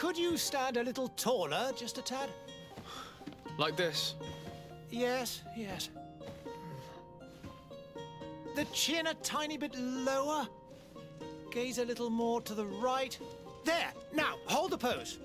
Could you stand a little taller, just a tad? Like this? Yes, yes. The chin a tiny bit lower. Gaze a little more to the right. There! Now, hold the pose.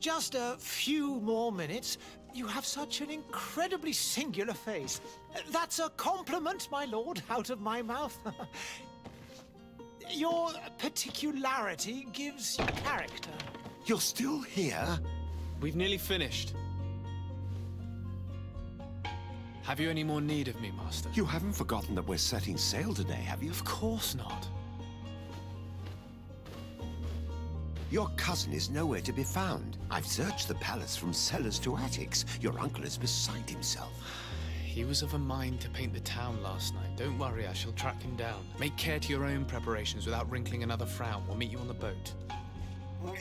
Just a few more minutes. You have such an incredibly singular face. That's a compliment, my lord, out of my mouth. Your particularity gives you character. You're still here? We've nearly finished. Have you any more need of me, Master? You haven't forgotten that we're setting sail today, have you? Of course not. Your cousin is nowhere to be found. I've searched the palace from cellars to attics. Your uncle is beside himself. He was of a mind to paint the town last night. Don't worry, I shall track him down. Make care to your own preparations without wrinkling another frown. We'll meet you on the boat.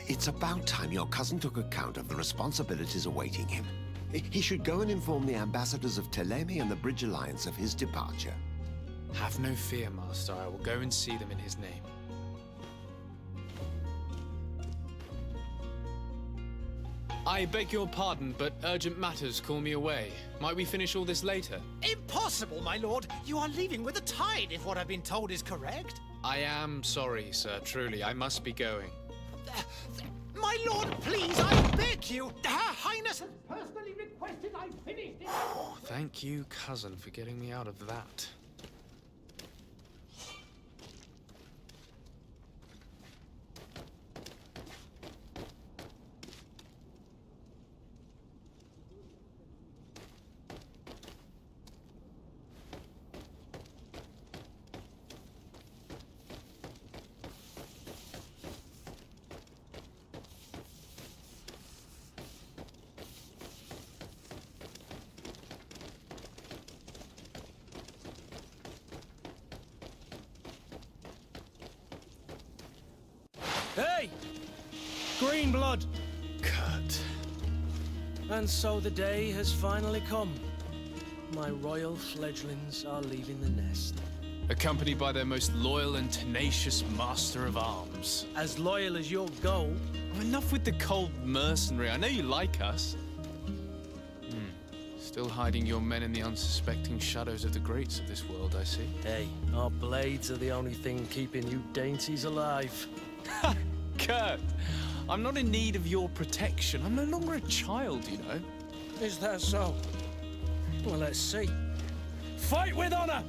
It's about time your cousin took account of the responsibilities awaiting him. He should go and inform the ambassadors of Telemi and the Bridge Alliance of his departure. Have no fear, Master. I will go and see them in his name. I beg your pardon, but urgent matters call me away. Might we finish all this later? Impossible, my lord. You are leaving with the tide, if what I've been told is correct. I am sorry, sir. Truly, I must be going. My lord, please, I beg you. Her Highness has personally requested I finish this. Thank you, cousin, for getting me out of that. Hey! Green blood! Kurt. And so the day has finally come. My royal fledglings are leaving the nest. Accompanied by their most loyal and tenacious master of arms. As loyal as you'll go. Oh, enough with the cold mercenary. I know you like us. Still hiding your men in the unsuspecting shadows of the greats of this world, I see. Hey, our blades are the only thing keeping you dainties alive. Kurt, I'm not in need of your protection. I'm no longer a child, you know. Is that so? Well, let's see. Fight with honor!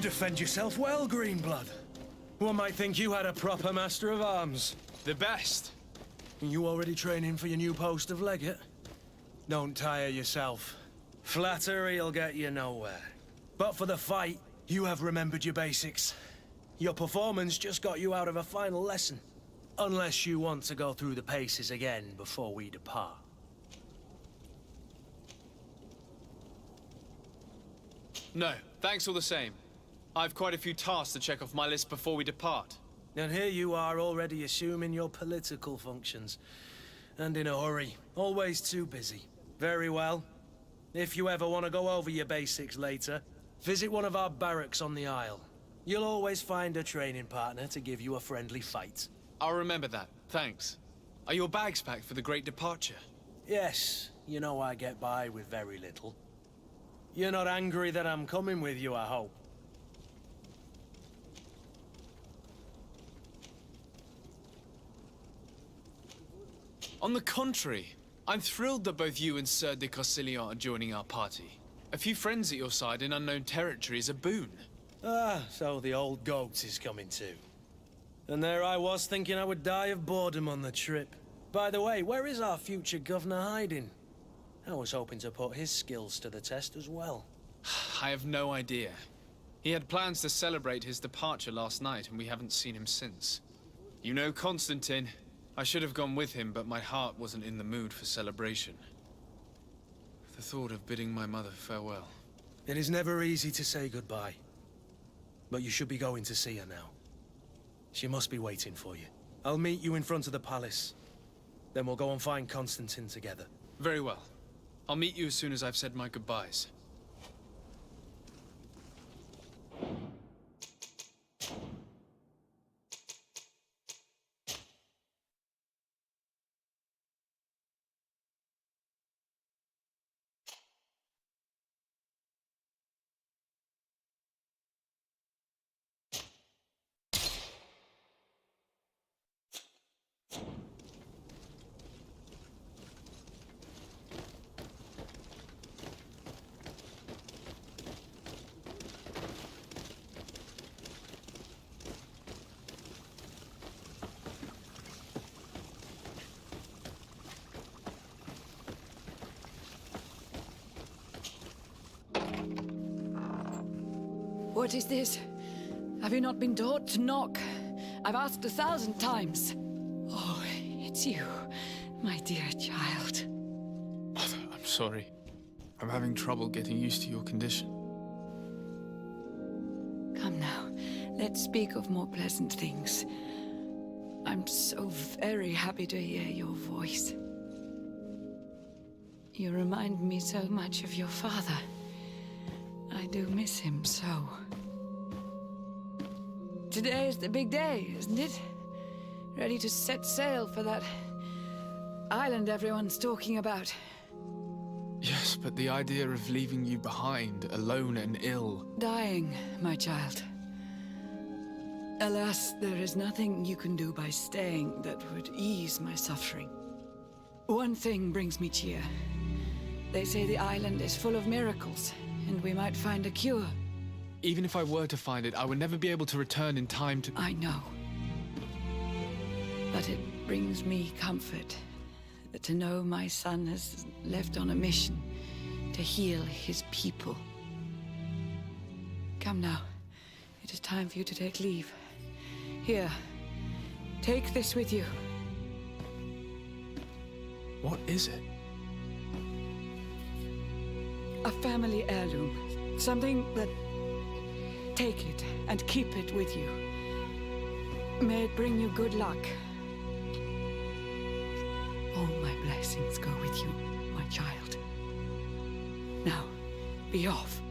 Defend yourself well, Greenblood. One might think you had a proper master of arms. The best. You already training for your new post of legate? Don't tire yourself. Flattery'll get you nowhere. But for the fight, you have remembered your basics. Your performance just got you out of a final lesson. Unless you want to go through the paces again before we depart. No, thanks all the same. I've quite a few tasks to check off my list before we depart. And here you are already assuming your political functions. And in a hurry. Always too busy. Very well. If you ever want to go over your basics later, visit one of our barracks on the Isle. You'll always find a training partner to give you a friendly fight. I'll remember that. Thanks. Are your bags packed for the great departure? Yes, you know I get by with very little. You're not angry that I'm coming with you, I hope. On the contrary, I'm thrilled that both you and Sir de Cossillon are joining our party. A few friends at your side in unknown territory is a boon. Ah, so the old goat is coming too. And there I was thinking I would die of boredom on the trip. By the way, where is our future governor hiding? I was hoping to put his skills to the test as well. I have no idea. He had plans to celebrate his departure last night, and we haven't seen him since. You know Constantine. I should have gone with him, but my heart wasn't in the mood for celebration. The thought of bidding my mother farewell. It is never easy to say goodbye. But you should be going to see her now. She must be waiting for you. I'll meet you in front of the palace. Then we'll go and find Constantine together. Very well. I'll meet you as soon as I've said my goodbyes. What is this? Have you not been taught to knock? I've asked 1,000 times. Oh, it's you, my dear child. Mother, I'm sorry. I'm having trouble getting used to your condition. Come now, let's speak of more pleasant things. I'm so very happy to hear your voice. You remind me so much of your father. I do miss him so. Today is the big day, isn't it? Ready to set sail for that island everyone's talking about. Yes, but the idea of leaving you behind, alone and ill... Dying, my child. Alas, there is nothing you can do by staying that would ease my suffering. One thing brings me cheer. They say the island is full of miracles, and we might find a cure. Even if I were to find it, I would never be able to return in time to... I know. But it brings me comfort to know my son has left on a mission to heal his people. Come now. It is time for you to take leave. Here, take this with you. What is it? A family heirloom. Something that... Take it and keep it with you. May it bring you good luck. All my blessings go with you, my child. Now, be off.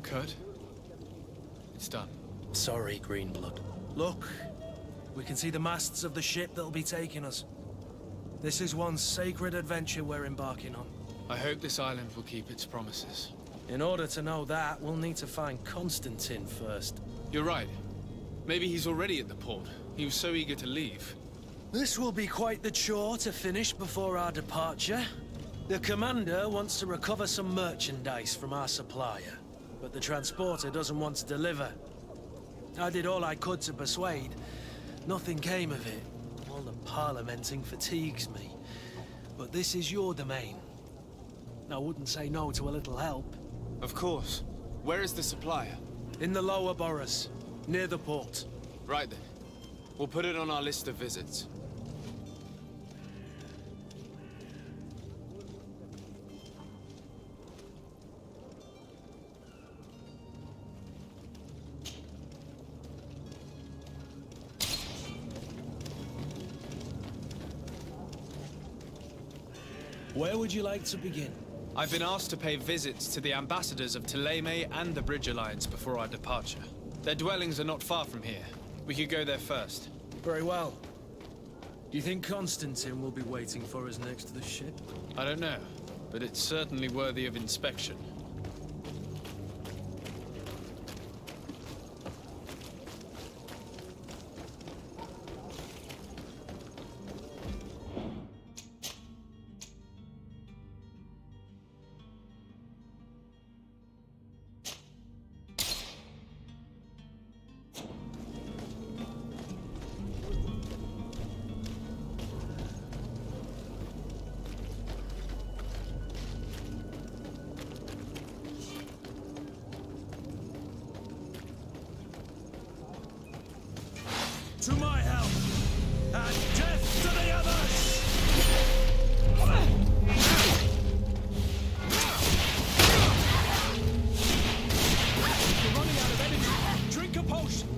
Kurt? It's done. Sorry, Greenblood. Look, we can see the masts of the ship that'll be taking us. This is one sacred adventure we're embarking on. I hope this island will keep its promises. In order to know that, we'll need to find Constantine first. You're right. Maybe he's already at the port. He was so eager to leave. This will be quite the chore to finish before our departure. The commander wants to recover some merchandise from our supplier, but the transporter doesn't want to deliver. I did all I could to persuade. Nothing came of it. All the parliamenting fatigues me. But this is your domain. I wouldn't say no to a little help. Of course. Where is the supplier? In the lower boroughs, near the port. Right then. We'll put it on our list of visits. Where would you like to begin? I've been asked to pay visits to the ambassadors of Thélème and the Bridge Alliance before our departure. Their dwellings are not far from here. We could go there first. Very well. Do you think Constantine will be waiting for us next to the ship? I don't know, but it's certainly worthy of inspection. To my help! And death to the others! You're running out of energy. Drink a potion.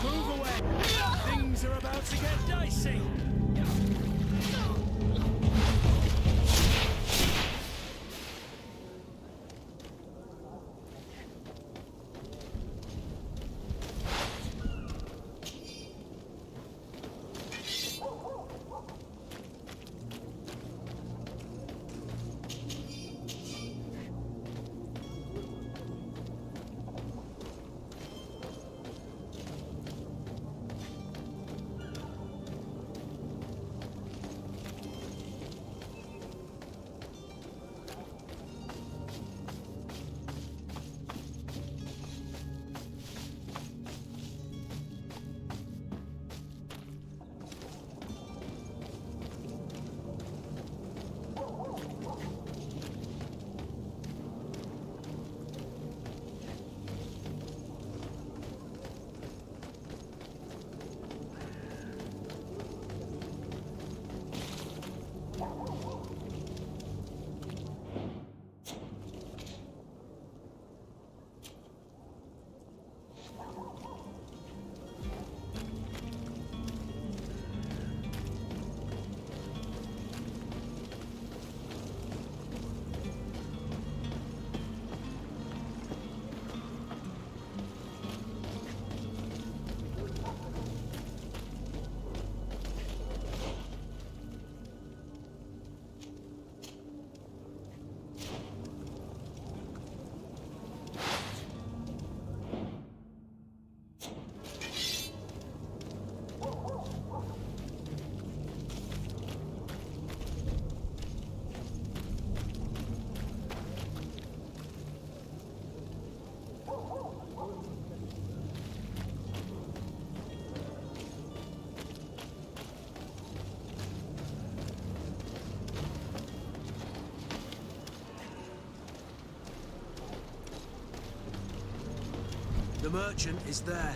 Move away! Things are about to get dicey! The merchant is there.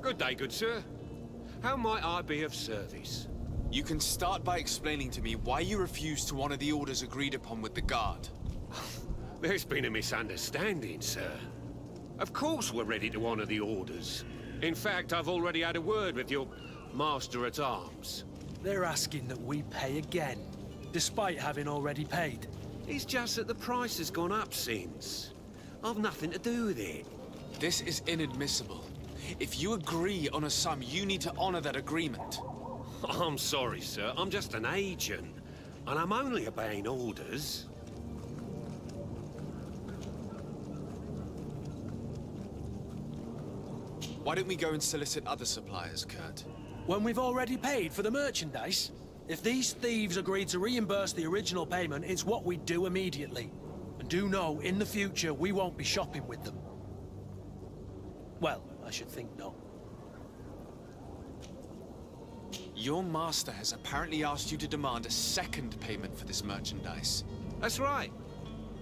Good day, good sir. How might I be of service? You can start by explaining to me why you refused to honor the orders agreed upon with the guard. There's been a misunderstanding, sir. Of course we're ready to honor the orders. In fact, I've already had a word with your master-at-arms. They're asking that we pay again, despite having already paid. It's just that the price has gone up since. I've nothing to do with it. This is inadmissible. If you agree on a sum, you need to honor that agreement. I'm sorry, sir. I'm just an agent. And I'm only obeying orders. Why don't we go and solicit other suppliers, Kurt? When we've already paid for the merchandise? If these thieves agreed to reimburse the original payment, it's what we'd do immediately. And do know, in the future, we won't be shopping with them. Well, I should think not. Your master has apparently asked you to demand a second payment for this merchandise. That's right.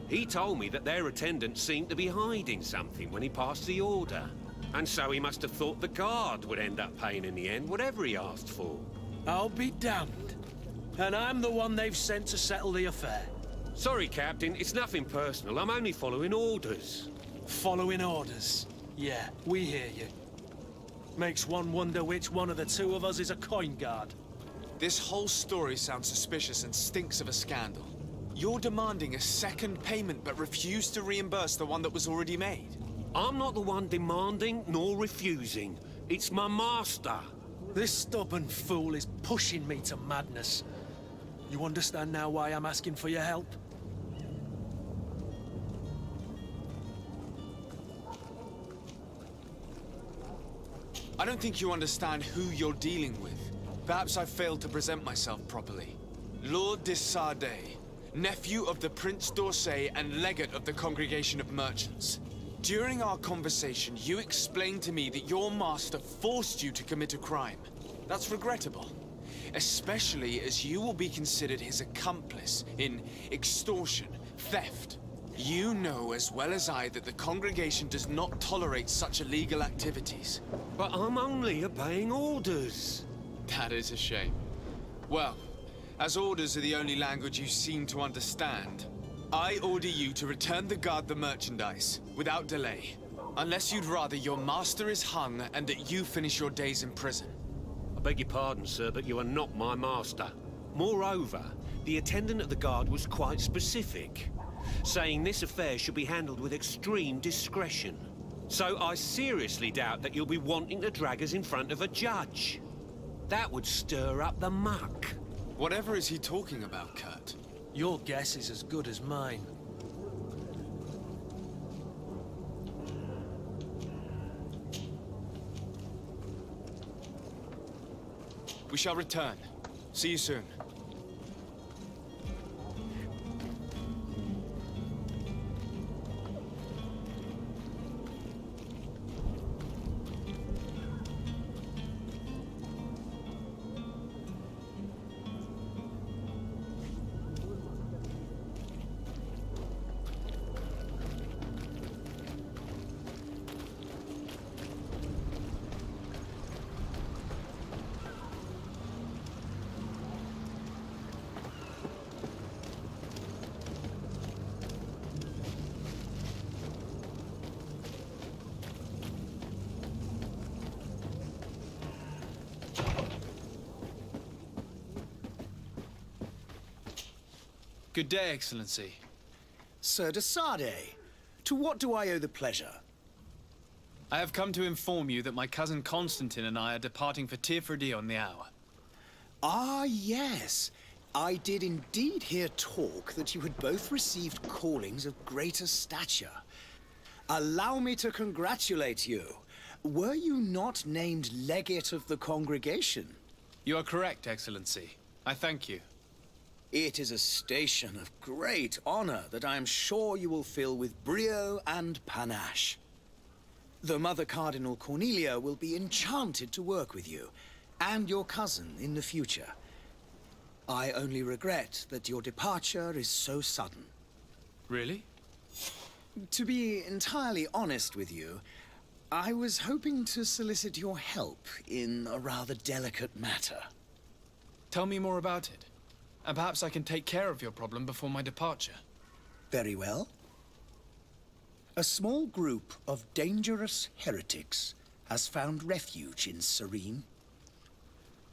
He told me that their attendant seemed to be hiding something when he passed the order. And so he must have thought the guard would end up paying in the end, whatever he asked for. I'll be damned. And I'm the one they've sent to settle the affair. Sorry, Captain, it's nothing personal. I'm only following orders. Following orders. Yeah, we hear you. Makes one wonder which one of the two of us is a coin guard. This whole story sounds suspicious and stinks of a scandal. You're demanding a second payment but refuse to reimburse the one that was already made. I'm not the one demanding nor refusing. It's my master. This stubborn fool is pushing me to madness. You understand now why I'm asking for your help? I don't think you understand who you're dealing with. Perhaps I failed to present myself properly. Lord de Sardet, nephew of the Prince d'Orsay and legate of the Congregation of Merchants. During our conversation, you explained to me that your master forced you to commit a crime. That's regrettable, especially as you will be considered his accomplice in extortion, theft. You know as well as I that the congregation does not tolerate such illegal activities. But I'm only obeying orders. That is a shame. Well, as orders are the only language you seem to understand, I order you to return the guard the merchandise, without delay. Unless you'd rather your master is hung and that you finish your days in prison. I beg your pardon, sir, but you are not my master. Moreover, the attendant of the guard was quite specific, saying this affair should be handled with extreme discretion. So I seriously doubt that you'll be wanting to drag us in front of a judge. That would stir up the muck. Whatever is he talking about, Kurt? Your guess is as good as mine. We shall return. See you soon. Good day, Excellency. Sir de Sardet, to what do I owe the pleasure? I have come to inform you that my cousin Constantine and I are departing for Tirfredi on the hour. Ah, yes. I did indeed hear talk that you had both received callings of greater stature. Allow me to congratulate you. Were you not named legate of the congregation? You are correct, Excellency. I thank you. It is a station of great honor that I am sure you will fill with brio and panache. The Mother Cardinal Cornelia will be enchanted to work with you, and your cousin in the future. I only regret that your departure is so sudden. Really? To be entirely honest with you, I was hoping to solicit your help in a rather delicate matter. Tell me more about it, and perhaps I can take care of your problem before my departure. Very well. A small group of dangerous heretics has found refuge in Serene.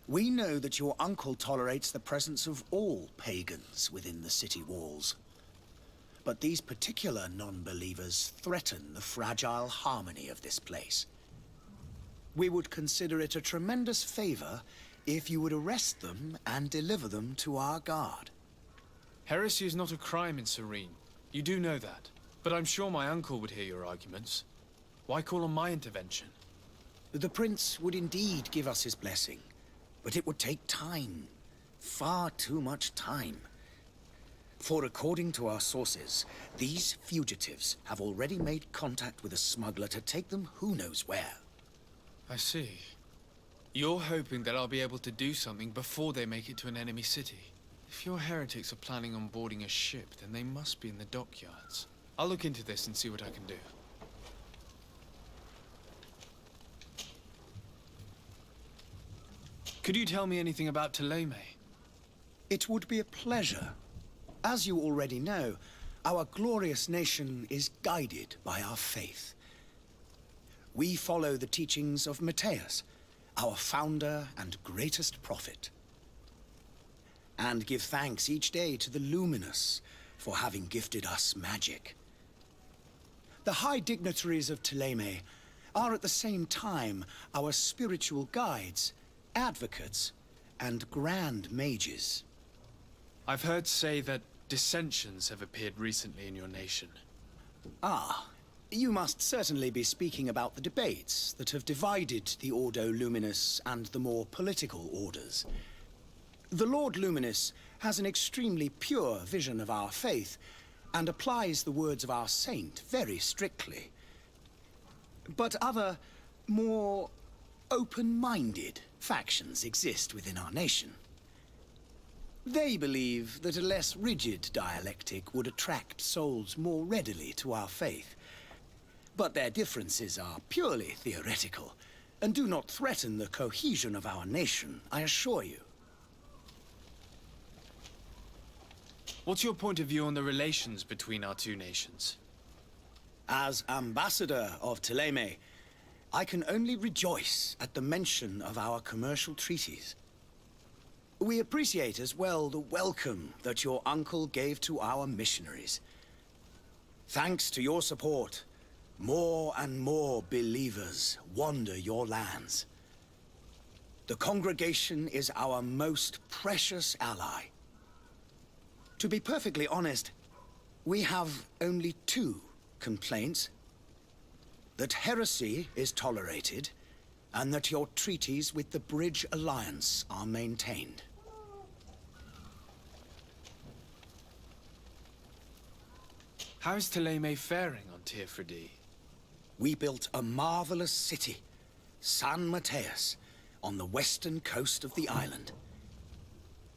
We know that your uncle tolerates the presence of all pagans within the city walls. But these particular non-believers threaten the fragile harmony of this place. We would consider it a tremendous favor if you would arrest them and deliver them to our guard. Heresy is not a crime in Serene. You do know that. But I'm sure my uncle would hear your arguments. Why call on my intervention? The prince would indeed give us his blessing, but it would take time. Far too much time. For according to our sources, these fugitives have already made contact with a smuggler to take them who knows where. I see. You're hoping that I'll be able to do something before they make it to an enemy city. If your heretics are planning on boarding a ship, then they must be in the dockyards. I'll look into this and see what I can do. Could you tell me anything about Thélème? It would be a pleasure. As you already know, our glorious nation is guided by our faith. We follow the teachings of Matthias, our founder and greatest prophet, and give thanks each day to the Luminous for having gifted us magic. The high dignitaries of Thélème are at the same time our spiritual guides, advocates, and grand mages. I've heard say that dissensions have appeared recently in your nation. Ah, you must certainly be speaking about the debates that have divided the Ordo Luminous and the more political orders. The Lord Luminous has an extremely pure vision of our faith and applies the words of our saint very strictly. But other, more open-minded factions exist within our nation. They believe that a less rigid dialectic would attract souls more readily to our faith. But their differences are purely theoretical and do not threaten the cohesion of our nation, I assure you. What's your point of view on the relations between our two nations? As ambassador of Thélème, I can only rejoice at the mention of our commercial treaties. We appreciate as well the welcome that your uncle gave to our missionaries. Thanks to your support, more and more believers wander your lands. The congregation is our most precious ally. To be perfectly honest, we have only two complaints. That heresy is tolerated, and that your treaties with the Bridge Alliance are maintained. How is Thélème faring on Teofridi? We built a marvelous city, San Matthias, on the western coast of the island.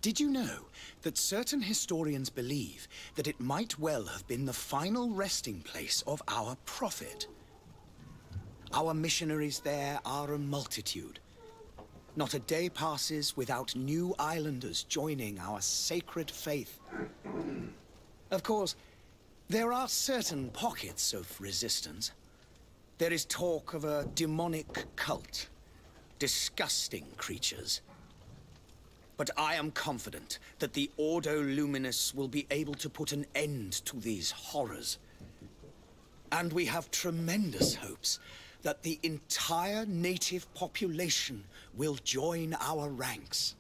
Did you know that certain historians believe that it might well have been the final resting place of our prophet? Our missionaries there are a multitude. Not a day passes without new islanders joining our sacred faith. Of course, there are certain pockets of resistance. There is talk of a demonic cult, disgusting creatures. But I am confident that the Ordo Luminous will be able to put an end to these horrors. And we have tremendous hopes that the entire native population will join our ranks.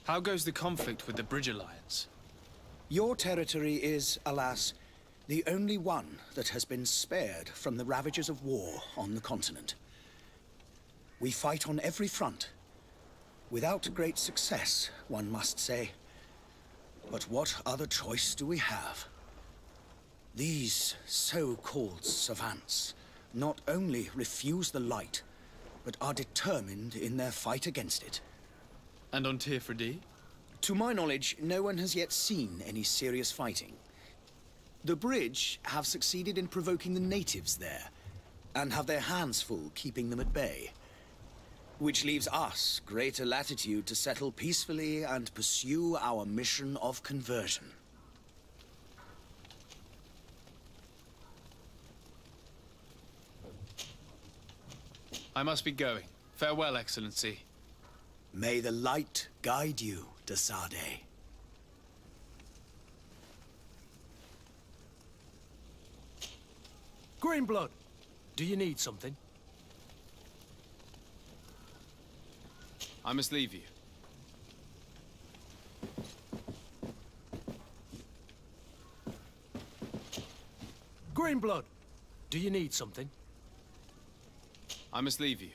How goes the conflict with the Bridge Alliance? Your territory is, alas, the only one that has been spared from the ravages of war on the continent. We fight on every front. Without great success, one must say. But what other choice do we have? These so-called savants not only refuse the light, but are determined in their fight against it. And on Teofridi? To my knowledge, no one has yet seen any serious fighting. The bridge have succeeded in provoking the natives there, and have their hands full keeping them at bay. Which leaves us greater latitude to settle peacefully and pursue our mission of conversion. I must be going. Farewell, Excellency. May the light guide you, de Sade. Greenblood, do you need something? I must leave you. Greenblood, do you need something? I must leave you.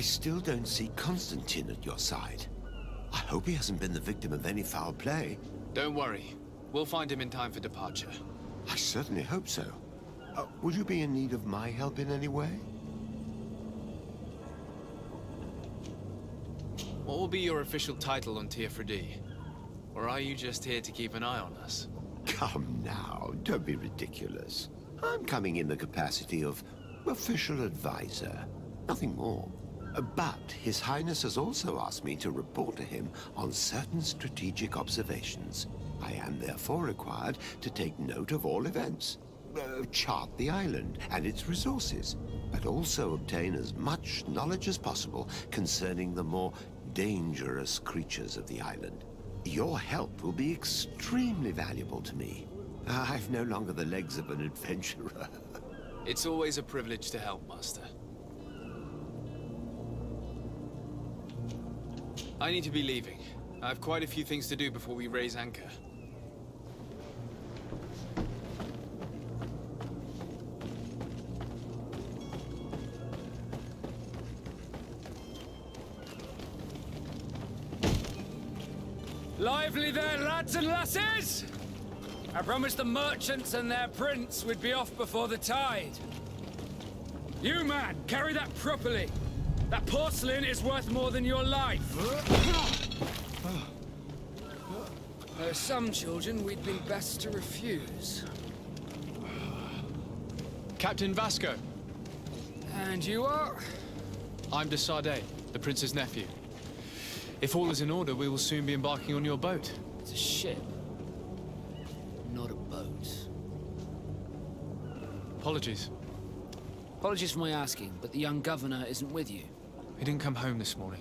still don't see Constantine at your side. I hope he hasn't been the victim of any foul play. Don't worry. We'll find him in time for departure. I certainly hope so. Would you be in need of my help in any way? What will be your official title on Tier Or are you just here to keep an eye on us? Come now, don't be ridiculous. I'm coming in the capacity of official advisor, nothing more. But His Highness has also asked me to report to him on certain strategic observations. I am therefore required to take note of all events, chart the island and its resources, but also obtain as much knowledge as possible concerning the more dangerous creatures of the island. Your help will be extremely valuable to me. I've no longer the legs of an adventurer. It's always a privilege to help, Master. I need to be leaving. I have quite a few things to do before we raise anchor. Lively there, lads and lasses! I promised the merchants and their prince we'd be off before the tide. You, man, carry that properly. That porcelain is worth more than your life. There are some children we'd be best to refuse. Captain Vasco. And you are? I'm de Sardet, the prince's nephew. If all is in order, we will soon be embarking on your boat. It's a ship, not a boat. Apologies. Apologies for my asking, but the young governor isn't with you. He didn't come home this morning.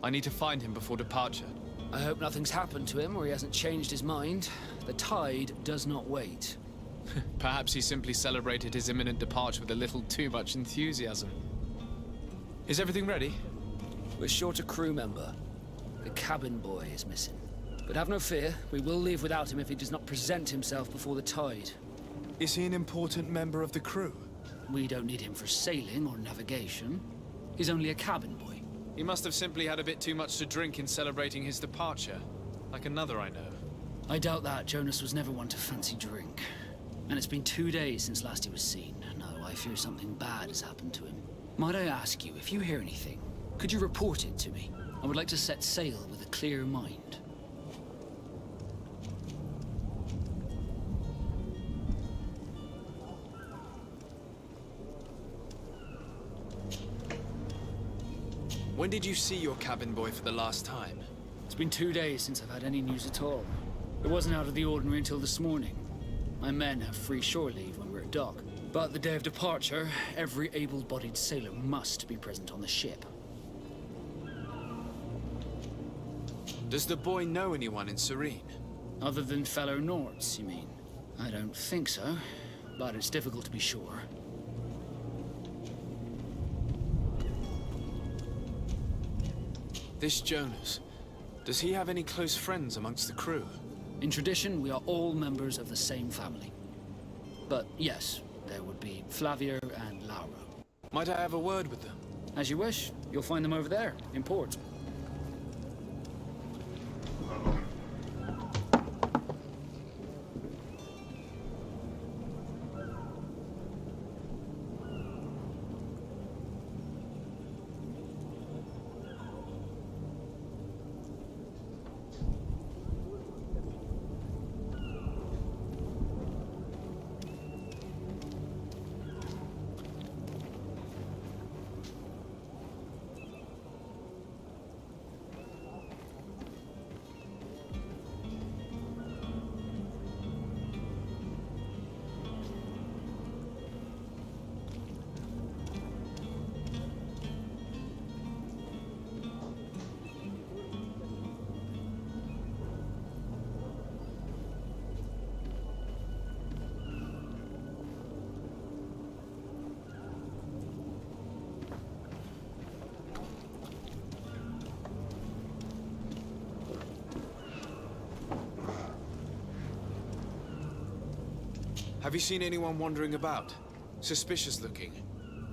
I need to find him before departure. I hope nothing's happened to him or he hasn't changed his mind. The tide does not wait. Perhaps he simply celebrated his imminent departure with a little too much enthusiasm. Is everything ready? We're short a crew member. The cabin boy is missing. But have no fear, we will leave without him if he does not present himself before the tide. Is he an important member of the crew? We don't need him for sailing or navigation. He's only a cabin boy. He must have simply had a bit too much to drink in celebrating his departure. Like another I know. I doubt that. Jonas was never one to fancy drink. And it's been 2 days since last he was seen. No, I fear something bad has happened to him. Might I ask you, if you hear anything, could you report it to me? I would like to set sail with a clear mind. When did you see your cabin boy for the last time? It's been 2 days since I've had any news at all. It wasn't out of the ordinary until this morning. My men have free shore leave when we're at dock. But the day of departure, every able-bodied sailor must be present on the ship. Does the boy know anyone in Serene? Other than fellow Nords, you mean? I don't think so, but it's difficult to be sure. This Jonas, does he have any close friends amongst the crew? In tradition, we are all members of the same family. But yes, there would be Flavio and Laura. Might I have a word with them? As you wish. You'll find them over there, in port. Have you seen anyone wandering about? Suspicious looking.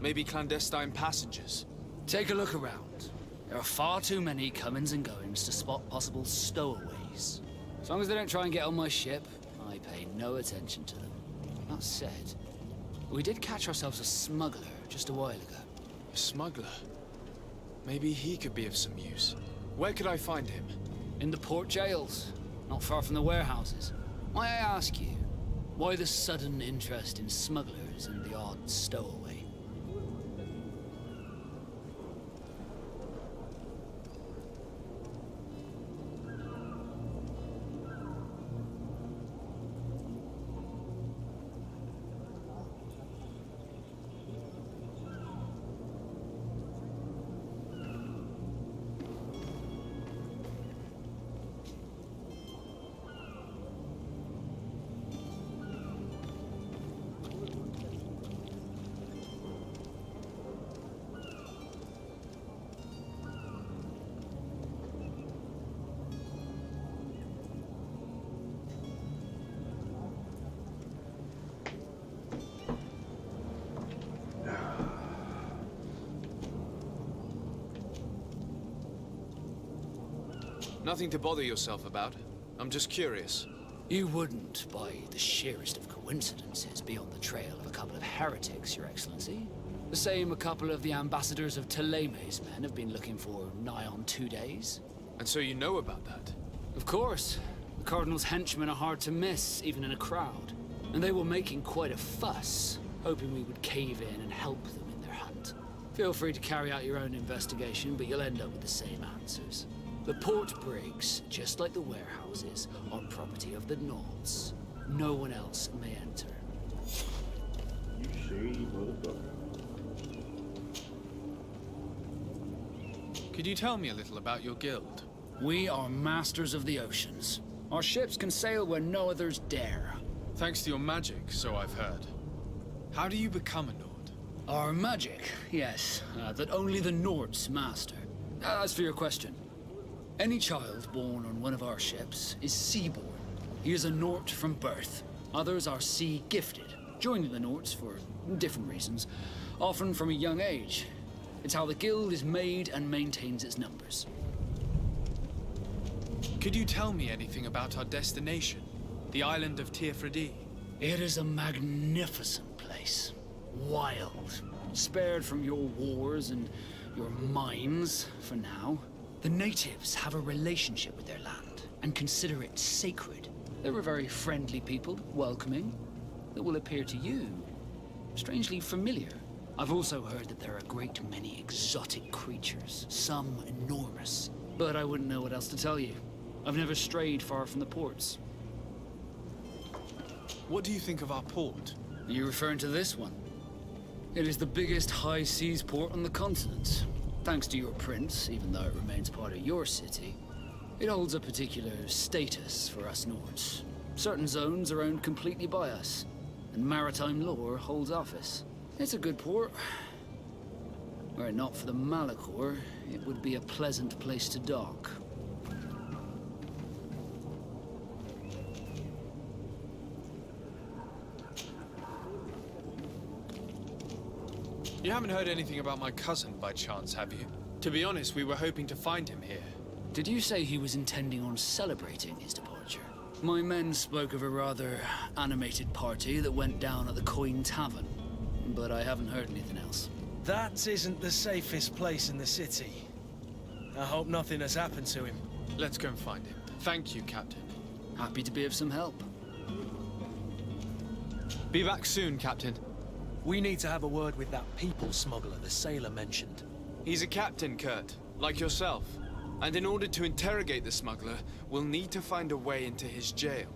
Maybe clandestine passengers? Take a look around. There are far too many comings and goings to spot possible stowaways. As long as they don't try and get on my ship, I pay no attention to them. That said, we did catch ourselves a smuggler just a while ago. A smuggler? Maybe he could be of some use. Where could I find him? In the port jails, not far from the warehouses. May I ask you, why the sudden interest in smugglers and the odd stowaway? Nothing to bother yourself about. I'm just curious. You wouldn't, by the sheerest of coincidences, be on the trail of a couple of heretics, Your Excellency. The same a couple of the ambassadors of Ptolemy's men have been looking for nigh on 2 days. And so you know about that? Of course. The Cardinal's henchmen are hard to miss, even in a crowd. And they were making quite a fuss, hoping we would cave in and help them in their hunt. Feel free to carry out your own investigation, but you'll end up with the same answers. The port brigs, just like the warehouses, are property of the Nords. No one else may enter. You shady motherfucker. Could you tell me a little about your guild? We are masters of the oceans. Our ships can sail where no others dare. Thanks to your magic, so I've heard. How do you become a Nord? Our magic, yes, that only the Nords master. As for your question, any child born on one of our ships is seaborn. He is a Nort from birth. Others are sea-gifted, joining the Norts for different reasons, often from a young age. It's how the guild is made and maintains its numbers. Could you tell me anything about our destination? The island of Teofredi? It is a magnificent place. Wild. Spared from your wars and your mines, for now. The natives have a relationship with their land and consider it sacred. They're a very friendly people, welcoming, that will appear to you strangely familiar. I've also heard that there are a great many exotic creatures, some enormous. But I wouldn't know what else to tell you. I've never strayed far from the ports. What do you think of our port? Are you referring to this one? It is the biggest high seas port on the continent. Thanks to your prince, even though it remains part of your city, it holds a particular status for us Nords. Certain zones are owned completely by us, and maritime law holds office. It's a good port. Were it not for the Malachor, it would be a pleasant place to dock. You haven't heard anything about my cousin by chance, have you? To be honest, we were hoping to find him here. Did you say he was intending on celebrating his departure? My men spoke of a rather animated party that went down at the Coin Tavern, but I haven't heard anything else. That isn't the safest place in the city. I hope nothing has happened to him. Let's go and find him. Thank you, Captain. Happy to be of some help. Be back soon, Captain. We need to have a word with that people smuggler the sailor mentioned. He's a captain, Kurt, like yourself. And in order to interrogate the smuggler, we'll need to find a way into his jail.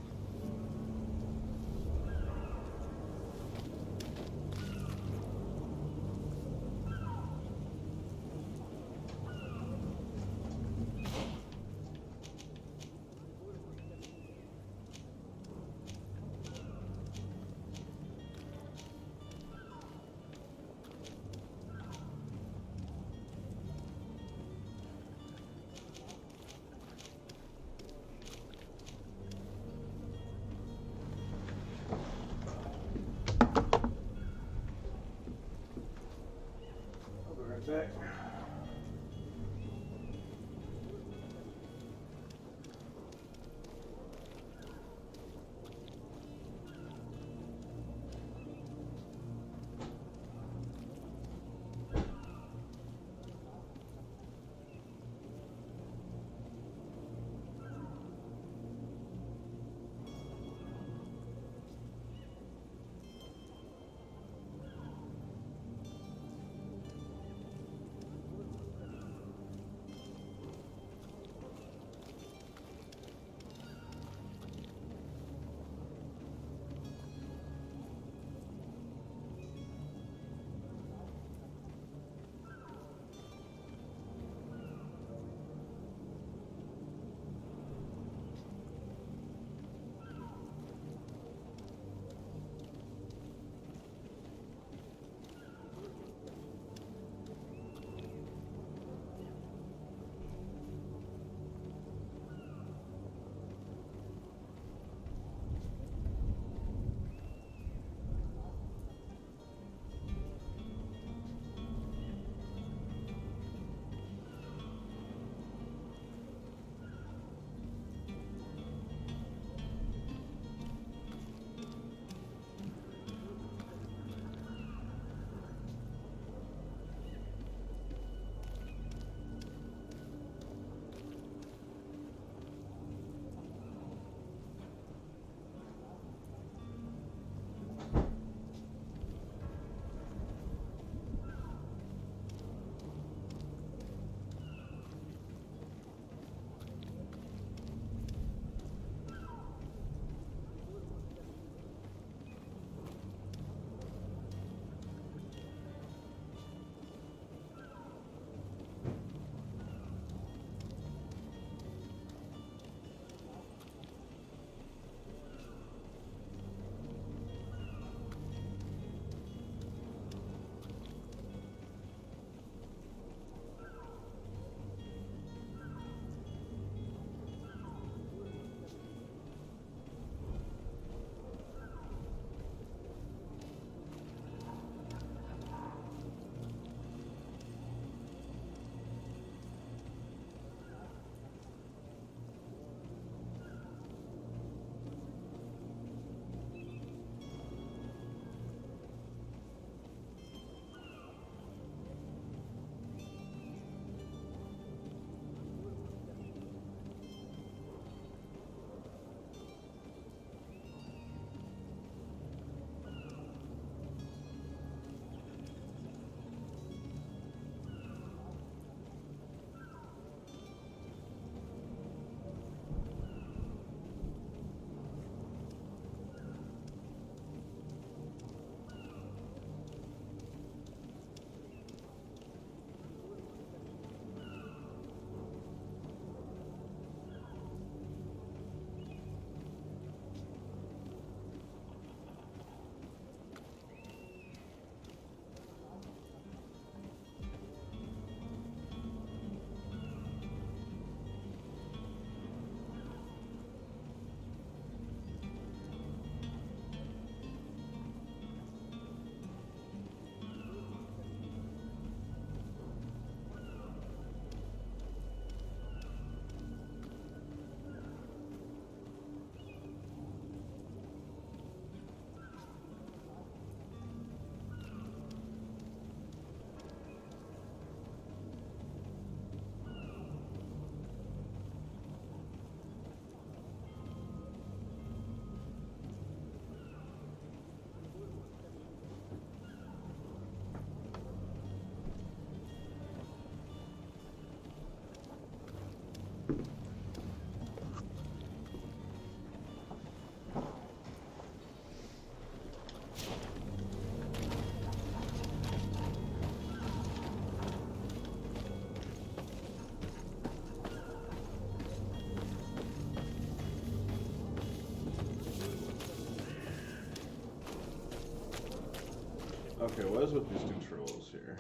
Okay, what is with these two trolls here?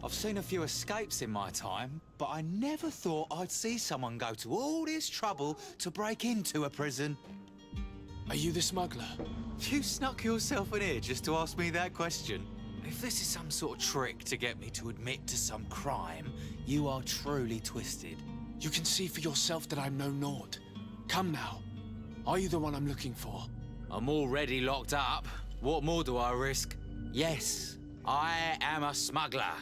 I've seen a few escapes in my time, but I never thought I'd see someone go to all this trouble to break into a prison. Are you the smuggler? You snuck yourself in here just to ask me that question. If this is some sort of trick to get me to admit to some crime, you are truly twisted. You can see for yourself that I'm no naught. Come now. Are you the one I'm looking for? I'm already locked up. What more do I risk? Yes, I am a smuggler.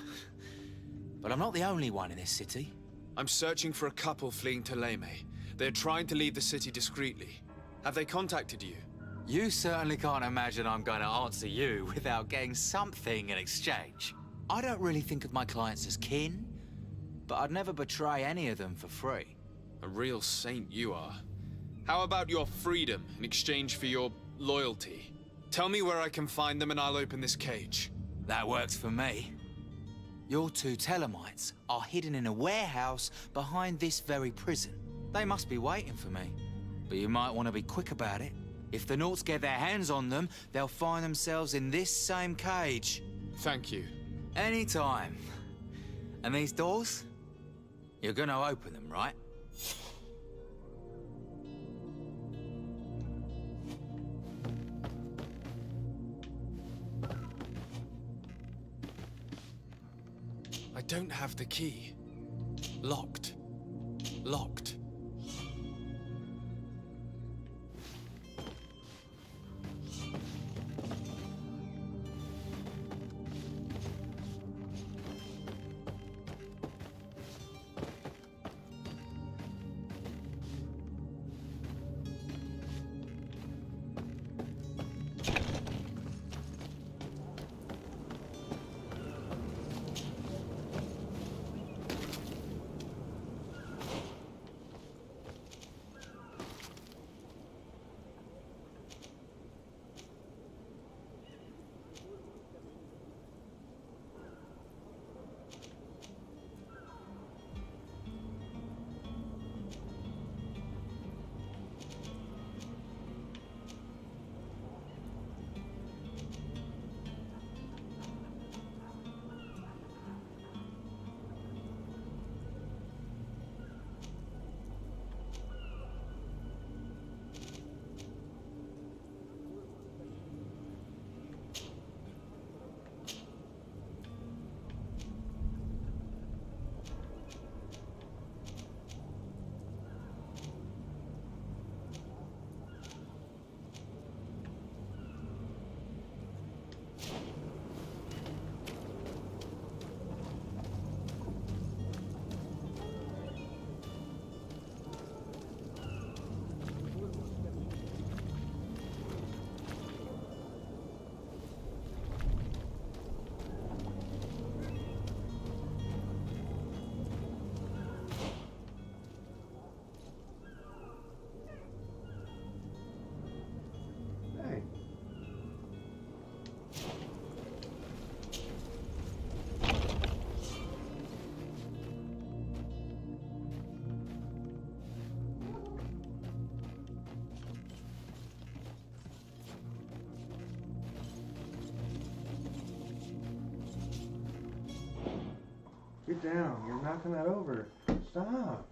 But I'm not the only one in this city. I'm searching for a couple fleeing to Leme. They're trying to leave the city discreetly. Have they contacted you? You certainly can't imagine I'm going to answer you without getting something in exchange. I don't really think of my clients as kin, but I'd never betray any of them for free. A real saint you are. How about your freedom in exchange for your loyalty? Tell me where I can find them and I'll open this cage. That works for me. Your two Telemites are hidden in a warehouse behind this very prison. They must be waiting for me, but you might want to be quick about it. If the Nauts get their hands on them, they'll find themselves in this same cage. Thank you. Anytime. And these doors? You're gonna open them, right? I don't have the key. Locked. Locked. Get down. You're knocking that over. Stop.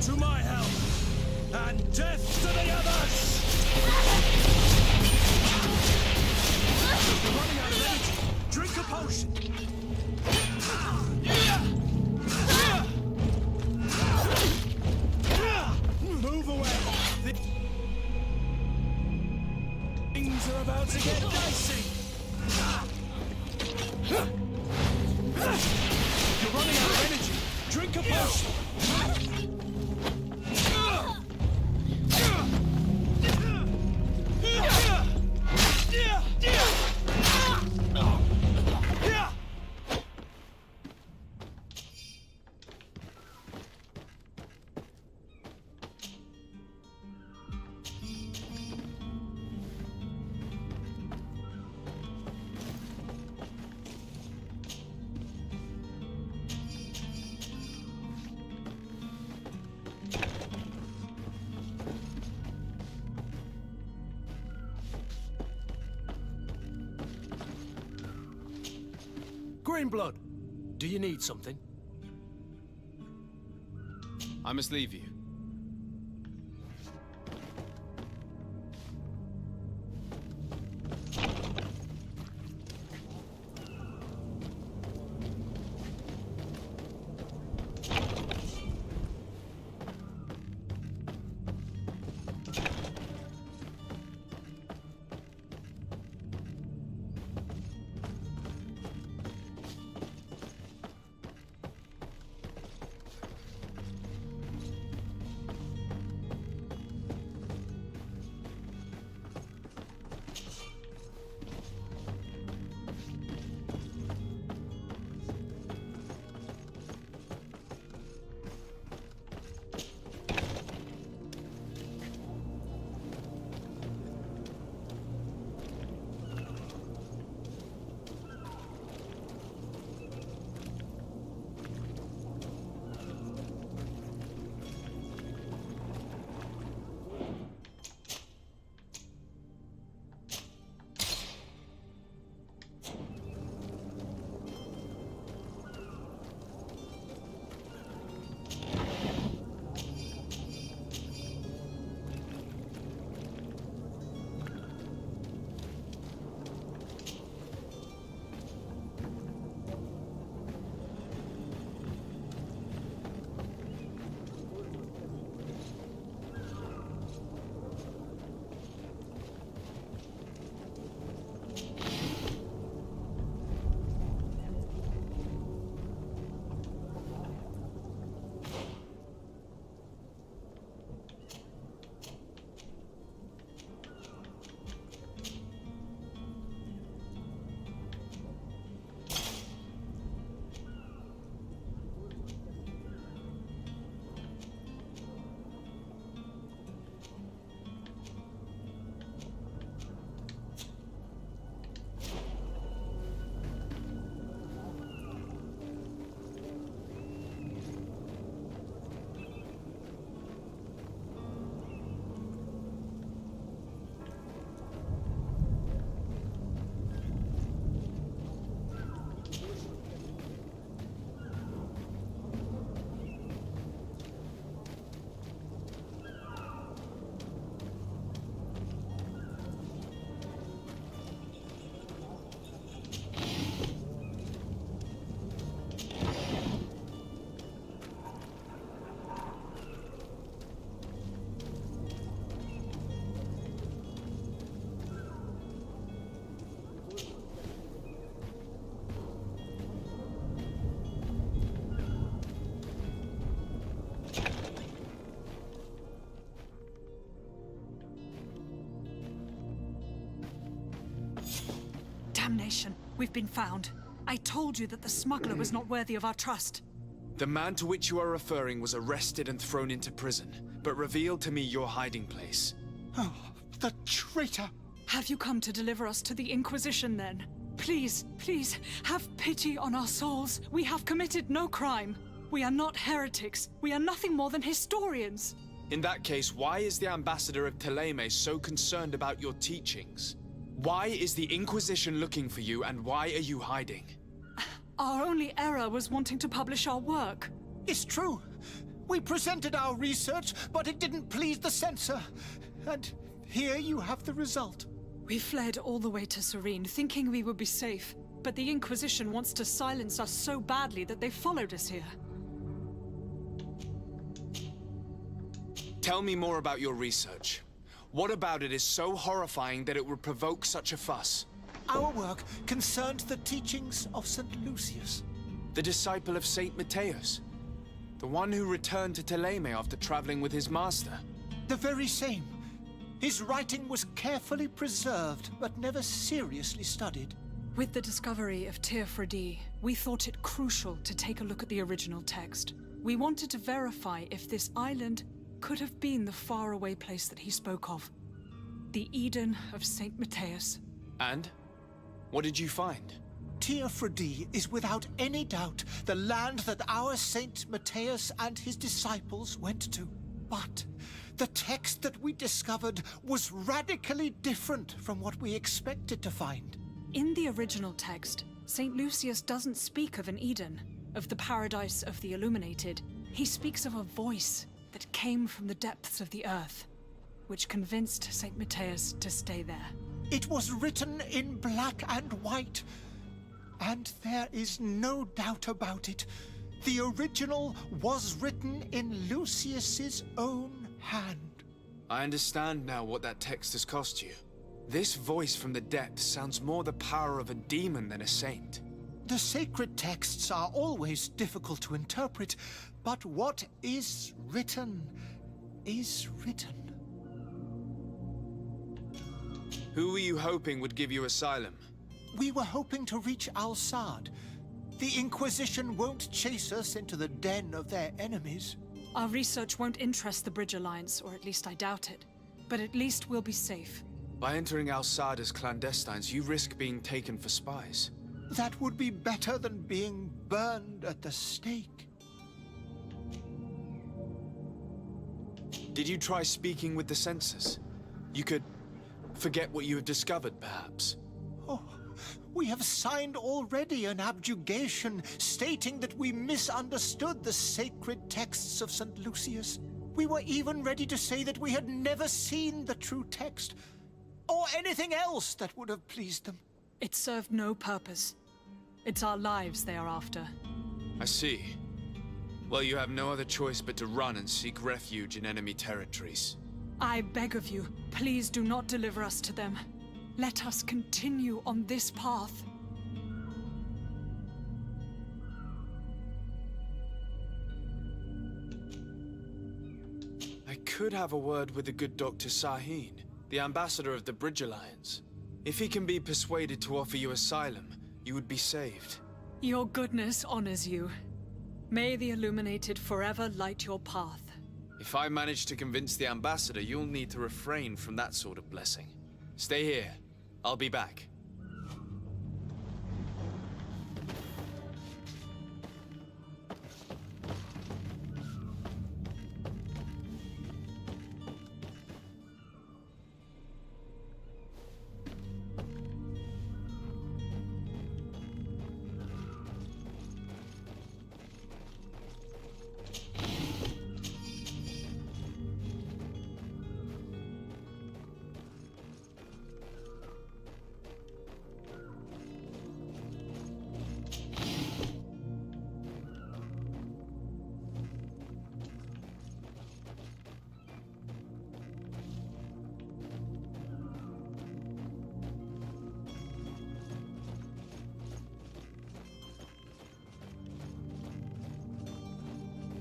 To my help, and death to the others! You're running out of energy. Drink a potion. Move away. Things are about to get dicey. You're running out of energy. Drink a potion. Greenblood, do you need something? I must leave you. Damnation. We've been found. I told you that the smuggler was not worthy of our trust. The man to which you are referring was arrested and thrown into prison, but revealed to me your hiding place. Oh, the traitor! Have you come to deliver us to the Inquisition, then? Please, please, have pity on our souls. We have committed no crime. We are not heretics. We are nothing more than historians. In that case, why is the ambassador of Thélème so concerned about your teachings? Why is the Inquisition looking for you, and why are you hiding? Our only error was wanting to publish our work. It's true. We presented our research, but it didn't please the censor. And here you have the result. We fled all the way to Serene, thinking we would be safe. But the Inquisition wants to silence us so badly that they followed us here. Tell me more about your research. What about it is so horrifying that it would provoke such a fuss? Our work concerned the teachings of St. Lucius. The disciple of Saint Matthias? The one who returned to Thélème after traveling with his master? The very same. His writing was carefully preserved, but never seriously studied. With the discovery of Teofredi, we thought it crucial to take a look at the original text. We wanted to verify if this island could have been the faraway place that he spoke of. The Eden of Saint Matthias. And? What did you find? Teofredi is without any doubt the land that our Saint Matthias and his disciples went to. But the text that we discovered was radically different from what we expected to find. In the original text, St. Lucius doesn't speak of an Eden, of the paradise of the illuminated. He speaks of a voice that came from the depths of the earth, which convinced St. Matthias to stay there. It was written in black and white, and there is no doubt about it. The original was written in Lucius's own hand. I understand now what that text has cost you. This voice from the depths sounds more the power of a demon than a saint. The sacred texts are always difficult to interpret, but what is written is written. Who were you hoping would give you asylum? We were hoping to reach Al-Sad. The Inquisition won't chase us into the den of their enemies. Our research won't interest the Bridge Alliance, or at least I doubt it. But at least we'll be safe. By entering Al-Sad as clandestines, you risk being taken for spies. That would be better than being burned at the stake. Did you try speaking with the censors? You could forget what you have discovered, perhaps. Oh, we have signed already an abjugation stating that we misunderstood the sacred texts of St. Lucius. We were even ready to say that we had never seen the true text, or anything else that would have pleased them. It served no purpose. It's our lives they are after. I see. Well, you have no other choice but to run and seek refuge in enemy territories. I beg of you, please do not deliver us to them. Let us continue on this path. I could have a word with the good Dr. Sahin, the ambassador of the Bridge Alliance. If he can be persuaded to offer you asylum, you would be saved. Your goodness honors you. May the Illuminated forever light your path. If I manage to convince the ambassador, you'll need to refrain from that sort of blessing. Stay here. I'll be back.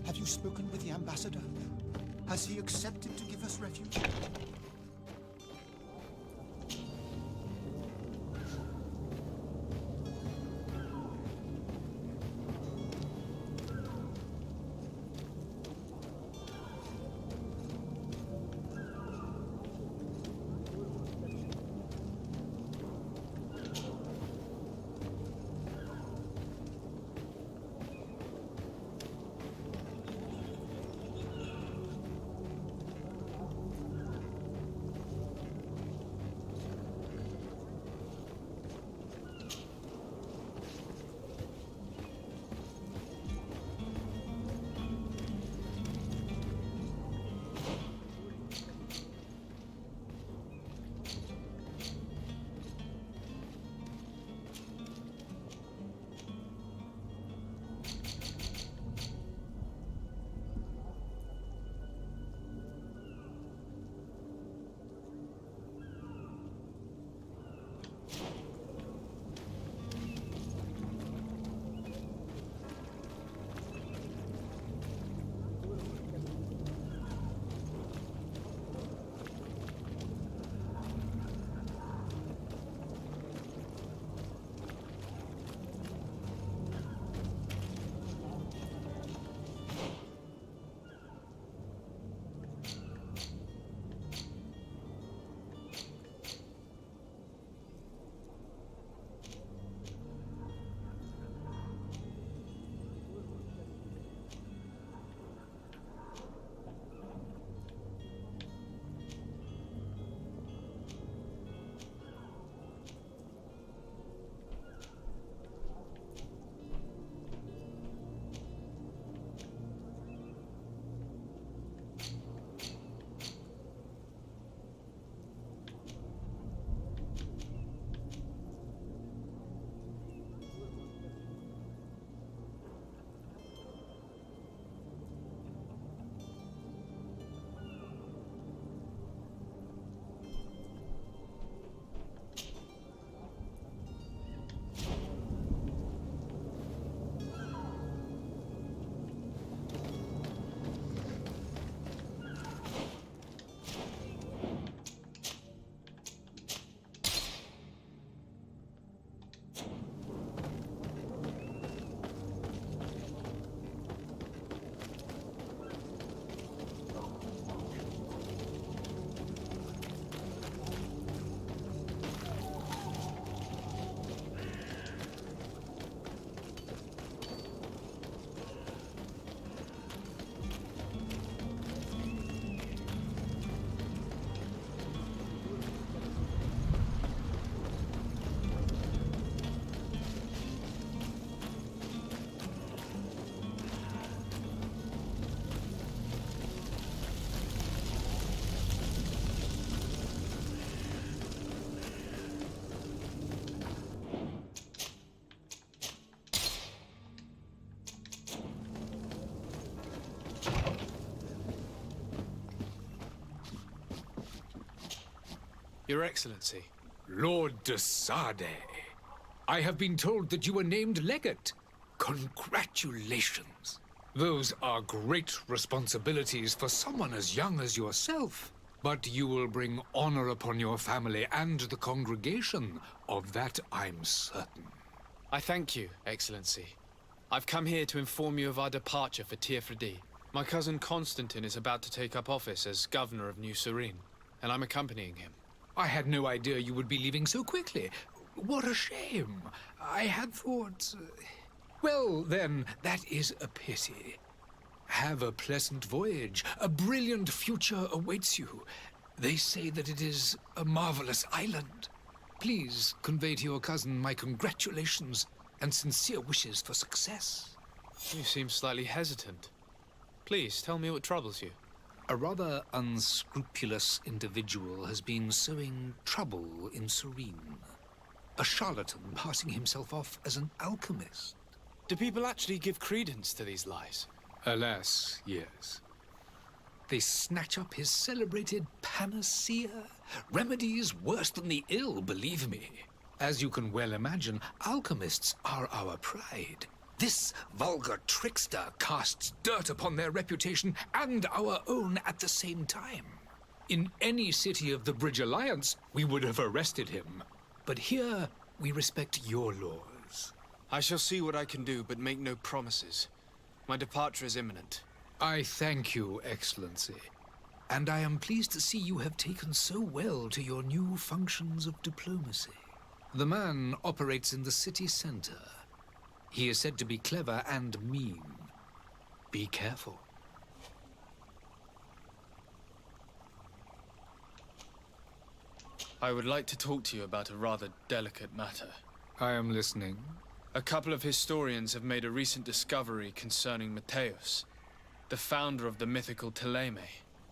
Have you spoken with the ambassador? Has he accepted to give us refuge? Your Excellency. Lord de Sade, I have been told that you were named legate. Congratulations. Those are great responsibilities for someone as young as yourself. But you will bring honor upon your family and the congregation. Of that I'm certain. I thank you, Excellency. I've come here to inform you of our departure for Teofredi. My cousin Constantine is about to take up office as governor of New Serene, and I'm accompanying him. I had no idea you would be leaving so quickly. What a shame. I had thought... Well, then, that is a pity. Have a pleasant voyage. A brilliant future awaits you. They say that it is a marvelous island. Please convey to your cousin my congratulations and sincere wishes for success. You seem slightly hesitant. Please, tell me what troubles you. A rather unscrupulous individual has been sowing trouble in Serene. A charlatan passing himself off as an alchemist. Do people actually give credence to these lies? Alas, yes. They snatch up his celebrated panacea. Remedies worse than the ill, believe me. As you can well imagine, alchemists are our pride. This vulgar trickster casts dirt upon their reputation and our own at the same time. In any city of the Bridge Alliance, we would have arrested him. But here, we respect your laws. I shall see what I can do, but make no promises. My departure is imminent. I thank you, Excellency. And I am pleased to see you have taken so well to your new functions of diplomacy. The man operates in the city center. He is said to be clever and mean. Be careful. I would like to talk to you about a rather delicate matter. I am listening. A couple of historians have made a recent discovery concerning Mateus, the founder of the mythical Teleme.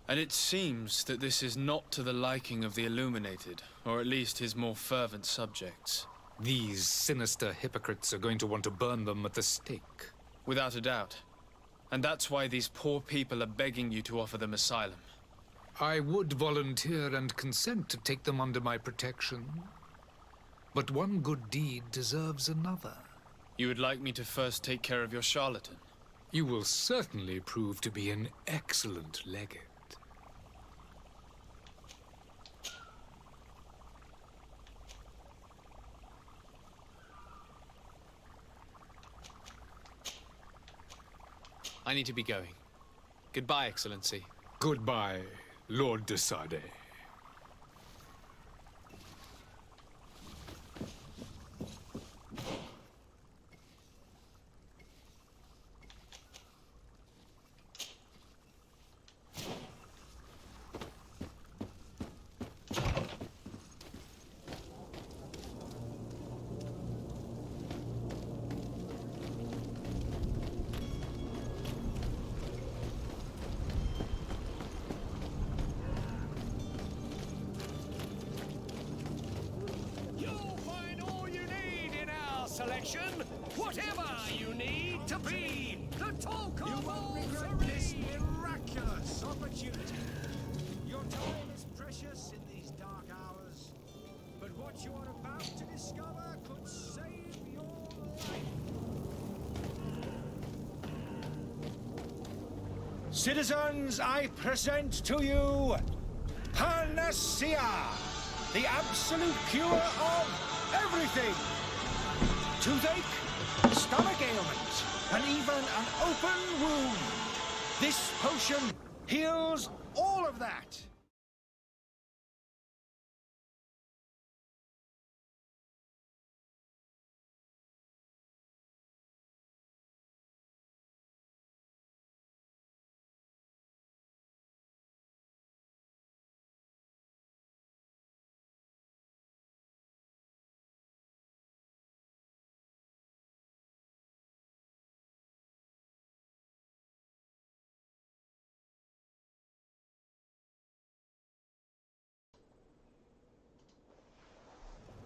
And it seems that this is not to the liking of the Illuminated, or at least his more fervent subjects. These sinister hypocrites are going to want to burn them at the stake. Without a doubt. And that's why these poor people are begging you to offer them asylum. I would volunteer and consent to take them under my protection. But one good deed deserves another. You would like me to first take care of your charlatan? You will certainly prove to be an excellent legate. I need to be going. Goodbye, Excellency. Goodbye, Lord de Sade. Selection, whatever you need to be, the talk of all this miraculous opportunity. Your time is precious in these dark hours, but what you are about to discover could save your life. Citizens, I present to you Panacea, the absolute cure of everything. Toothache, stomach ailments, and even an open wound. This potion heals all of that.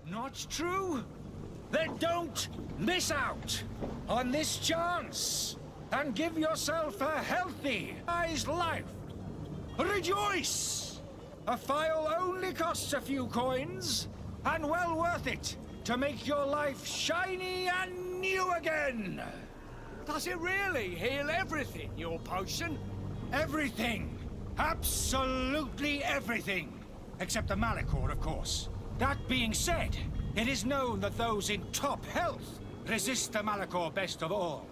Not true? Then don't miss out on this chance and give yourself a healthy, wise life. Rejoice! A phial only costs a few coins, and well worth it to make your life shiny and new again. Does it really heal everything, your potion? Everything. Absolutely everything. Except the Malachor, of course. That being said, it is known that those in top health resist the Malachor best of all.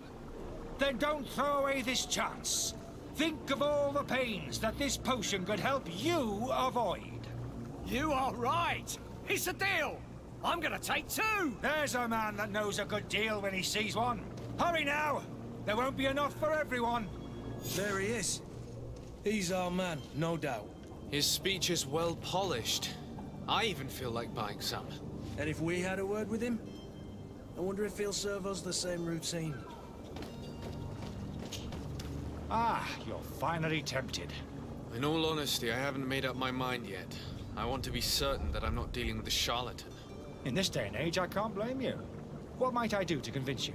Then don't throw away this chance. Think of all the pains that this potion could help you avoid. You are right. It's a deal. I'm gonna take 2. There's a man that knows a good deal when he sees one. Hurry now. There won't be enough for everyone. There he is. He's our man, no doubt. His speech is well polished. I even feel like buying some. And if we had a word with him, I wonder if he'll serve us the same routine. Ah, you're finally tempted. In all honesty, I haven't made up my mind yet. I want to be certain that I'm not dealing with a charlatan. In this day and age, I can't blame you. What might I do to convince you?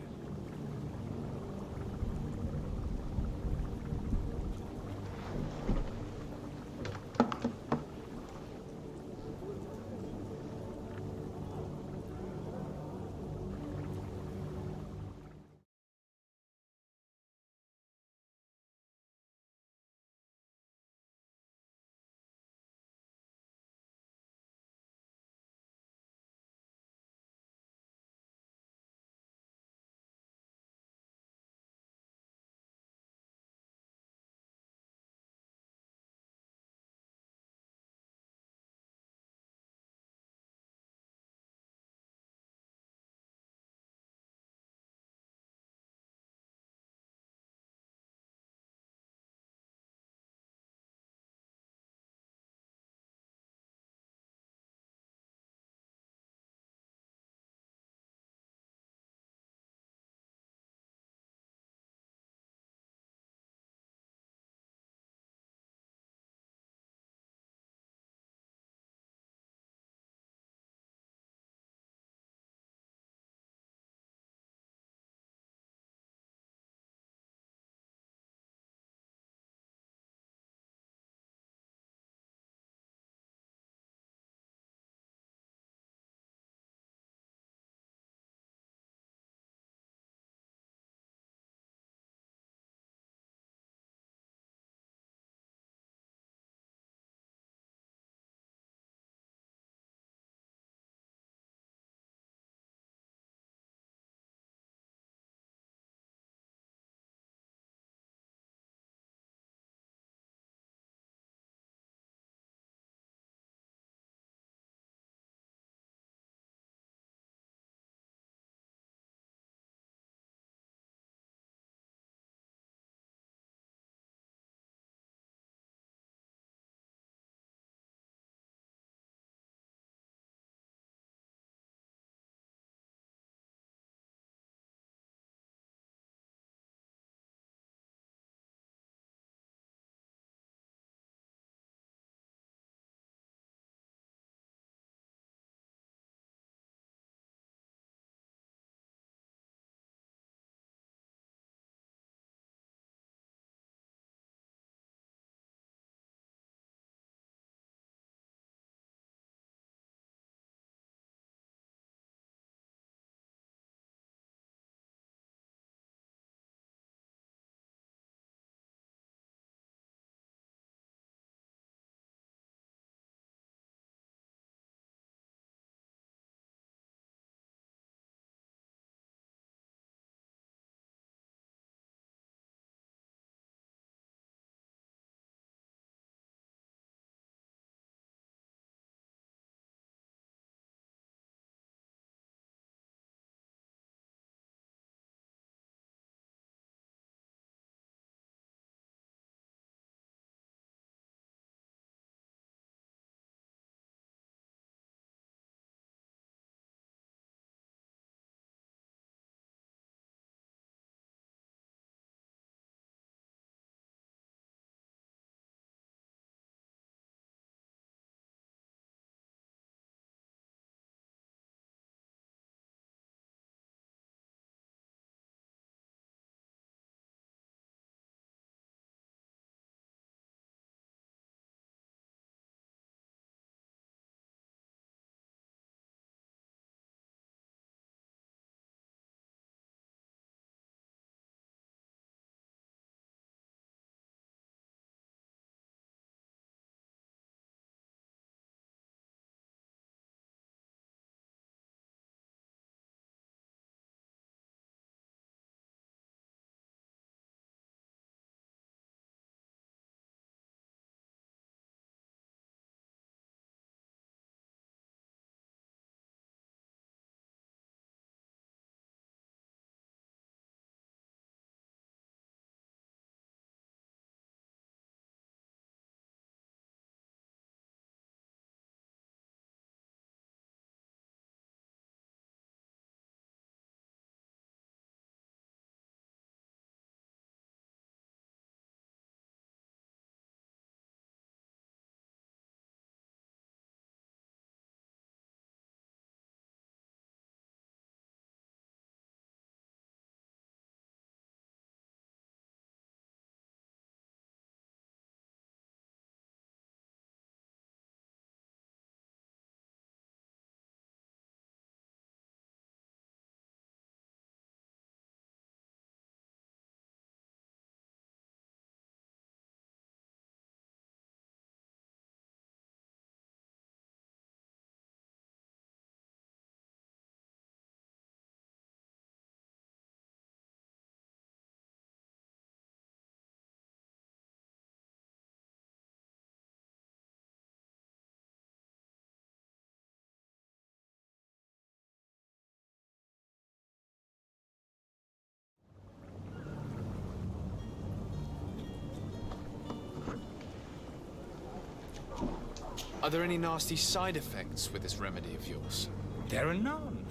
Are there any nasty side effects with this remedy of yours? There are none.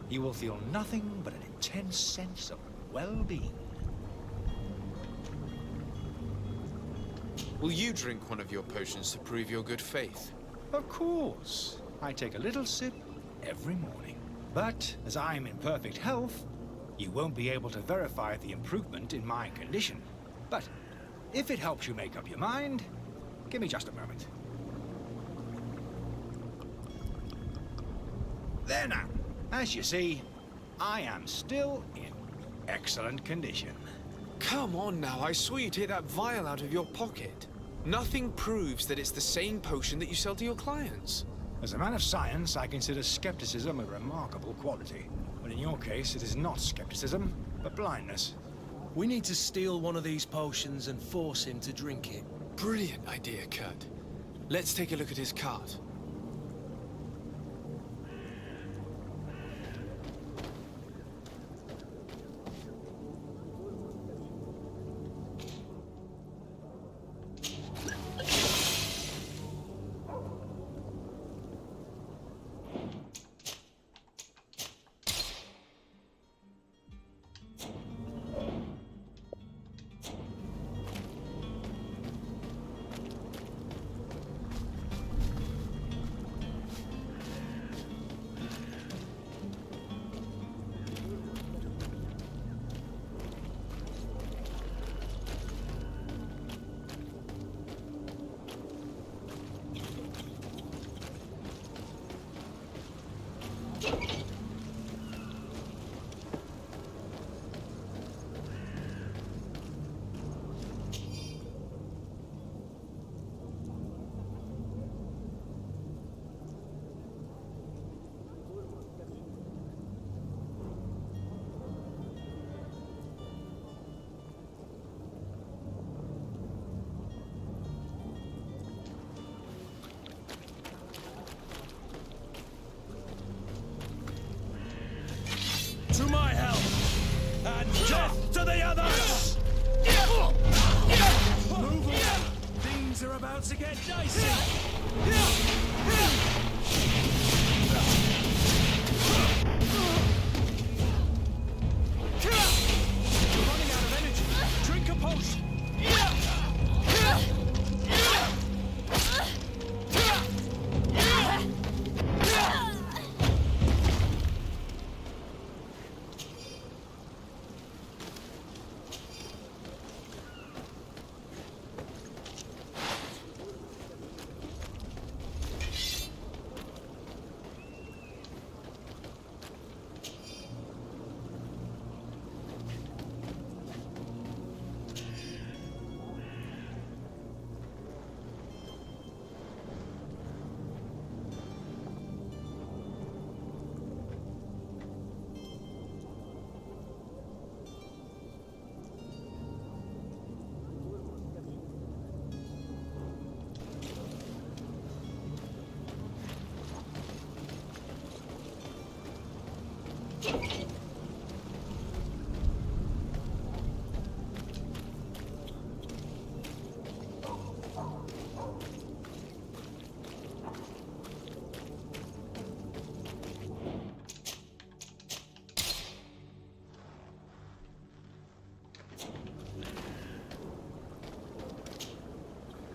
You will feel nothing but an intense sense of well-being. Will you drink one of your potions to prove your good faith? Of course. I take a little sip every morning. But as I'm in perfect health, you won't be able to verify the improvement in my condition. But if it helps you make up your mind, give me just a moment. There now. As you see, I am still in excellent condition. Come on now, I saw you take that vial out of your pocket. Nothing proves that it's the same potion that you sell to your clients. As a man of science, I consider skepticism a remarkable quality. But in your case, it is not skepticism, but blindness. We need to steal one of these potions and force him to drink it. Brilliant idea, Kurt. Let's take a look at his cart. To my help! And death to the others! Move away! Things are about to get dicey! You're running out of energy! Drink a potion!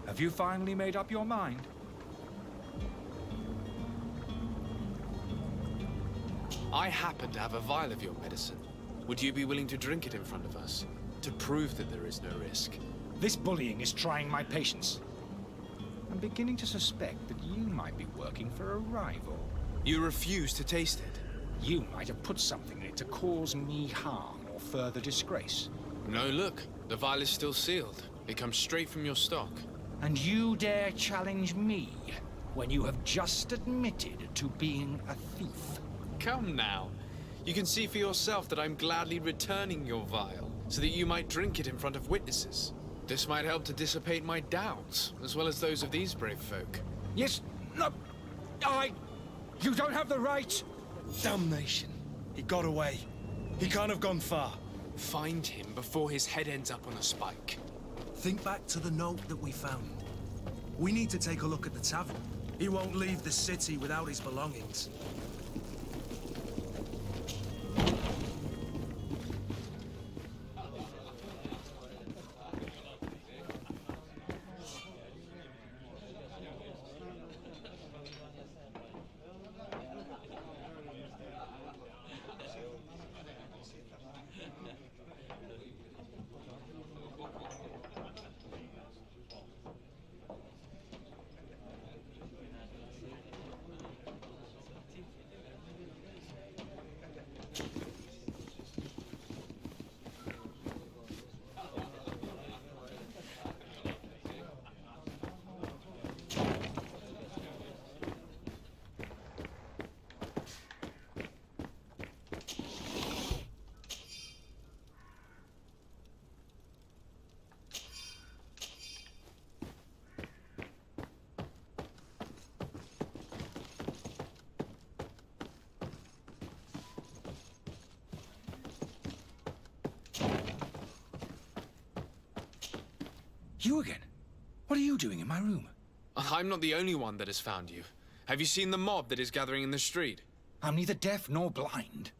Have you finally made up your mind? I happen to have a vial of your medicine. Would you be willing to drink it in front of us? To prove that there is no risk? This bullying is trying my patience. I'm beginning to suspect that you might be working for a rival. You refuse to taste it? You might have put something in it to cause me harm or further disgrace. No, look. The vial is still sealed. It comes straight from your stock. And you dare challenge me when you have just admitted to being a thief? Come now. You can see for yourself that I'm gladly returning your vial, so that you might drink it in front of witnesses. This might help to dissipate my doubts, as well as those of these brave folk. Yes, no, you don't have the right. Damnation. He got away. He can't have gone far. Find him before his head ends up on a spike. Think back to the note that we found. We need to take a look at the tavern. He won't leave the city without his belongings. You again? What are you doing in my room? I'm not the only one that has found you. Have you seen the mob that is gathering in the street? I'm neither deaf nor blind.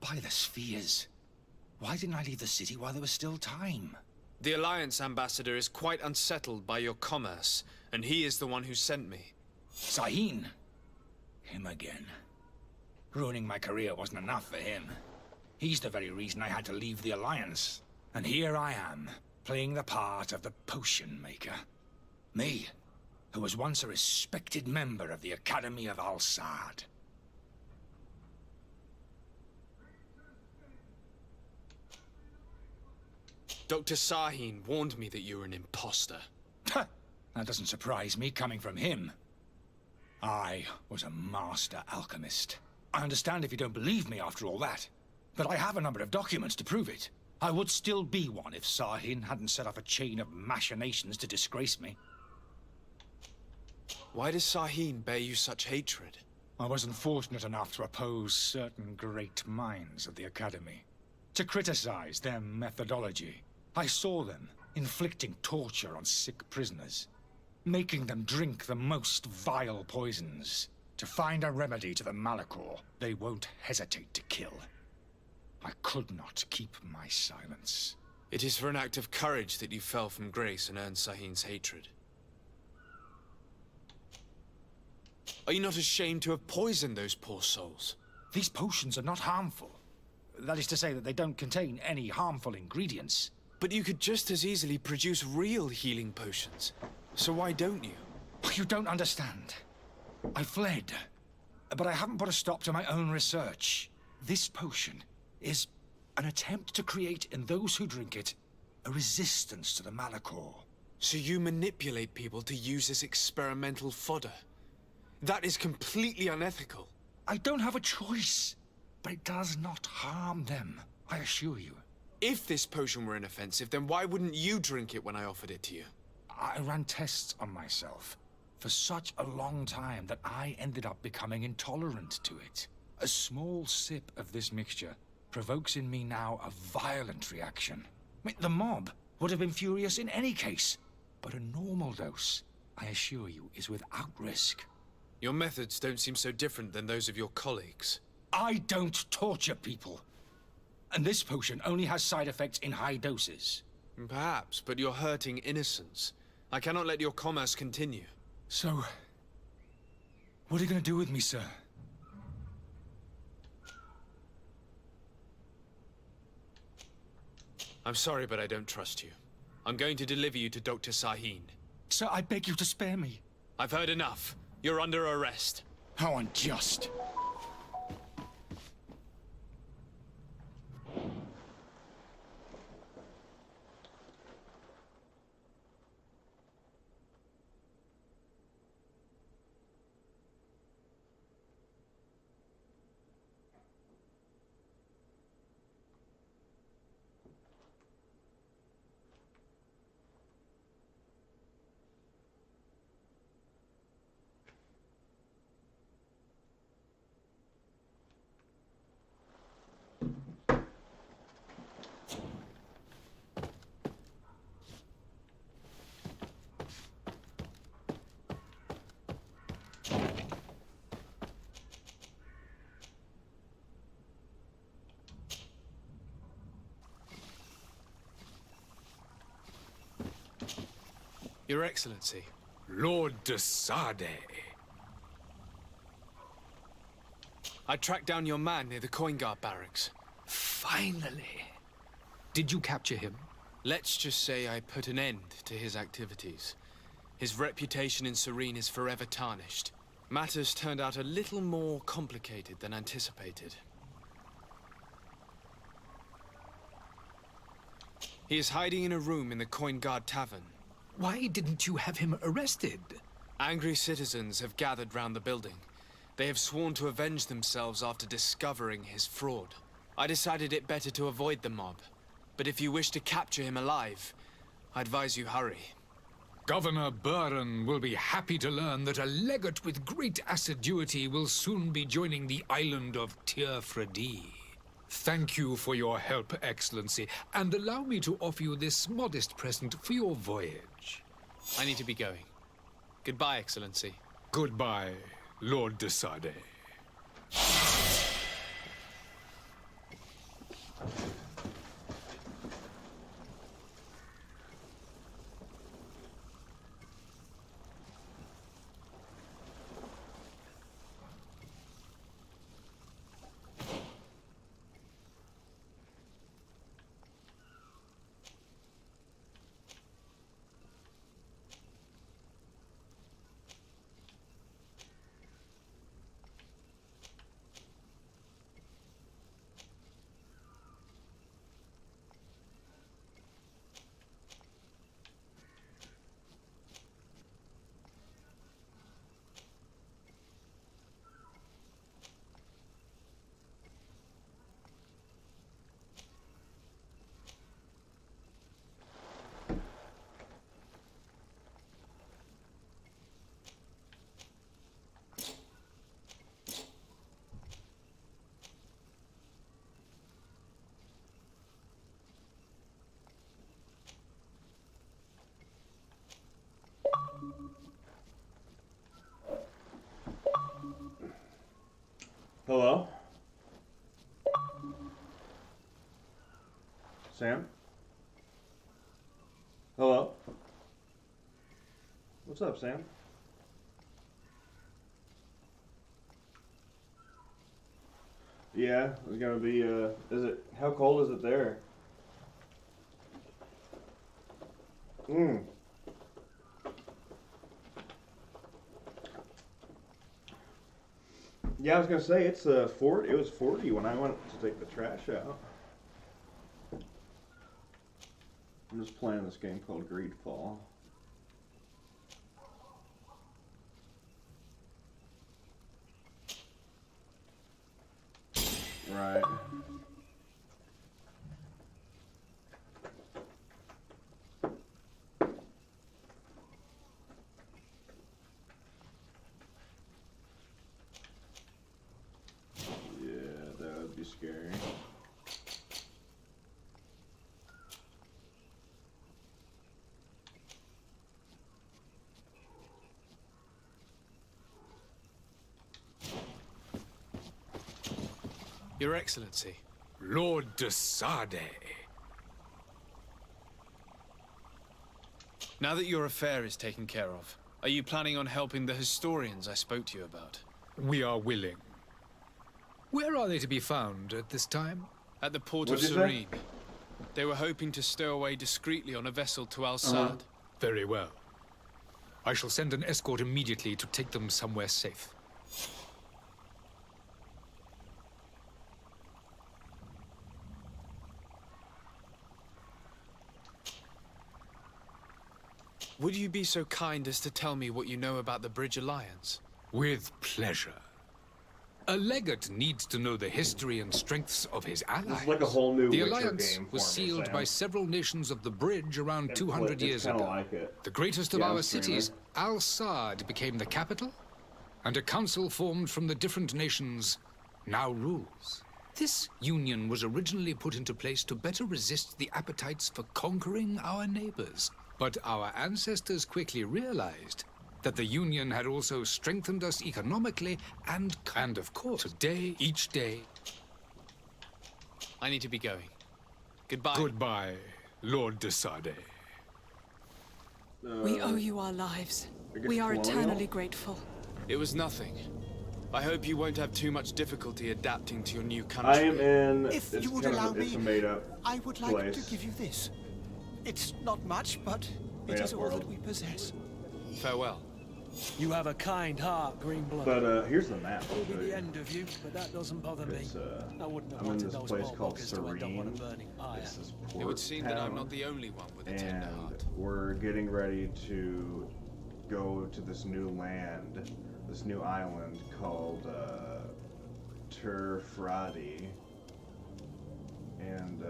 By the spheres. Why didn't I leave the city while there was still time? The Alliance ambassador is quite unsettled by your commerce, and he is the one who sent me. Sahin. Him again. Ruining my career wasn't enough for him. He's the very reason I had to leave the Alliance. And here I am, playing the part of the potion maker. Me, who was once a respected member of the Academy of Al-Sad. Dr. Sahin warned me that you were an imposter. That doesn't surprise me, coming from him. I was a master alchemist. I understand if you don't believe me after all that, but I have a number of documents to prove it. I would still be one if Sahin hadn't set off a chain of machinations to disgrace me. Why does Sahin bear you such hatred? I wasn't fortunate enough to oppose certain great minds of the Academy, to criticize their methodology. I saw them inflicting torture on sick prisoners, making them drink the most vile poisons. To find a remedy to the Malachor, they won't hesitate to kill. I could not keep my silence. It is for an act of courage that you fell from grace and earned Sahin's hatred. Are you not ashamed to have poisoned those poor souls? These potions are not harmful. That is to say that they don't contain any harmful ingredients. But you could just as easily produce real healing potions. So why don't you? You don't understand. I fled, but I haven't put a stop to my own research. This potion is an attempt to create in those who drink it a resistance to the Malachor. So you manipulate people to use as experimental fodder? That is completely unethical. I don't have a choice, but it does not harm them, I assure you. If this potion were inoffensive, then why wouldn't you drink it when I offered it to you? I ran tests on myself for such a long time that I ended up becoming intolerant to it. A small sip of this mixture provokes in me now a violent reaction. I mean, the mob would have been furious in any case, but a normal dose, I assure you, is without risk. Your methods don't seem so different than those of your colleagues. I don't torture people. And this potion only has side effects in high doses. Perhaps, but you're hurting innocents. I cannot let your commerce continue. So, what are you going to do with me, sir? I'm sorry, but I don't trust you. I'm going to deliver you to Dr. Sahin. Sir, I beg you to spare me. I've heard enough. You're under arrest. How unjust. Your Excellency. Lord de Sade. I tracked down your man near the Coin Guard barracks. Finally. Did you capture him? Let's just say I put an end to his activities. His reputation in Serene is forever tarnished. Matters turned out a little more complicated than anticipated. He is hiding in a room in the Coin Guard Tavern. Why didn't you have him arrested? Angry citizens have gathered round the building. They have sworn to avenge themselves after discovering his fraud. I decided it better to avoid the mob. But if you wish to capture him alive, I advise you hurry. Governor Buren will be happy to learn that a legate with great assiduity will soon be joining the island of Tearfredi. Thank you for your help, Excellency, and allow me to offer you this modest present for your voyage. I need to be going. Goodbye, Excellency. Goodbye, Lord de Sade. Hello? Sam? Hello? What's up, Sam? Yeah, it's gonna be, how cold is it there? Yeah, I was gonna say it was 40 when I went to take the trash out. I'm just playing this game called Greedfall. Right. Yeah, that would be scary. Your Excellency. Lord de Sade. Now that your affair is taken care of, are you planning on helping the historians I spoke to you about? We are willing. Where are they to be found at this time? At the port of Serene. They were hoping to stow away discreetly on a vessel to Al-Sad. Very well. I shall send an escort immediately to take them somewhere safe. Would you be so kind as to tell me what you know about the Bridge Alliance? With pleasure. A legate needs to know the history and strengths of his allies. It's like a whole new The Witcher alliance game for was me, sealed Sam. by several nations of the Bridge around And 200 it's years kinda ago. like it. The greatest of Yeah, I'm our streaming. cities, Al-Sad, became the capital, and a council formed from the different nations now rules. This union was originally put into place to better resist the appetites for conquering our neighbors. But our ancestors quickly realized that the Union had also strengthened us economically and of course, today, each day... I need to be going. Goodbye. Goodbye, Lord de Sade. We owe you our lives. I guess We are colonial? eternally grateful. It was nothing. I hope you won't have too much difficulty adapting to your new country. I am in. If It's you would kind allow of it's me, a made up I would like place. to give you this. It's not much, but it Made is up all world. that we possess. Farewell. You have a kind heart, Greenblood. But here's the map. I'll It'll show be you. the end of you, but that doesn't bother me. It's, I wouldn't have I'm in wanted this those place poor called buggers to end up on a Serene. burning pyre. This is It would seem that I'm Port not the only one with a tender and heart. we're getting ready to go to this new land, this new island called Turfradi, and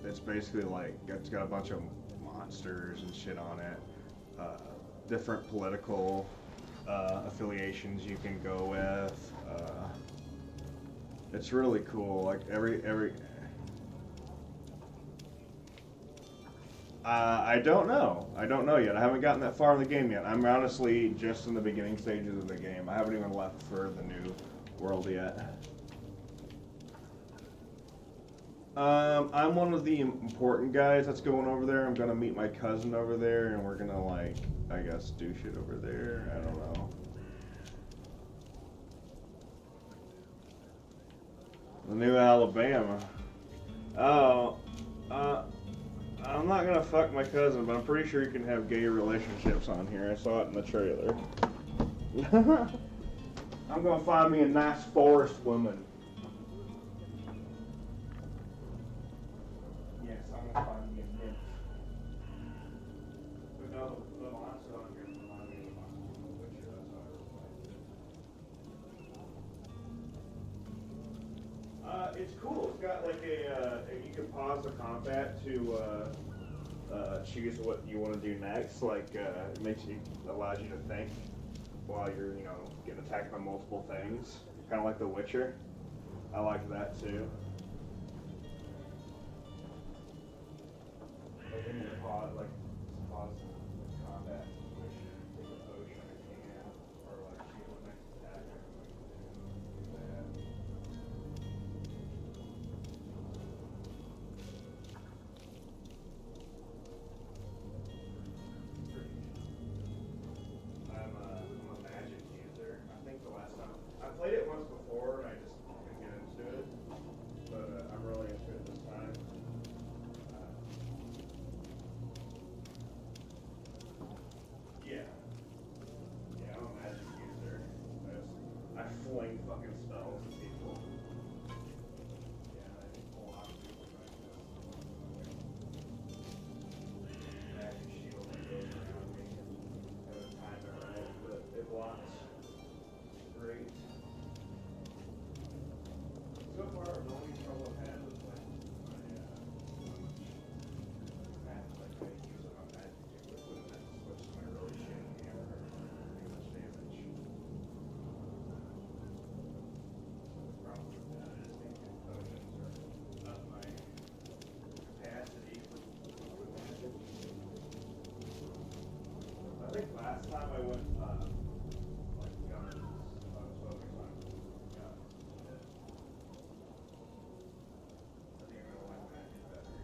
it's basically like it's got a bunch of monsters and shit on it, different political affiliations you can go with. It's really cool. Like every I don't know. I don't know yet. I haven't gotten that far in the game yet. I'm honestly just in the beginning stages of the game. I haven't even left for the new world yet. I'm one of the important guys that's going over there. I'm gonna meet my cousin over there, and we're gonna, like, I guess, do shit over there. I don't know. The new Alabama. Oh, I'm not gonna fuck my cousin, but I'm pretty sure you can have gay relationships on here. I saw it in the trailer. I'm gonna find me a nice forest woman. Yes, I'm gonna find me a nymph. But no, the monster on here remind me of the monster from The Witcher. That's how I it's cool. It's got like you can pause the combat to choose what you want to do next. Like it allows you to think while you're getting attacked by multiple things, kind of like The Witcher. I like that too. Like in your pause combat, switch, take a potion if you can, or like choose what next attack you're going to do that. I'm a magic user. I think the last time I played it once before and I just couldn't get into it, but I'm really into it this time. Yeah, I'm a magic user. I fling fucking spells at people. Yeah, I think a lot of people like this. Magic shield that goes around me. Haven't timed it right, but it blocks. Great. So far, the only trouble I've had was like my like I use it on magic equipment and switch to my really shitty hammer or do much damage. The problem with that is taking potions or up my capacity for magic. I think last time I went like guns, I was focused on guns. I think I'm gonna like magic better.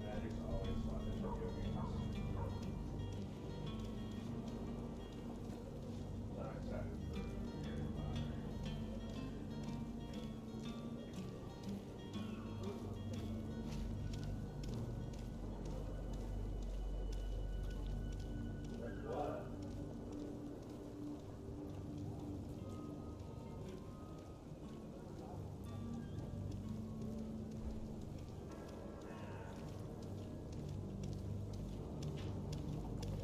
Magic's always fun in video games. So I'm excited for Harry Potter. Like what?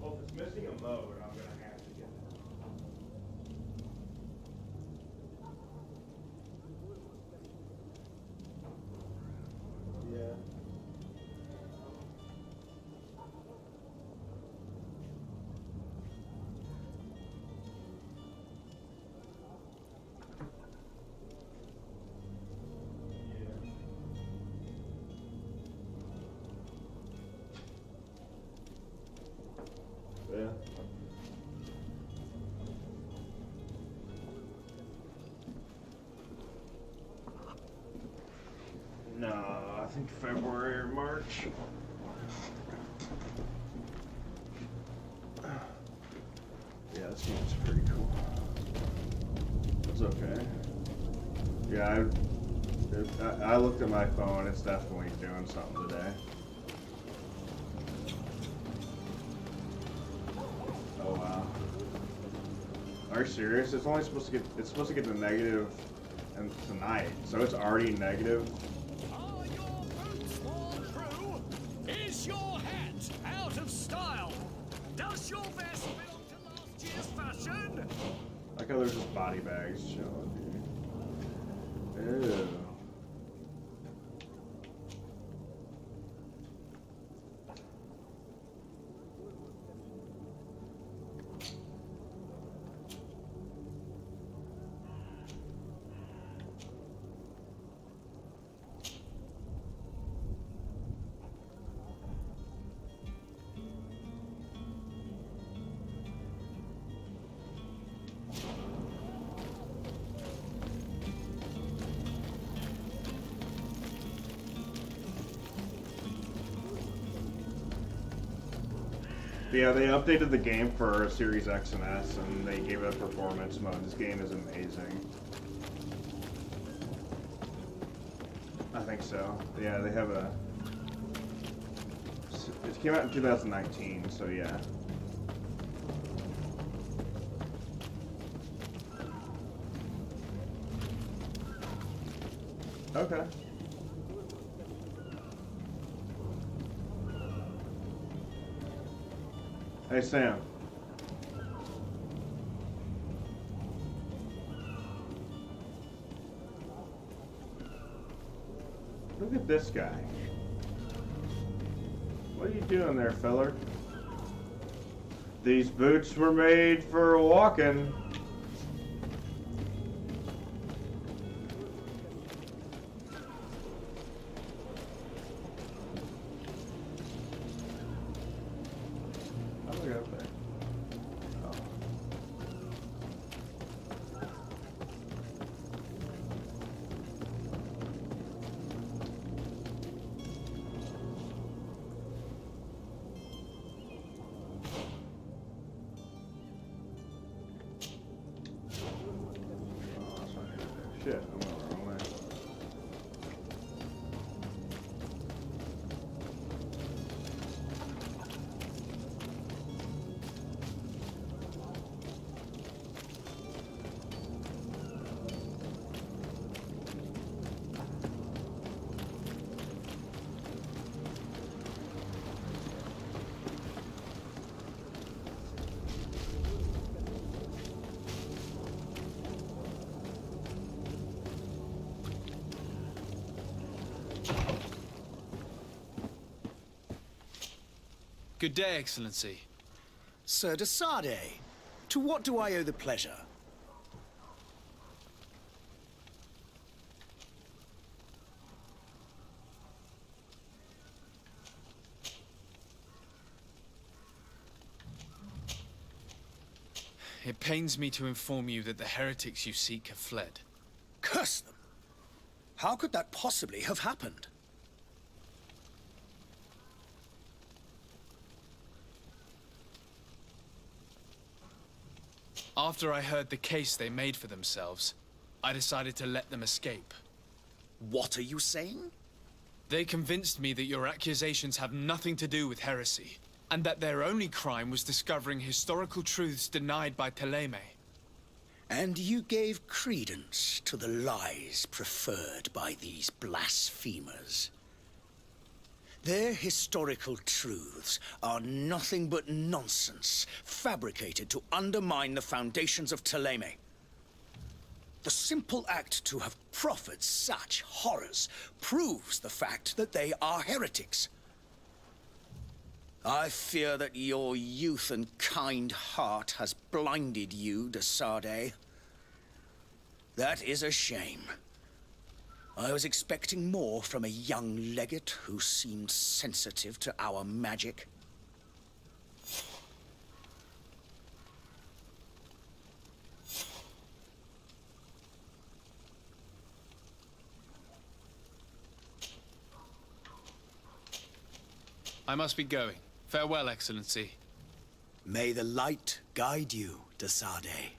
Well, if it's missing a mode, I'm gonna have to get it. Yeah. Yeah. No, I think February or March. okay. Yeah, I looked at my phone. It's definitely doing something today. Oh wow. Are you serious? It's only supposed to get the negative and tonight, so it's already negative. Are your boots worn through? Is your hat out of style? Does your vest belong to last year's fashion? Like how there's just body bags showing, dude. Ew. Yeah, they updated the game for Series X and S, and they gave it a performance mode. This game is amazing. I think so. Yeah, they have a... It came out in 2019, so yeah. Okay. Hey, Sam. Look at this guy. What are you doing there, feller? These boots were made for walking. Shit, I'm going the wrong way. Good day, Excellency. Sir de Sardet, to what do I owe the pleasure? It pains me to inform you that the heretics you seek have fled. Curse them! How could that possibly have happened? After I heard the case they made for themselves, I decided to let them escape. What are you saying? They convinced me that your accusations have nothing to do with heresy, and that their only crime was discovering historical truths denied by Thélème. And you gave credence to the lies preferred by these blasphemers. Their historical truths are nothing but nonsense, fabricated to undermine the foundations of Thélème. The simple act to have proffered such horrors proves the fact that they are heretics. I fear that your youth and kind heart has blinded you, de Sardet. That is a shame. I was expecting more from a young legate who seemed sensitive to our magic. I must be going. Farewell, Excellency. May the light guide you, de Sardet.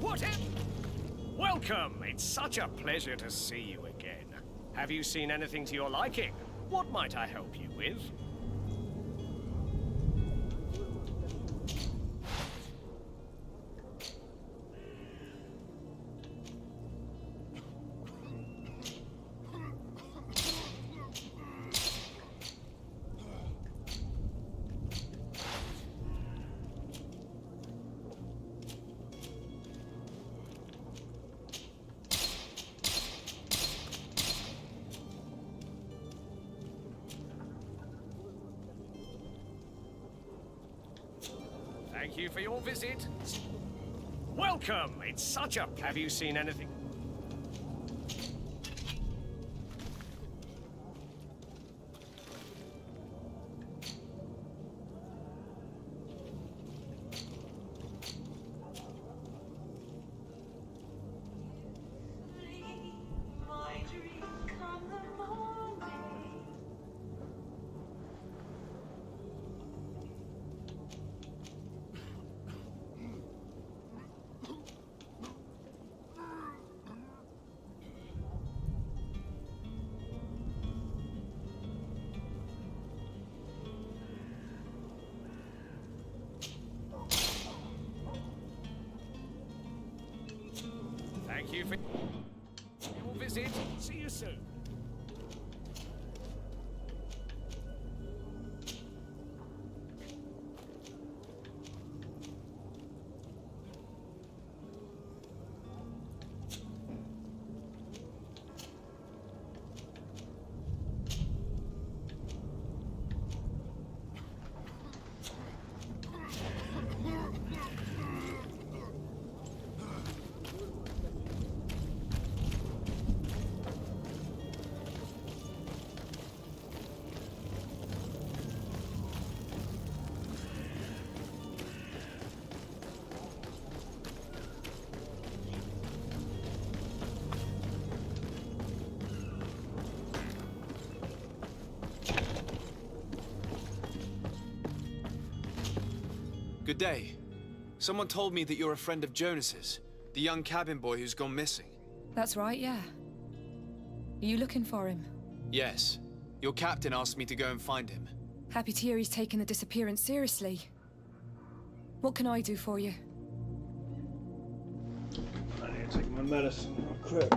Whatever. Welcome. It's such a pleasure to see you again. Have you seen anything to your liking? What might I help you with? Thank you for your visit. Welcome. It's such a... Have you seen anything? Thank you for your visit. See you soon. Good day. Someone told me that you're a friend of Jonas's, the young cabin boy who's gone missing. That's right, yeah. Are you looking for him? Yes. Your captain asked me to go and find him. Happy to hear he's taken the disappearance seriously. What can I do for you? I need to take my medicine real quick.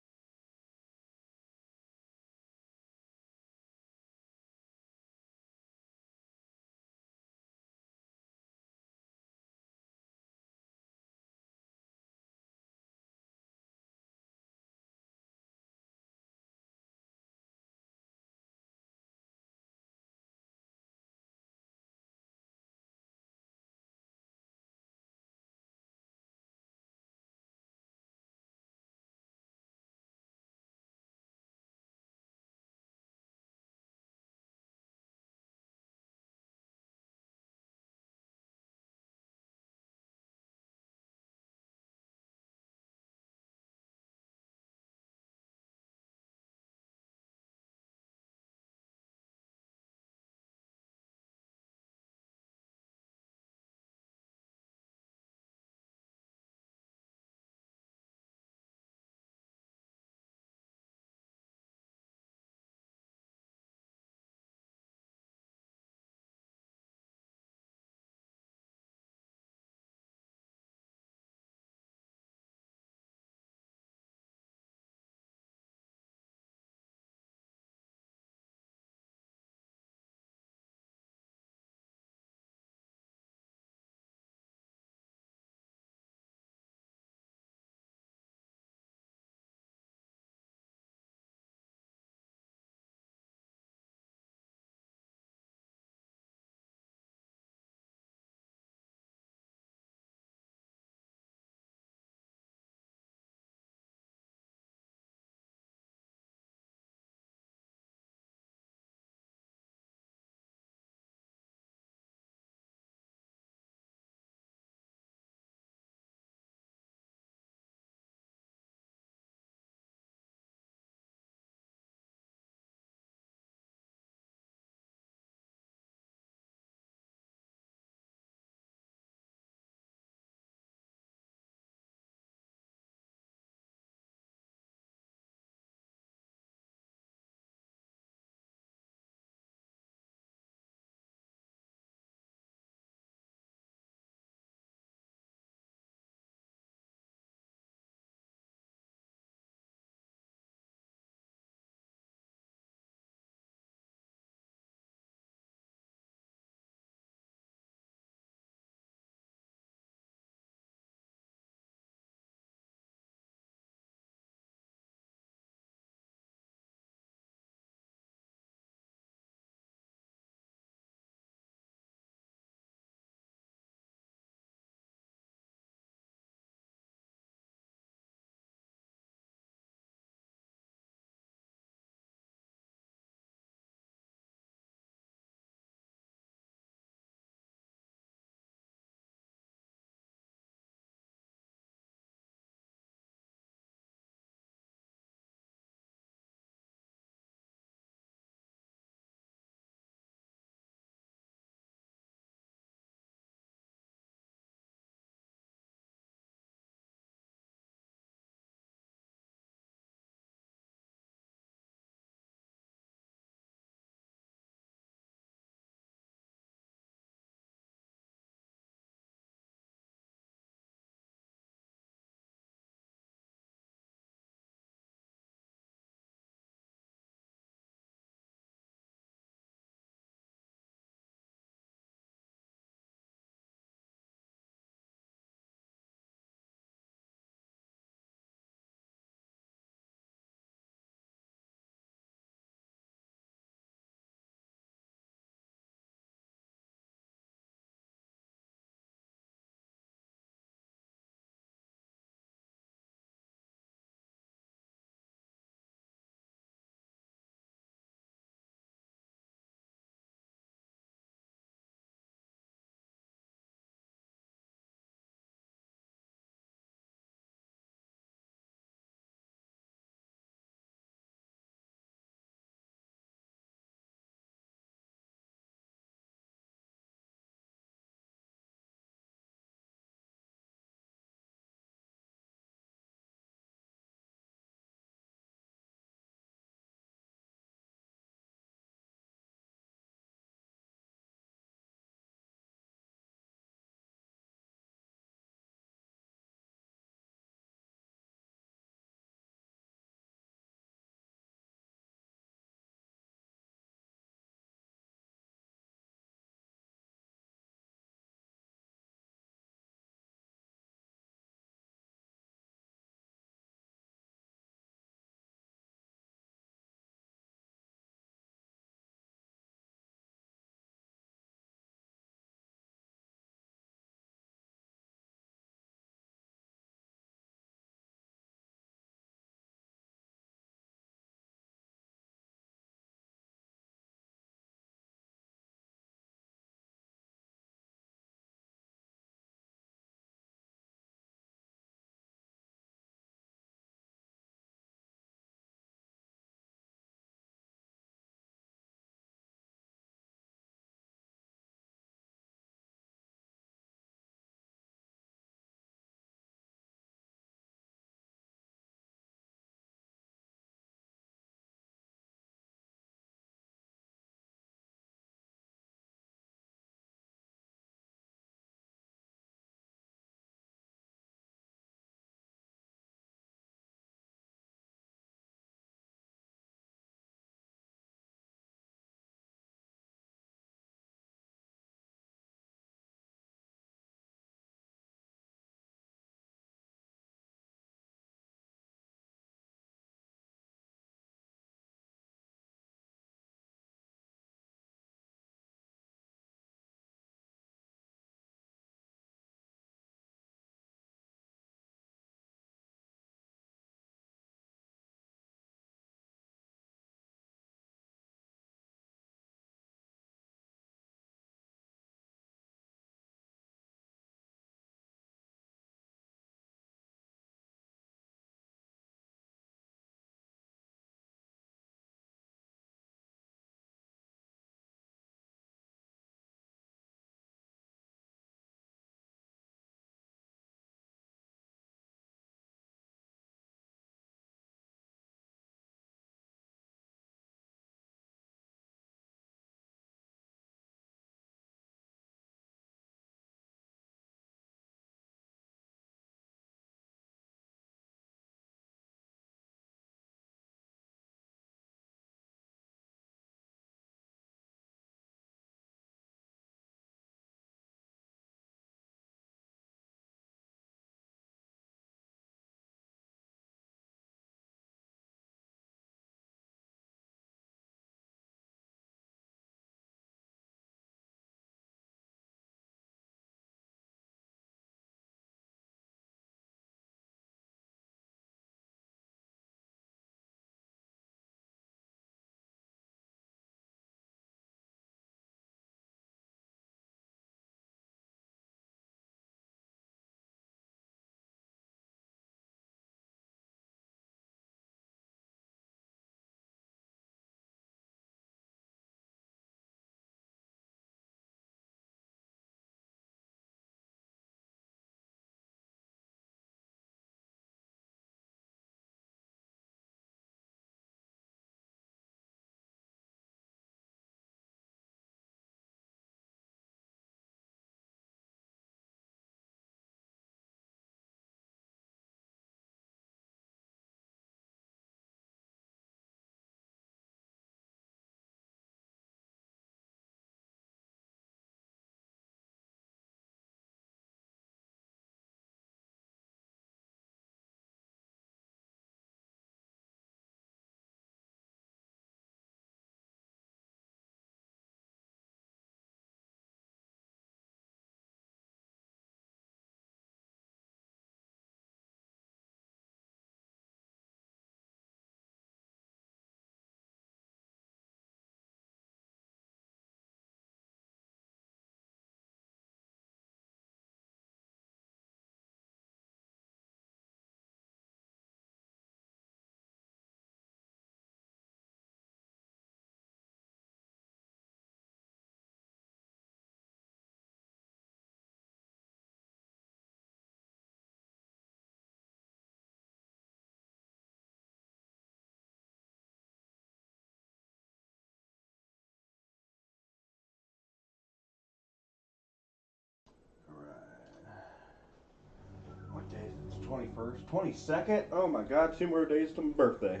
21st, 22nd. Oh my God, 2 more days to my birthday.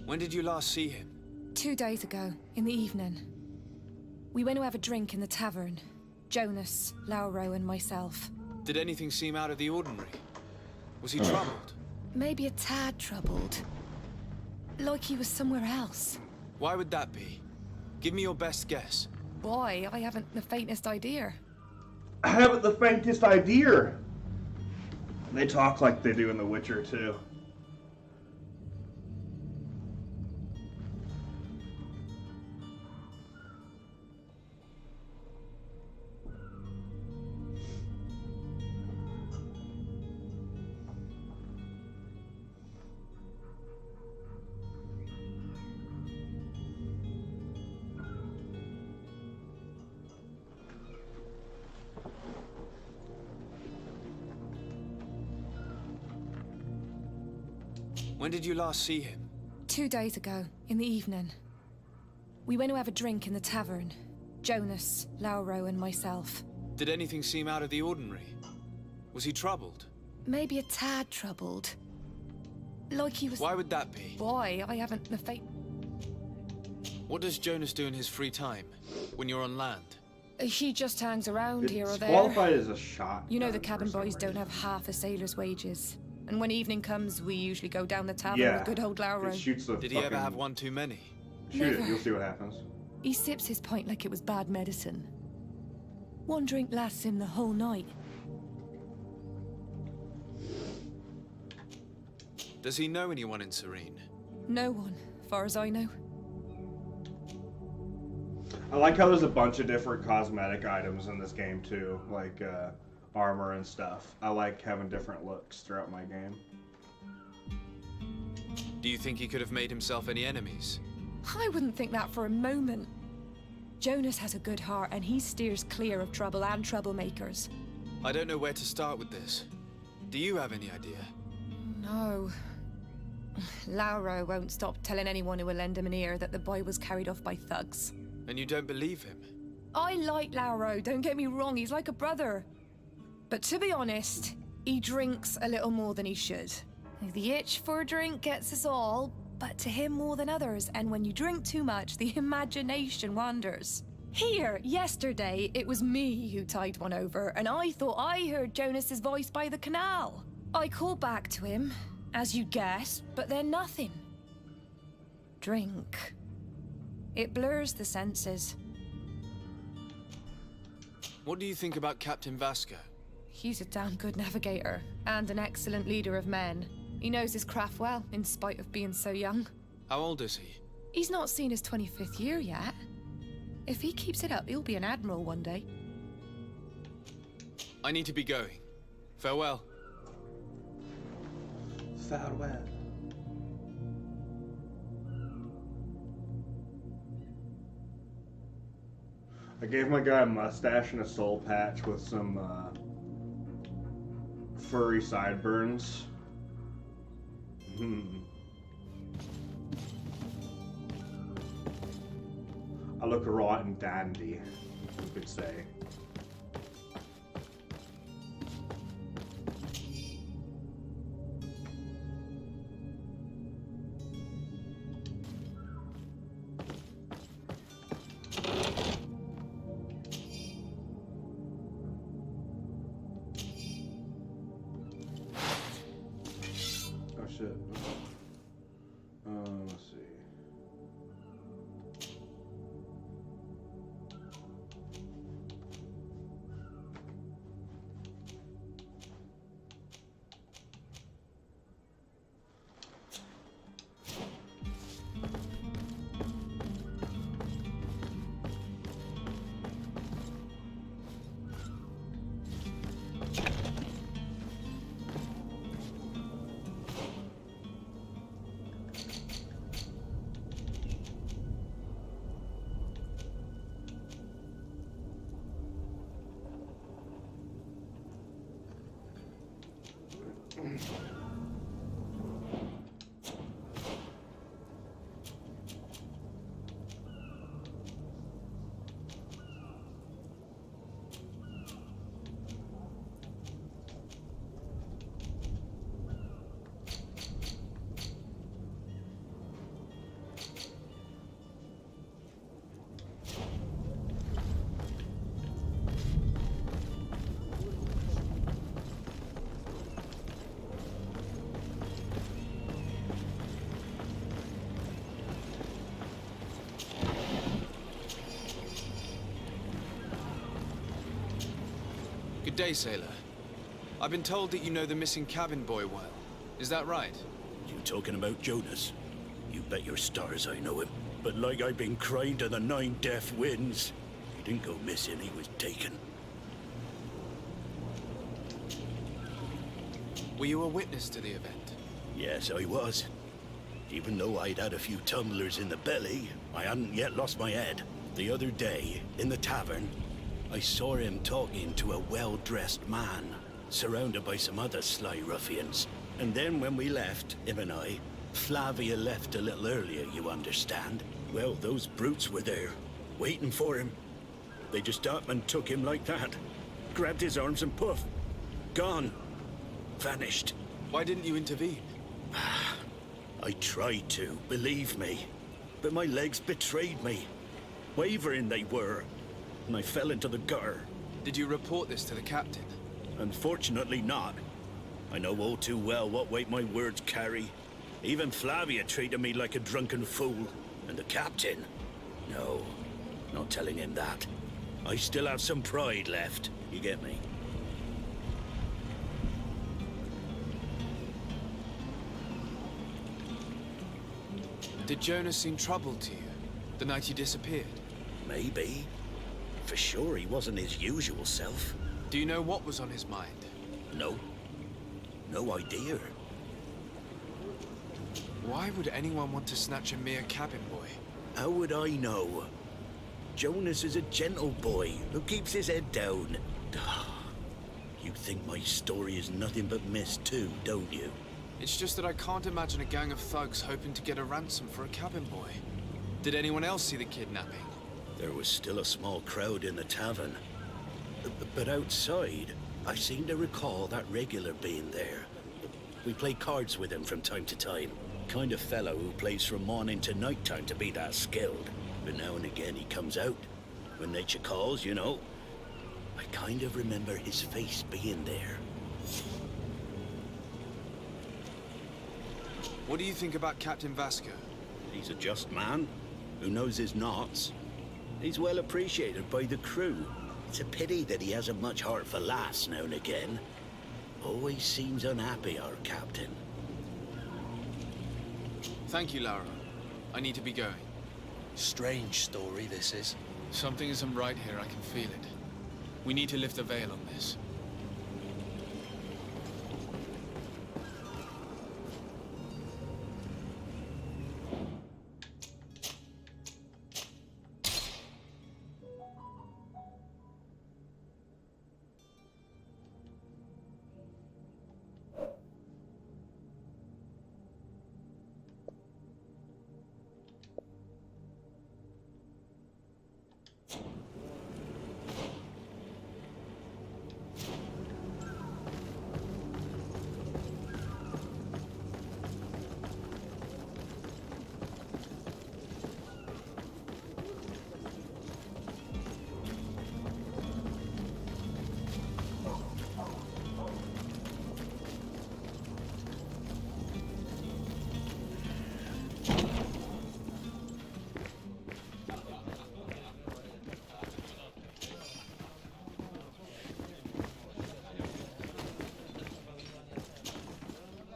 When did you last see him? 2 days ago, in the evening. We went to have a drink in the tavern. Jonas, Lauro, and myself. Did anything seem out of the ordinary? Was he troubled? Maybe a tad troubled. Like he was somewhere else. Why would that be? Give me your best guess. Boy, I haven't the faintest idea. I haven't the faintest idea. They talk like they do in The Witcher too. When did you last see him? 2 days ago, in the evening. We went to have a drink in the tavern. Jonas, Lauro, and myself. Did anything seem out of the ordinary? Was he troubled? Maybe a tad troubled. Like he was... Why would that be? Boy, I haven't the faint... What does Jonas do in his free time, when you're on land? He just hangs around here or It's there. qualified as a shot. You know the cabin boys don't have half a sailor's wages. And when evening comes, we usually go down the tavern with good old Lauro. Did he ever have one too many? Shoot it, you'll see what happens. He sips his pint like it was bad medicine. One drink lasts him the whole night. Does he know anyone in Serene? No one, far as I know. I like how there's a bunch of different cosmetic items in this game too, like armor and stuff. I like having different looks throughout my game. Do you think he could have made himself any enemies? I wouldn't think that for a moment. Jonas has a good heart and he steers clear of trouble and troublemakers. I don't know where to start with this. Do you have any idea? No. Lauro won't stop telling anyone who will lend him an ear that the boy was carried off by thugs. And you don't believe him? I like Lauro, don't get me wrong, he's like a brother. But to be honest, he drinks a little more than he should. The itch for a drink gets us all, but to him more than others, and when you drink too much, the imagination wanders. Here, yesterday, it was me who tied one over, and I thought I heard Jonas's voice by the canal. I called back to him, as you guessed, but then nothing. Drink. It blurs the senses. What do you think about Captain Vasco? He's a damn good navigator, and an excellent leader of men. He knows his craft well, in spite of being so young. How old is he? He's not seen his 25th year yet. If he keeps it up, he'll be an admiral one day. I need to be going. Farewell. Farewell. I gave my guy a mustache and a soul patch with some furry sideburns. I look raw and dandy, you could say. Oh shit. Let's see. Good day, sailor. I've been told that you know the missing cabin boy well. Is that right? You talking about Jonas? You bet your stars I know him. But like I've been crying to the 9 deaf winds, he didn't go missing, he was taken. Were you a witness to the event? Yes, I was. Even though I'd had a few tumblers in the belly, I hadn't yet lost my head. The other day, in the tavern, I saw him talking to a well-dressed man, surrounded by some other sly ruffians. And then when we left, him and I, Flavia left a little earlier, you understand. Well, those brutes were there, waiting for him. They just up and took him like that. Grabbed his arms and poof, gone. Vanished. Why didn't you intervene? I tried to, believe me. But my legs betrayed me. Wavering they were. And I fell into the gutter. Did you report this to the captain? Unfortunately not. I know all too well what weight my words carry. Even Flavia treated me like a drunken fool. And the captain? No, not telling him that. I still have some pride left, you get me? Did Jonas seem troubled to you the night he disappeared? Maybe. For sure he wasn't his usual self. Do you know what was on his mind? No. No idea. Why would anyone want to snatch a mere cabin boy? How would I know? Jonas is a gentle boy who keeps his head down. You think my story is nothing but mist too, don't you? It's just that I can't imagine a gang of thugs hoping to get a ransom for a cabin boy. Did anyone else see the kidnapping? There was still a small crowd in the tavern. But outside, I seem to recall that regular being there. We play cards with him from time to time. Kind of fellow who plays from morning to night time to be that skilled. But now and again he comes out. When nature calls, you know. I kind of remember his face being there. What do you think about Captain Vasco? He's a just man who knows his knots. He's well appreciated by the crew. It's a pity that he hasn't much heart for laughs now and again. Always seems unhappy, our captain. Thank you, Laura. I need to be going. Strange story, this is. Something isn't right here, I can feel it. We need to lift the veil on this.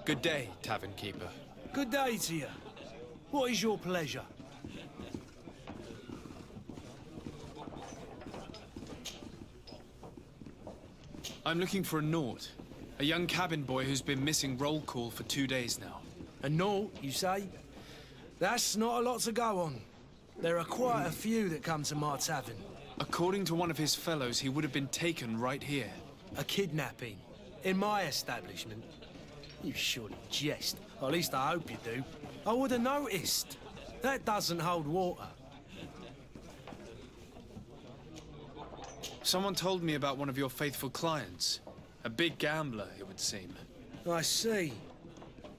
Good day, tavern keeper. Good day to you. What is your pleasure? I'm looking for a Nord. A young cabin boy who's been missing roll call for 2 days now. A Nord, you say? That's not a lot to go on. There are quite a few that come to my tavern. According to one of his fellows, he would have been taken right here. A kidnapping. In my establishment. You shouldn't jest. Or at least I hope you do. I would have noticed. That doesn't hold water. Someone told me about one of your faithful clients. A big gambler, it would seem. I see.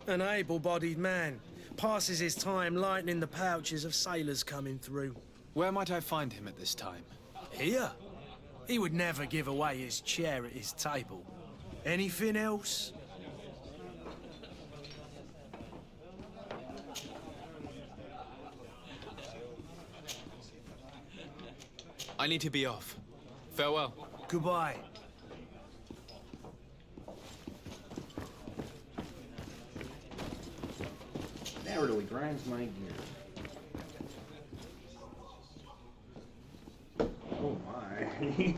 An able-bodied man. Passes his time lightening the pouches of sailors coming through. Where might I find him at this time? Here? He would never give away his chair at his table. Anything else? I need to be off. Farewell. Goodbye. That really grinds my gears. Oh my.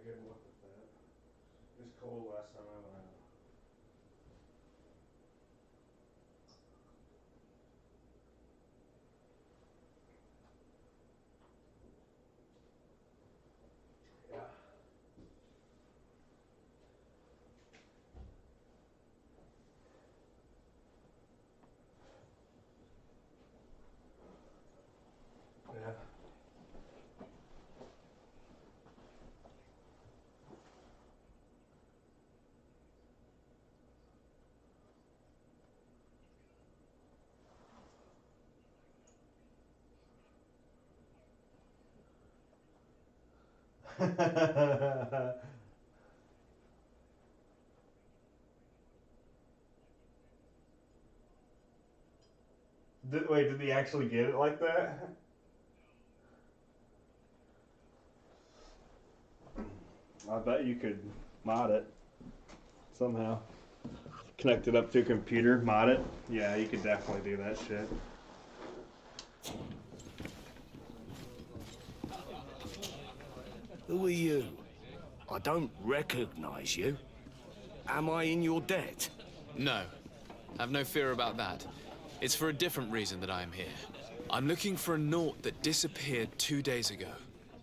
Good luck with that. It was cold last time I went out. Yeah. Yeah. Wait, did he actually get it like that? I bet you could mod it somehow. Connect it up to a computer, mod it. Yeah, you could definitely do that shit. Who are you? I don't recognize you. Am I in your debt? No. Have no fear about that. It's for a different reason that I am here. I'm looking for a Naut that disappeared 2 days ago,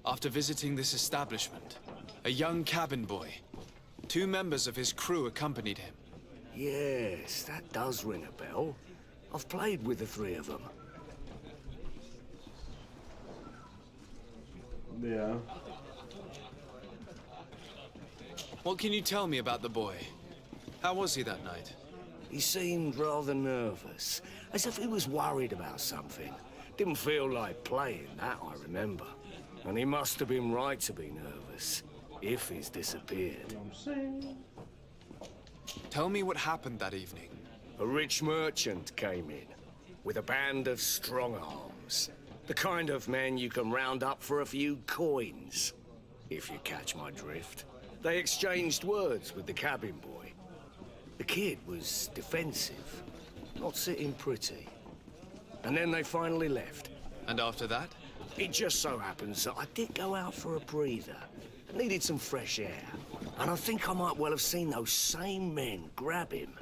after visiting this establishment. A young cabin boy. 2 members of his crew accompanied him. Yes, that does ring a bell. I've played with the 3 of them. Yeah. What can you tell me about the boy? How was he that night? He seemed rather nervous, as if he was worried about something. Didn't feel like playing, that I remember. And he must have been right to be nervous, if he's disappeared. Tell me what happened that evening. A rich merchant came in, with a band of strong arms. The kind of men you can round up for a few coins, if you catch my drift. They exchanged words with the cabin boy. The kid was defensive, not sitting pretty. And then they finally left. And after that? It just so happens that I did go out for a breather. I needed some fresh air. And I think I might well have seen those same men grab him.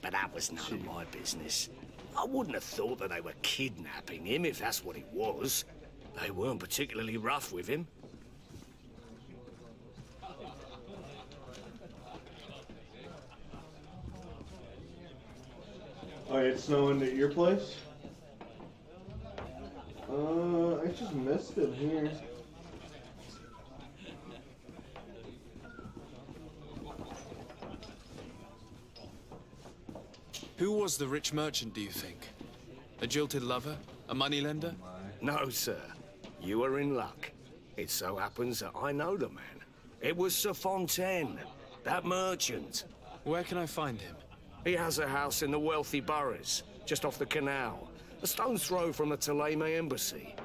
But that was none of my business. I wouldn't have thought that they were kidnapping him if that's what it was. They weren't particularly rough with him. Oh, it's snowing at your place? I just missed it here. Who was the rich merchant, do you think? A jilted lover? A moneylender? No, sir. You are in luck. It so happens that I know the man. It was Sir Fontaine, that merchant. Where can I find him? He has a house in the wealthy boroughs, just off the canal. A stone's throw from the Thélème embassy.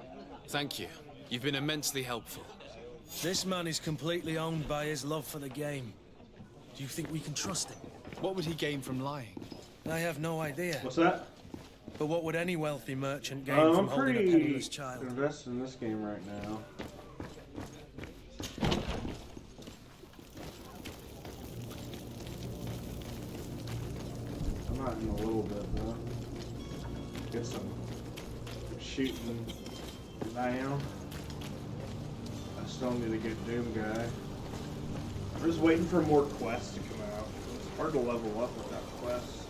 Thank you. You've been immensely helpful. This man is completely owned by his love for the game. Do you think we can trust him? What would he gain from lying? I have no idea. What's that? But what would any wealthy merchant gain I'm from holding a pretty penniless child? invested in this game right now. I'm not in a little bit though. Get some shooting down. I still need to get Doom Guy. I'm just waiting for more quests to come out. It's hard to level up without quests.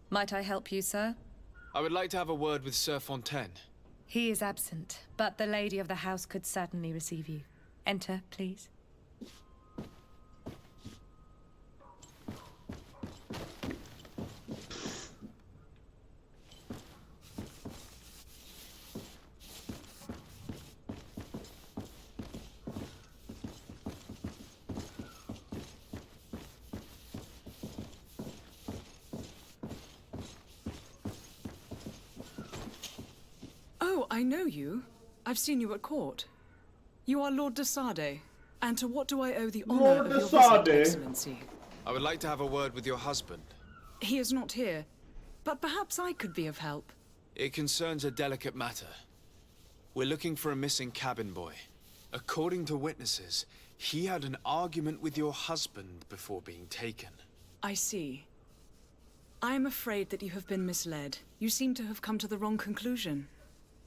Might I help you, sir? I would like to have a word with Sir Fontaine. He is absent, but the lady of the house could certainly receive you. Enter, please. Oh, I know you. I've seen you at court. You are Lord de Sade. And to what do I owe the honor Lord of de your visit, Sade. Excellency? I would like to have a word with your husband. He is not here, but perhaps I could be of help. It concerns a delicate matter. We're looking for a missing cabin boy. According to witnesses, he had an argument with your husband before being taken. I see. I am afraid that you have been misled. You seem to have come to the wrong conclusion.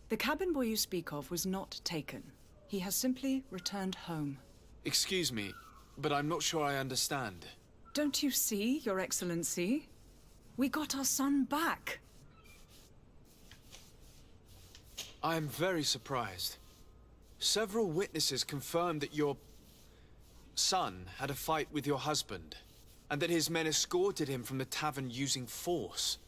The cabin boy you speak of was not taken. He has simply returned home. Excuse me, but I'm not sure I understand. Don't you see, Your Excellency? We got our son back. I am very surprised. Several witnesses confirmed that your son had a fight with your husband, and that his men escorted him from the tavern using force.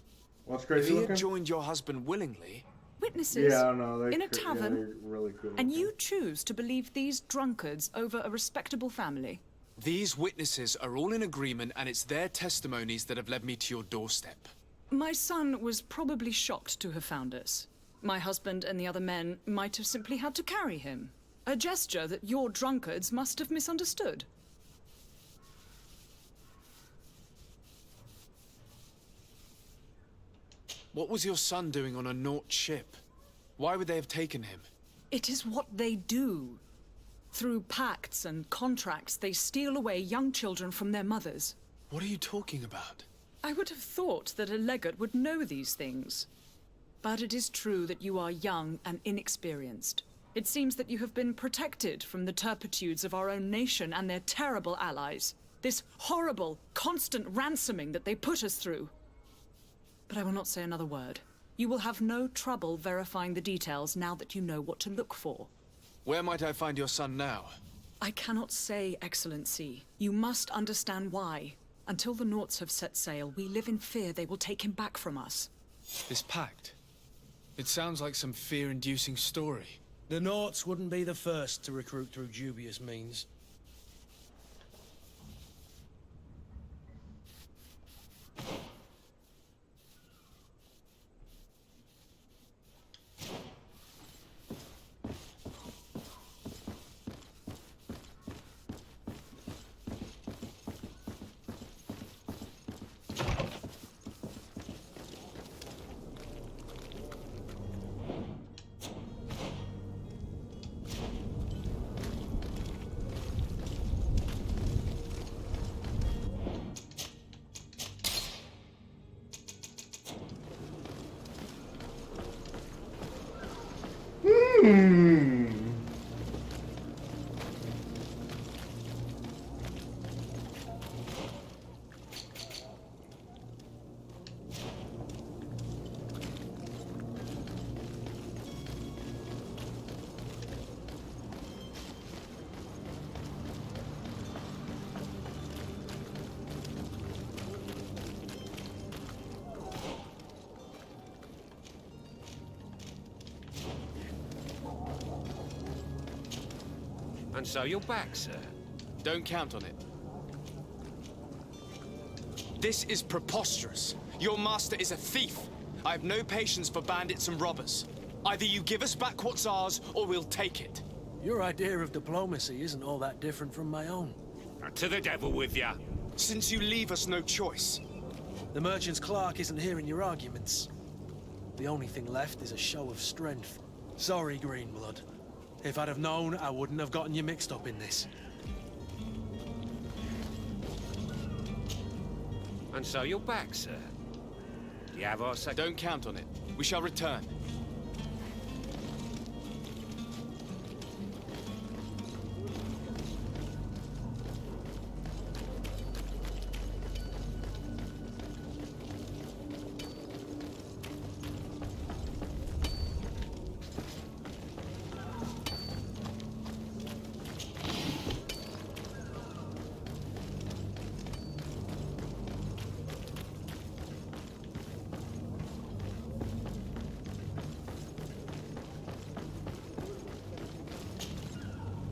What's If crazy he looking? had joined your husband willingly... Witnesses? Yeah, I don't know. In a tavern? they're really cool. And you choose to believe these drunkards over a respectable family? These witnesses are all in agreement, and it's their testimonies that have led me to your doorstep. My son was probably shocked to have found us. My husband and the other men might have simply had to carry him. A gesture that your drunkards must have misunderstood. What was your son doing on a Naut ship? Why would they have taken him? It is what they do. Through pacts and contracts, they steal away young children from their mothers. What are you talking about? I would have thought that a legate would know these things. But it is true that you are young and inexperienced. It seems that you have been protected from the turpitudes of our own nation and their terrible allies. This horrible, constant ransoming that they put us through. But I will not say another word. You will have no trouble verifying the details now that you know what to look for. Where might I find your son now? I cannot say, Excellency. You must understand why. Until the Nauts have set sail, we live in fear they will take him back from us. This pact? It sounds like some fear-inducing story. The Nauts wouldn't be the first to recruit through dubious means. And so you're back, sir. Don't count on it. This is preposterous. Your master is a thief. I have no patience for bandits and robbers. Either you give us back what's ours, or we'll take it. Your idea of diplomacy isn't all that different from my own. To the devil with ya. Since you leave us no choice. The merchant's clerk isn't hearing your arguments. The only thing left is a show of strength. Sorry, Greenblood. If I'd have known, I wouldn't have gotten you mixed up in this. And so you're back, sir. Do you have our second? Don't count on it. We shall return.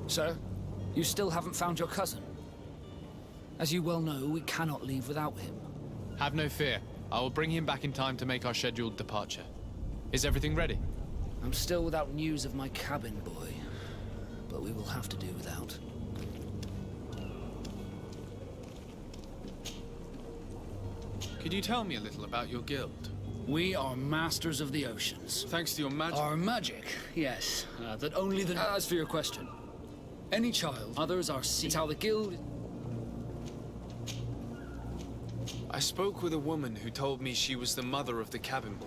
Sir, you still haven't found your cousin. As you well know, we cannot leave without him. Have no fear. I will bring him back in time to make our scheduled departure. Is everything ready? I'm still without news of my cabin boy, but we will have to do without. Could you tell me a little about your guild? We are masters of the oceans. Thanks to your magic. Our magic, yes. That only the... As for your question, any child, others are sea. It's how the guild... I spoke with a woman who told me she was the mother of the cabin boy.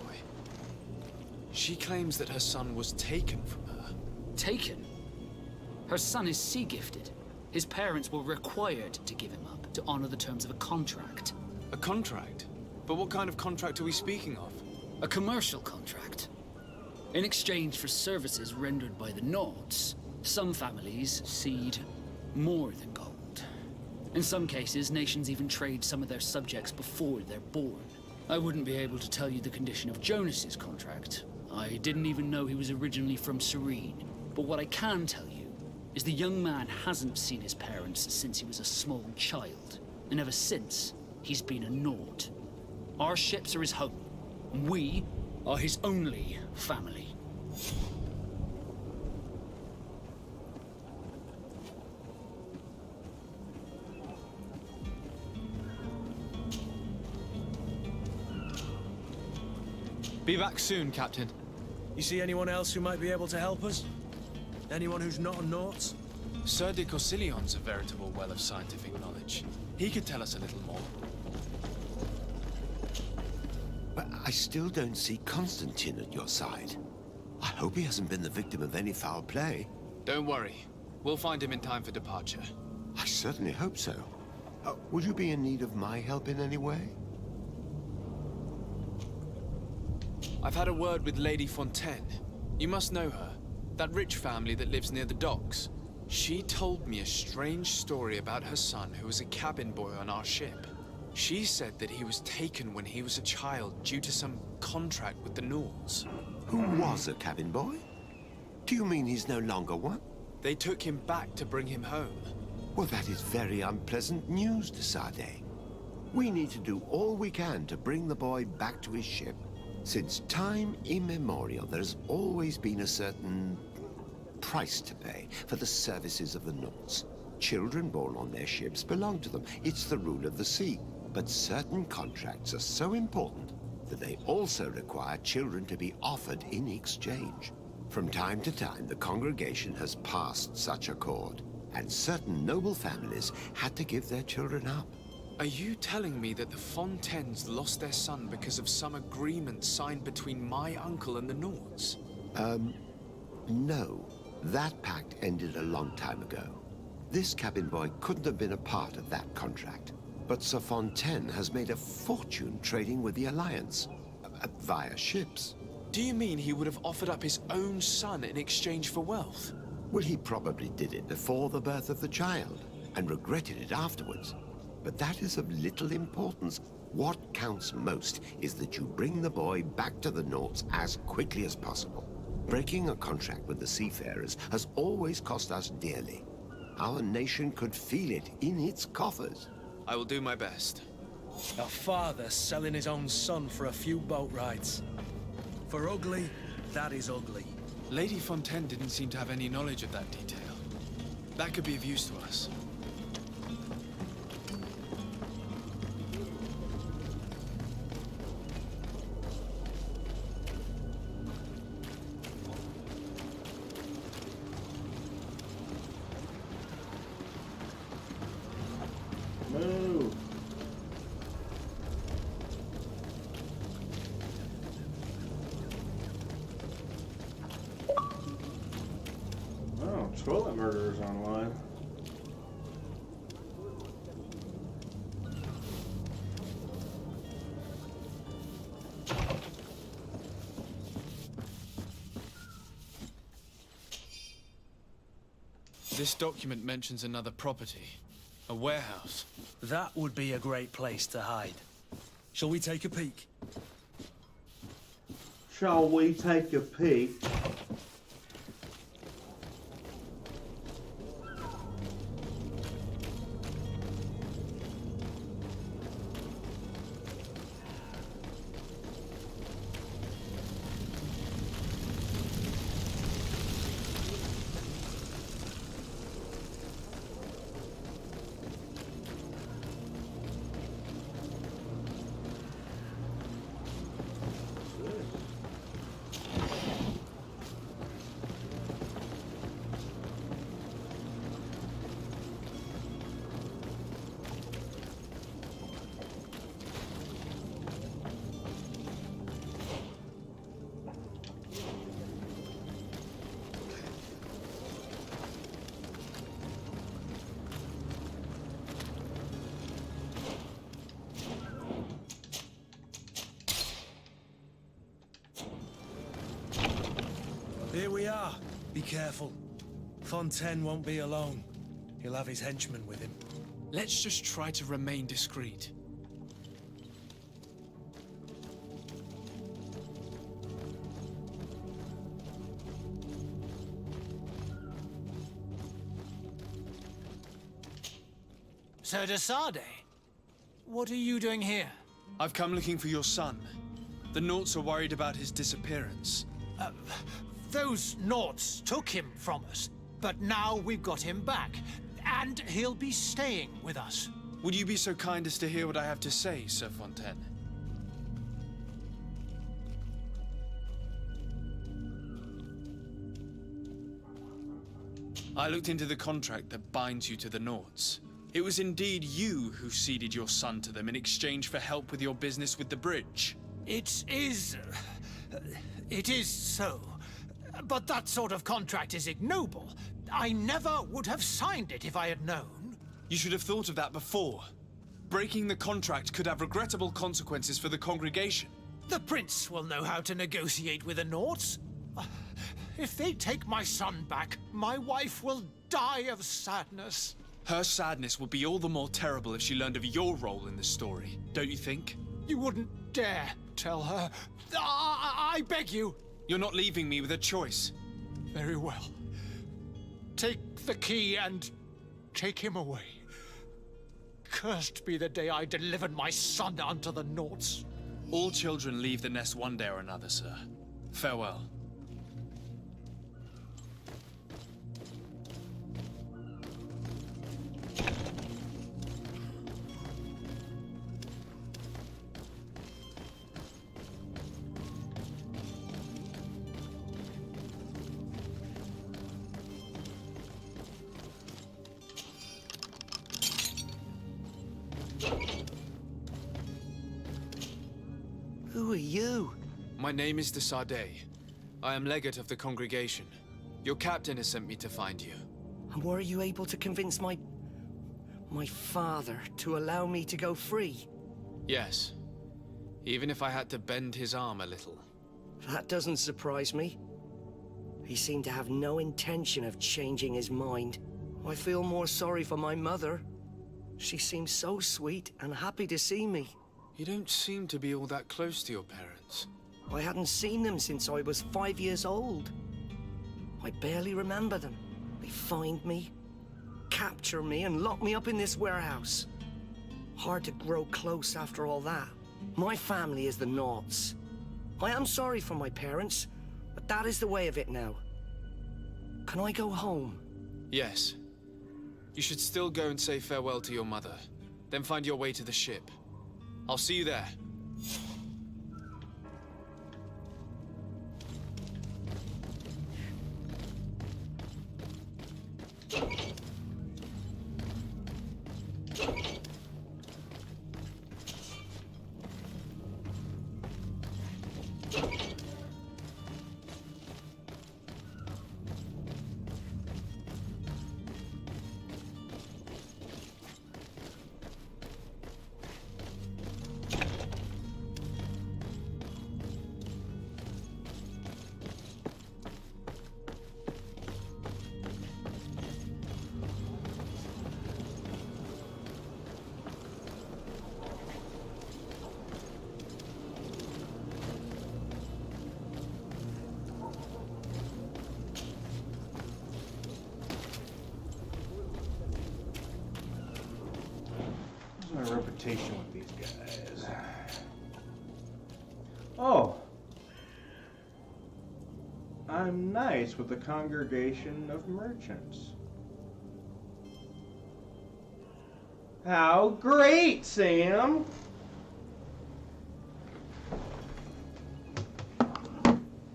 She claims that her son was taken from her. Taken? Her son is sea-gifted. His parents were required to give him up to honor the terms of a contract. A contract? But what kind of contract are we speaking of? A commercial contract. In exchange for services rendered by the Nords, some families cede more than gold. In some cases, nations even trade some of their subjects before they're born. I wouldn't be able to tell you the condition of Jonas's contract. I didn't even know he was originally from Serene. But what I can tell you is the young man hasn't seen his parents since he was a small child. And ever since, he's been a Nord. Our ships are his home, and we are his only family. Be back soon, Captain. You see anyone else who might be able to help us? Anyone who's not a Naut? Sir de Corsillion's a veritable well of scientific knowledge. He could tell us a little more. But I still don't see Constantine at your side. I hope he hasn't been the victim of any foul play. Don't worry. We'll find him in time for departure. I certainly hope so. Would you be in need of my help in any way? I've had a word with Lady Fontaine. You must know her. That rich family that lives near the docks. She told me a strange story about her son who was a cabin boy on our ship. She said that he was taken when he was a child due to some contract with the Nords. Who was a cabin boy? Do you mean he's no longer one? They took him back to bring him home. Well, that is very unpleasant news, de Sade. We need to do all we can to bring the boy back to his ship. Since time immemorial, there's always been a certain price to pay for the services of the Nords. Children born on their ships belong to them. It's the rule of the sea. But certain contracts are so important that they also require children to be offered in exchange. From time to time, the congregation has passed such accord, and certain noble families had to give their children up. Are you telling me that the Fontaines lost their son because of some agreement signed between my uncle and the Nords? No, that pact ended a long time ago. This cabin boy couldn't have been a part of that contract. But Sir Fontaine has made a fortune trading with the Alliance, via ships. Do you mean he would have offered up his own son in exchange for wealth? Well, he probably did it before the birth of the child, and regretted it afterwards. But that is of little importance. What counts most is that you bring the boy back to the Nauts as quickly as possible. Breaking a contract with the seafarers has always cost us dearly. Our nation could feel it in its coffers. I will do my best. A father selling his own son for a few boat rides. For ugly, that is ugly. Lady Fontaine didn't seem to have any knowledge of that detail. That could be of use to us. Move. Oh, toilet murderers online. This document mentions another property. A warehouse. That would be a great place to hide. Shall we take a peek? Shall we take a peek? Here we are. Be careful. Fontaine won't be alone. He'll have his henchmen with him. Let's just try to remain discreet. Sir de Sade, what are you doing here? I've come looking for your son. The Nauts are worried about his disappearance. Those Nauts took him from us, but now we've got him back, and he'll be staying with us. Would you be so kind as to hear what I have to say, Sir Fontaine? I looked into the contract that binds you to the Nauts. It was indeed you who ceded your son to them in exchange for help with your business with the bridge. It is so. But that sort of contract is ignoble. I never would have signed it if I had known. You should have thought of that before. Breaking the contract could have regrettable consequences for the congregation. The prince will know how to negotiate with the Nauts. If they take my son back, my wife will die of sadness. Her sadness would be all the more terrible if she learned of your role in this story, don't you think? You wouldn't dare tell her. I beg you. You're not leaving me with a choice. Very well. Take the key and take him away. Cursed be the day I delivered my son unto the Nauts. All children leave the nest one day or another, sir. Farewell. Who are you? My name is de Sade. I am legate of the congregation. Your captain has sent me to find you. And were you able to convince my father to allow me to go free? Yes. Even if I had to bend his arm a little. That doesn't surprise me. He seemed to have no intention of changing his mind. I feel more sorry for my mother. She seemed so sweet and happy to see me. You don't seem to be all that close to your parents. I hadn't seen them since I was 5 years old. I barely remember them. They find me, capture me, and lock me up in this warehouse. Hard to grow close after all that. My family is the Naughts. I am sorry for my parents, but that is the way of it now. Can I go home? Yes. You should still go and say farewell to your mother. Then find your way to the ship. I'll see you there. My reputation with these guys. Oh. I'm nice with the congregation of merchants. How great, Sam!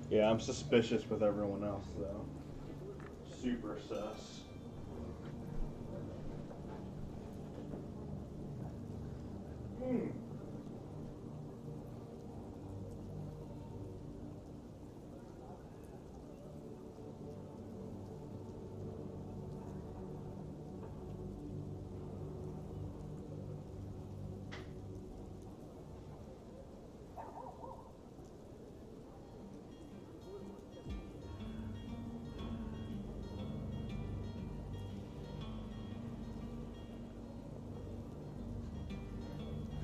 Yeah, I'm suspicious with everyone else, though. Super sus.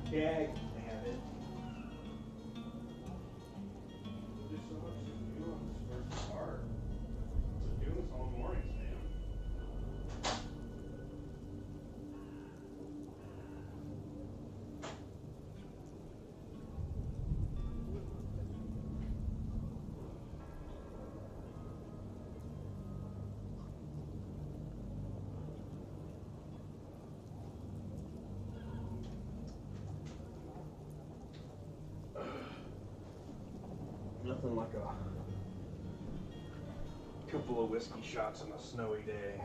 Yeah, I can have it. There's so much to do on this first part. I've been doing this all morning, Sam. Nothing like a couple of whiskey shots on a snowy day.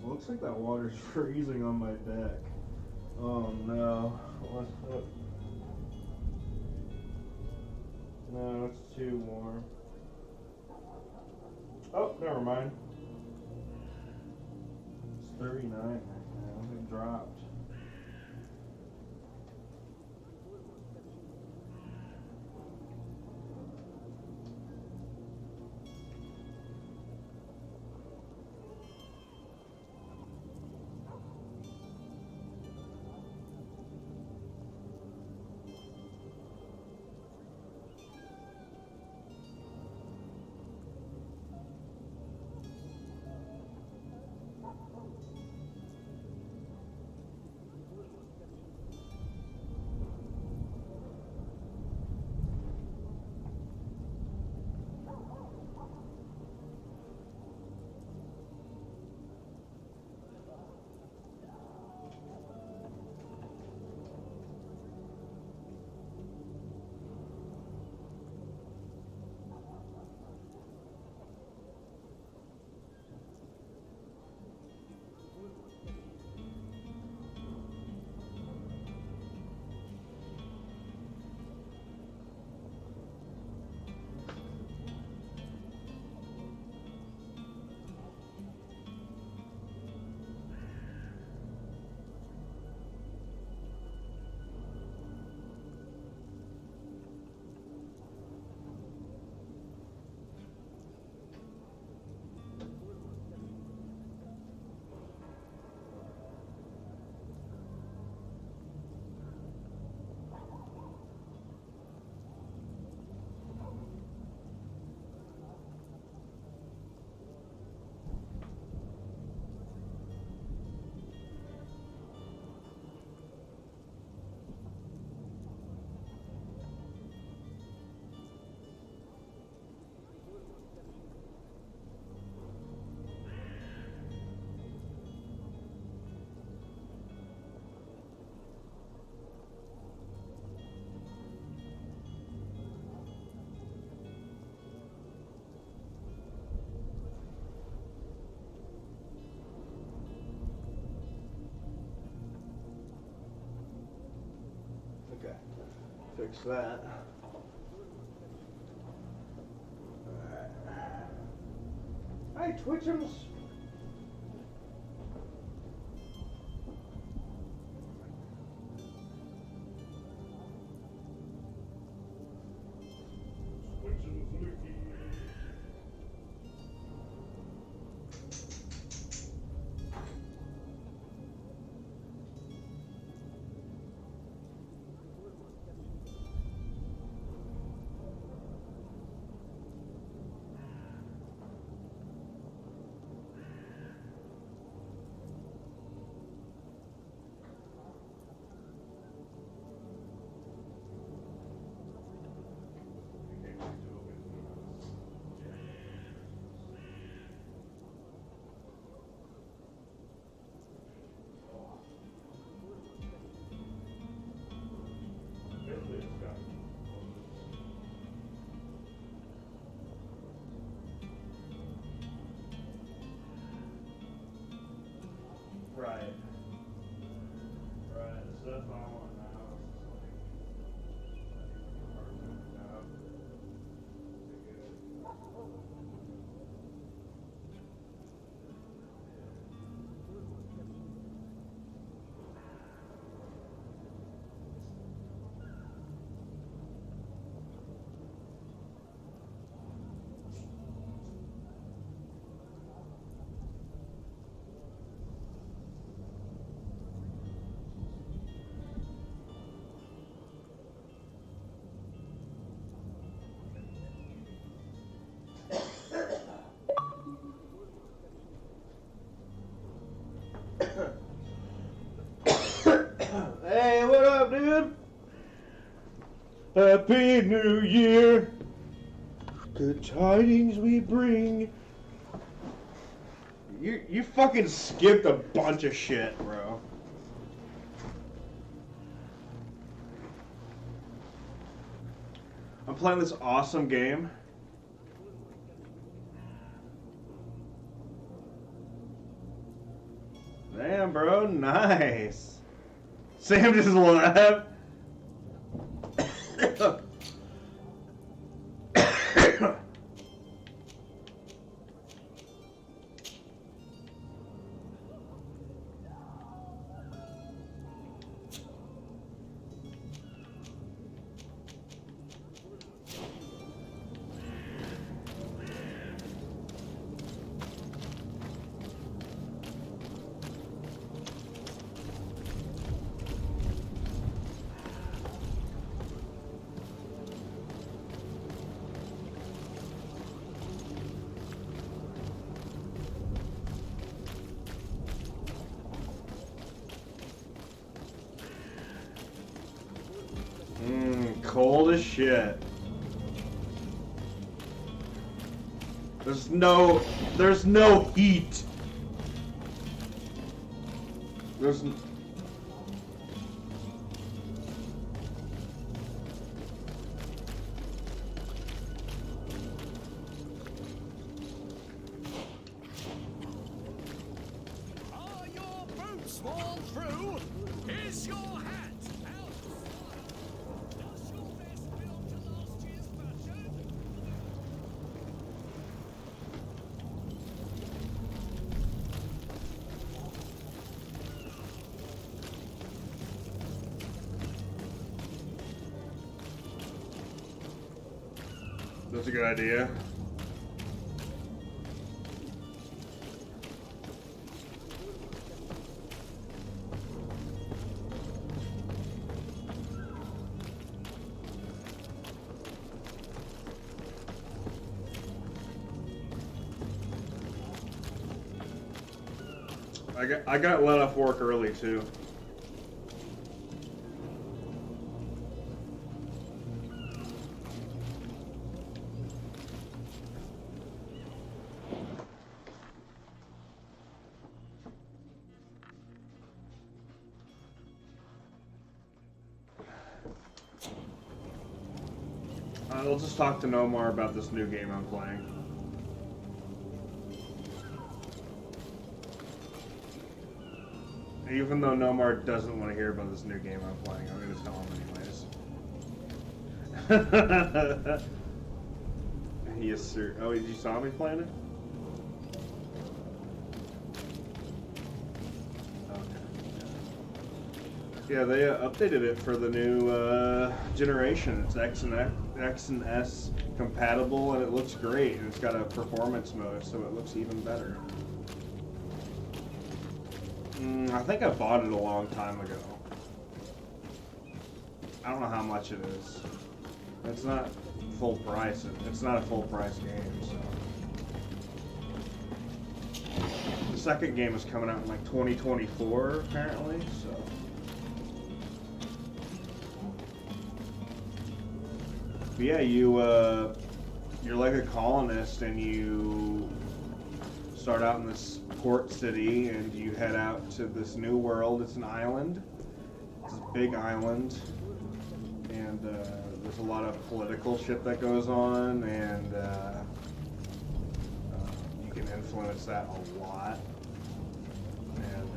Looks like that water's freezing on my deck. Oh no. What? No, it's too warm. Oh, never mind. It's 39 right now. It dropped. Okay. Fix that. Alright. Hey, Twitchums! Right. Right, so that's what I want now. Hey, what up, dude? Happy New Year. Good tidings we bring. You fucking skipped a bunch of shit, bro. I'm playing this awesome game. Damn, bro, nice. Sam just left. Cold as shit. There's no heat. There's Are your boots worn through? Is your hat out of style? Does your vest belong to last year's fashion? That's a good idea. I got let off work early too. I'll just talk to Nomar about this new game I'm playing. even though Nomar doesn't want to hear about this new game I'm playing, I'm gonna tell him anyways. Yes, sir. Oh, did you saw me playing it? Yeah, they updated it for the new generation. It's X and S compatible, and it looks great. And it's got a performance mode, so it looks even better. I think I bought it a long time ago. I don't know how much it is. It's not full price. It's not a full price game, so. The second game is coming out in like 2024, apparently, so. But yeah, you're like a colonist, and you start out in this port city, and you head out to this new world. It's an island. It's a big island, and there's a lot of political shit that goes on, and you can influence that a lot. And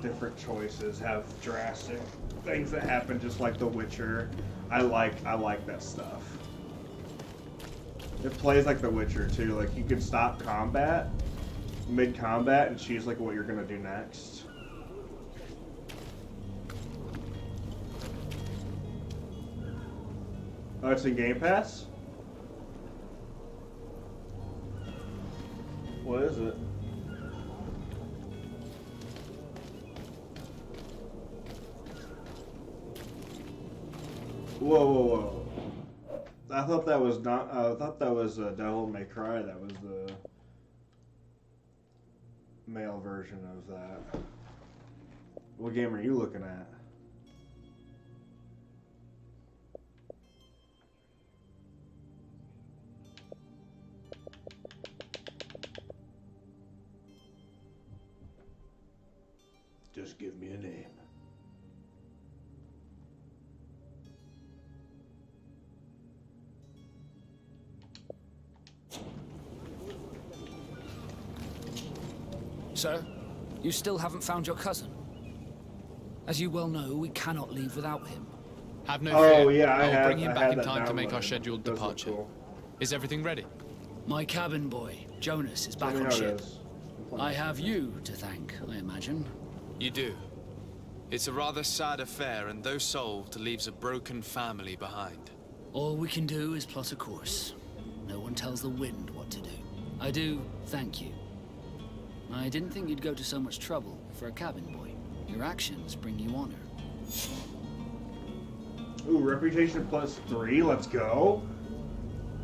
different choices have drastic things that happen, just like The Witcher. I like that stuff. It plays like The Witcher too. Like, you can stop combat mid-combat and choose like what you're gonna do next. Oh, it's in Game Pass? What is it? Whoa, whoa, whoa. I thought that was not, I thought that was Devil May Cry. That was the male version of that. What game are you looking at? Just give me a name. Sir, you still haven't found your cousin. As you well know, we cannot leave without him. Have no fear. Yeah, I'll bring him back in time to make our scheduled departure. Cool. Is everything ready? My cabin boy, Jonas, is back on ship. I have you to thank, I imagine. You do. It's a rather sad affair, and though solved, leaves a broken family behind. All we can do is plot a course. No one tells the wind what to do. I do thank you. I didn't think you'd go to so much trouble for a cabin boy. Your actions bring you honor. Ooh, reputation +3, let's go.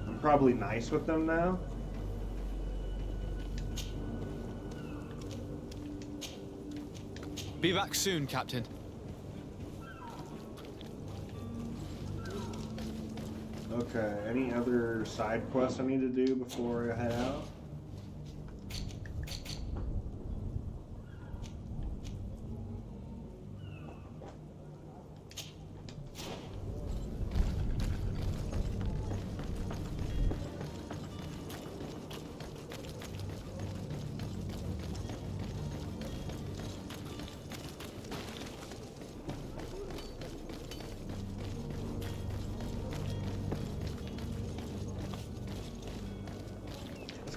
I'm probably nice with them now. Be back soon, Captain. Okay, any other side quests I need to do before I head out?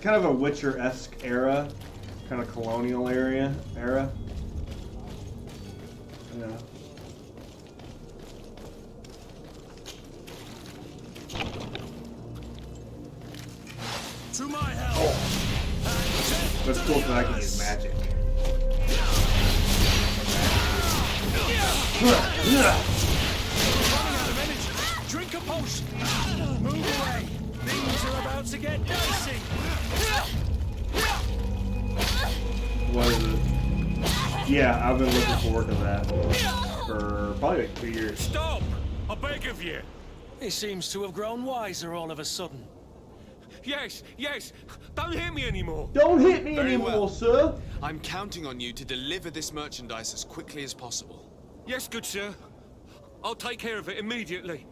Kind of a Witcher-esque era, kind of colonial era. Yeah. To my help. That's cool because I can use magic. Drink a potion. Move away. Things are about to get dicey. What is it? Yeah, I've been looking forward to that for probably like 2 years. Stop! I beg of you. He seems to have grown wiser all of a sudden. Yes, yes. Don't hit me anymore. Don't hit me Very anymore, well. sir. I'm counting on you to deliver this merchandise as quickly as possible. Yes, good sir. I'll take care of it immediately.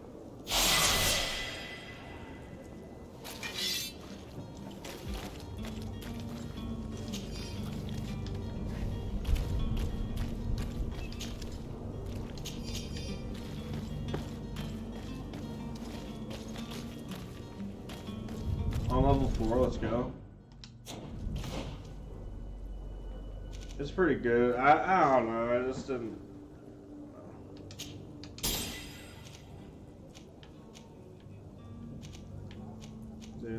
level 4, let's go. It's pretty good. I don't know, I just didn't... Yeah.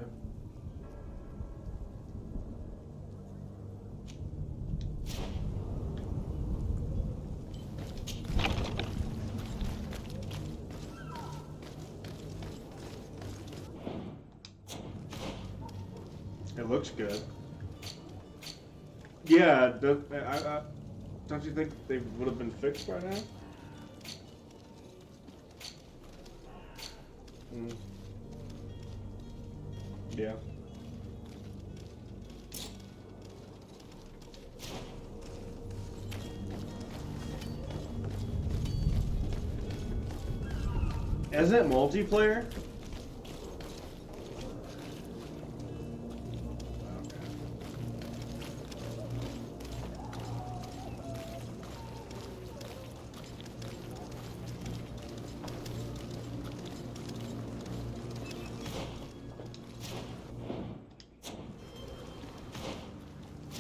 It looks good. Yeah, don't you think they would have been fixed by now? Yeah. Isn't it multiplayer?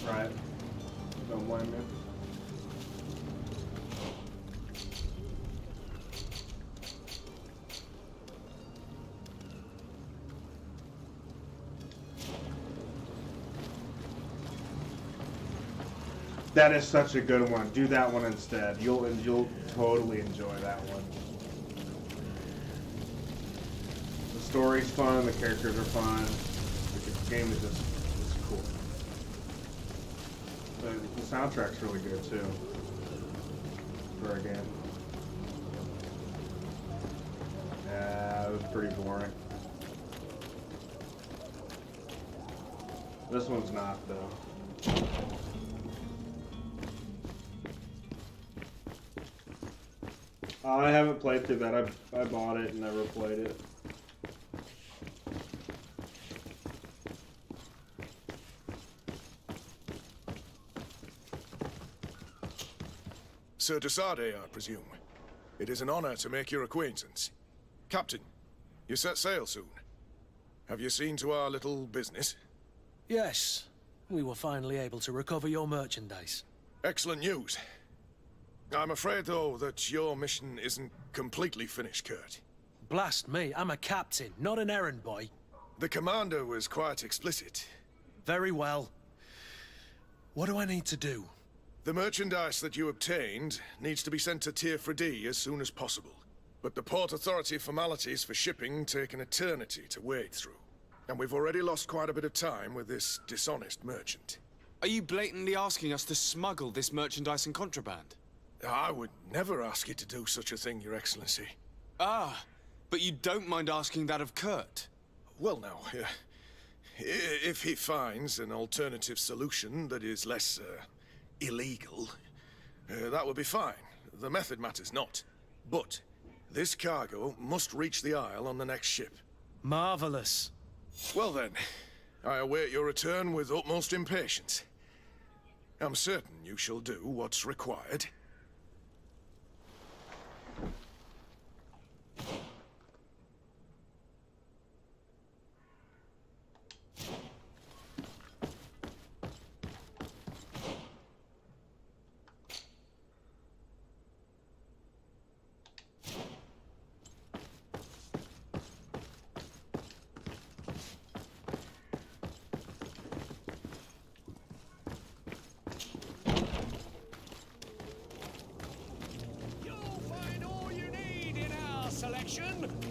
Right. Don't blame me. That is such a good one. Do that one instead. You'll totally enjoy that one. The story's fun. The characters are fun. The game is just cool. The soundtrack's really good too for a game. Yeah, it was pretty boring. This one's not though. I haven't played through that. I bought it and never played it. Sir Desade, I presume. It is an honor to make your acquaintance. Captain, you set sail soon. Have you seen to our little business? Yes. We were finally able to recover your merchandise. Excellent news. I'm afraid, though, that your mission isn't completely finished, Kurt. Blast me, I'm a captain, not an errand boy. The commander was quite explicit. Very well. What do I need to do? The merchandise that you obtained needs to be sent to Tier 4D as soon as possible. But the Port Authority formalities for shipping take an eternity to wade through. And we've already lost quite a bit of time with this dishonest merchant. Are you blatantly asking us to smuggle this merchandise and contraband? I would never ask you to do such a thing, Your Excellency. Ah, but you don't mind asking that of Kurt? Well, now, if he finds an alternative solution that is less, illegal, that would be fine. The method matters not. But this cargo must reach the Isle on the next ship. Marvelous. Well then, I await your return with utmost impatience. I'm certain you shall do what's required.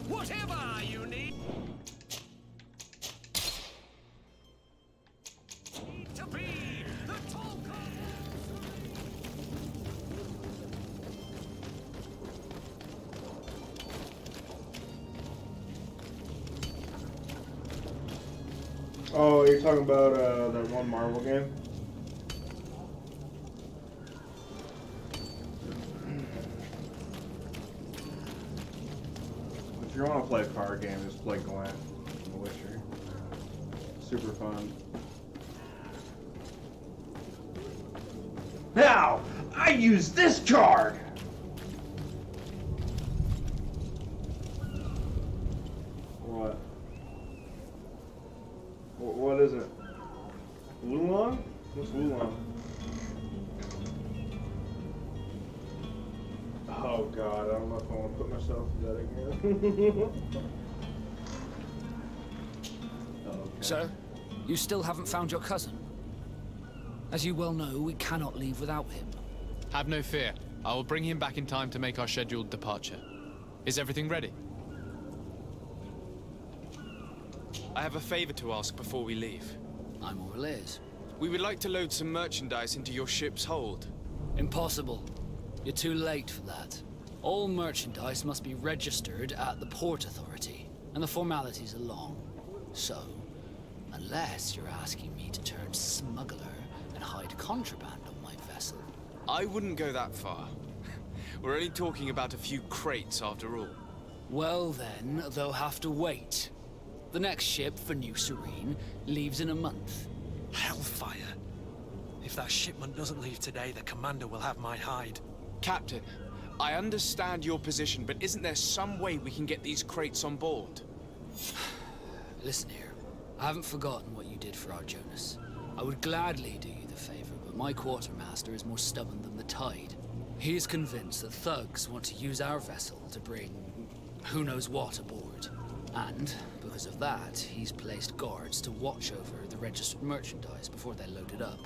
Whatever you need to be the Oh, you're talking about that one Marvel game? If you want to play a card game, just play Gwent from The Witcher. Super fun. Now, I use this card! What? myself again. So, you still haven't found your cousin? As you well know, we cannot leave without him. Have no fear. I will bring him back in time to make our scheduled departure. Is everything ready? I have a favor to ask before we leave. I'm all ears. We would like to load some merchandise into your ship's hold. Impossible. You're too late for that. All merchandise must be registered at the Port Authority, and the formalities are long. So, unless you're asking me to turn smuggler and hide contraband on my vessel. I wouldn't go that far. We're only talking about a few crates after all. Well then, they'll have to wait. The next ship for New Serene leaves in a month. Hellfire. If that shipment doesn't leave today, the commander will have my hide. Captain, I understand your position, but isn't there some way we can get these crates on board? Listen here. I haven't forgotten what you did for our Jonas. I would gladly do you the favor, but my quartermaster is more stubborn than the tide. He is convinced that thugs want to use our vessel to bring who knows what aboard. And, because of that, he's placed guards to watch over the registered merchandise before they're loaded up.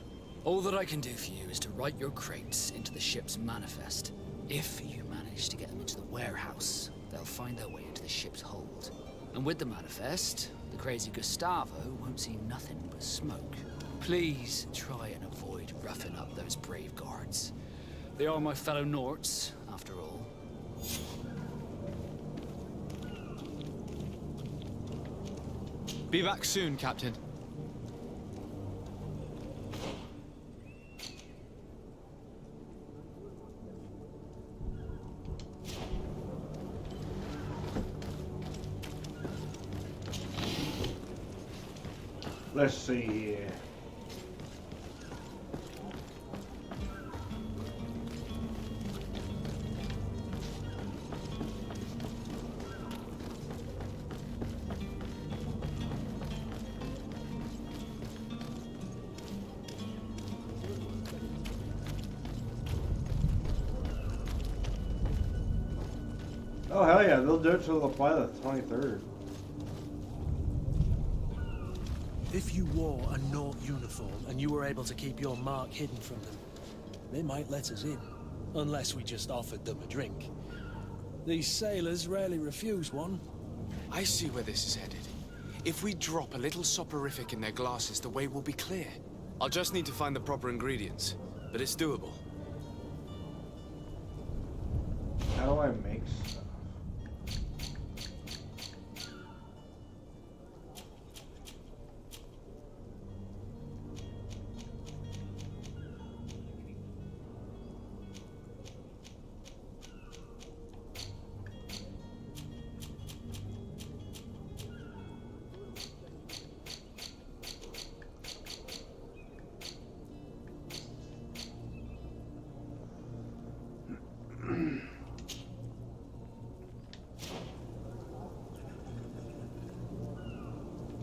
All that I can do for you is to write your crates into the ship's manifest. If you manage to get them into the warehouse, they'll find their way into the ship's hold. And with the manifest, the crazy Gustavo won't see nothing but smoke. Please try and avoid roughing up those brave guards. They are my fellow Norts, after all. Be back soon, Captain. Let's see here. Oh, hell yeah, they'll do it till apply the 23rd. If you wore a Nort uniform and you were able to keep your mark hidden from them, they might let us in. Unless we just offered them a drink. These sailors rarely refuse one. I see where this is headed. If we drop a little soporific in their glasses, the way will be clear. I'll just need to find the proper ingredients, but it's doable. How do I make stuff?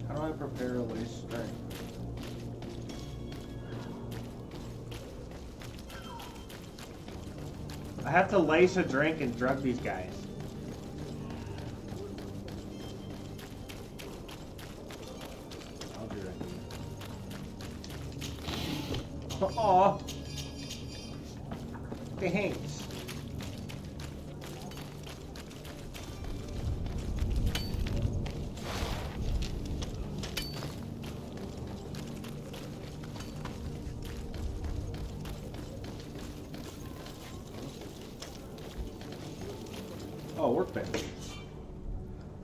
How do I prepare a lace string? I have to lace a drink and drug these guys. I'll do it. Aw. Thanks. Oh, workbench.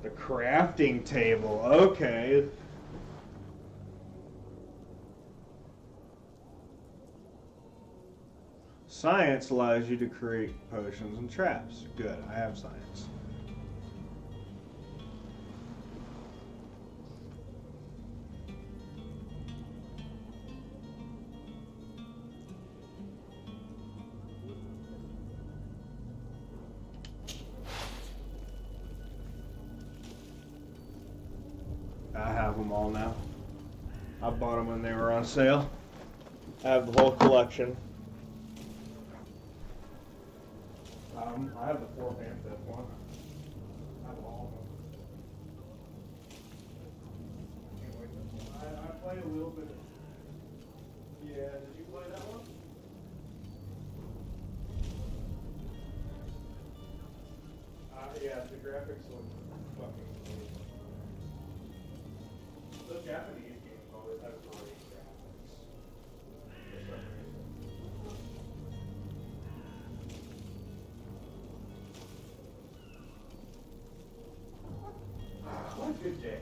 The crafting table. Okay. Science allows you to create potions and traps. Good, I have science. I have them all now. I bought them when they were on sale. I have the whole collection. I have the 4th and 5th one. played a little bit. Yeah, did you play that one? Yeah, the graphics look fucking amazing. Those Japanese games always have great graphics. For some reason. What a good day.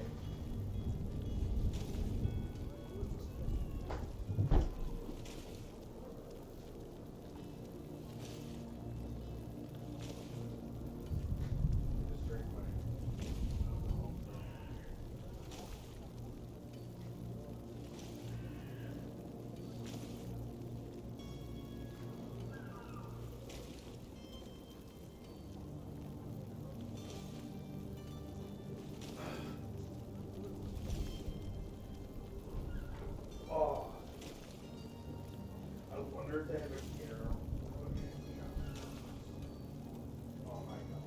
Oh, I wonder if they have a camera. Oh my god.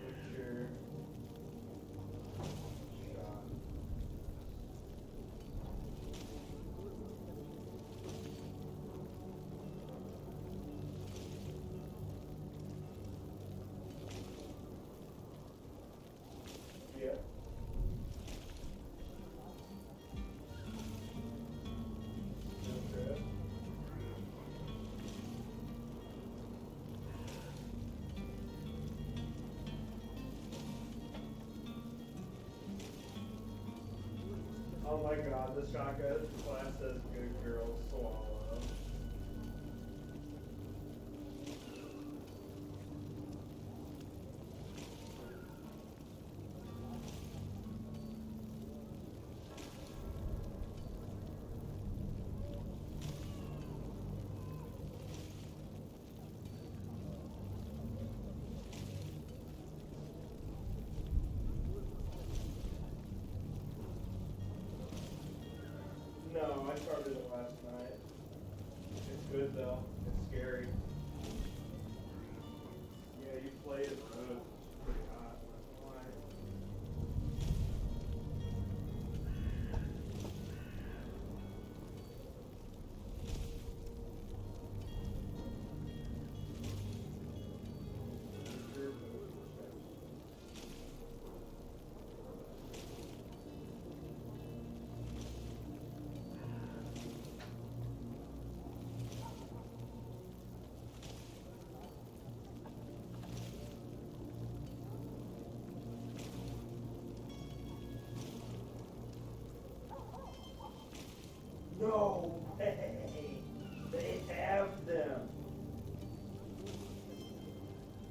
Picture. Shot. Yeah. Okay. Oh my god, the shotgun class says good girl swallow. No, I started it last night. It's good though. It's scary. Yeah, you played it, bro. It's pretty hot. Why? No way! They have them!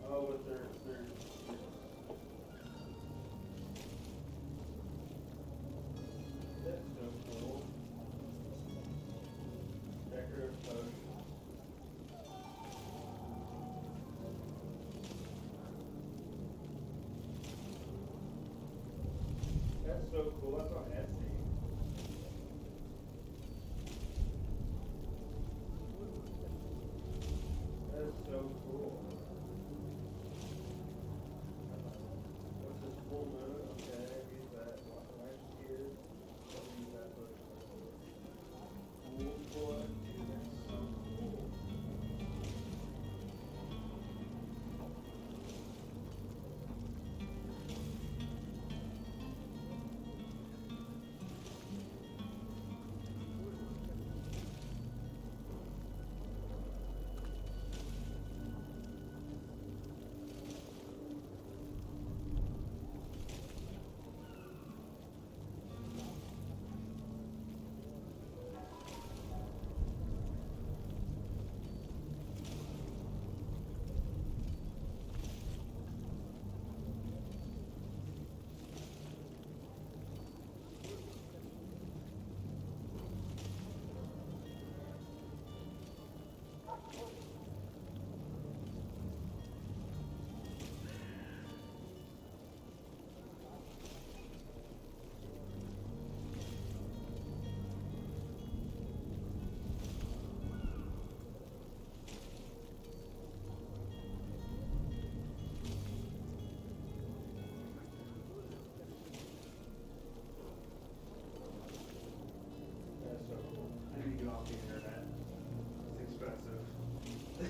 Oh, but they're... That's so cool. Decorative potion. That's so cool. That's on Etsy. That is so cool. What's this full moon? Okay, use that. Right here. Use that for cool boy. Dude, that's so cool.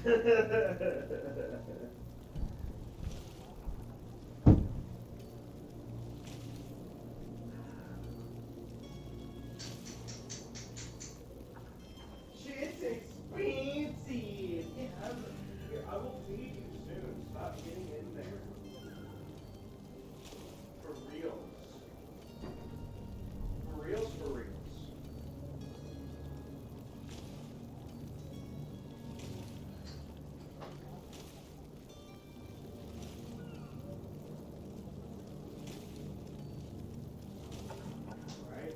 Shit's expensive. Yeah, I will feed you soon. Stop getting in there. For reals. For reals, for reals. Right?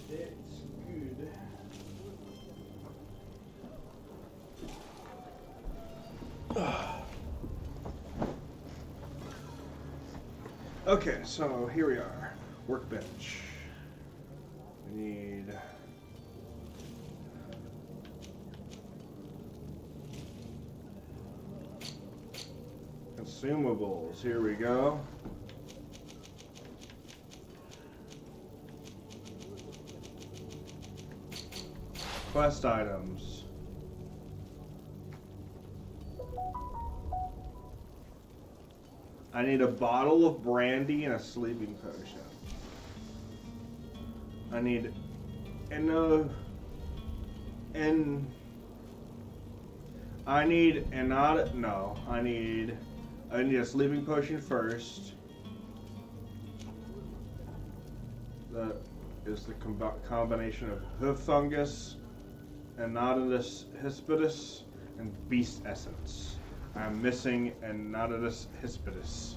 It's good. Okay, so here we are. Workbench. We need consumables. Here we go. Quest items. I need a bottle of brandy and a sleeping potion. I need I need a sleeping potion first. That is the combination of hoof fungus, Anodidus hispidus, and beast essence. I'm missing Anodidus hispidus.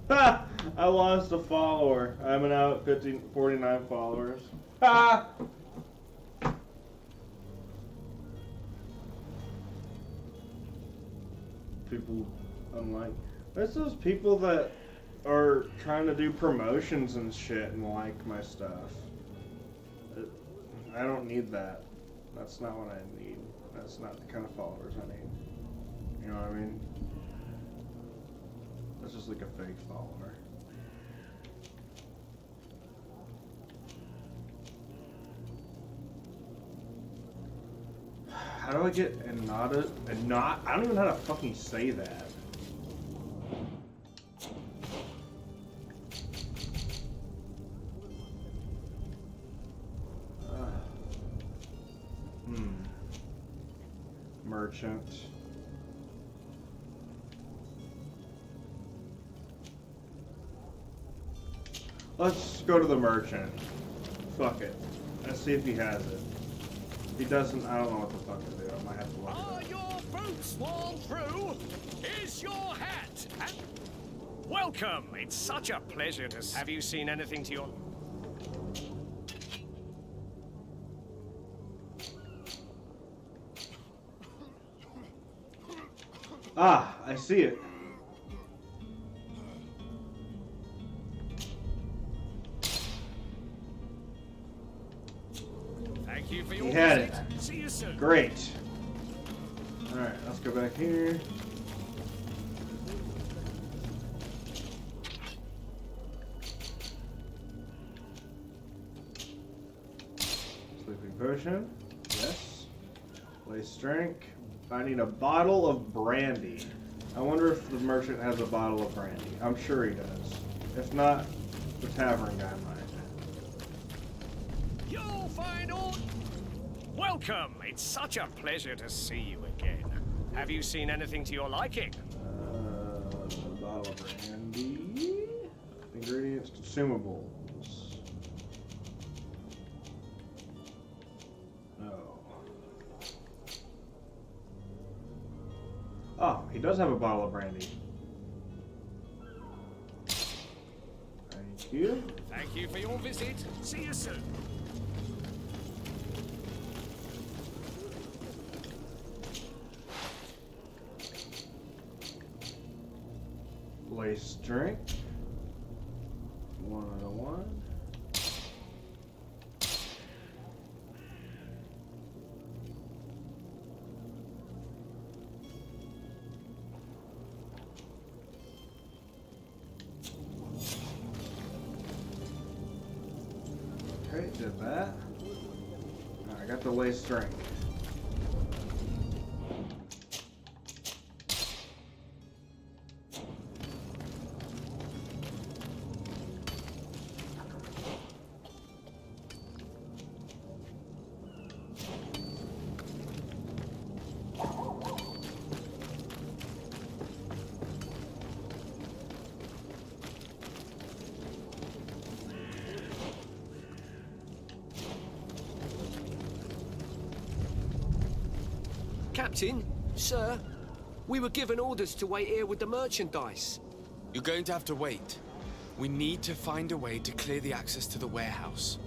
Ha! I lost a follower. I'm now at 49 followers. Ha! People unlike. There's those people that are trying to do promotions and shit and like my stuff. I don't need that. That's not what I need. That's not the kind of followers I need. You know what I mean? That's just like a fake follower. How do I get I don't even know how to fucking say that. merchant. Let's go to the merchant. Fuck it. Let's see if he has it. If he doesn't, I don't know what the fuck to do. I might have to look. Are your boots worn through? Is your hat? And welcome. It's such a pleasure to. Have you seen anything to your? Ah, I see it. Thank you for your He had visit. it. See you soon. Great. Alright, let's go back here. Sleeping potion. Yes. Place drink. I need a bottle of brandy. I wonder if the merchant has a bottle of brandy. I'm sure he does. If not, the tavern guy might. You'll find all. Welcome. It's such a pleasure to see you again. Have you seen anything to your liking? A bottle of brandy. Ingredients, consumables. Oh, he does have a bottle of brandy. Thank you. Thank you for your visit. See you soon. Place drink. 101. Okay, did that. I got the lace drink. Captain, sir, we were given orders to wait here with the merchandise. You're going to have to wait. We need to find a way to clear the access to the warehouse.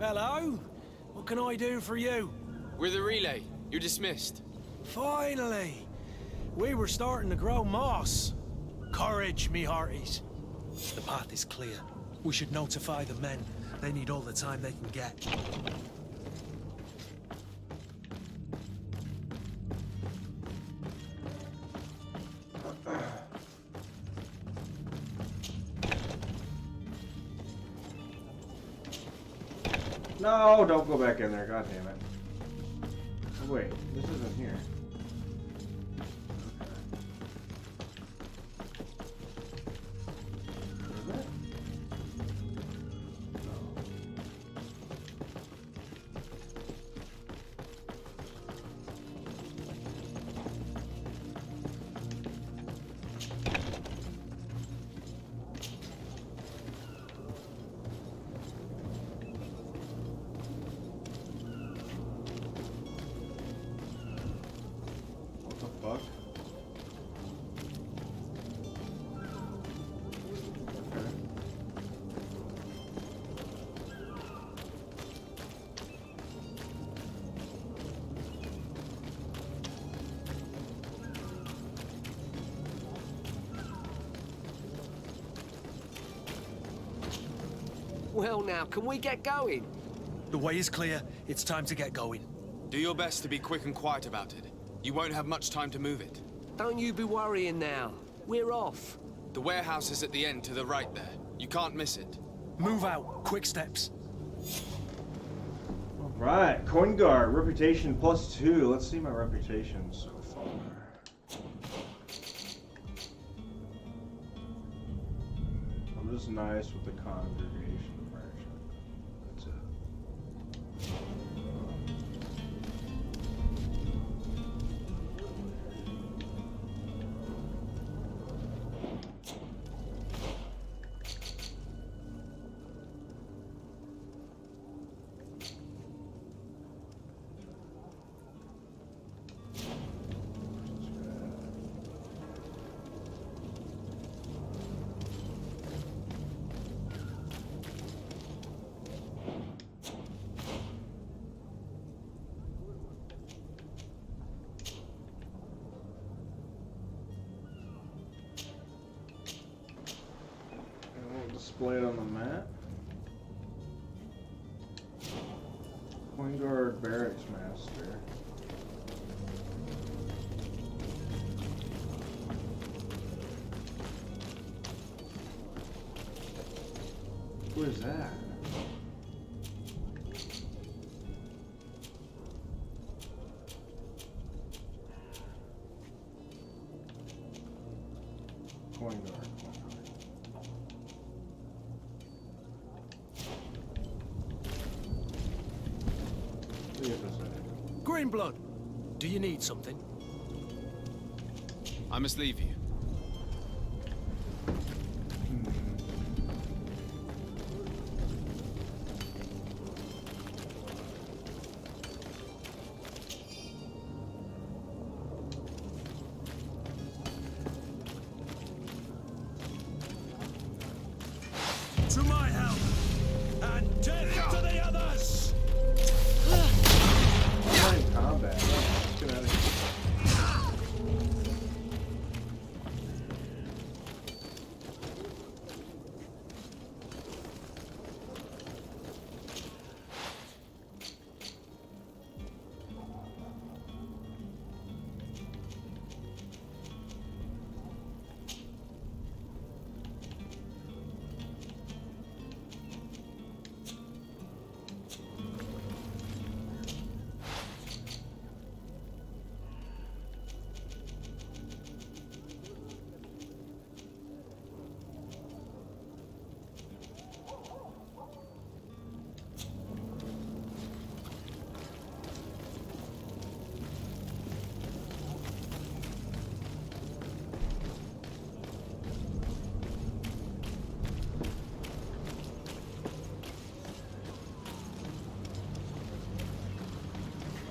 Hello? What can I do for you? We're the relay. You're dismissed. Finally! We were starting to grow moss. Courage, me hearties. The path is clear. We should notify the men. They need all the time they can get. No, don't go back in there. God damn it. Oh, wait, this isn't here. Is it? Fuck. Okay. Well now, can we get going? The way is clear. It's time to get going. Do your best to be quick and quiet about it. You won't have much time to move it. Don't you be worrying now. We're off. The warehouse is at the end to the right there. You can't miss it. Move out. Quick steps. Right, Coin Guard, reputation +2. Let's see my reputation so far. I'm just nice with the congregation merchant. That's it. Display it on the map. Coin Guard Barracks Master. Who is that? Coin Guard. Greenblood, do you need something? I must leave you. To my help, and death to the others! Playing combat. Let's get out of here.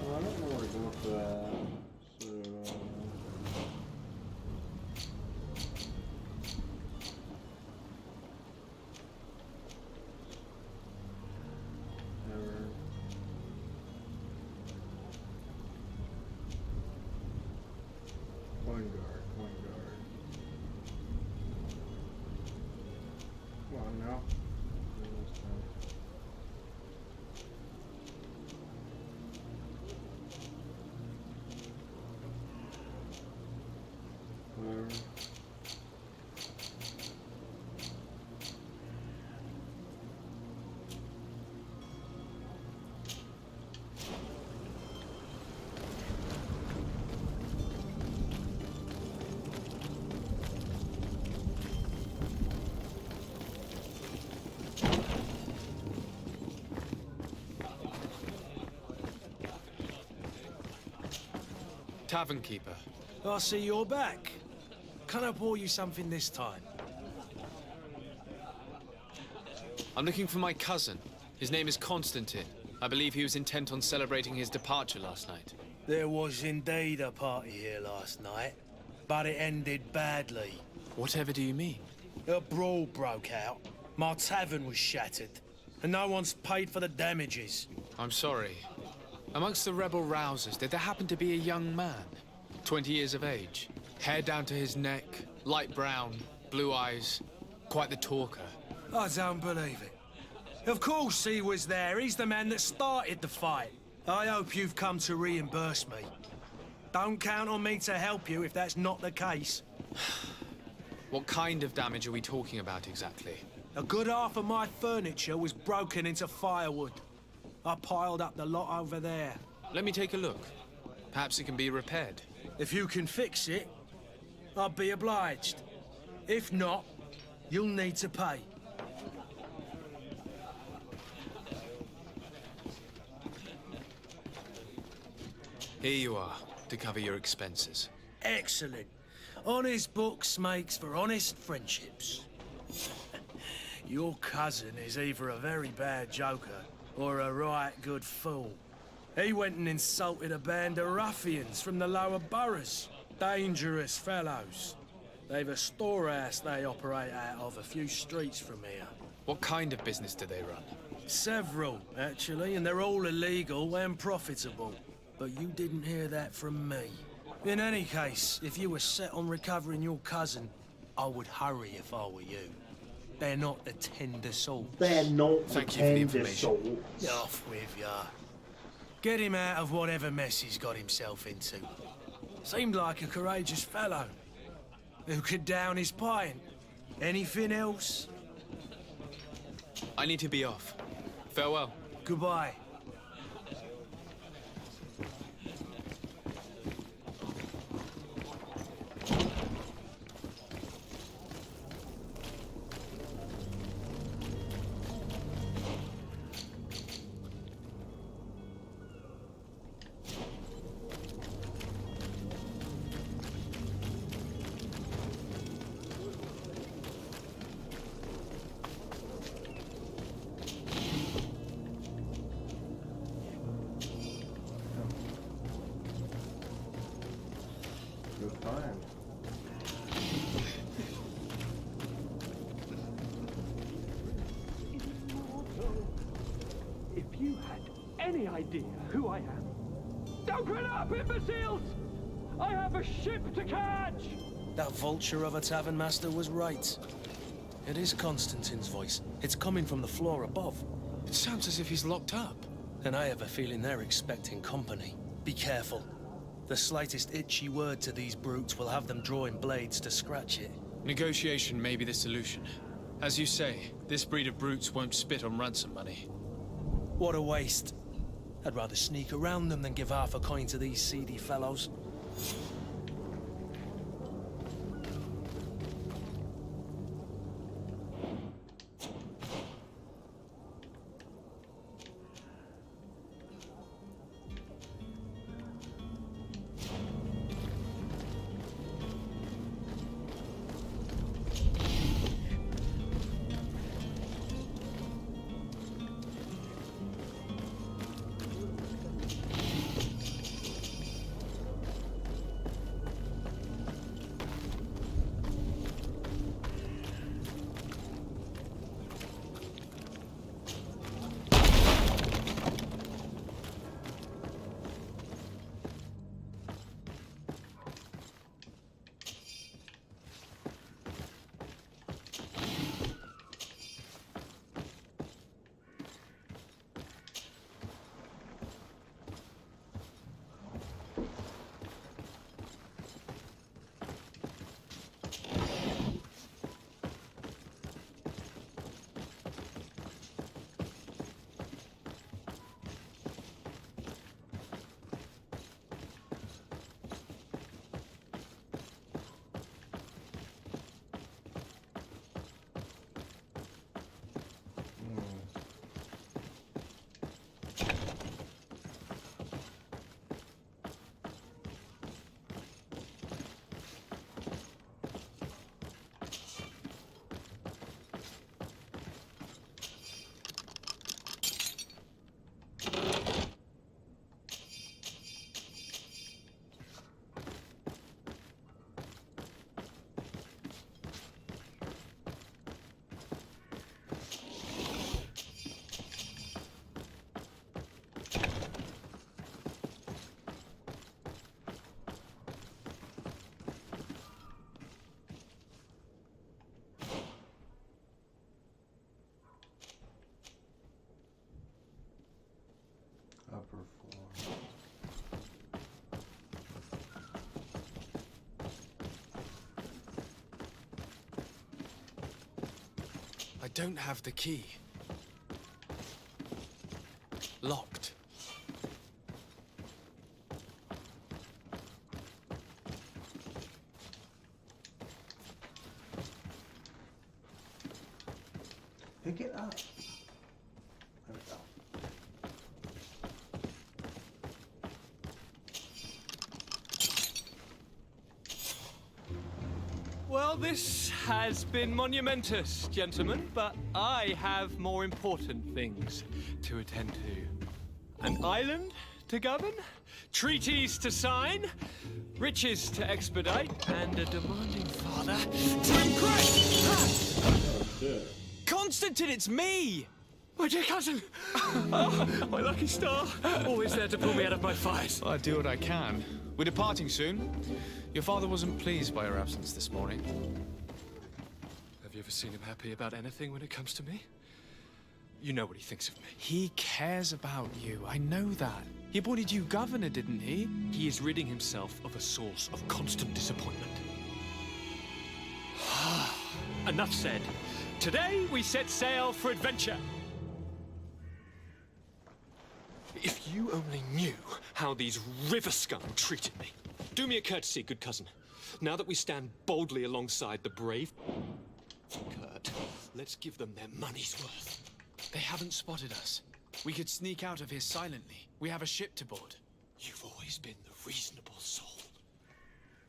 I don't know where to go with that. So. Never. Coin Guard, Coin Guard. Come on now. Whatever. Tavern keeper. I see you're back. Can I pour you something this time? I'm looking for my cousin. His name is Constantine. I believe he was intent on celebrating his departure last night. There was indeed a party here last night, but it ended badly. Whatever do you mean? A brawl broke out. My tavern was shattered, and no one's paid for the damages. I'm sorry. Amongst the rebel rousers, did there happen to be a young man? 20 years of age. Hair down to his neck, light brown, blue eyes. Quite the talker. I don't believe it. Of course he was there. He's the man that started the fight. I hope you've come to reimburse me. Don't count on me to help you if that's not the case. What kind of damage are we talking about exactly? A good half of my furniture was broken into firewood. I piled up the lot over there. Let me take a look. Perhaps it can be repaired. If you can fix it, I'll be obliged. If not, you'll need to pay. Here you are, to cover your expenses. Excellent. Honest books makes for honest friendships. Your cousin is either a very bad joker or a right good fool. He went and insulted a band of ruffians from the lower boroughs. Dangerous fellows. They've a storehouse they operate out of a few streets from here. What kind of business do they run? Several, actually, and they're all illegal and profitable. But you didn't hear that from me. In any case, if you were set on recovering your cousin, I would hurry if I were you. They're not the tender souls. They're not Thank the you for the tender information. souls. Off with ya. Get him out of whatever mess he's got himself into. Seemed like a courageous fellow. Who could down his pint? Anything else? I need to be off. Farewell. Goodbye. Good time. If you had any idea who I am... Don't get up, imbeciles! I have a ship to catch! That vulture of a tavern master was right. It is Constantine's voice. It's coming from the floor above. It sounds as if he's locked up. And I have a feeling they're expecting company. Be careful. The slightest itchy word to these brutes will have them drawing blades to scratch it. Negotiation may be the solution. As you say, this breed of brutes won't spit on ransom money. What a waste. I'd rather sneak around them than give half a coin to these seedy fellows. Upper floor. I don't have the key. locked. Pick it up. There we go. Well, this has been monumentous, gentlemen, but I have more important things to attend to. An island to govern, treaties to sign, riches to expedite, and a demanding father to impress. Constantine, it's me! My dear cousin! Oh, my lucky star! Always there to pull me out of my fights. I'll do what I can. We're departing soon. Your father wasn't pleased by your absence this morning. Have you ever seen him happy about anything when it comes to me? You know what he thinks of me. He cares about you. I know that. He appointed you governor, didn't he? He is ridding himself of a source of constant disappointment. Enough said. Today we set sail for adventure. If you only knew how these river scum treated me. Do me a courtesy, good cousin. Now that we stand boldly alongside the brave Kurt, let's give them their money's worth. They haven't spotted us. We could sneak out of here silently. We have a ship to board. You've always been the reasonable soul.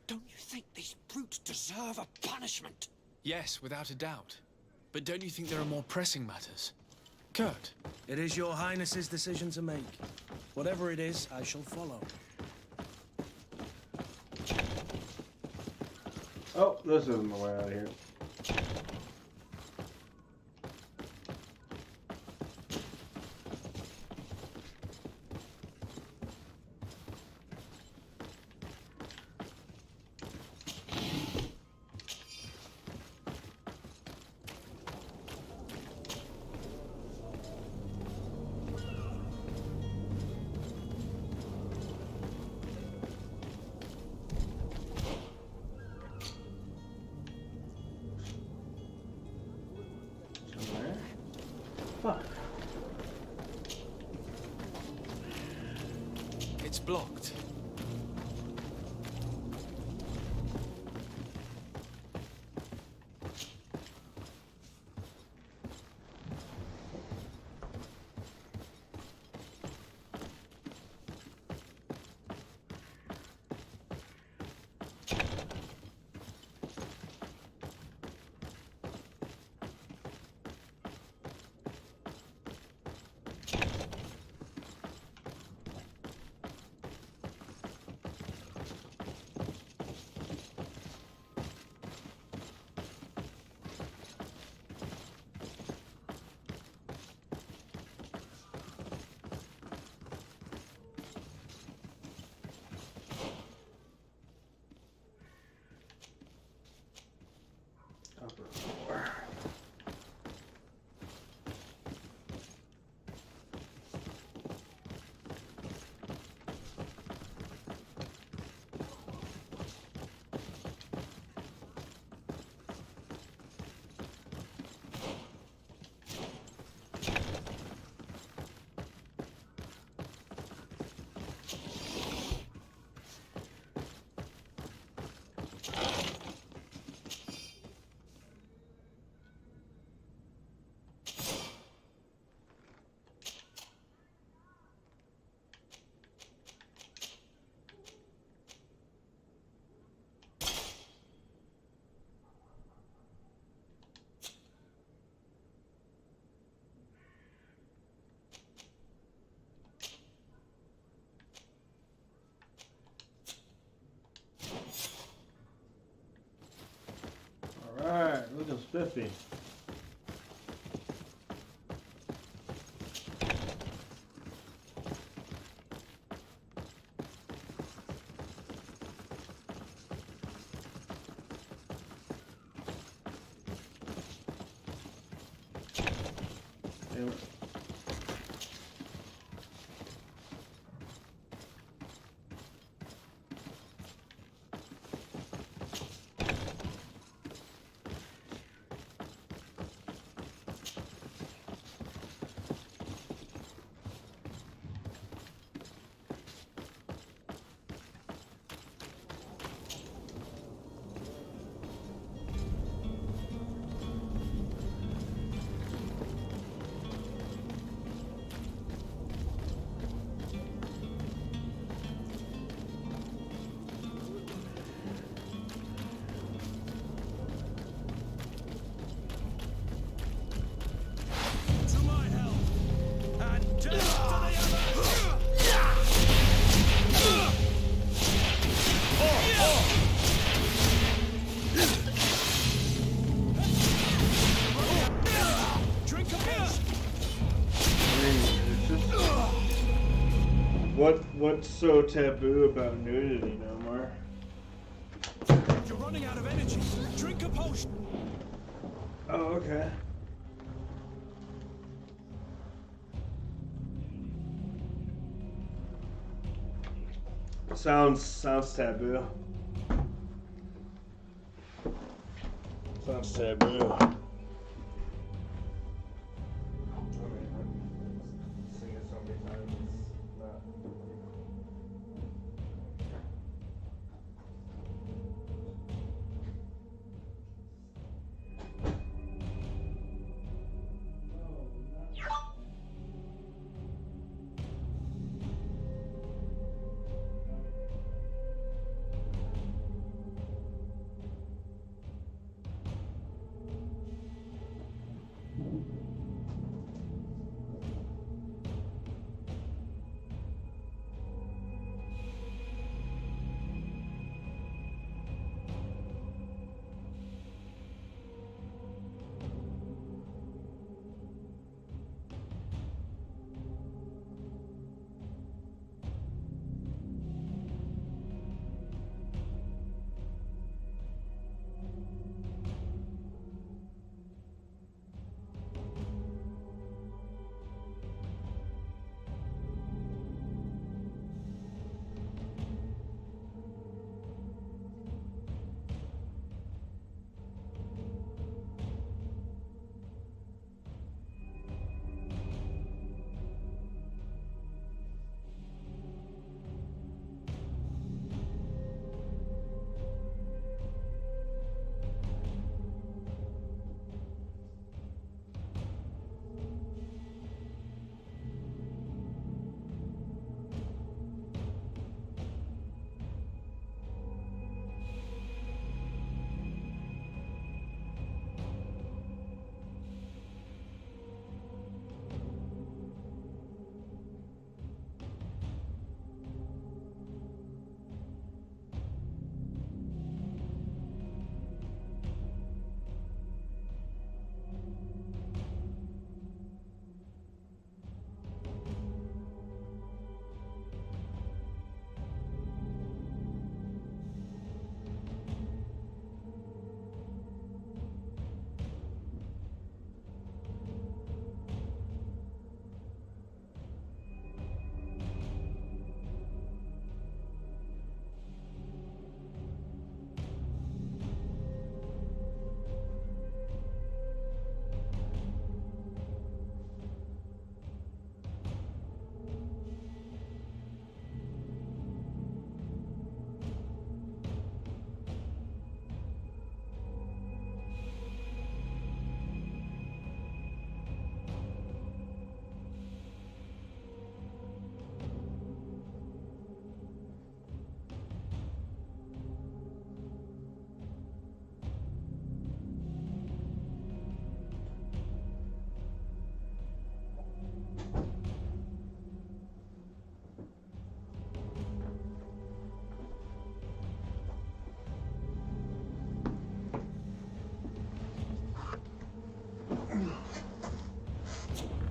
Don't you think these brutes deserve a punishment? Yes, without a doubt. But don't you think there are more pressing matters? Kurt. It is your highness's decision to make. Whatever it is, I shall follow. Oh, this isn't the way out of here. Fuck. It's blocked. Upper floor. Alright, looking spiffy. What's so taboo about nudity, Nomar? You're running out of energy. Drink a potion. Oh, okay. Sounds taboo. Sounds taboo.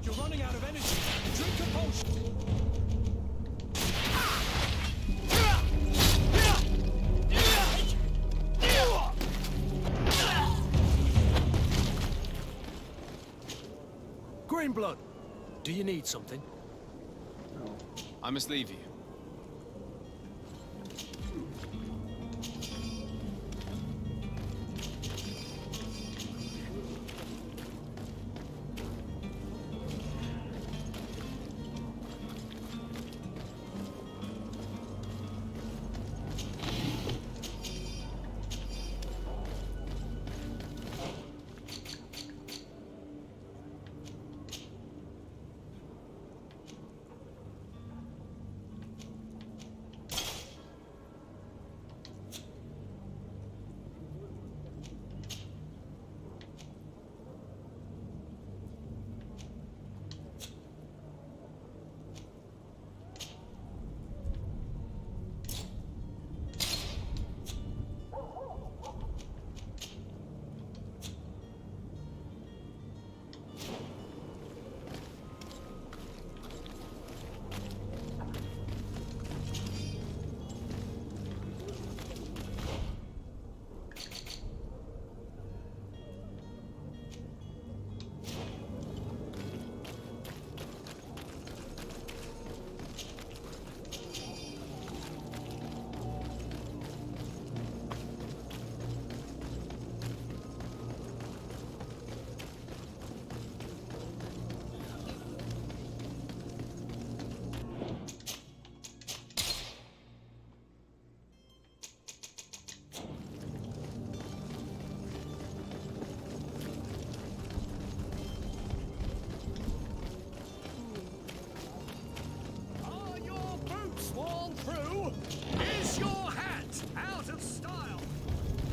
You're running out of energy. Drink a potion. Greenblood, do you need something? I must leave you.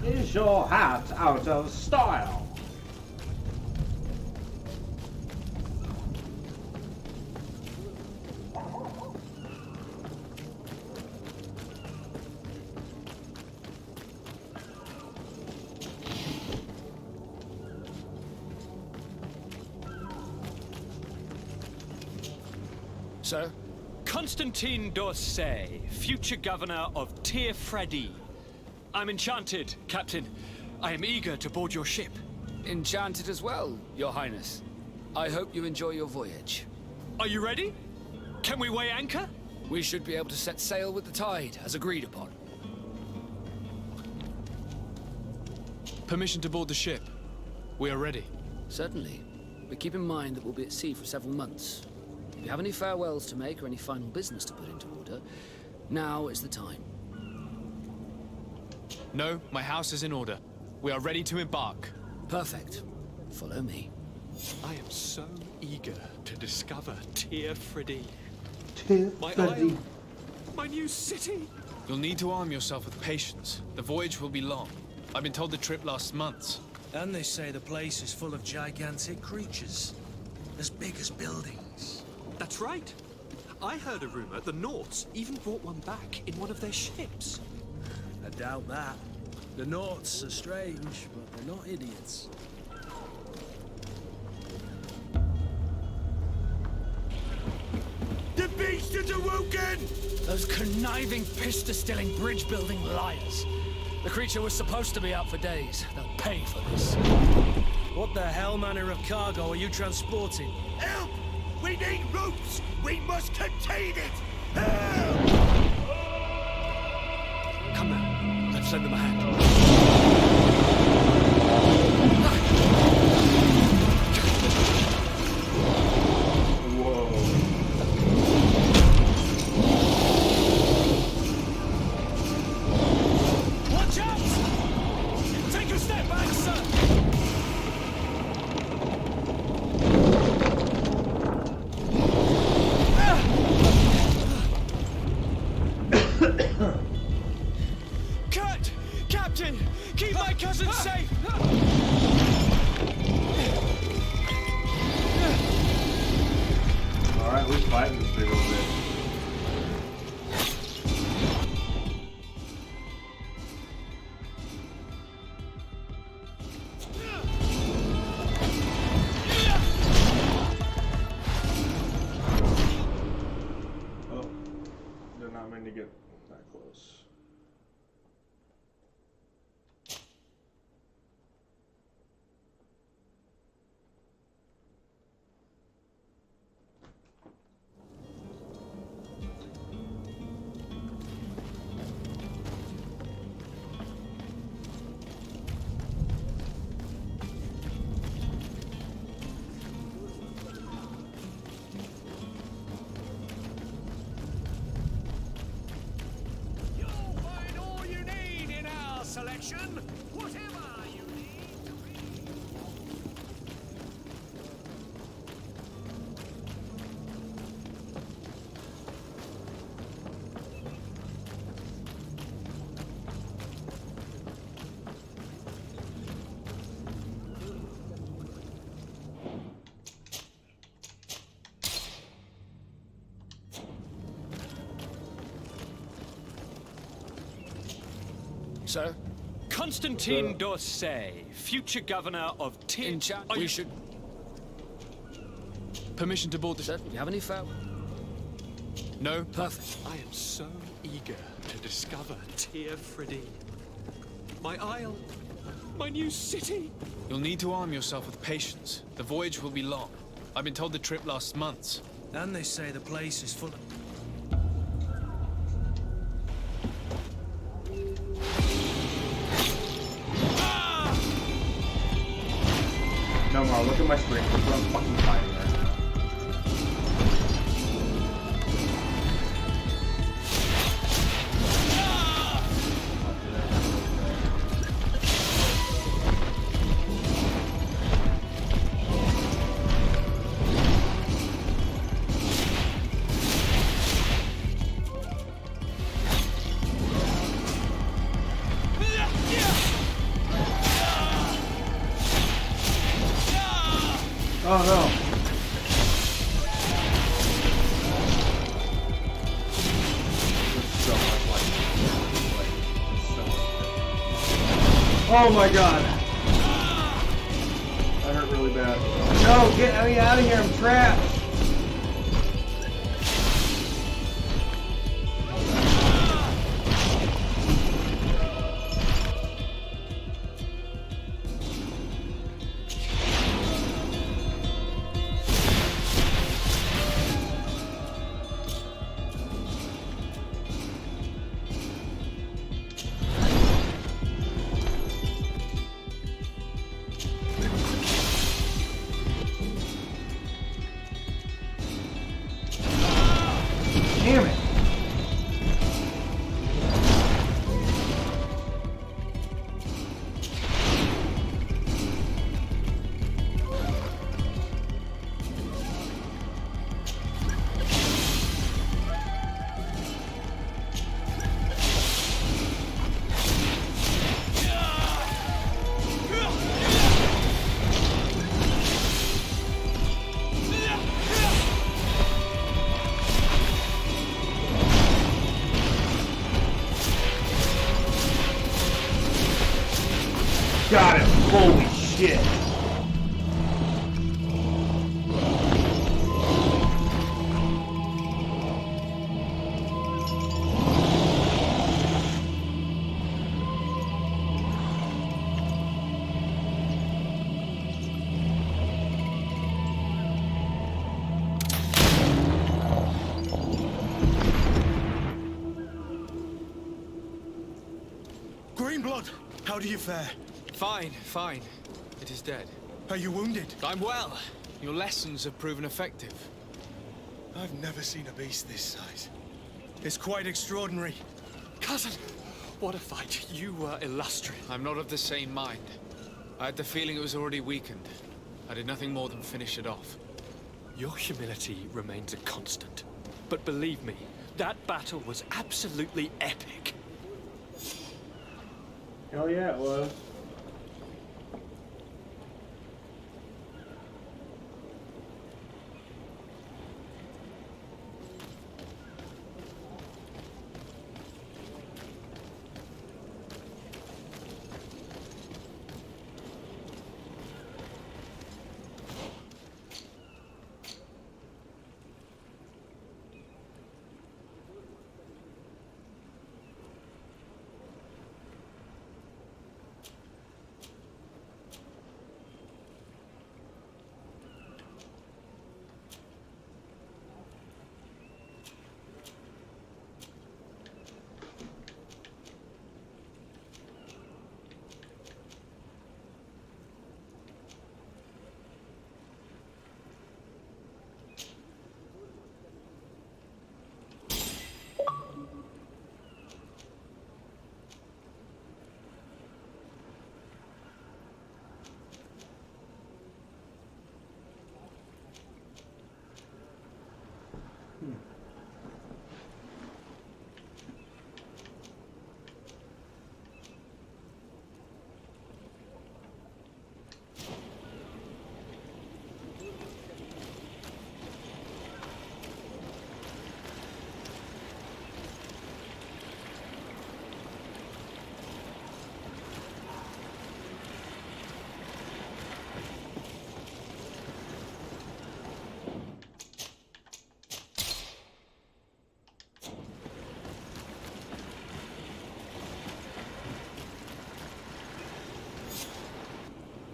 Is your hat out of style? Sir? Constantine d'Orsay, future governor of Tir Fredi. I'm enchanted, Captain. I am eager to board your ship. Enchanted as well, Your Highness. I hope you enjoy your voyage. Are you ready? Can we weigh anchor? We should be able to set sail with the tide, as agreed upon. Permission to board the ship. We are ready. Certainly. But keep in mind that we'll be at sea for several months. If you have any farewells to make or any final business to put into order, now is the time. No, my house is in order. We are ready to embark. Perfect. Follow me. I am so eager to discover Tir Fredi. Tir My Fredi. isle, my new city. You'll need to arm yourself with patience. The voyage will be long. I've been told the trip lasts months. And they say the place is full of gigantic creatures. As big as buildings. That's right. I heard a rumor the Nauts even brought one back in one of their ships. I doubt that. The Nauts are strange, but they're not idiots. The beast is awoken! Those conniving, pista-stilling, bridge-building liars. The creature was supposed to be out for days. They'll pay for this. What the hell manner of cargo are you transporting? Help! We need ropes! We must contain it! Help! Come now, let's lend them a hand. Watch out! Take a step back, sir! Kurt! Captain! Keep my cousin safe! Alright, we're fighting this big old bitch. Oh, did not mean to get that close. You'll find all you need in our selection. Whatever you need to read. Sir? Constantine d'Orsay, future governor of Tir... We should... Permission to board the ship. Do you have any farewell? No. Perfect. I am so eager to discover Tir Fredi. My isle, my new city. You'll need to arm yourself with patience. The voyage will be long. I've been told the trip lasts months. And they say the place is full of... No more, look at my screen. Look what I'm fucking fighting right now. Oh no. Oh my god. That hurt really bad. No, get me out of here, I'm trapped. Damn it. Got him. Holy shit. Greenblood, how do you fare? Fine, fine. It is dead. Are you wounded? I'm well. Your lessons have proven effective. I've never seen a beast this size. It's quite extraordinary. Cousin, what a fight. You were illustrious. I'm not of the same mind. I had the feeling it was already weakened. I did nothing more than finish it off. Your humility remains a constant. But believe me, that battle was absolutely epic. Hell yeah, it was.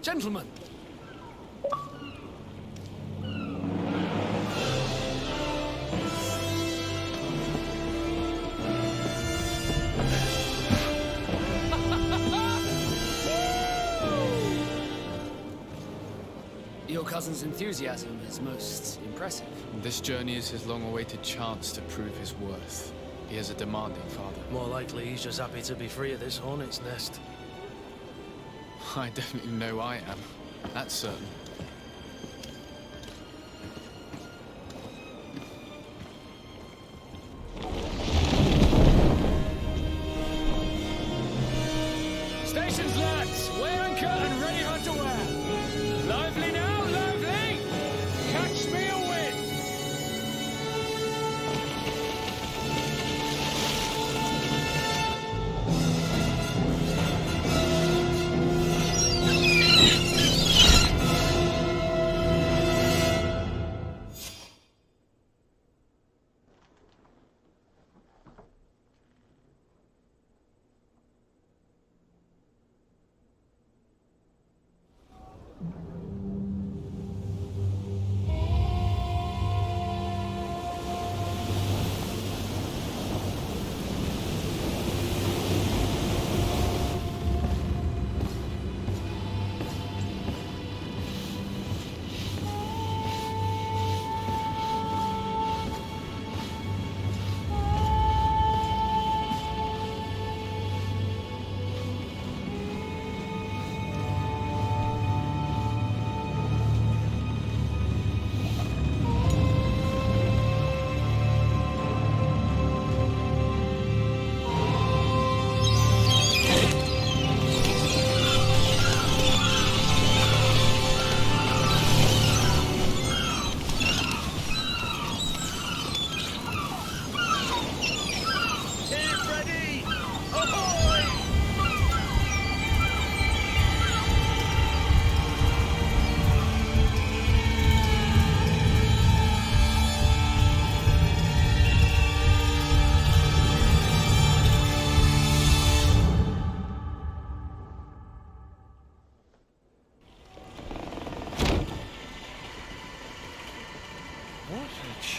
Gentlemen! Your cousin's enthusiasm is most impressive. This journey is his long-awaited chance to prove his worth. He has a demanding father. More likely he's just happy to be free of this hornet's nest. I definitely know I am. That's certain. Stations, lads! Wear anchor and ready hard to wear! Lively now, lively!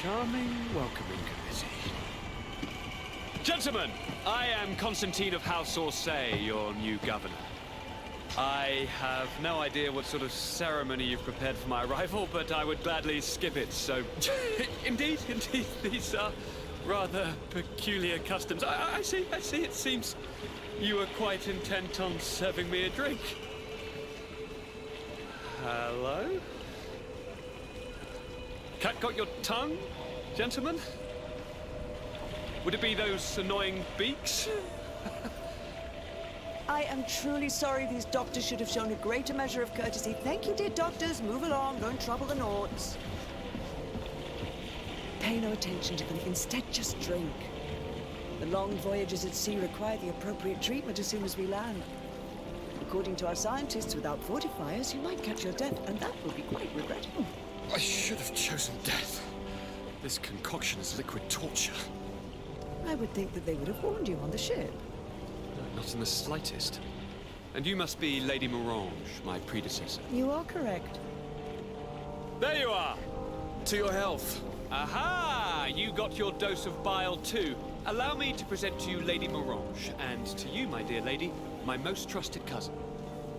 charming welcoming committee. Gentlemen, I am Constantine of House Orsay, your new governor. I have no idea what sort of ceremony you've prepared for my arrival, but I would gladly skip it, so... indeed, these are rather peculiar customs. I see, it seems you are quite intent on serving me a drink. Hello? Cat got your tongue, gentlemen? Would it be those annoying beaks? I am truly sorry. These doctors should have shown a greater measure of courtesy. Thank you, dear doctors. Move along. Don't trouble the Nords. Pay no attention to them. Instead, just drink. The long voyages at sea require the appropriate treatment as soon as we land. According to our scientists, without fortifiers, you might catch your death, and that would be quite regrettable. I should have chosen death. This concoction is liquid torture. I would think that they would have warned you on the ship. Not in the slightest. And you must be Lady Morange, my predecessor. You are correct. There you are! To your health. Aha! You got your dose of bile too. Allow me to present to you Lady Morange, and to you, my dear lady, my most trusted cousin.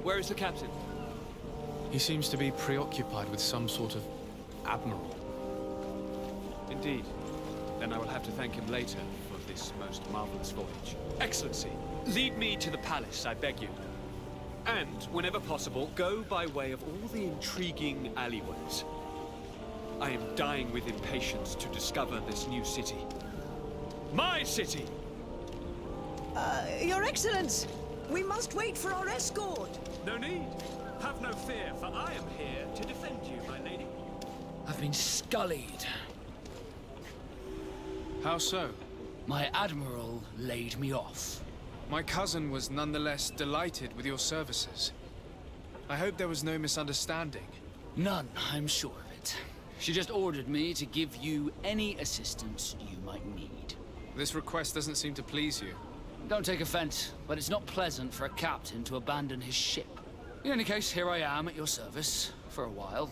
Where is the captain? He seems to be preoccupied with some sort of admiral. Indeed. Then I will have to thank him later for this most marvelous voyage. Excellency, lead me to the palace, I beg you. And, whenever possible, go by way of all the intriguing alleyways. I am dying with impatience to discover this new city. My city! Your Excellence! We must wait for our escort! No need. Have no fear, for I am here to defend you, my lady. I've been scullied. How so? My admiral laid me off. My cousin was nonetheless delighted with your services. I hope there was no misunderstanding. None, I'm sure of it. She just ordered me to give you any assistance you might need. This request doesn't seem to please you. Don't take offense, but it's not pleasant for a captain to abandon his ship. In any case, here I am at your service, for a while.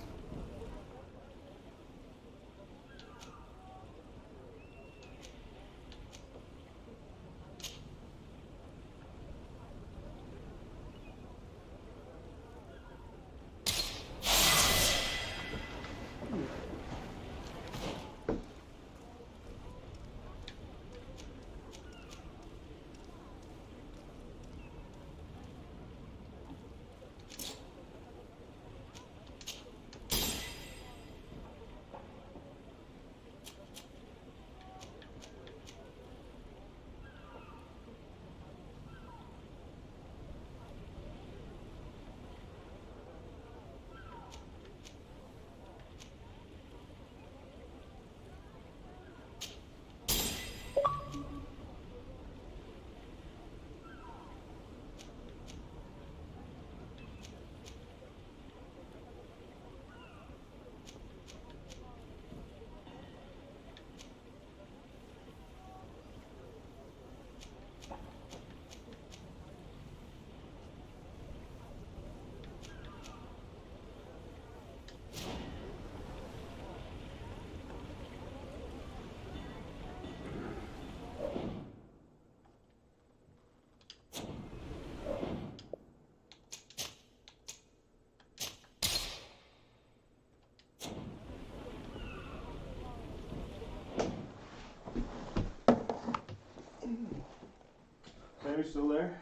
Sammy still there?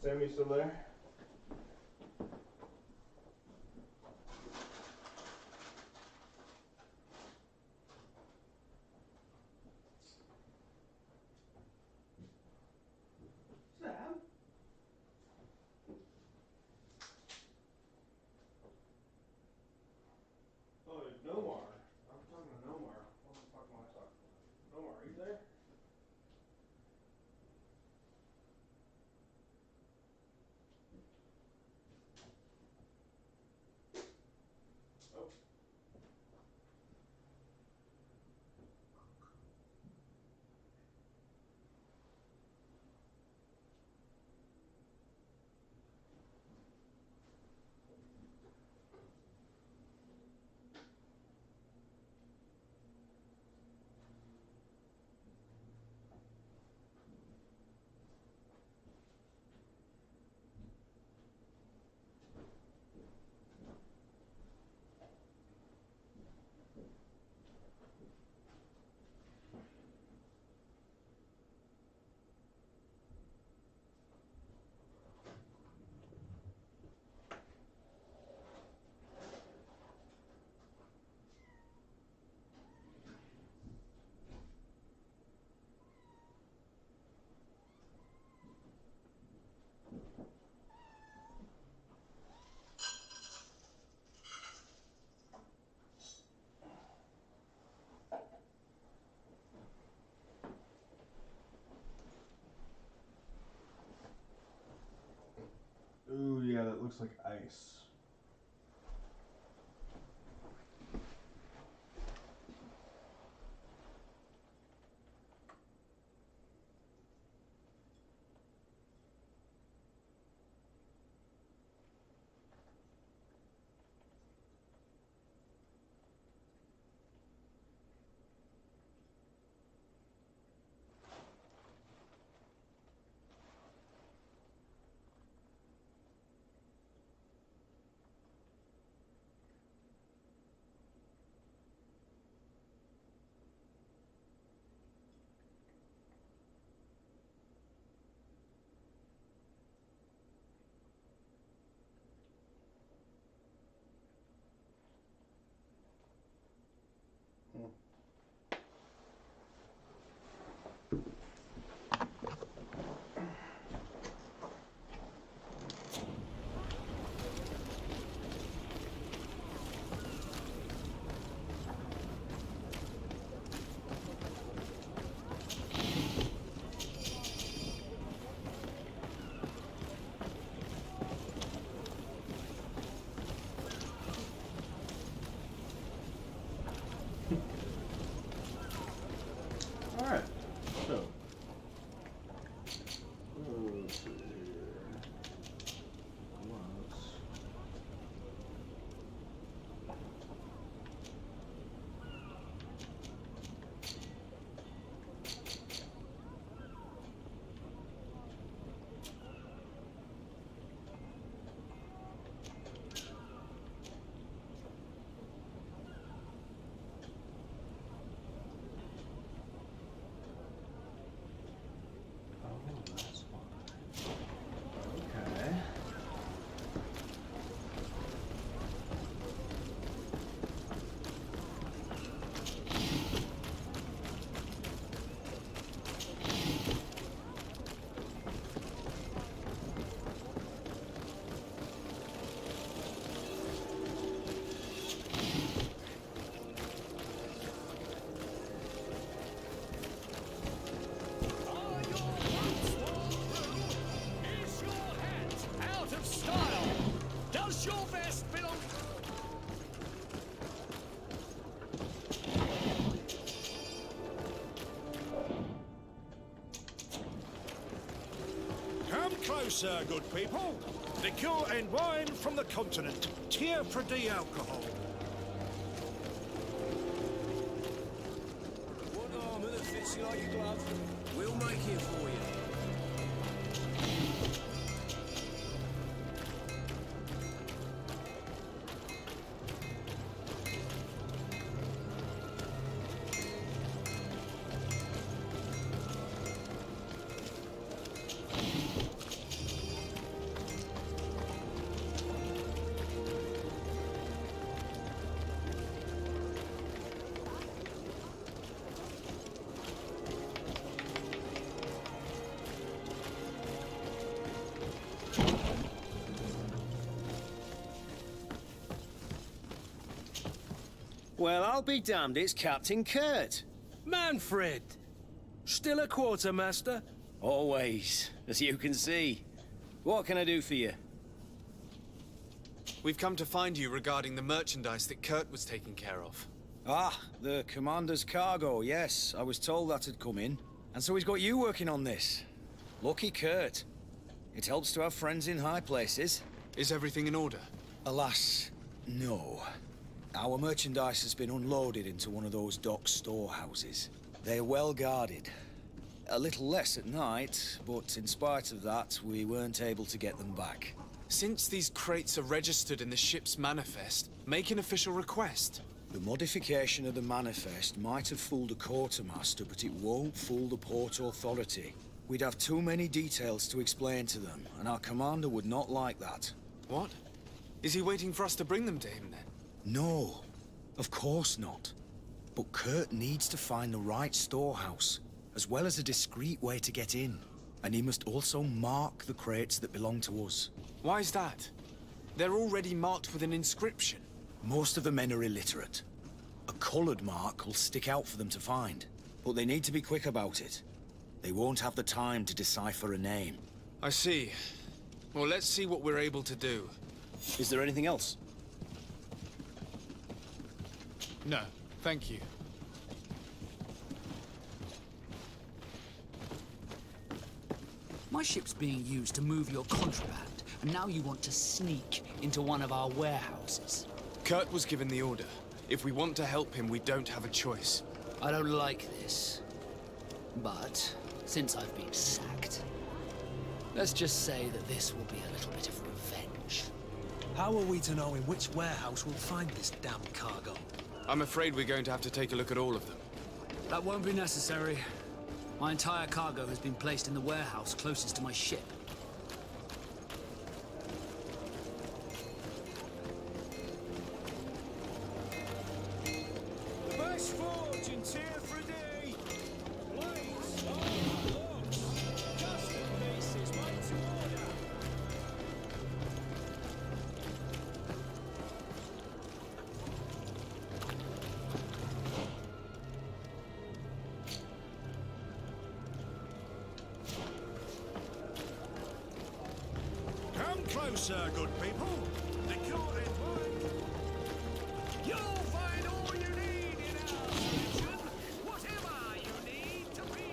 Sammy still there? Sam? Oh, Nomar. I'm talking to Nomar. What the fuck am I talking about? Nomar, are you there? looks like ice. Alright, so let's see here. Okay. Is your hat out of style? Does your vest belong? Come closer, good people. Liqueur and wine from the continent. Tier for D alcohol. What armour that fits you like a glove? We'll make it for you. Well, I'll be damned, it's Captain Kurt. Manfred! Still a quartermaster? Always, as you can see. What can I do for you? We've come to find you regarding the merchandise that Kurt was taking care of. Ah, the commander's cargo, yes. I was told that had come in. And so he's got you working on this. Lucky Kurt. It helps to have friends in high places. Is everything in order? Alas, no. Our merchandise has been unloaded into one of those dock storehouses. They're well guarded. A little less at night, but in spite of that, we weren't able to get them back. Since these crates are registered in the ship's manifest, make an official request. The modification of the manifest might have fooled a quartermaster, but it won't fool the Port Authority. We'd have too many details to explain to them, and our commander would not like that. What? Is he waiting for us to bring them to him then? No, of course not. But Kurt needs to find the right storehouse, as well as a discreet way to get in. And he must also mark the crates that belong to us. Why is that? They're already marked with an inscription. Most of the men are illiterate. A colored mark will stick out for them to find, but they need to be quick about it. They won't have the time to decipher a name. I see. Well, let's see what we're able to do. Is there anything else? No, thank you. My ship's being used to move your contraband, and now you want to sneak into one of our warehouses. Kurt was given the order. If we want to help him, we don't have a choice. I don't like this. But, since I've been sacked, let's just say that this will be a little bit of revenge. How are we to know in which warehouse we'll find this damn cargo? I'm afraid we're going to have to take a look at all of them. That won't be necessary. My entire cargo has been placed in the warehouse closest to my ship. The best forge in Tier 3D. Blades are locked. Custom pieces made to order. Come closer, good people. The court is mine. You'll find all you need in our mansion. Whatever you need to be.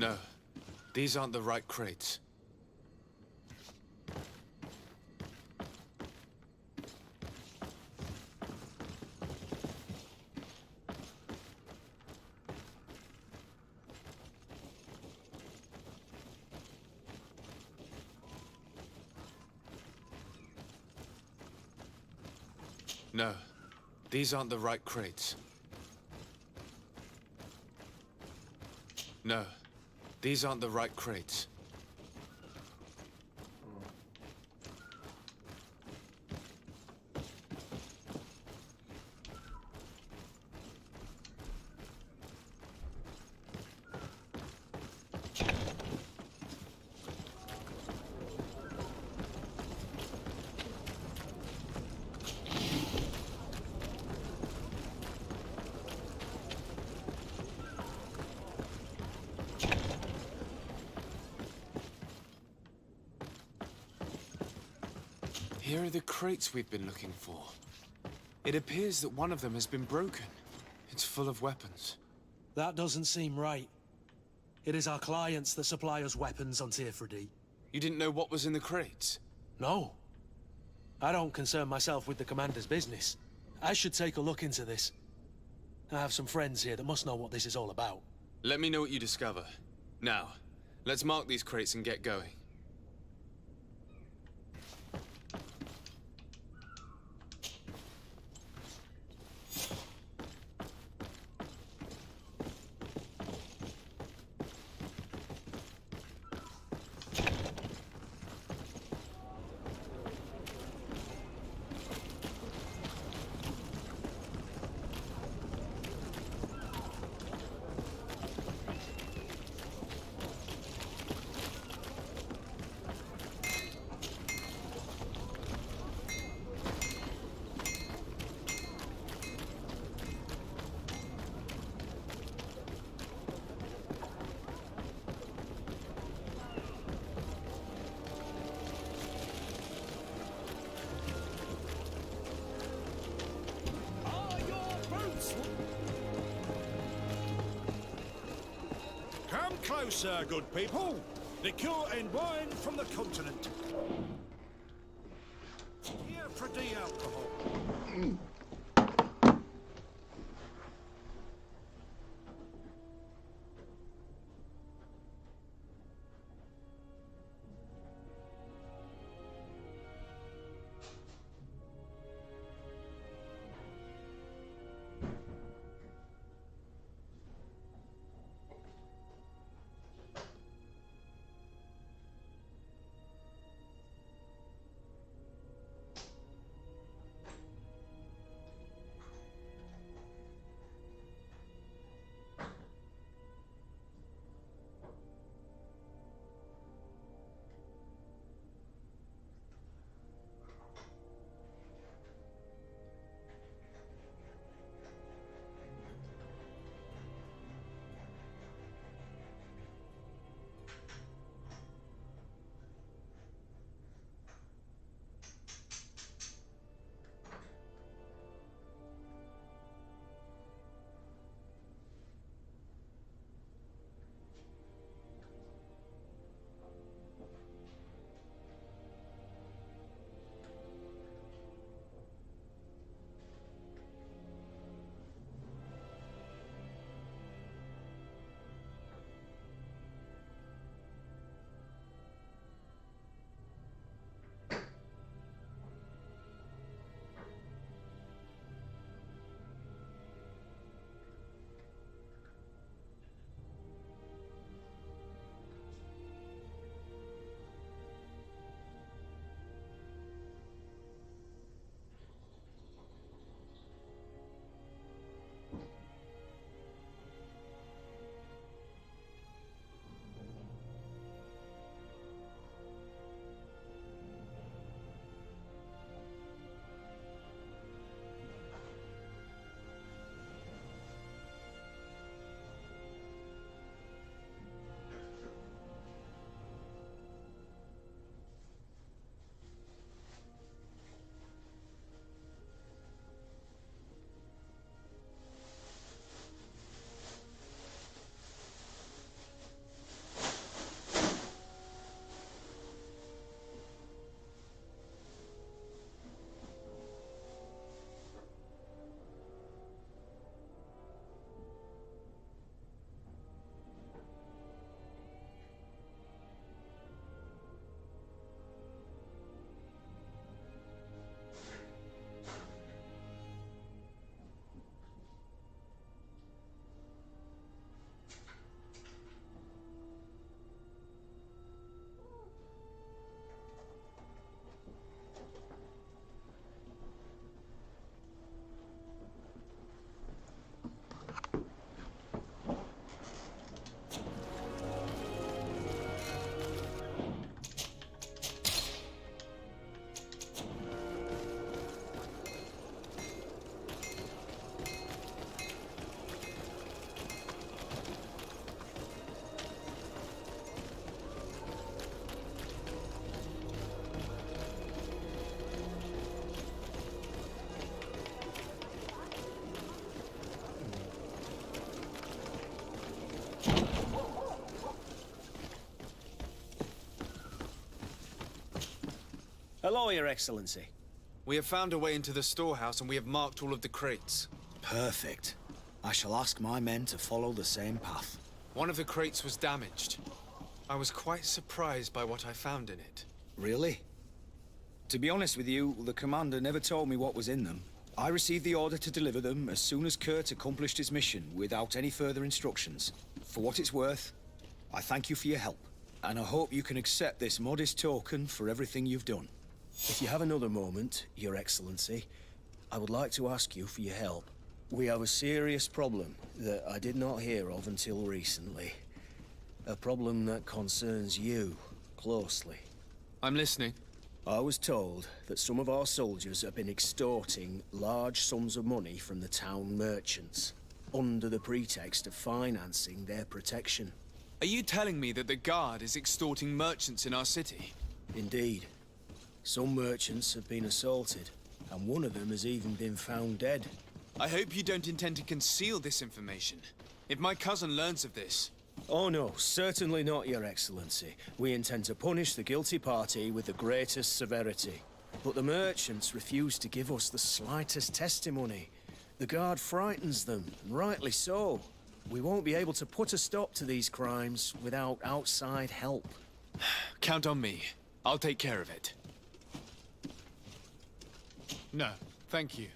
No, these aren't the right crates. No, these aren't the right crates. No, these aren't the right crates. Here are the crates we've been looking for. It appears that one of them has been broken. It's full of weapons. That doesn't seem right. It is our clients that supply us weapons on Tier 4D. You didn't know what was in the crates? No. I don't concern myself with the commander's business. I should take a look into this. I have some friends here that must know what this is all about. Let me know what you discover. Now, let's mark these crates and get going. Come closer, good people. Liqueur and wine from the continent. Here for the alcohol. Well, aye, Your Excellency. We have found a way into the storehouse and we have marked all of the crates. Perfect. I shall ask my men to follow the same path. One of the crates was damaged. I was quite surprised by what I found in it. Really? To be honest with you, the commander never told me what was in them. I received the order to deliver them as soon as Kurt accomplished his mission, without any further instructions. For what it's worth, I thank you for your help, and I hope you can accept this modest token for everything you've done. If you have another moment, Your Excellency, I would like to ask you for your help. We have a serious problem that I did not hear of until recently. A problem that concerns you closely. I'm listening. I was told that some of our soldiers have been extorting large sums of money from the town merchants, under the pretext of financing their protection. Are you telling me that the Guard is extorting merchants in our city? Indeed. Some merchants have been assaulted, and one of them has even been found dead. I hope you don't intend to conceal this information. If my cousin learns of this... Oh no, certainly not, Your Excellency. We intend to punish the guilty party with the greatest severity. But the merchants refuse to give us the slightest testimony. The Guard frightens them, and rightly so. We won't be able to put a stop to these crimes without outside help. Count on me. I'll take care of it. No, thank you.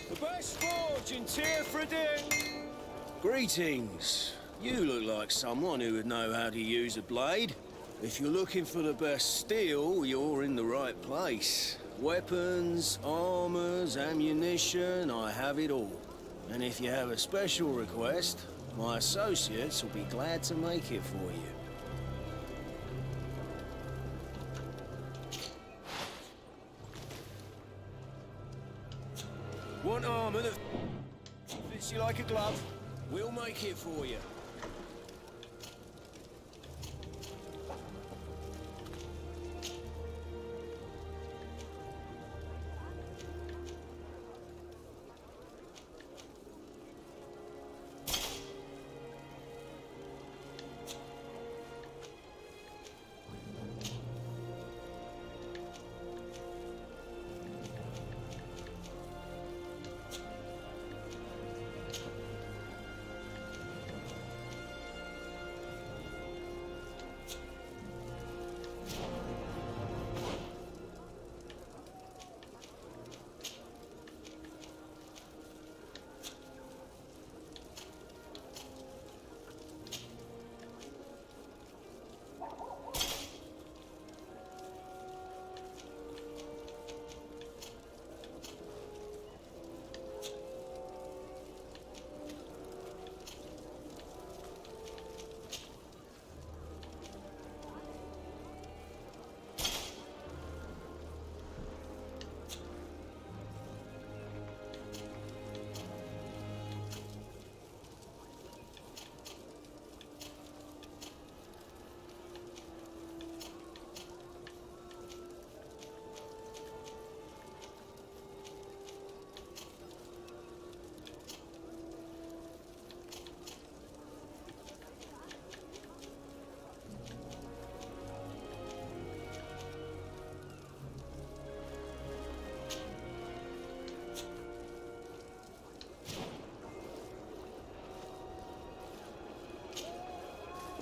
The best forge in Tearfredin. Greetings. You look like someone who would know how to use a blade. If you're looking for the best steel, you're in the right place. Weapons, armors, ammunition, I have it all. And if you have a special request, my associates will be glad to make it for you. Want armor that fits you like a glove? We'll make it for you.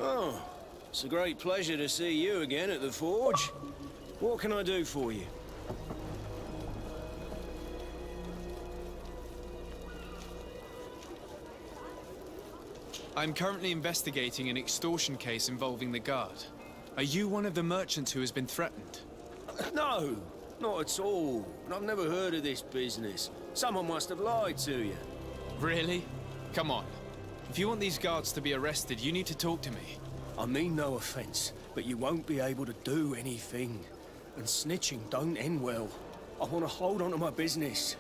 Oh, it's a great pleasure to see you again at the Forge. What can I do for you? I'm currently investigating an extortion case involving the Guard. Are you one of the merchants who has been threatened? No, not at all. I've never heard of this business. Someone must have lied to you. Really? Come on. If you want these guards to be arrested, you need to talk to me. I mean no offense, but you won't be able to do anything. And snitching don't end well. I want to hold on to my business.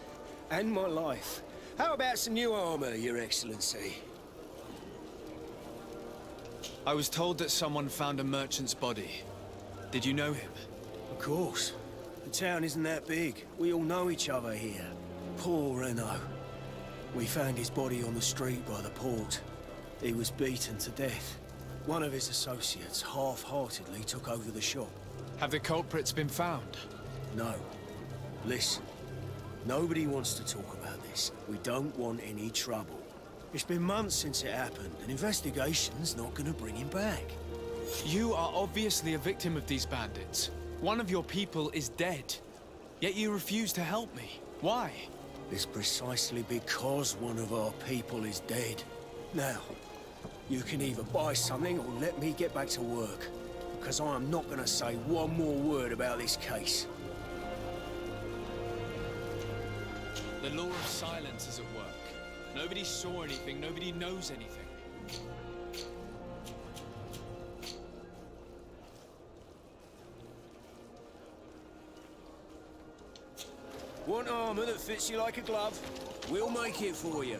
And my life. How about some new armor, Your Excellency? I was told that someone found a merchant's body. Did you know him? Of course. The town isn't that big. We all know each other here. Poor Renault. We found his body on the street by the port. He was beaten to death. One of his associates half-heartedly took over the shop. Have the culprits been found? No. Listen. Nobody wants to talk about this. We don't want any trouble. It's been months since it happened. An investigation's not gonna bring him back. You are obviously a victim of these bandits. One of your people is dead. Yet you refuse to help me. Why? It's precisely because one of our people is dead. Now, you can either buy something or let me get back to work. Because I am not gonna say one more word about this case. The law of silence is at work. Nobody saw anything, nobody knows anything. Want armor that fits you like a glove? We'll make it for you.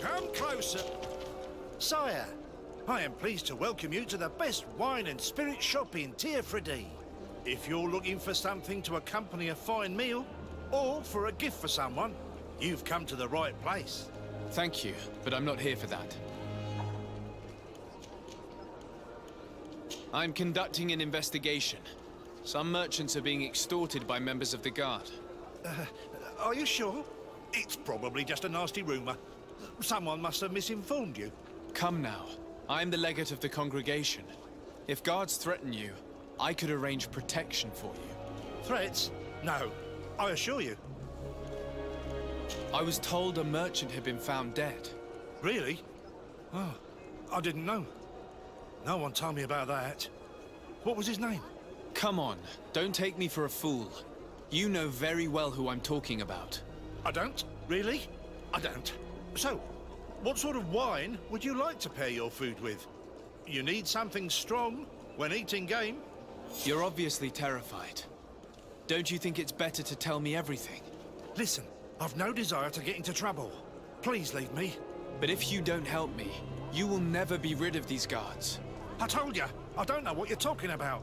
Come closer. Sire, I am pleased to welcome you to the best wine and spirit shop in Tearfredy. If you're looking for something to accompany a fine meal, or for a gift for someone, you've come to the right place. Thank you, but I'm not here for that. I'm conducting an investigation. Some merchants are being extorted by members of the Guard. Are you sure? It's probably just a nasty rumor. Someone must have misinformed you. Come now. I'm the legate of the congregation. If guards threaten you, I could arrange protection for you. Threats? No, I assure you. I was told a merchant had been found dead. Really? Oh, I didn't know. No one told me about that. What was his name? Come on, don't take me for a fool. You know very well who I'm talking about. I don't? Really? I don't. So, what sort of wine would you like to pair your food with? You need something strong when eating game? You're obviously terrified. Don't you think it's better to tell me everything? Listen, I've no desire to get into trouble. Please leave me. But if you don't help me, you will never be rid of these guards. I told you, I don't know what you're talking about.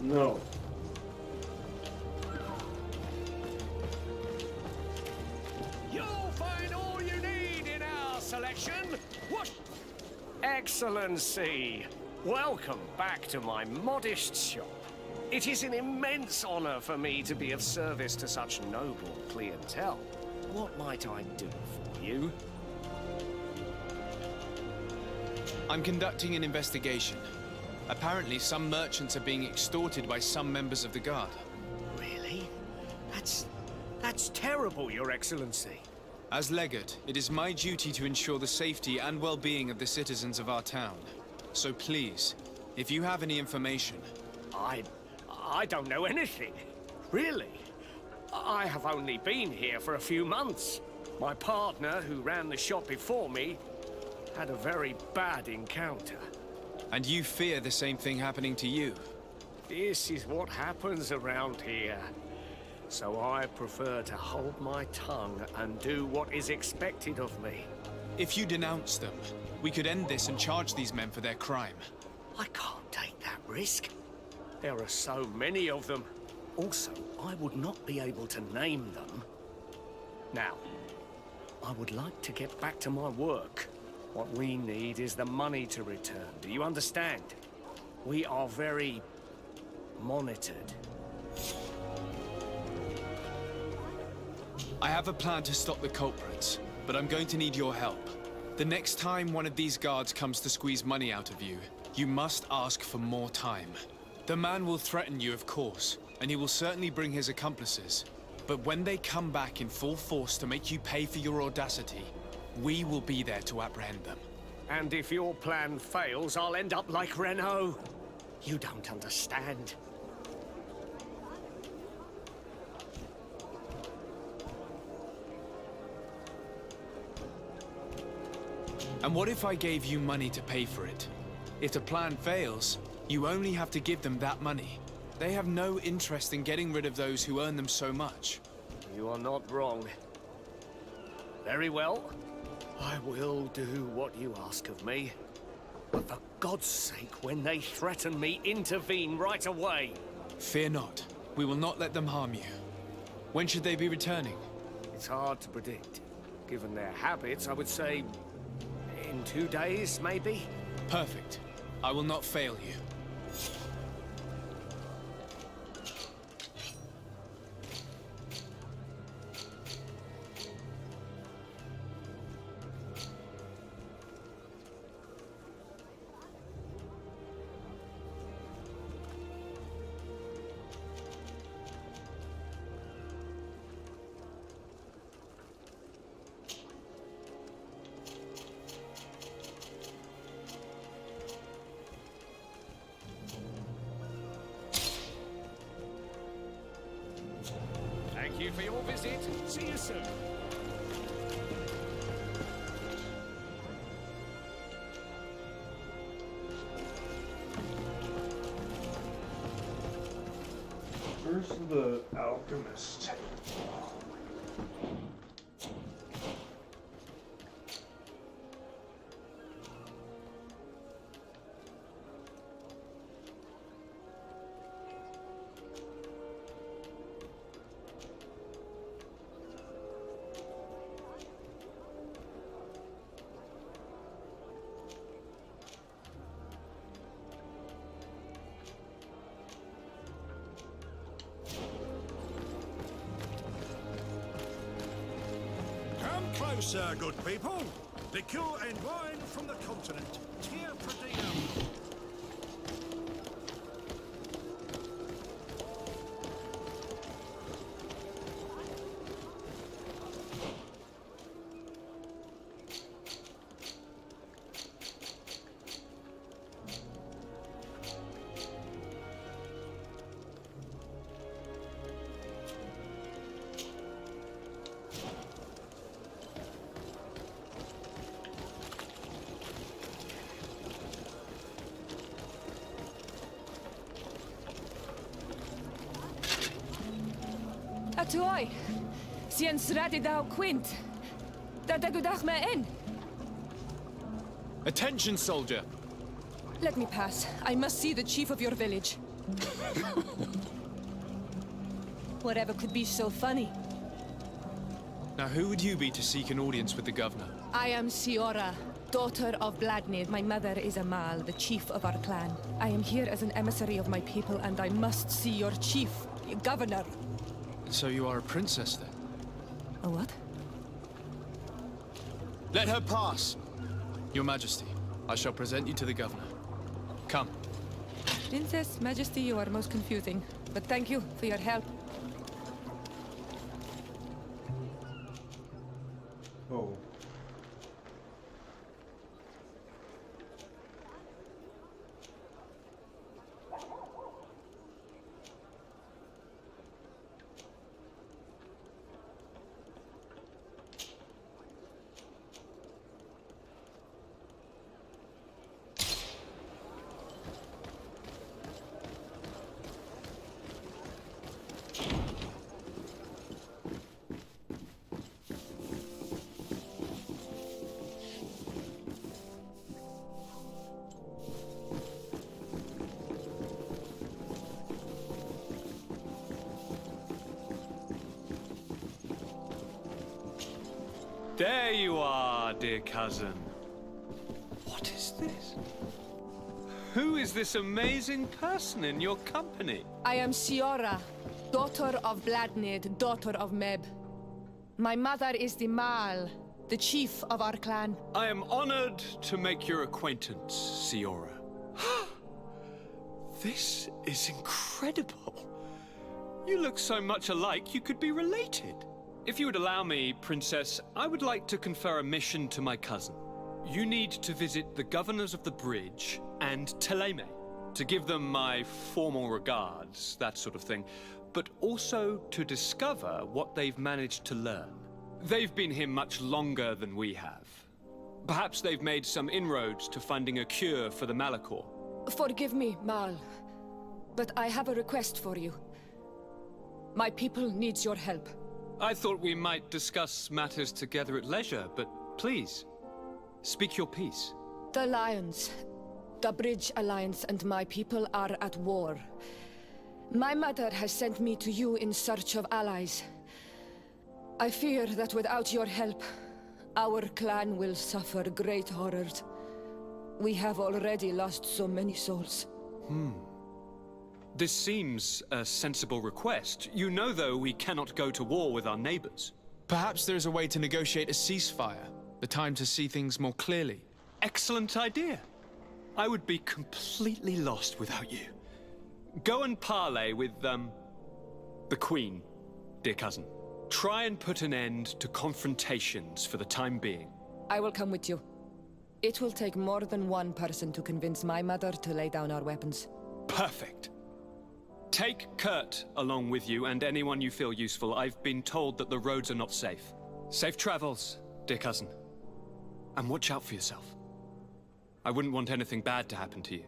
No. You'll find all you need in our selection. What? Excellency, welcome back to my modest shop. It is an immense honor for me to be of service to such noble clientele. What might I do for you? I'm conducting an investigation. Apparently, some merchants are being extorted by some members of the Guard. Really? That's terrible, Your Excellency. As legate, it is my duty to ensure the safety and well-being of the citizens of our town. So please, if you have any information... I don't know anything. Really? I have only been here for a few months. My partner, who ran the shop before me, had a very bad encounter. And you fear the same thing happening to you? This is what happens around here. So I prefer to hold my tongue and do what is expected of me. If you denounce them, we could end this and charge these men for their crime. I can't take that risk. There are so many of them. Also, I would not be able to name them. Now, I would like to get back to my work. What we need is the money to return. Do you understand? We are very monitored. I have a plan to stop the culprits, but I'm going to need your help. The next time one of these guards comes to squeeze money out of you, you must ask for more time. The man will threaten you, of course, and he will certainly bring his accomplices. But when they come back in full force to make you pay for your audacity, we will be there to apprehend them. And if your plan fails, I'll end up like Renault. You don't understand. And what if I gave you money to pay for it? If the plan fails, you only have to give them that money. They have no interest in getting rid of those who earn them so much. You are not wrong. Very well. I will do what you ask of me. But for God's sake, when they threaten me, intervene right away. Fear not. We will not let them harm you. When should they be returning? It's hard to predict. Given their habits, I would say in 2 days, maybe? Perfect. I will not fail you. Thank you for your visit. See you soon. Where's the alchemist? Closer, good people. Liqueur and wine from the continent. Tia Pradina. Atuoi, sien sradi dau quint. Dadagudach me in. Attention, soldier! Let me pass. I must see the chief of your village. Whatever could be so funny? Now, who would you be to seek an audience with the governor? I am Siora, daughter of Vladnir. My mother is Amal, the chief of our clan. I am here as an emissary of my people, and I must see your chief, your governor. So you are a princess, then? A what? Let her pass! Your Majesty, I shall present you to the governor. Come. Princess, Majesty, you are most confusing. But thank you for your help. Oh. There you are, dear cousin. What is this? Who is this amazing person in your company? I am Siora, daughter of Bladnid, daughter of Meb. My mother is the Mal, the chief of our clan. I am honored to make your acquaintance, Siora. This is incredible. You look so much alike you could be related. If you would allow me, Princess, I would like to confer a mission to my cousin. You need to visit the governors of the bridge and Teleme to give them my formal regards, that sort of thing, but also to discover what they've managed to learn. They've been here much longer than we have. Perhaps they've made some inroads to finding a cure for the Malachor. Forgive me, Mal, but I have a request for you. My people needs your help. I thought we might discuss matters together at leisure, but please, speak your piece. The Lions, the Bridge Alliance and my people are at war. My mother has sent me to you in search of allies. I fear that without your help, our clan will suffer great horrors. We have already lost so many souls. This seems a sensible request. You know, though, we cannot go to war with our neighbors. Perhaps there's a way to negotiate a ceasefire. The time to see things more clearly. Excellent idea. I would be completely lost without you. Go and parley with, the Queen, dear cousin. Try and put an end to confrontations for the time being. I will come with you. It will take more than one person to convince my mother to lay down our weapons. Perfect. Take Kurt along with you and anyone you feel useful. I've been told that the roads are not safe. Safe travels, dear cousin. And watch out for yourself. I wouldn't want anything bad to happen to you.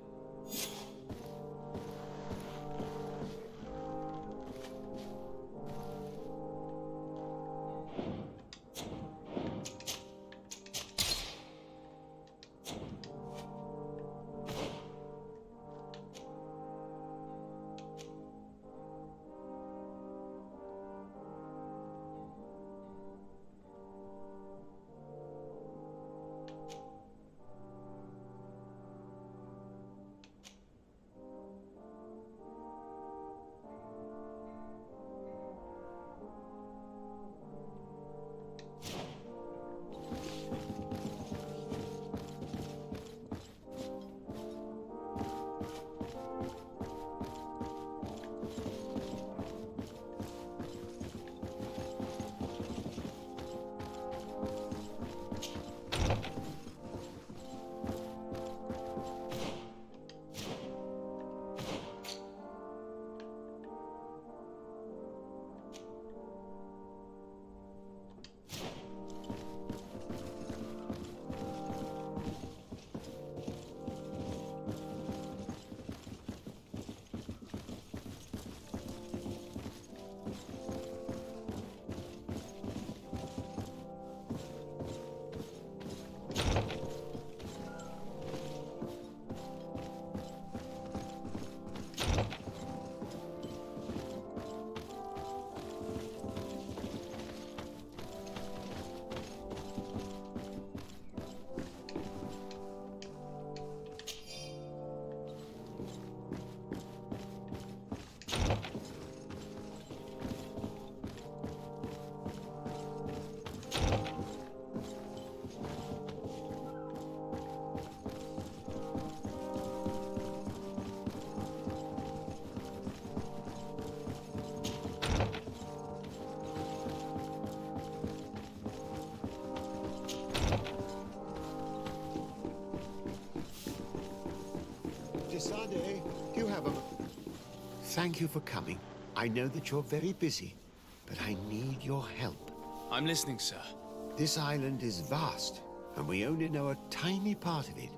Desade, do you have a... Thank you for coming. I know that you're very busy, but I need your help. I'm listening, sir. This island is vast, and we only know a tiny part of it.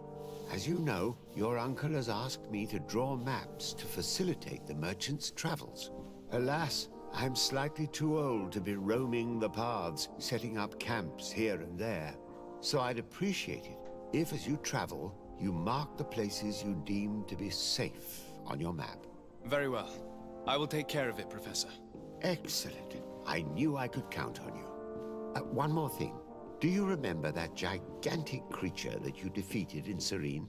As you know, your uncle has asked me to draw maps to facilitate the merchants' travels. Alas, I'm slightly too old to be roaming the paths, setting up camps here and there. So I'd appreciate it if, as you travel, you mark the places you deem to be safe on your map. Very well. I will take care of it, Professor. Excellent. I knew I could count on you. One more thing. Do you remember that gigantic creature that you defeated in Serene?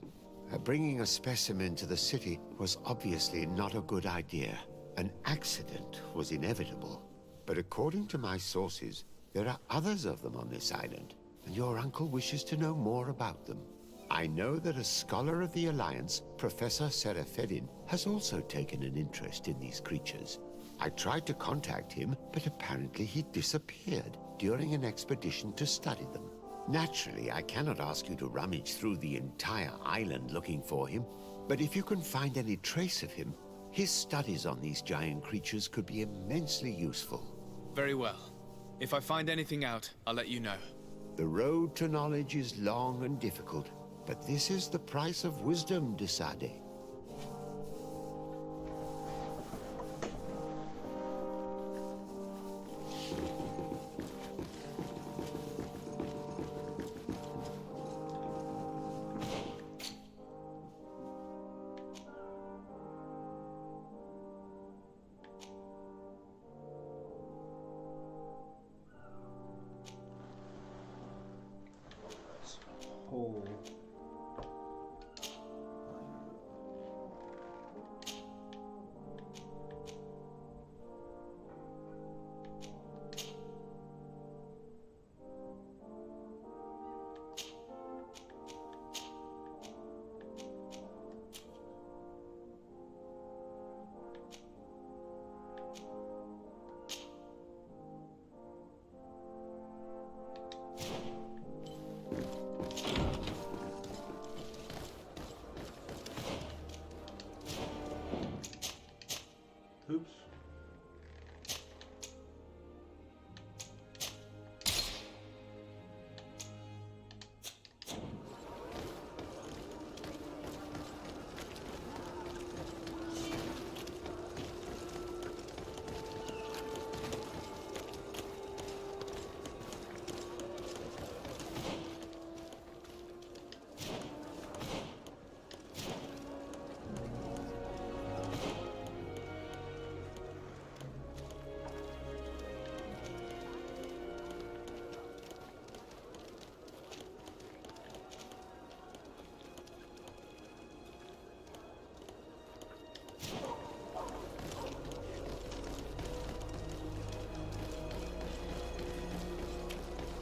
Bringing a specimen to the city was obviously not a good idea. An accident was inevitable. But according to my sources, there are others of them on this island, and your uncle wishes to know more about them. I know that a scholar of the Alliance, Professor Serafedin, has also taken an interest in these creatures. I tried to contact him, but apparently he disappeared during an expedition to study them. Naturally, I cannot ask you to rummage through the entire island looking for him, but if you can find any trace of him, his studies on these giant creatures could be immensely useful. Very well. If I find anything out, I'll let you know. The road to knowledge is long and difficult, but this is the price of wisdom, Desade. Hole. Oops.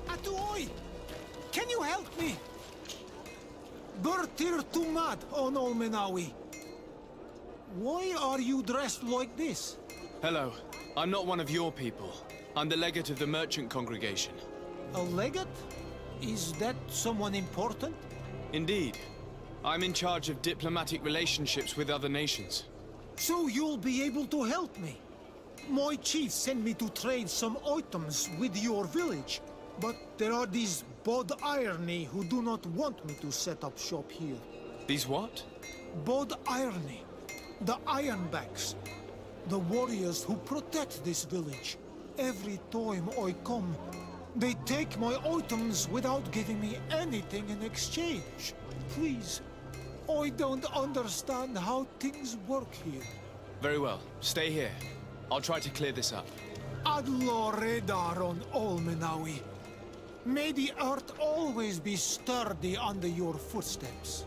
Atuoi! Can you help me? Bertir Tumad on Olmenawi. Why are you dressed like this? Hello. I'm not one of your people. I'm the legate of the merchant congregation. A legate? Is that someone important? Indeed. I'm in charge of diplomatic relationships with other nations. So you'll be able to help me. My chief sent me to trade some items with your village, but there are these Bod Irony who do not want me to set up shop here. These what? Bod Irony. The Ironbacks. The warriors who protect this village. Every time I come, they take my items without giving me anything in exchange. Please, I don't understand how things work here. Very well. Stay here. I'll try to clear this up. Adlo Redar on Olmenawi. May the earth always be sturdy under your footsteps.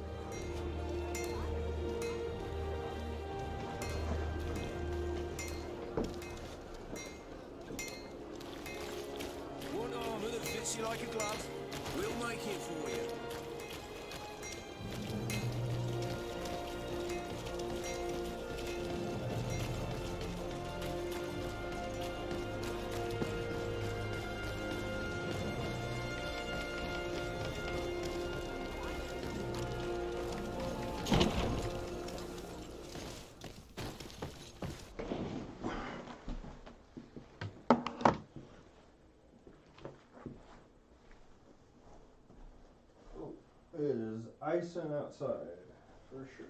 Want armor that fits you like a glove? We'll make it for you. It is icing outside, for sure.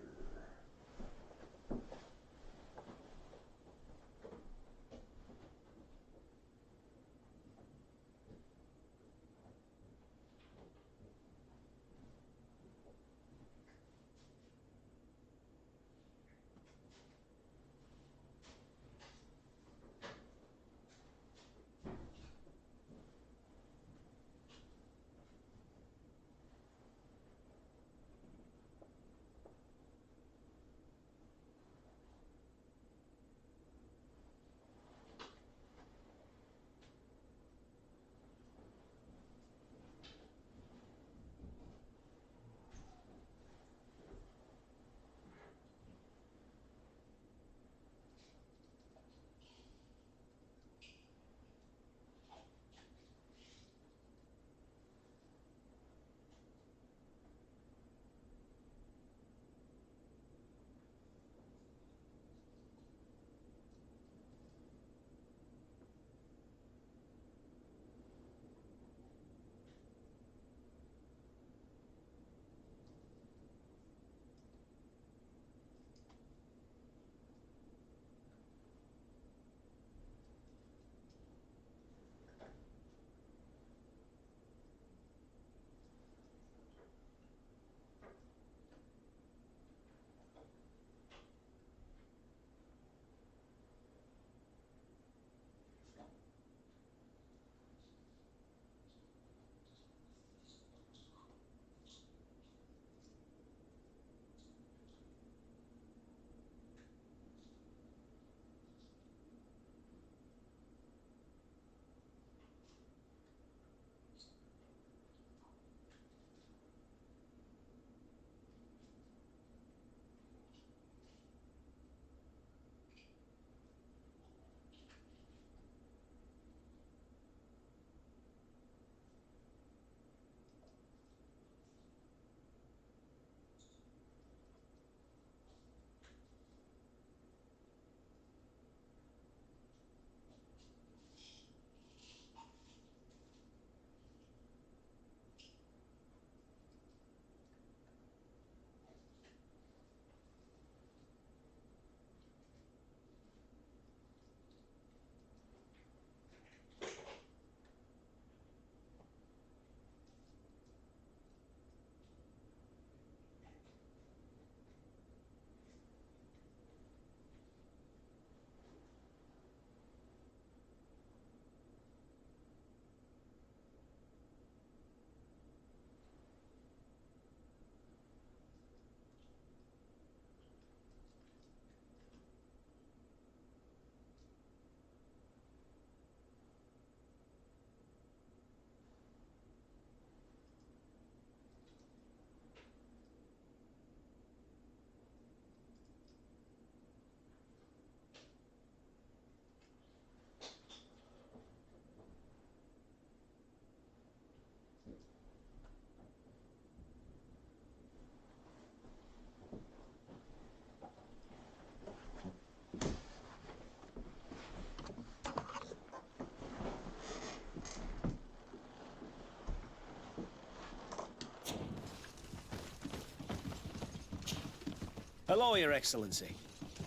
Hello, Your Excellency.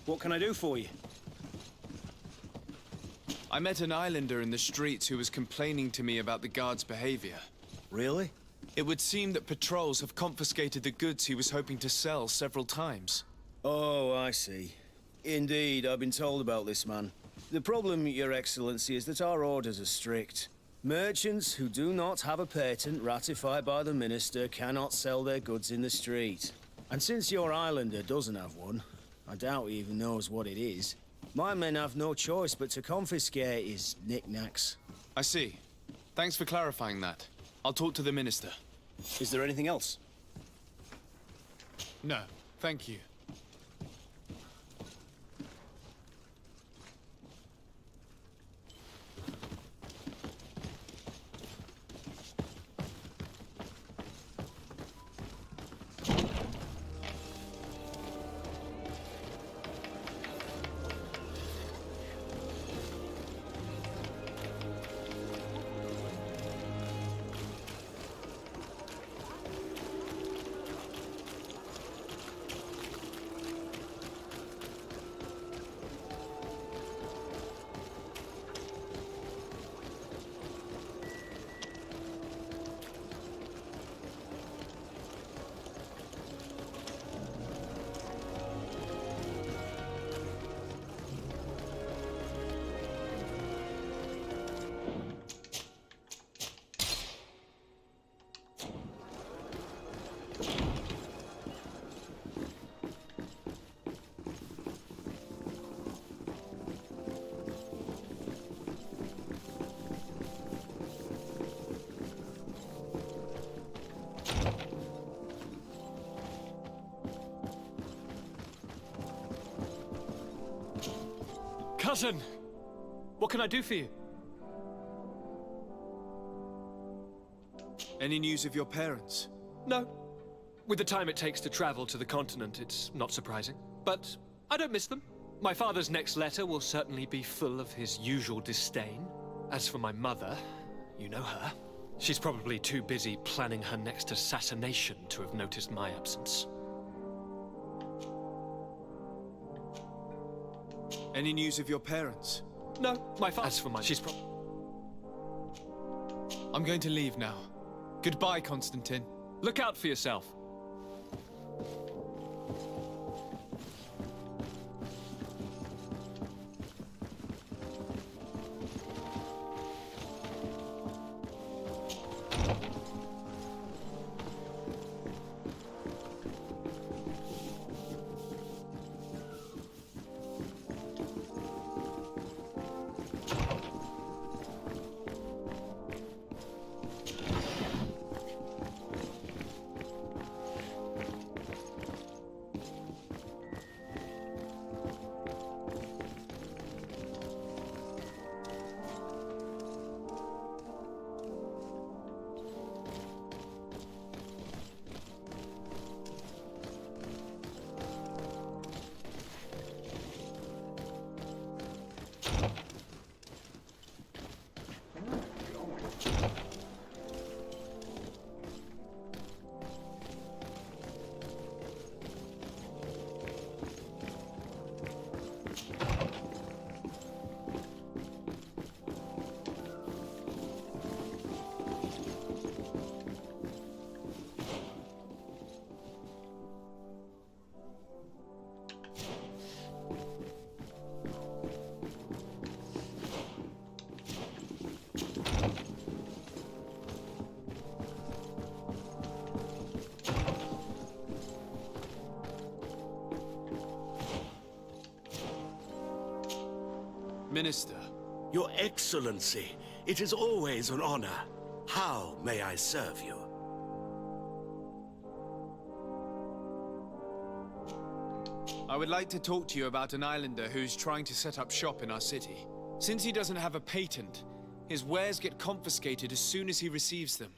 What can I do for you? I met an islander in the streets who was complaining to me about the guard's behavior. Really? It would seem that patrols have confiscated the goods he was hoping to sell several times. Oh, I see. Indeed, I've been told about this man. The problem, Your Excellency, is that our orders are strict. Merchants who do not have a patent ratified by the Minister cannot sell their goods in the street. And since your islander doesn't have one, I doubt he even knows what it is, my men have no choice but to confiscate his knickknacks. I see. Thanks for clarifying that. I'll talk to the Minister. Is there anything else? No, thank you. Cousin! What can I do for you? Any news of your parents? No. With the time it takes to travel to the continent, it's not surprising. But I don't miss them. My father's next letter will certainly be full of his usual disdain. As for my mother, you know her. She's probably too busy planning her next assassination to have noticed my absence. Any news of your parents? No, my father. As for my... I'm going to leave now. Goodbye, Constantine. Look out for yourself. Minister. Your Excellency, it is always an honor. How may I serve you? I would like to talk to you about an islander who's trying to set up shop in our city. Since he doesn't have a patent, his wares get confiscated as soon as he receives them.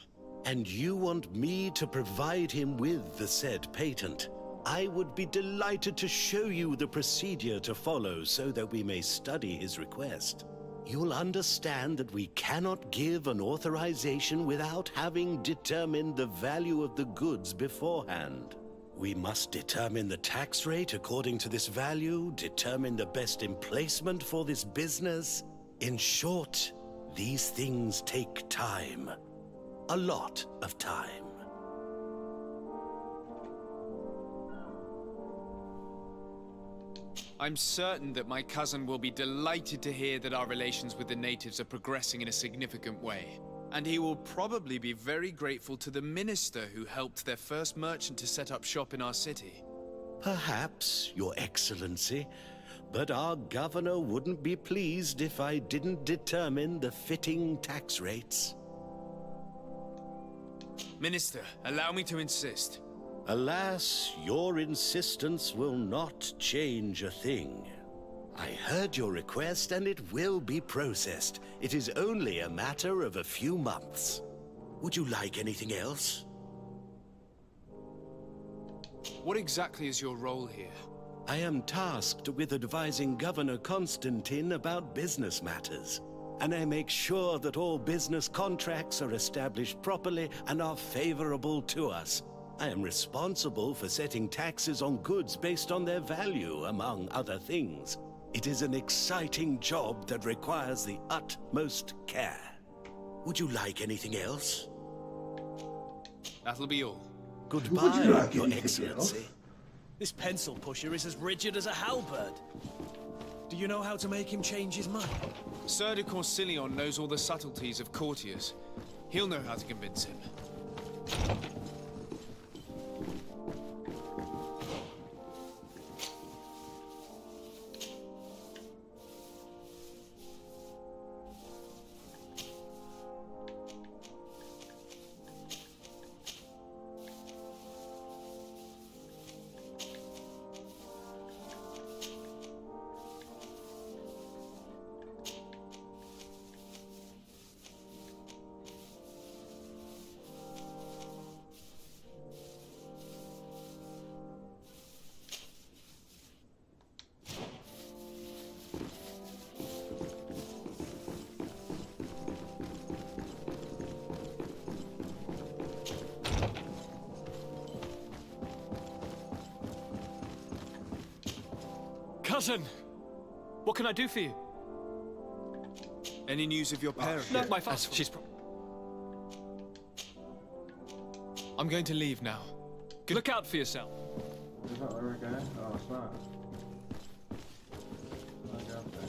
And you want me to provide him with the said patent? I would be delighted to show you the procedure to follow so that we may study his request. You'll understand that we cannot give an authorization without having determined the value of the goods beforehand. We must determine the tax rate according to this value, determine the best emplacement for this business. In short, these things take time. A lot of time. I'm certain that my cousin will be delighted to hear that our relations with the natives are progressing in a significant way. And he will probably be very grateful to the minister who helped their first merchant to set up shop in our city. Perhaps, Your Excellency, but our governor wouldn't be pleased if I didn't determine the fitting tax rates. Minister, allow me to insist. Alas, your insistence will not change a thing. I heard your request and it will be processed. It is only a matter of a few months. Would you like anything else? What exactly is your role here? I am tasked with advising Governor Constantine about business matters, and I make sure that all business contracts are established properly and are favorable to us. I am responsible for setting taxes on goods based on their value, among other things. It is an exciting job that requires the utmost care. Would you like anything else? That'll be all. Goodbye, Your Excellency. This pencil pusher is as rigid as a halberd. Do you know how to make him change his mind? Sir de Corsilion knows all the subtleties of courtiers. He'll know how to convince him. Cousin! What can I do for you? Any news of your parents? No, my father. She's... I'm going to leave now. Look out for yourself. Is that where we're going? Oh, it's not. Okay, up there.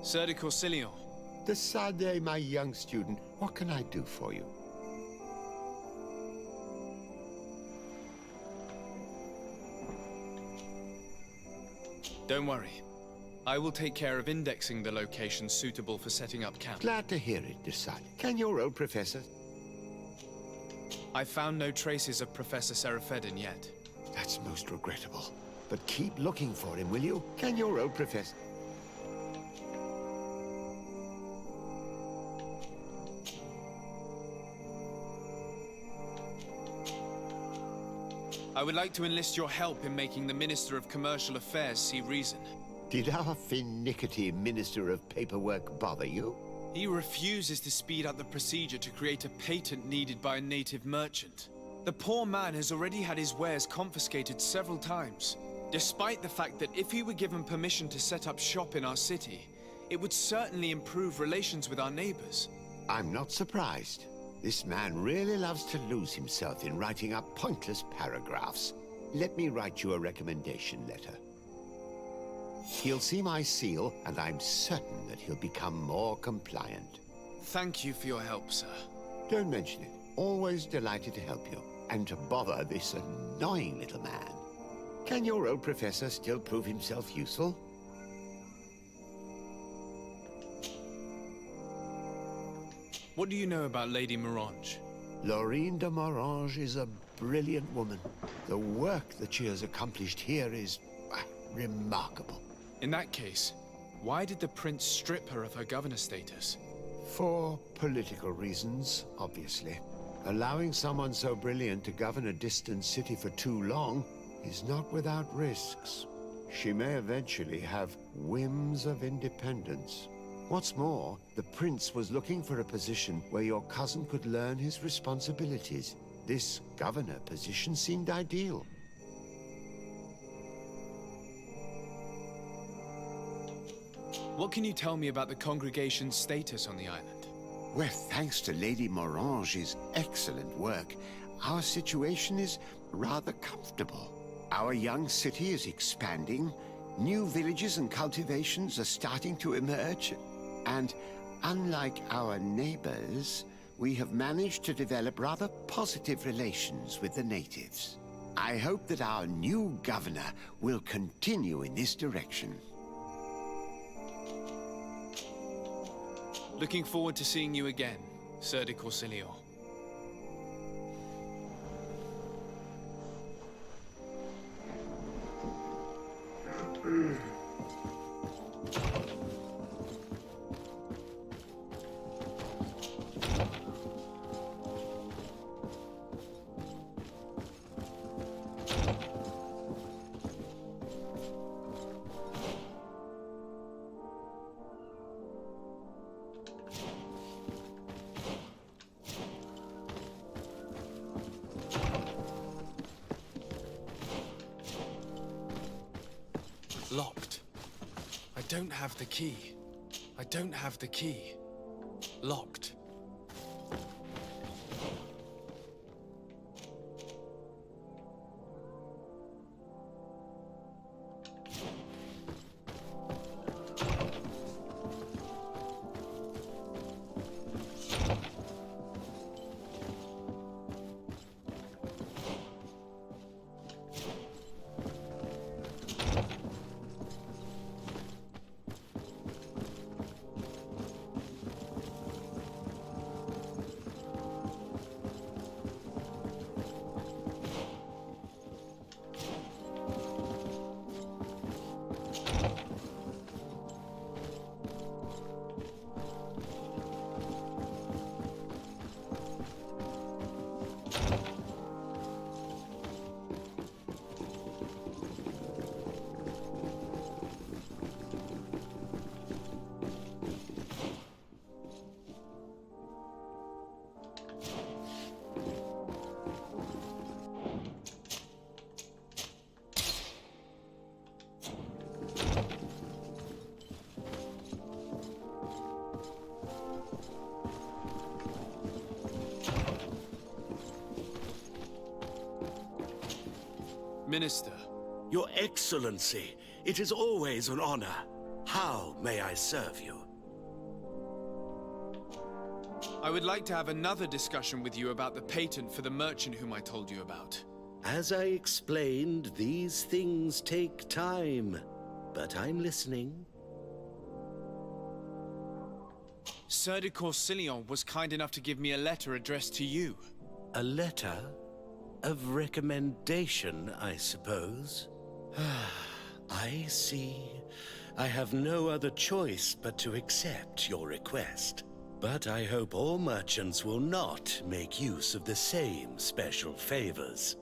Sir de Corsilion. Decidez, my young student, what can I do for you? Don't worry. I will take care of indexing the locations suitable for setting up camp. Glad to hear it, Decidez. Can your old professor? I found no traces of Professor Seraphedin yet. That's most regrettable. But keep looking for him, will you? Can your old professor? I would like to enlist your help in making the Minister of Commercial Affairs see reason. Did our finicky Minister of Paperwork bother you? He refuses to speed up the procedure to create a patent needed by a native merchant. The poor man has already had his wares confiscated several times, despite the fact that if he were given permission to set up shop in our city, it would certainly improve relations with our neighbors. I'm not surprised. This man really loves to lose himself in writing up pointless paragraphs. Let me write you a recommendation letter. He'll see my seal, and I'm certain that he'll become more compliant. Thank you for your help, sir. Don't mention it. Always delighted to help you, and to bother this annoying little man. Can your old professor still prove himself useful? What do you know about Lady Morange? Laurine de Morange is a brilliant woman. The work that she has accomplished here is remarkable. In that case, why did the prince strip her of her governor status? For political reasons, obviously. Allowing someone so brilliant to govern a distant city for too long is not without risks. She may eventually have whims of independence. What's more, the prince was looking for a position where your cousin could learn his responsibilities. This governor position seemed ideal. What can you tell me about the congregation's status on the island? Well, thanks to Lady Morange's excellent work, our situation is rather comfortable. Our young city is expanding, new villages and cultivations are starting to emerge, and unlike our neighbors, we have managed to develop rather positive relations with the natives. I hope that our new governor will continue in this direction. Looking forward to seeing you again, Sir de Courcilion. Locked. I don't have the key. I don't have the key. Locked. Minister. Your Excellency, it is always an honor. How may I serve you? I would like to have another discussion with you about the patent for the merchant whom I told you about. As I explained, these things take time. But I'm listening. Sir de Courcilion was kind enough to give me a letter addressed to you. A letter? Of recommendation, I suppose? I see. I have no other choice but to accept your request. But I hope all merchants will not make use of the same special favors.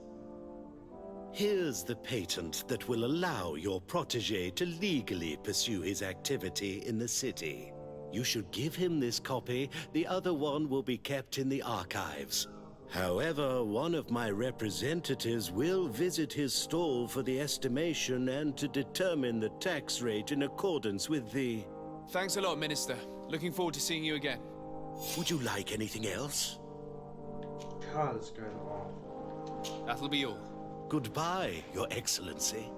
Here's the patent that will allow your protege to legally pursue his activity in the city. You should give him this copy. The other one will be kept in the archives. However, one of my representatives will visit his stall for the estimation and to determine the tax rate in accordance with the... Thanks a lot, Minister. Looking forward to seeing you again. Would you like anything else? God, this guy's awful. That'll be all. Goodbye, Your Excellency.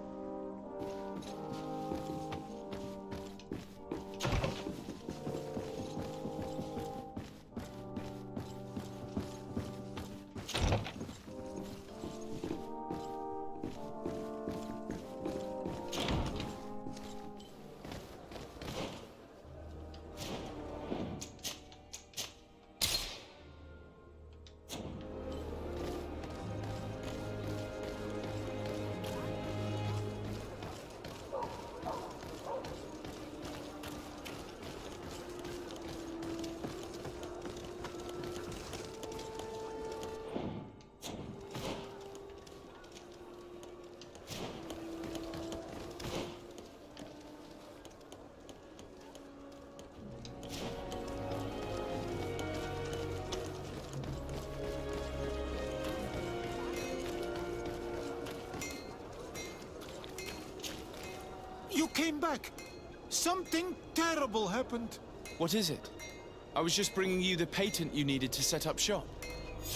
You came back! Something terrible happened. What is it? I was just bringing you the patent you needed to set up shop.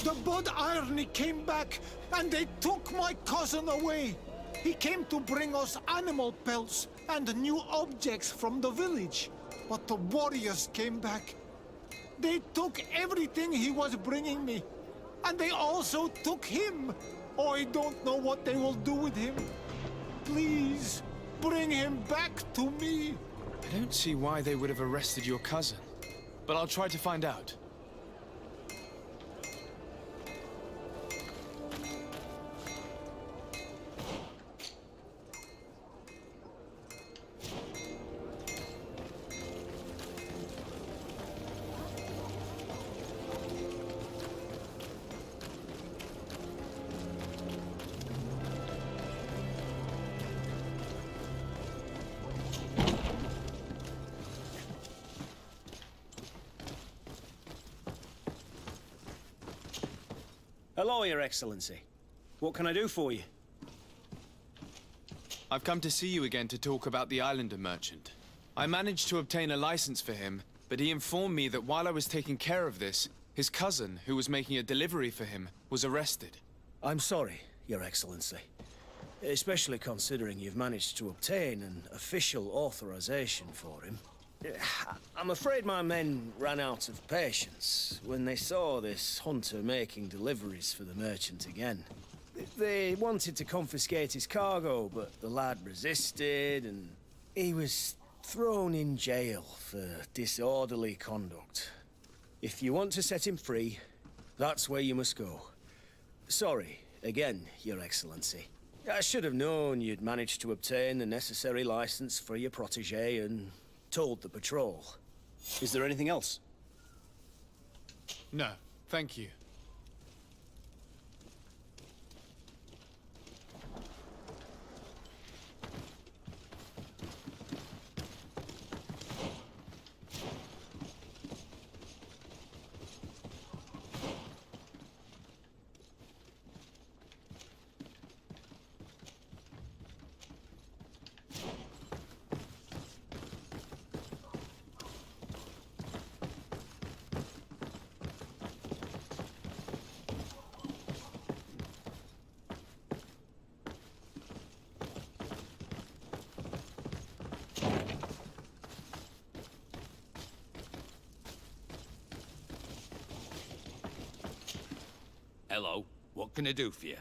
The Bud Irony came back, and they took my cousin away. He came to bring us animal pelts and new objects from the village. But the warriors came back. They took everything he was bringing me. And they also took him. I don't know what they will do with him. Please, bring him back to me. I don't see why they would have arrested your cousin, but I'll try to find out. Hello, Your Excellency. What can I do for you? I've come to see you again to talk about the Islander merchant. I managed to obtain a license for him, but he informed me that while I was taking care of this, his cousin, who was making a delivery for him, was arrested. I'm sorry, Your Excellency. Especially considering you've managed to obtain an official authorization for him. I'm afraid my men ran out of patience when they saw this hunter making deliveries for the merchant again. They wanted to confiscate his cargo, but the lad resisted, and he was thrown in jail for disorderly conduct. If you want to set him free, that's where you must go. Sorry, again, Your Excellency. I should have known you'd managed to obtain the necessary license for your protege and told the patrol. Is there anything else? No, thank you. Hello. What can I do for you?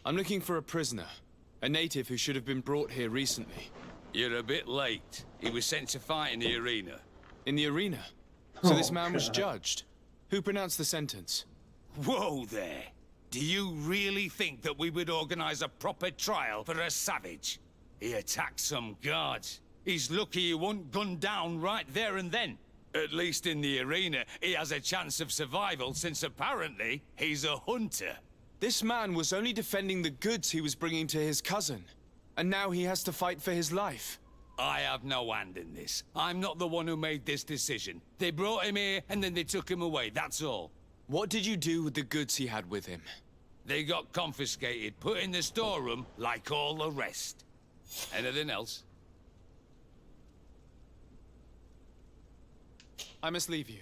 I'm looking for a prisoner. A native who should have been brought here recently. You're a bit late. He was sent to fight in the arena. In the arena? So this man was judged? Who pronounced the sentence? Whoa there! Do you really think that we would organize a proper trial for a savage? He attacked some guards. He's lucky he wasn't gunned down right there and then. At least in the arena, he has a chance of survival since apparently he's a hunter. This man was only defending the goods he was bringing to his cousin. And now he has to fight for his life. I have no hand in this. I'm not the one who made this decision. They brought him here, and then they took him away, that's all. What did you do with the goods he had with him? They got confiscated, put in the storeroom, like all the rest. Anything else? I must leave you.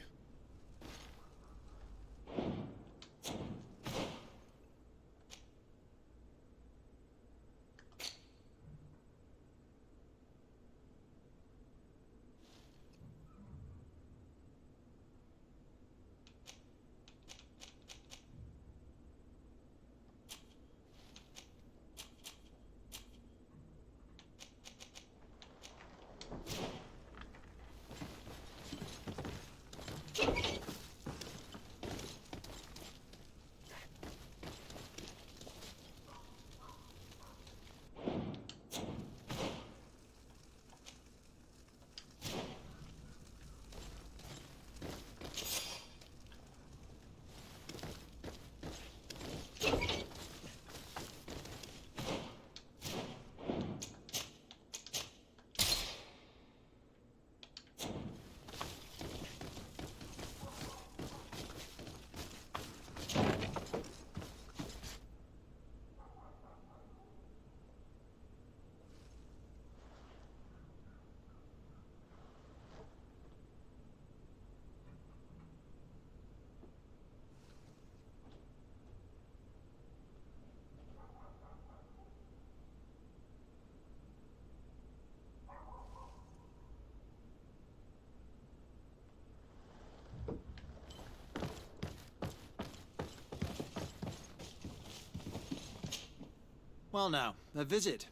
Well now, a visit.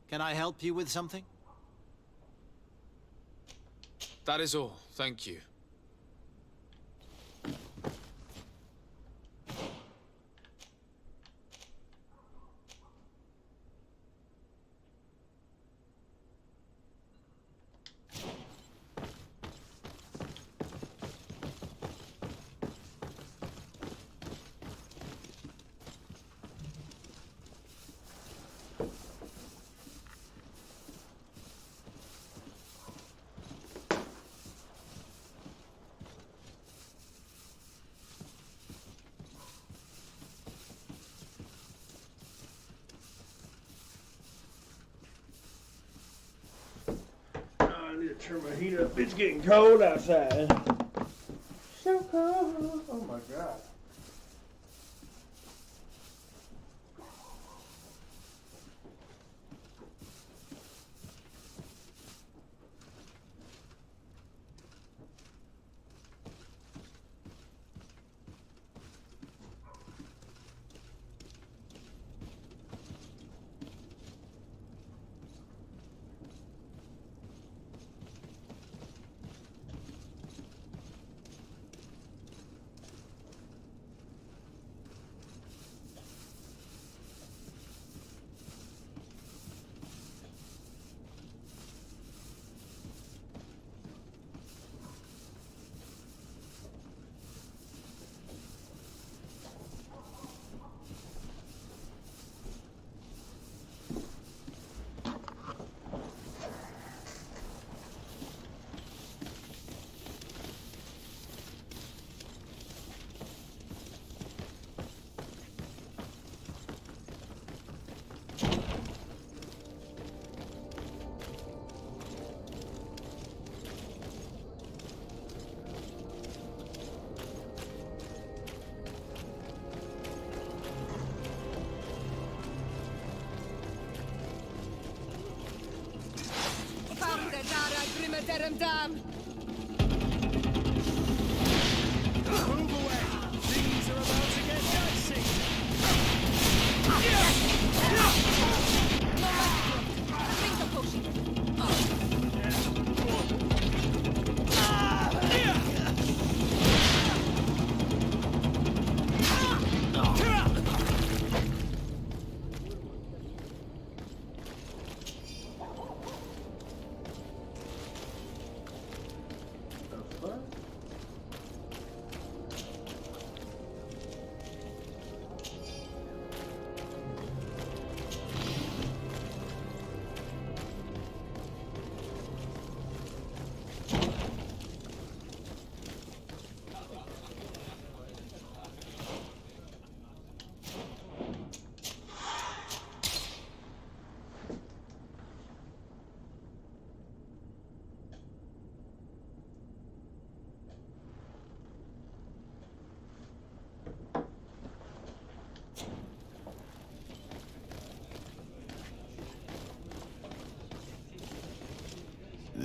Can I help you with something? That is all, thank you. I need to turn my heat up. It's getting cold outside. So cold. Oh my god. Dam. Move away! Things are about to get dicey! Drink the potion.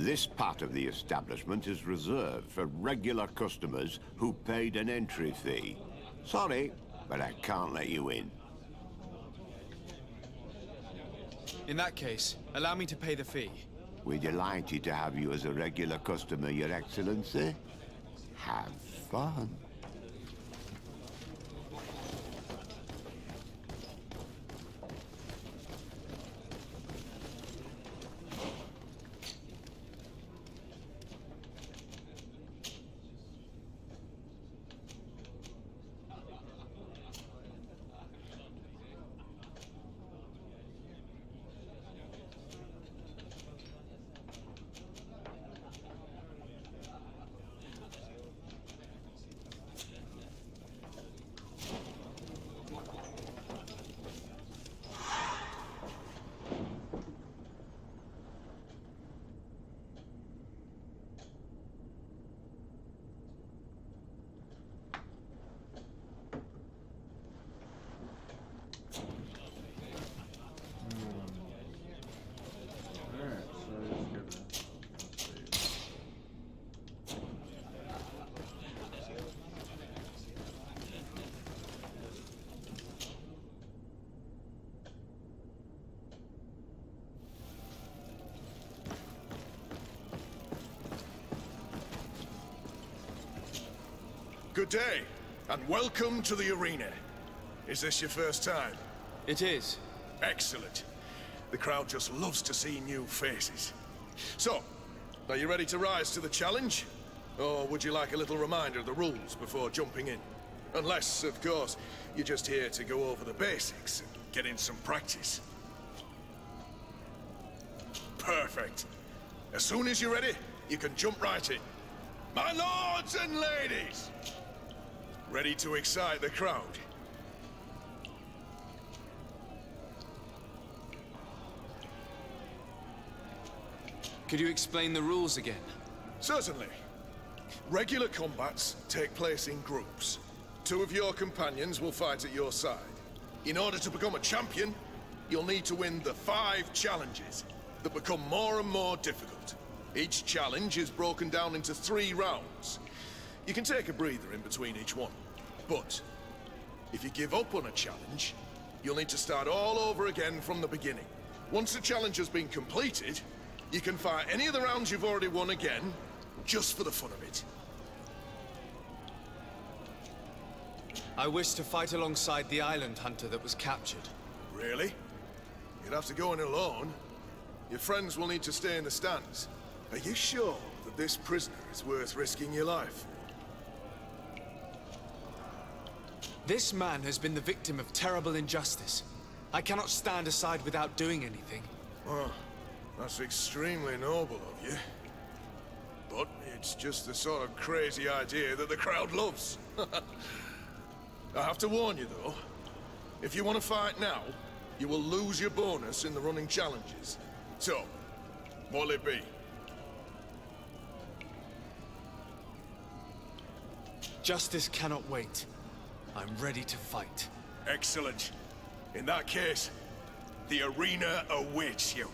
This part of the establishment is reserved for regular customers who paid an entry fee. Sorry, but I can't let you in. In that case, allow me to pay the fee. We're delighted to have you as a regular customer, Your Excellency. Have fun. Good day, and welcome to the arena. Is this your first time? It is. Excellent. The crowd just loves to see new faces. So, are you ready to rise to the challenge? Or would you like a little reminder of the rules before jumping in? Unless, of course, you're just here to go over the basics and get in some practice. Perfect. As soon as you're ready, you can jump right in. My lords and ladies! Ready to excite the crowd? Could you explain the rules again? Certainly. Regular combats take place in groups. 2 of your companions will fight at your side. In order to become a champion, you'll need to win the 5 challenges that become more and more difficult. Each challenge is broken down into 3 rounds. You can take a breather in between each one. But if you give up on a challenge, you'll need to start all over again from the beginning. Once the challenge has been completed, you can fight any of the rounds you've already won again, just for the fun of it. I wish to fight alongside the island hunter that was captured. Really? You'd have to go in alone. Your friends will need to stay in the stands. Are you sure that this prisoner is worth risking your life? This man has been the victim of terrible injustice. I cannot stand aside without doing anything. Oh, that's extremely noble of you. But it's just the sort of crazy idea that the crowd loves. I have to warn you, though. If you want to fight now, you will lose your bonus in the running challenges. So, what'll it be? Justice cannot wait. I'm ready to fight. Excellent. In that case, the arena awaits you.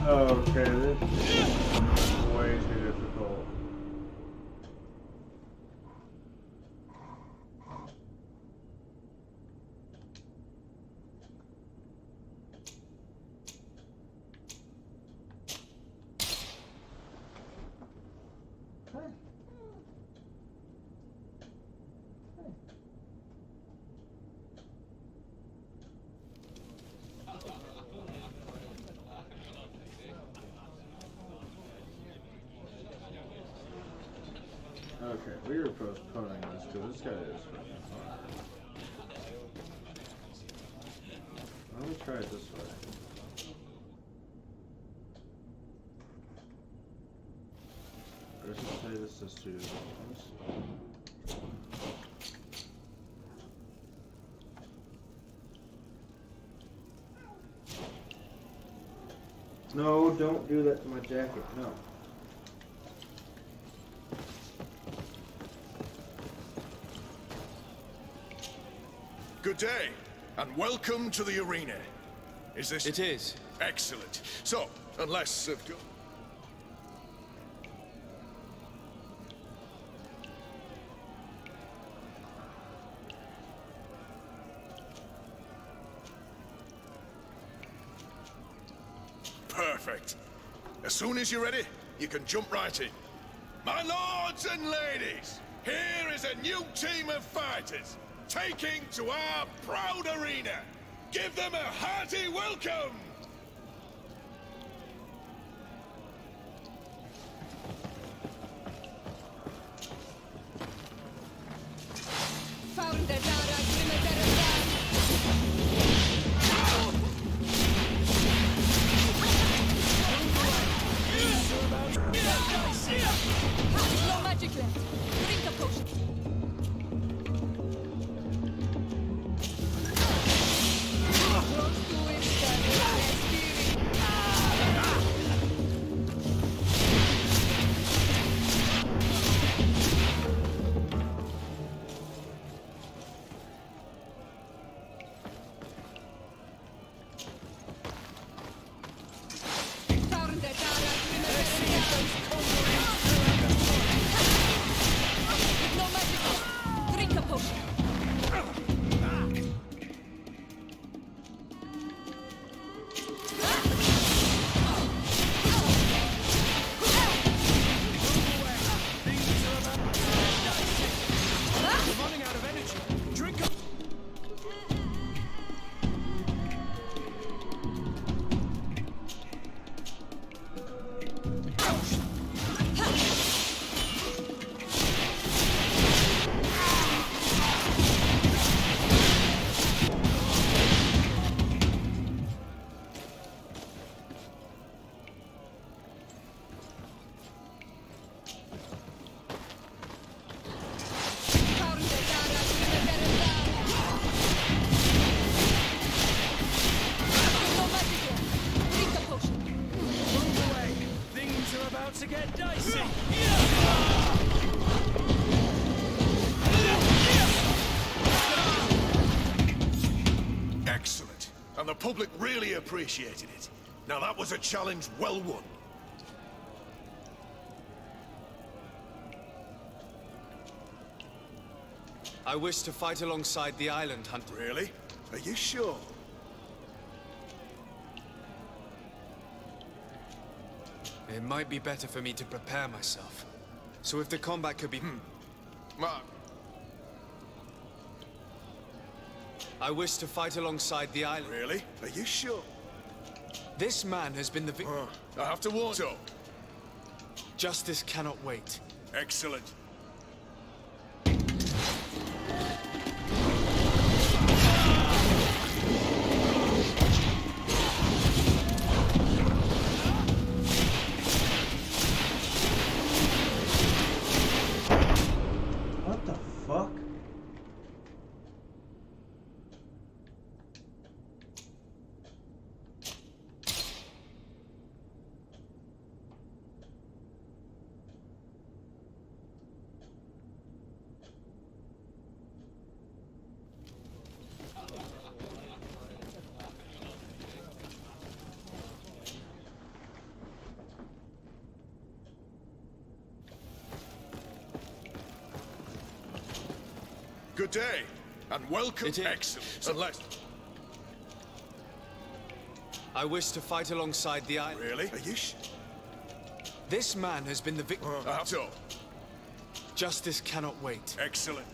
Okay, this is way too difficult. Okay, we were postponing this because this guy is fucking hard. Why don't we try it this way? Or is it say this does 2 different things. No, don't do that to my jacket. No. Good day, and welcome to the arena. Is this... It is. Excellent. So, unless... Perfect. As soon as you're ready, you can jump right in. My lords and ladies, here is a new team of fighters, taking to our proud arena. Give them a hearty welcome! No magic left. Drink a potion. To get dicey. Excellent. And the public really appreciated it. Now that was a challenge well won. I wish to fight alongside the island hunter. Really? Are you sure? It might be better for me to prepare myself. So if the combat could be... Mark. I wish to fight alongside the island. Really? Are you sure? This man has been the I have to warn you. Justice cannot wait. Excellent. What the fuck? Good day, and welcome. It is. Excellent. Unless... I wish to fight alongside the island. Really? Are you This man has been the victim. So. Justice cannot wait. Excellent.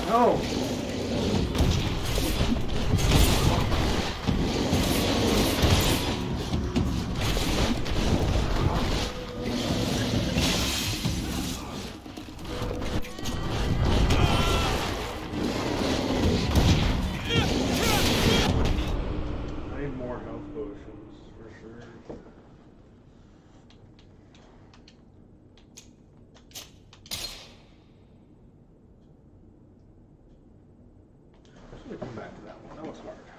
No! hard.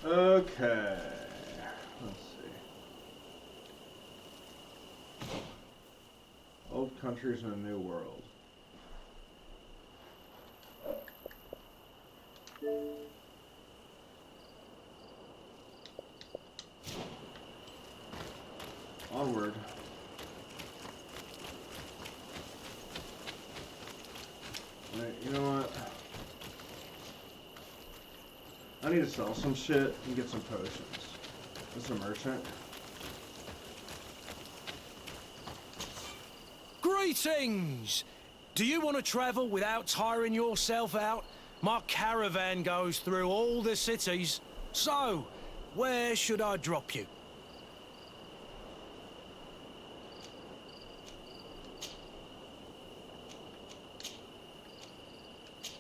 Okay. Let's see. Old countries in a new world. Onward. Wait, you know what? I need to sell some shit and get some potions. This a merchant? Greetings! Do you want to travel without tiring yourself out? My caravan goes through all the cities. So, where should I drop you?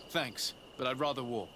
Thanks, but I'd rather walk.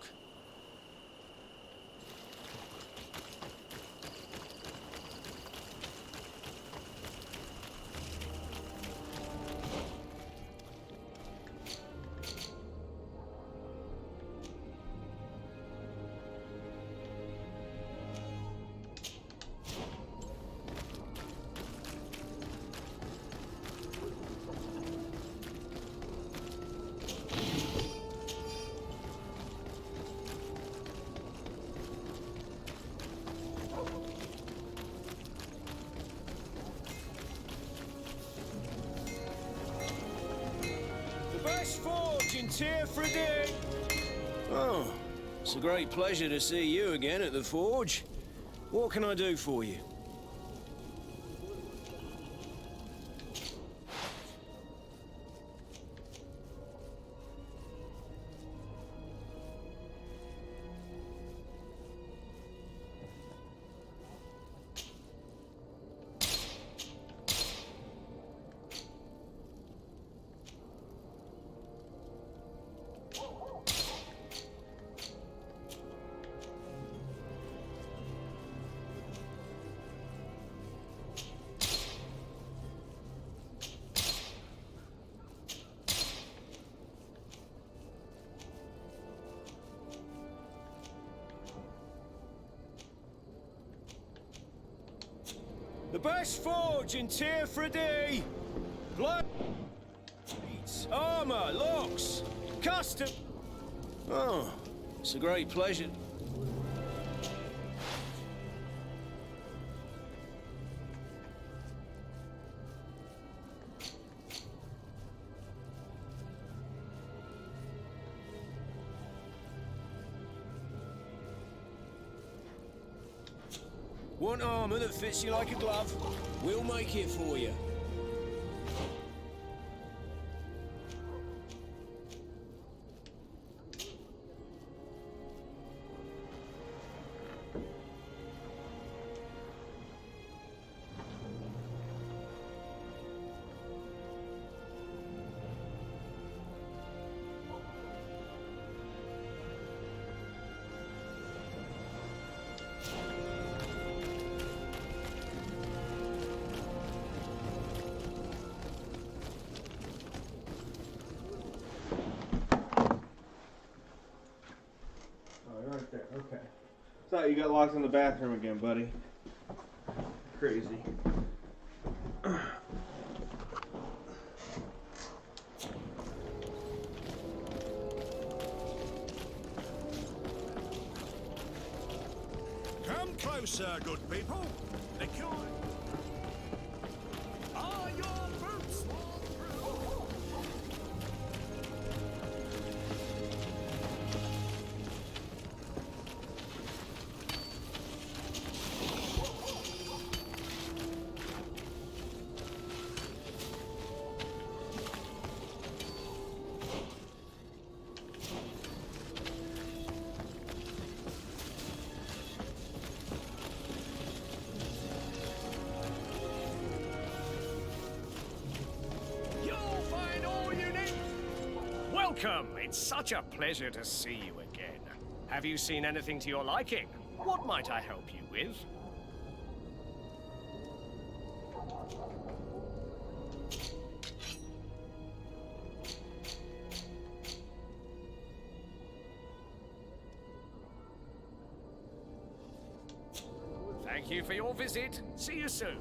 Oh, it's a great pleasure to see you again at the forge. What can I do for you? The best forge in Tier 3D! Blood... armor, locks, custom... Oh, it's a great pleasure. Want armor that fits you like a glove? We'll make it for you. Right there, okay. Thought you got locked in the bathroom again, buddy. Crazy. Come closer, good people. The cure... Are your boots worn through? Welcome! It's such a pleasure to see you again. Have you seen anything to your liking? What might I help you with? Thank you for your visit. See you soon.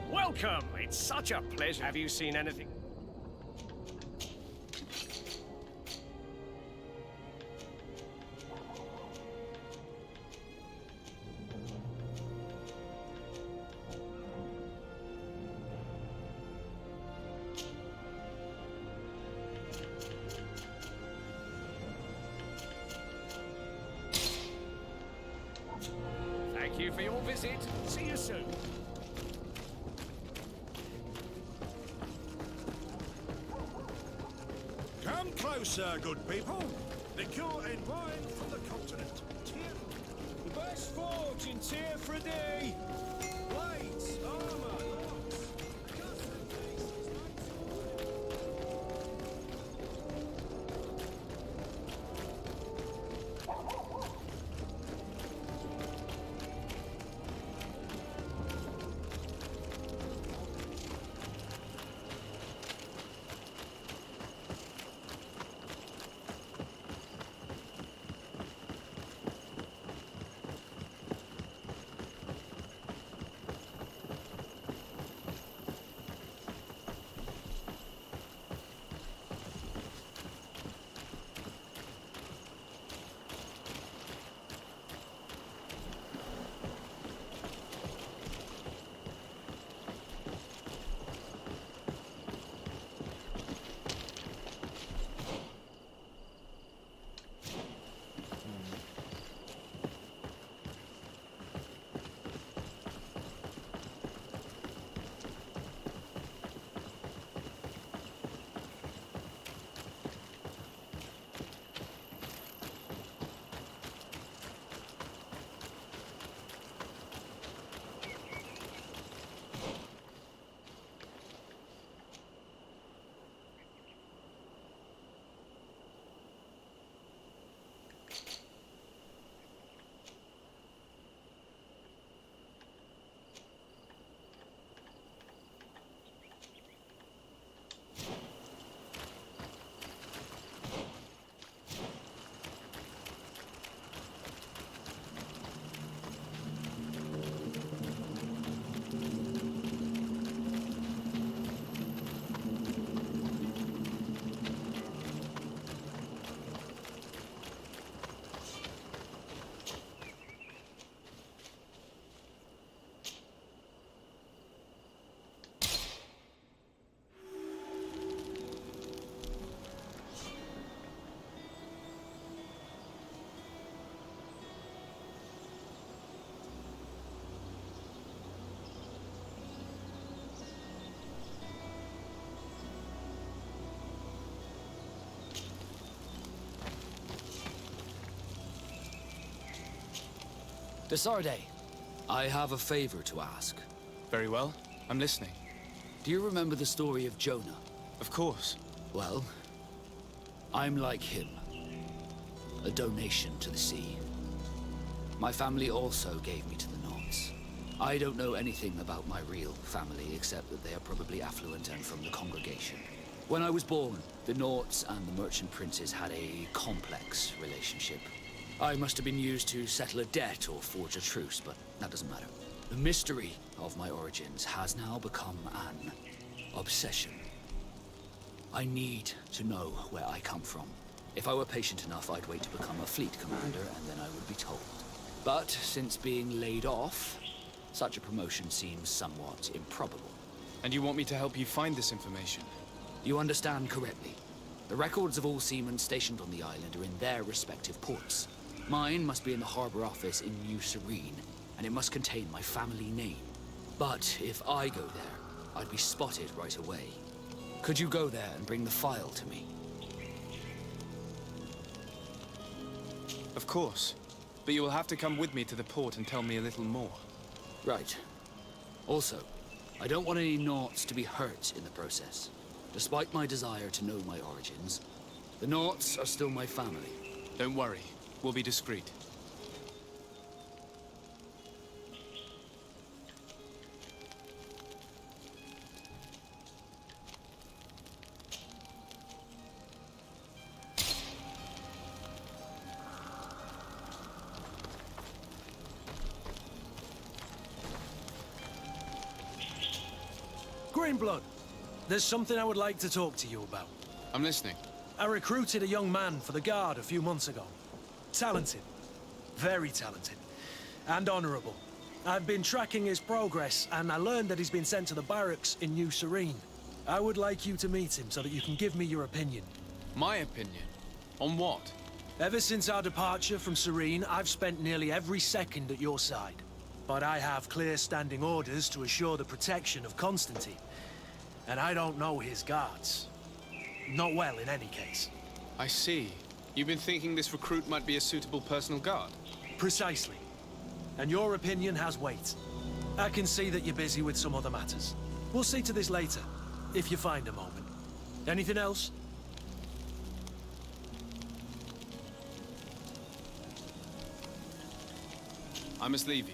Welcome! It's such a pleasure. Have you seen anything? Thank you for your visit. See you soon. Come closer, good people. Liqueur and wine from the continent. The best forge in Tier Friday. Blades, armor, locks. Desarde, I have a favor to ask. Very well. I'm listening. Do you remember the story of Jonah? Of course. Well, I'm like him. A donation to the sea. My family also gave me to the Nords. I don't know anything about my real family, except that they are probably affluent and from the congregation. When I was born, the Nords and the merchant princes had a complex relationship. I must have been used to settle a debt or forge a truce, but that doesn't matter. The mystery of my origins has now become an obsession. I need to know where I come from. If I were patient enough, I'd wait to become a fleet commander, and then I would be told. But since being laid off, Such a promotion seems somewhat improbable. And you want me to help you find this information? You understand correctly. The records of all seamen stationed on the island are in their respective ports. Mine must be in the harbor office in New Serene, and it must contain my family name. But if I go there, I'd be spotted right away. Could you go there and bring the file to me? Of course. But you will have to come with me to the port and tell me a little more. Right. Also, I don't want any Naughts to be hurt in the process. Despite my desire to know my origins, the Naughts are still my family. Don't worry. We'll be discreet. Greenblood, there's something I would like to talk to you about. I'm listening. I recruited a young man for the Guard a few months ago. Talented. Very talented. And honorable. I've been tracking his progress, and I learned that he's been sent to the barracks in New Serene. I would like you to meet him so that you can give me your opinion. My opinion? On what? Ever since our departure from Serene, I've spent nearly every second at your side. But I have clear standing orders to assure the protection of Constantine. And I don't know his guards. Not well, in any case. I see. You've been thinking this recruit might be a suitable personal guard? Precisely. And your opinion has weight. I can see that you're busy with some other matters. We'll see to this later, if you find a moment. Anything else? I must leave you.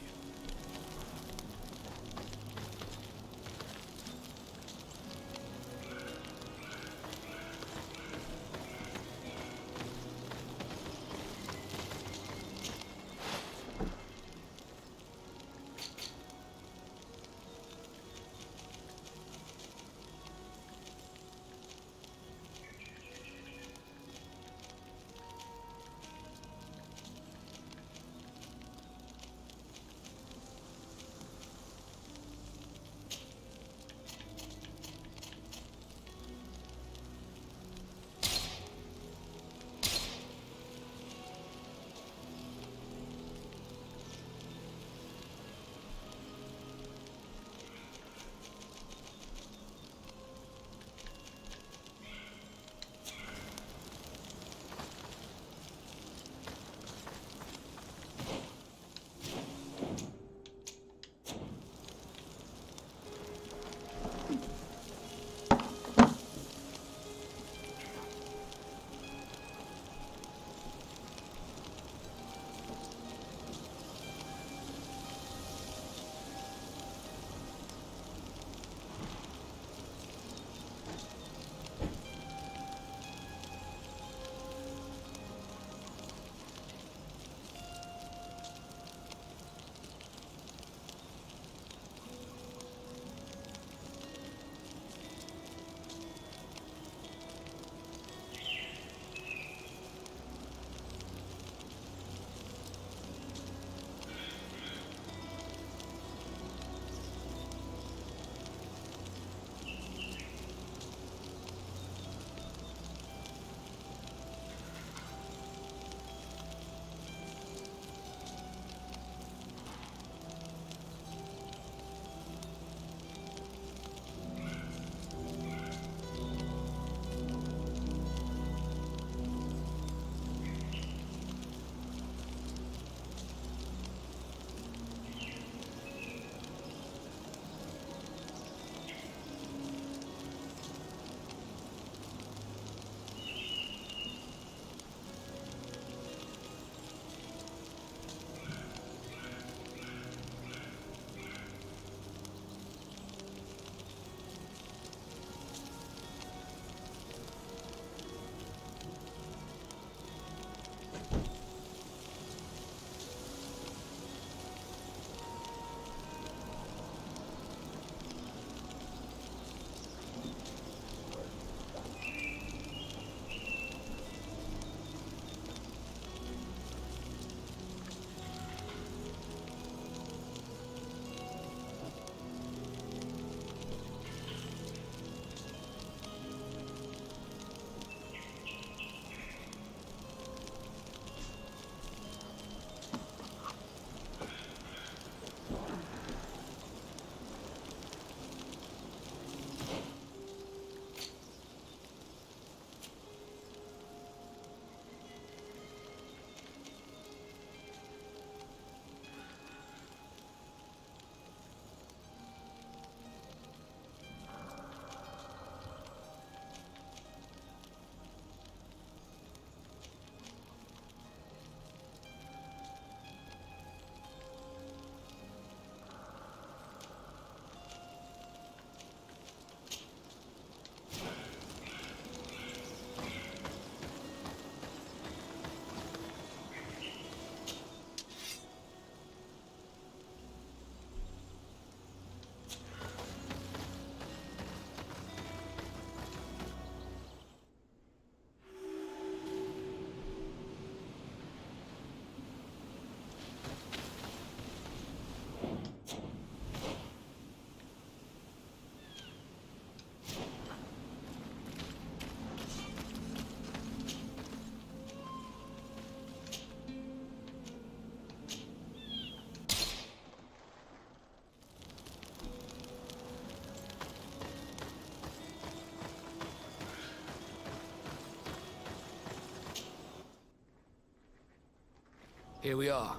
Here we are.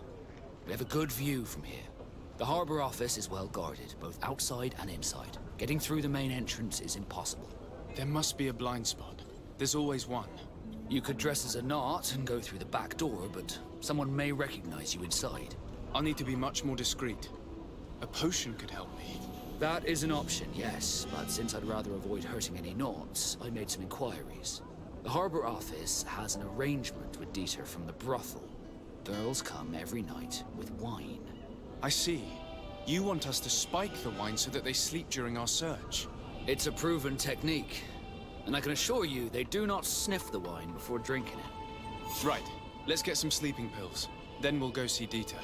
We have a good view from here. The harbor office is well guarded, both outside and inside. Getting through the main entrance is impossible. There must be a blind spot. There's always one. You could dress as a knot and go through the back door, but someone may recognize you inside. I'll need to be much more discreet. A potion could help me. That is an option, yes, but since I'd rather avoid hurting any knots, I made some inquiries. The harbor office has an arrangement with Dieter from the brothel. Girls come every night with wine. I see. You want us to spike the wine so that they sleep during our search. It's a proven technique, and I can assure you they do not sniff the wine before drinking it. Right. Let's get some sleeping pills. Then we'll go see Dieter.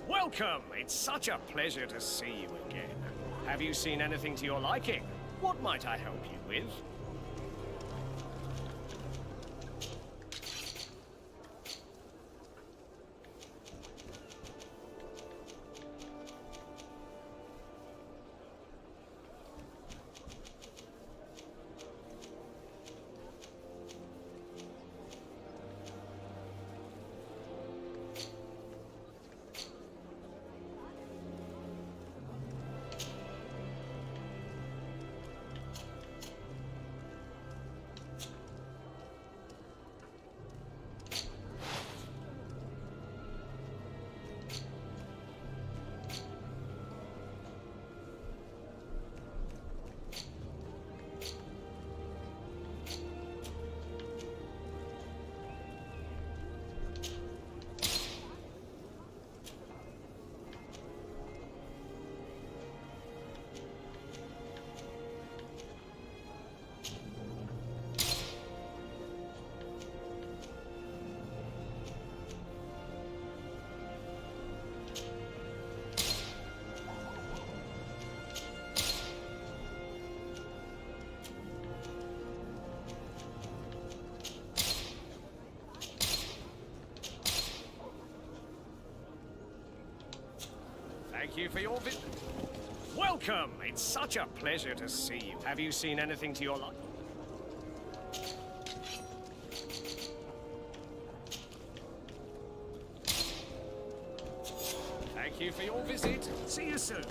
Welcome! It's such a pleasure to see you again. Have you seen anything to your liking? What might I help you with? Thank you for your visit. Welcome! It's such a pleasure to see you. Have you seen anything to your liking? Thank you for your visit. See you soon.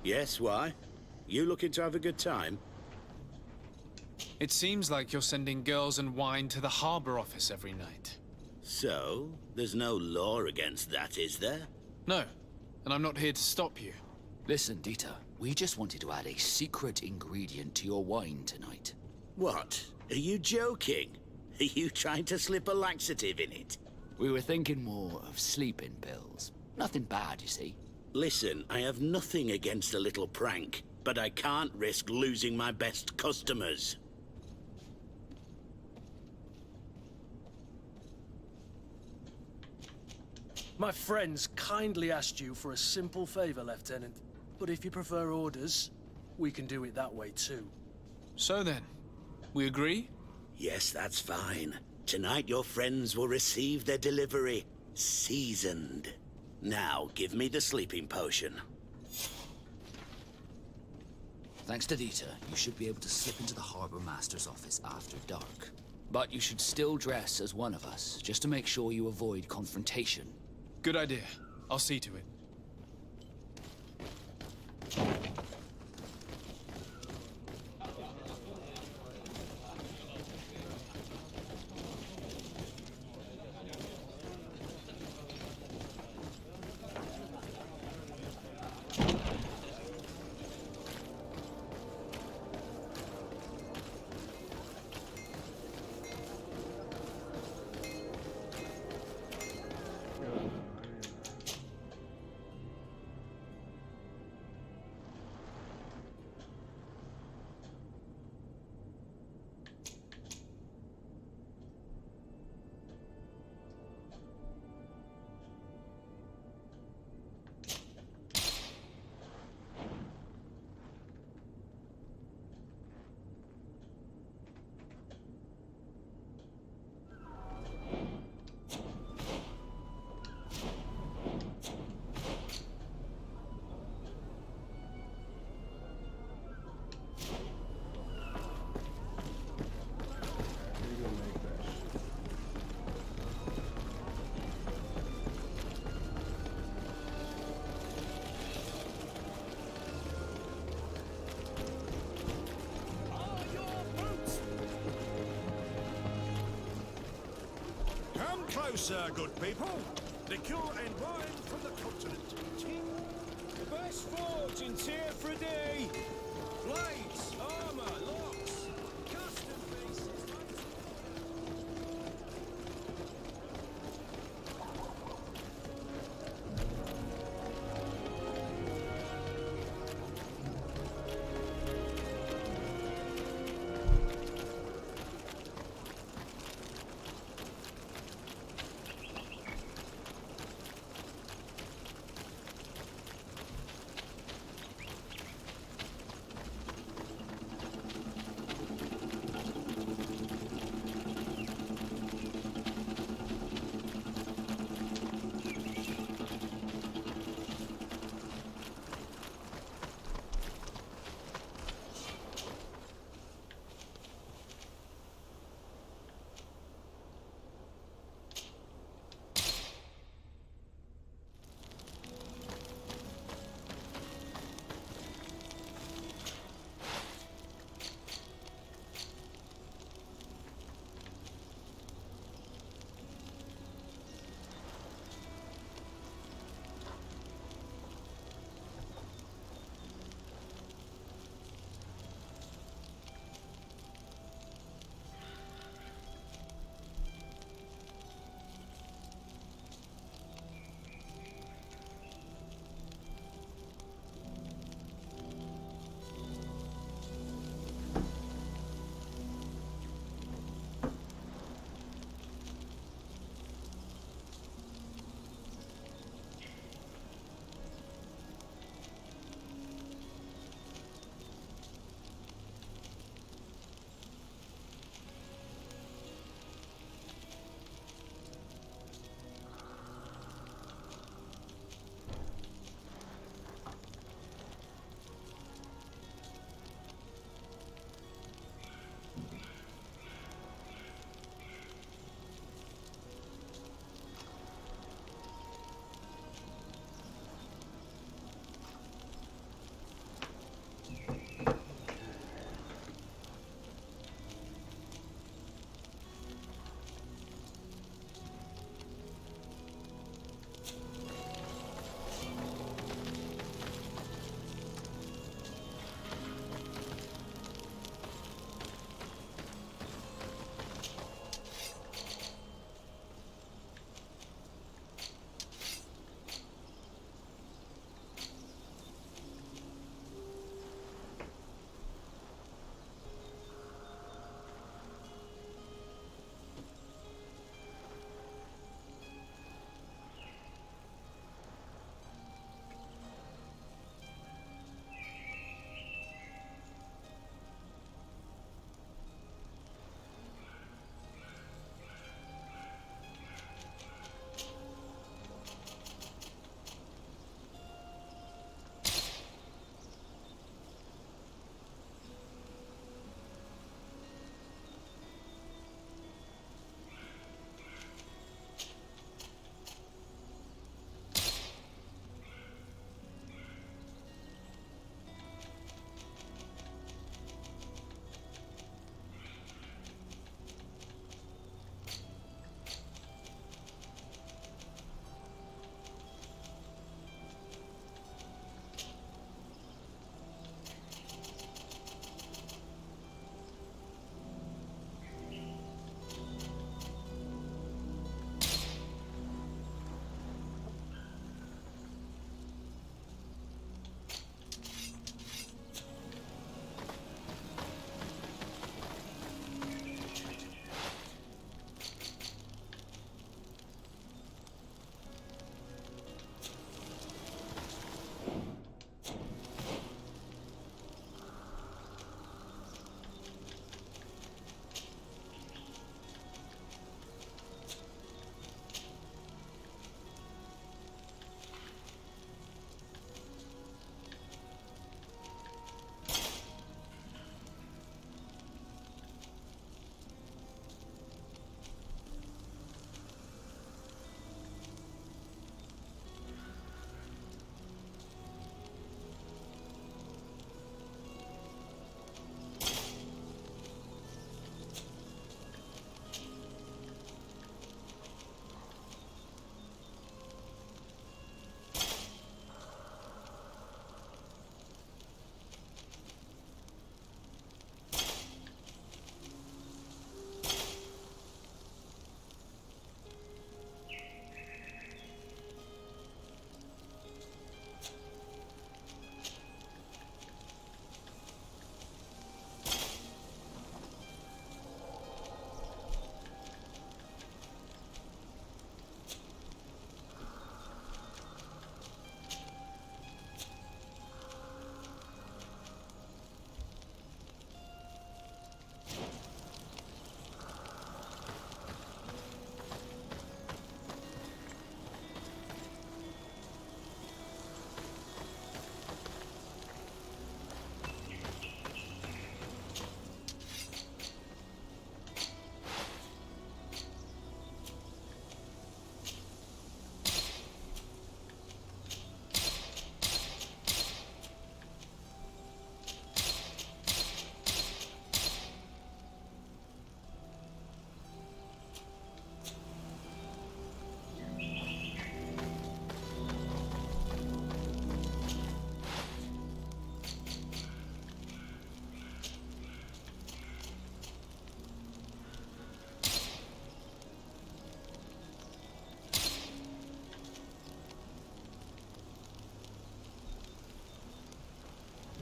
Yes, why? You looking to have a good time? It seems like you're sending girls and wine to the harbor office every night. So, there's no law against that, is there? No, and I'm not here to stop you. Listen, Dieter, we just wanted to add a secret ingredient to your wine tonight. What? Are you joking? Are you trying to slip a laxative in it? We were thinking more of sleeping pills. Nothing bad, you see. Listen, I have nothing against a little prank, but I can't risk losing my best customers. My friends kindly asked you for a simple favor, Lieutenant. But if you prefer orders, we can do it that way too. So then, we agree? Yes, that's fine. Tonight your friends will receive their delivery, seasoned. Now, give me the sleeping potion. Thanks to Dita, you should be able to slip into the Harbor Master's office after dark. But you should still dress as one of us, just to make sure you avoid confrontation. Good idea. I'll see to it. Closer, good people. Liqueur and wine from the continent. The best forge in Tier Friday. Blades, armor, locks, custom pieces.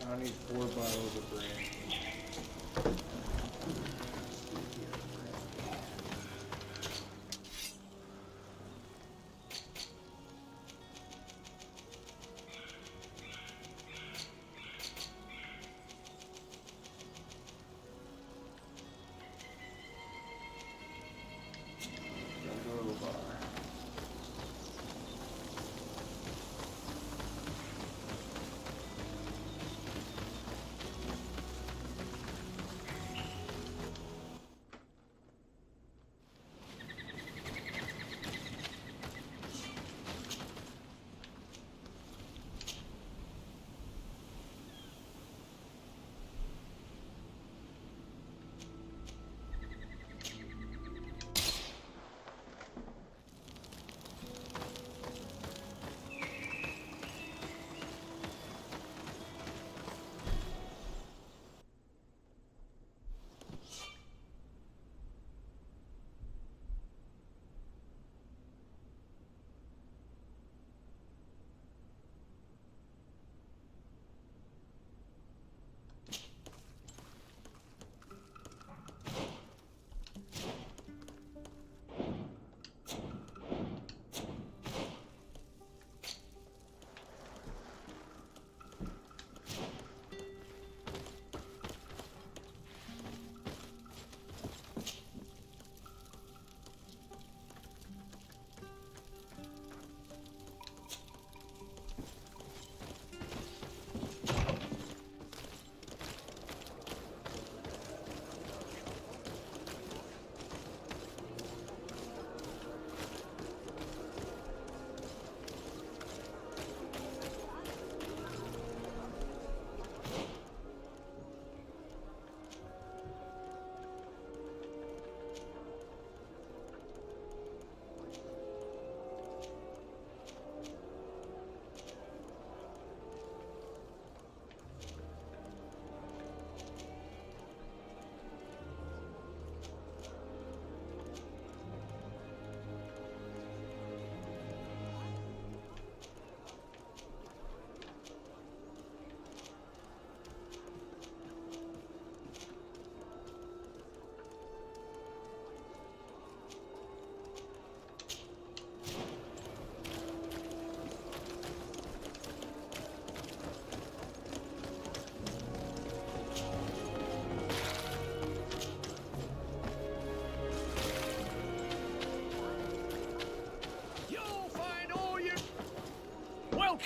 I need 4 bottles of brandy.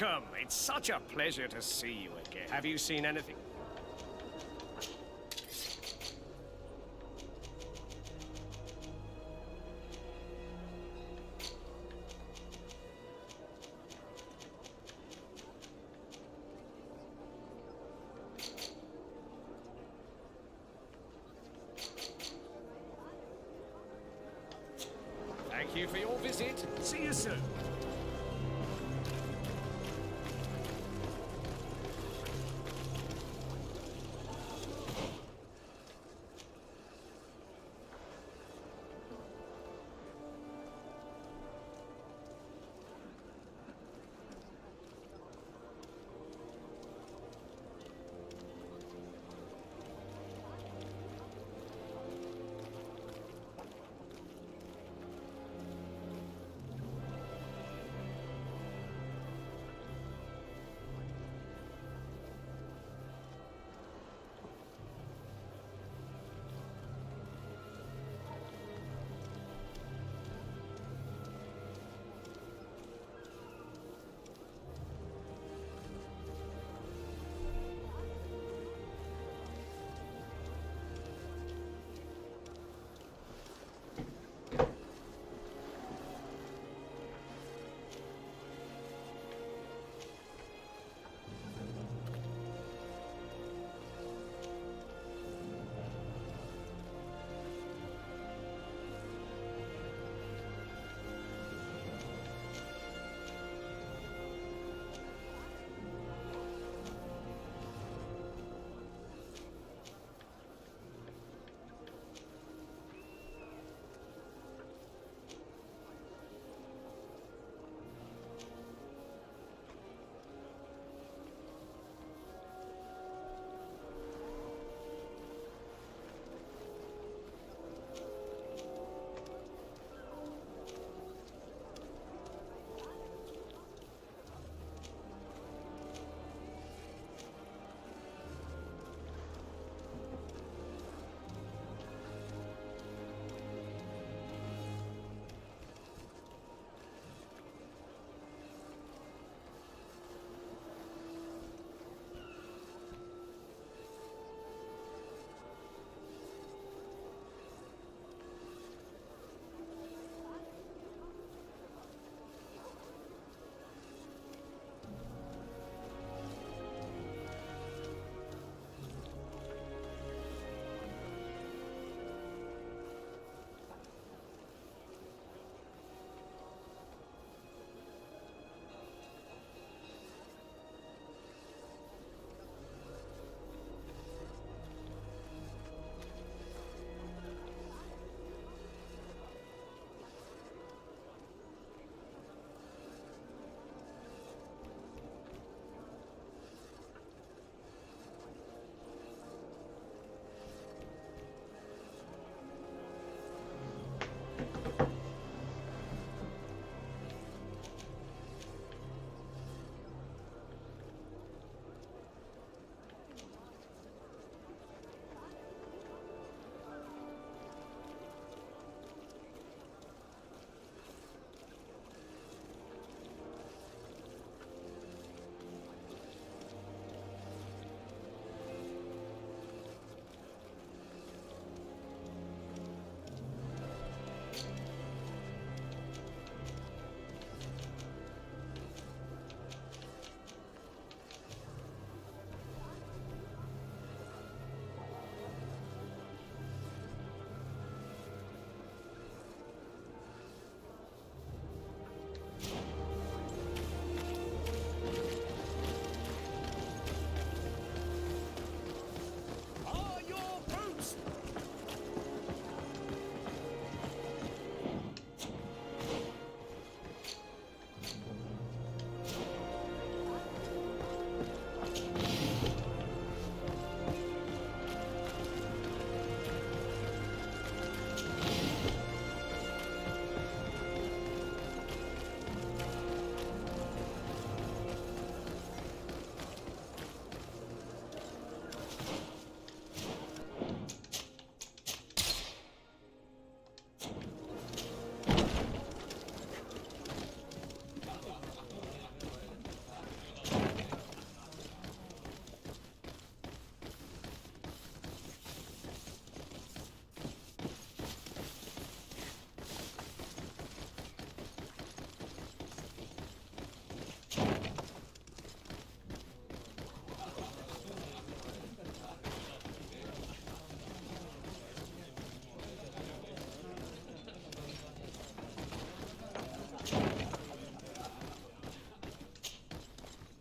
Welcome! It's such a pleasure to see you again. Have you seen anything? Thank you for your visit. See you soon.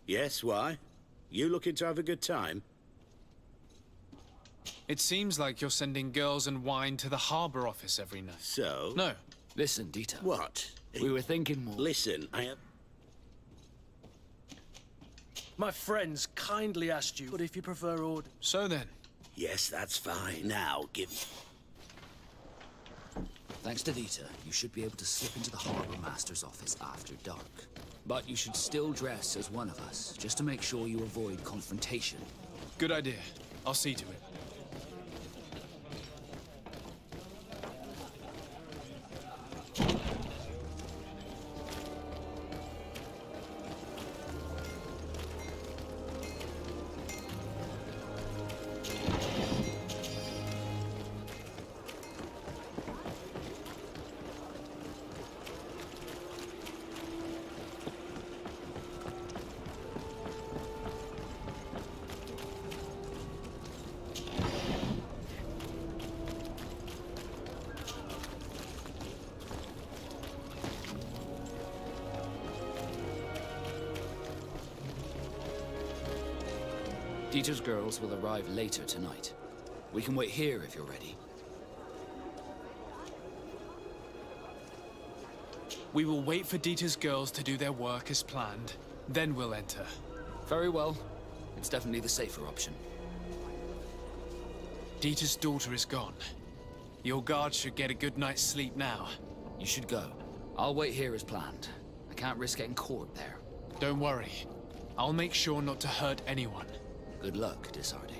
Yes, why? You looking to have a good time? It seems like you're sending girls and wine to the harbor office every night. So? No. Listen, Dieter. What? We were thinking more. Listen, I have... My friends kindly asked you, but if you prefer order... So then. Yes, that's fine. Now, give... Thanks to Dieter, you should be able to slip into the Harbor Master's office after dark. But you should still dress as one of us, just to make sure you avoid confrontation. Good idea. I'll see to it. Dieter's girls will arrive later tonight. We can wait here if you're ready. We will wait for Dieter's girls to do their work as planned. Then we'll enter. Very well. It's definitely the safer option. Dieter's daughter is gone. Your guards should get a good night's sleep now. You should go. I'll wait here as planned. I can't risk getting caught there. Don't worry. I'll make sure not to hurt anyone. Good luck, Disarde.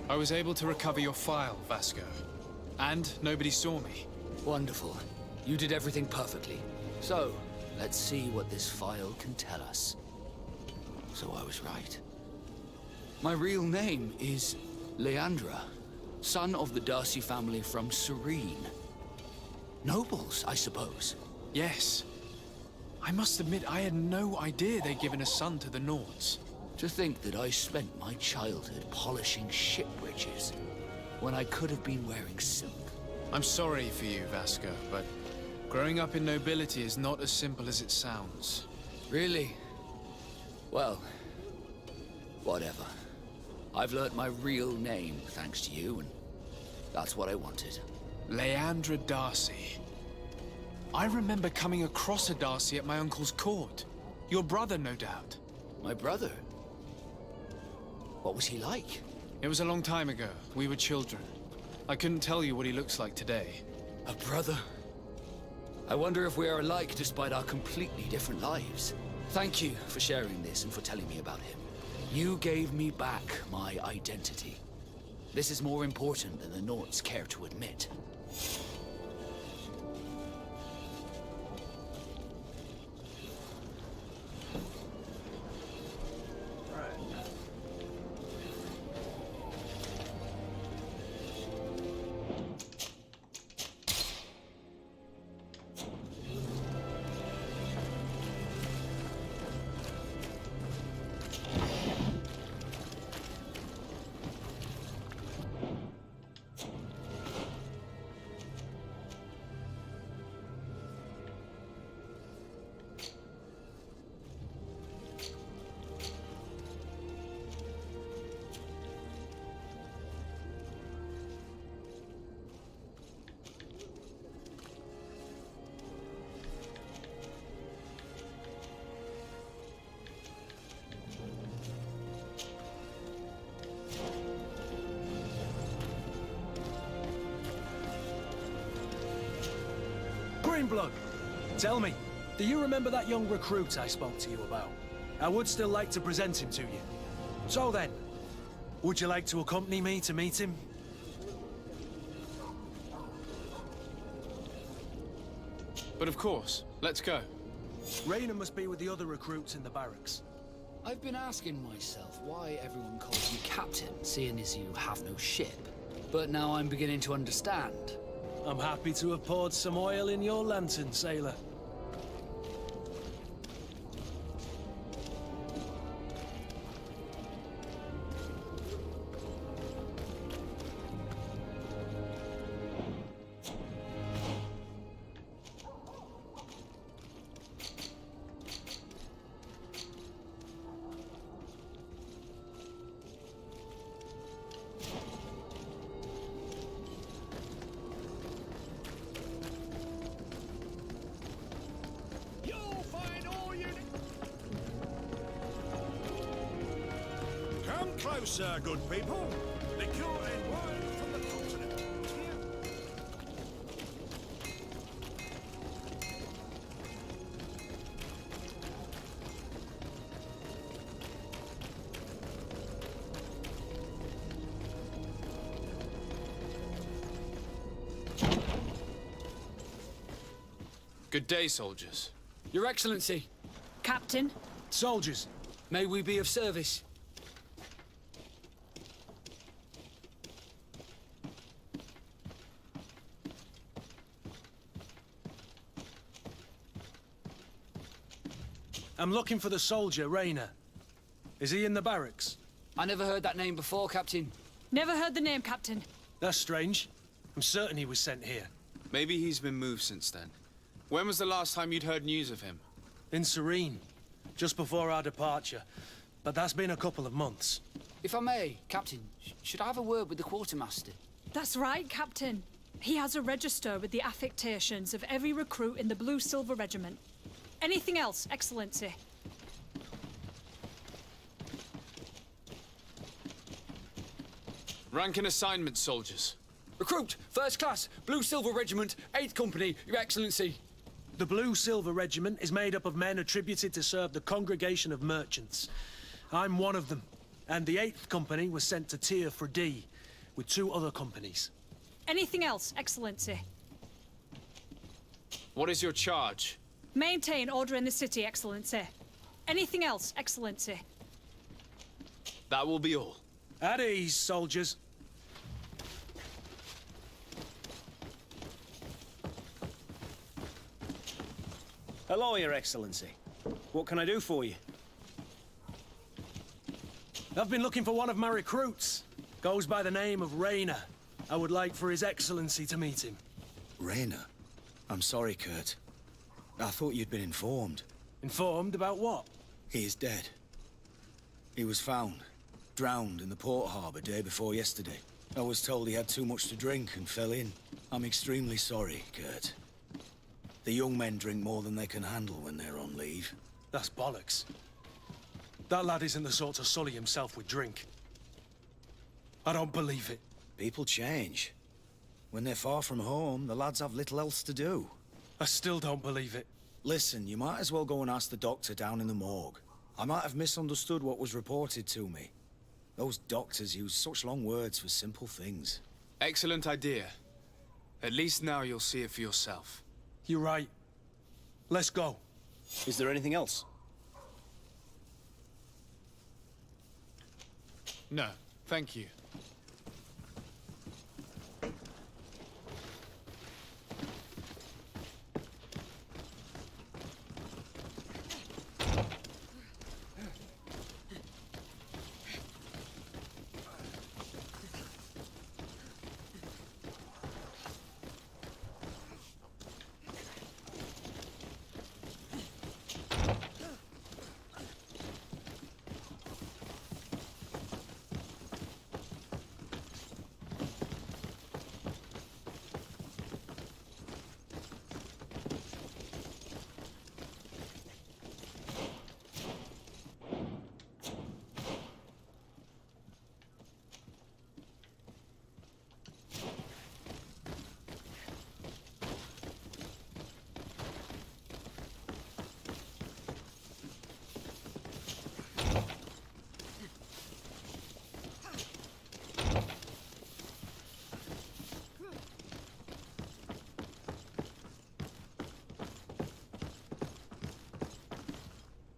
I was able to recover your file, Vasco. And nobody saw me. Wonderful. You did everything perfectly. So, let's see what this file can tell us. So I was right. My real name is Leandra, son of the Darcy family from Serene. Nobles, I suppose. Yes. I must admit, I had no idea they'd given a son to the Nords. To think that I spent my childhood polishing ship bridges when I could have been wearing silk. I'm sorry for you, Vasco, but growing up in nobility is not as simple as it sounds. Really? Well, whatever. I've learnt my real name thanks to you, and that's what I wanted. Leandra Darcy. I remember coming across a Darcy at my uncle's court. Your brother, no doubt. My brother? What was he like? It was a long time ago. We were children. I couldn't tell you what he looks like today. A brother? I wonder if we are alike despite our completely different lives. Thank you for sharing this and for telling me about him. You gave me back my identity. This is more important than the Nords care to admit. Greenblood, tell me, do you remember that young recruit I spoke to you about? I would still like to present him to you. So then, would you like to accompany me to meet him? But of course, let's go. Raina must be with the other recruits in the barracks. I've been asking myself why everyone calls you Captain, seeing as you have no ship. But now I'm beginning to understand. I'm happy to have poured some oil in your lantern, sailor. Come closer, good people. Liqueur and wine from the continent. Good day, soldiers. Your Excellency. Captain. Soldiers. May we be of service? I'm looking for the soldier, Raina. Is he in the barracks? I never heard that name before, Captain. Never heard the name, Captain. That's strange. I'm certain he was sent here. Maybe he's been moved since then. When was the last time you'd heard news of him? In Serene, just before our departure. But that's been a couple of months. If I may, Captain, should I have a word with the quartermaster? That's right, Captain. He has a register with the affectations of every recruit in the Blue Silver Regiment. Anything else, Excellency? Rank and assignment, soldiers. Recruit, First Class, Blue Silver Regiment, 8th Company, Your Excellency. The Blue Silver Regiment is made up of men attributed to serve the Congregation of Merchants. I'm one of them, and the 8th Company was sent to Tier for D, with 2 other companies. Anything else, Excellency? What is your charge? Maintain order in the city, Excellency. Anything else, Excellency? That will be all. At ease, soldiers. Hello, Your Excellency. What can I do for you? I've been looking for one of my recruits. Goes by the name of Rayner. I would like for His Excellency to meet him. Rayner? I'm sorry, Kurt. I thought you'd been informed. Informed about what? He is dead. He was found, drowned in the port harbour day before yesterday. I was told he had too much to drink and fell in. I'm extremely sorry, Kurt. The young men drink more than they can handle when they're on leave. That's bollocks. That lad isn't the sort to sully himself with drink. I don't believe it. People change. When they're far from home, the lads have little else to do. I still don't believe it. Listen, you might as well go and ask the doctor down in the morgue. I might have misunderstood what was reported to me. Those doctors use such long words for simple things. Excellent idea. At least now you'll see it for yourself. You're right. Let's go. Is there anything else? No, thank you.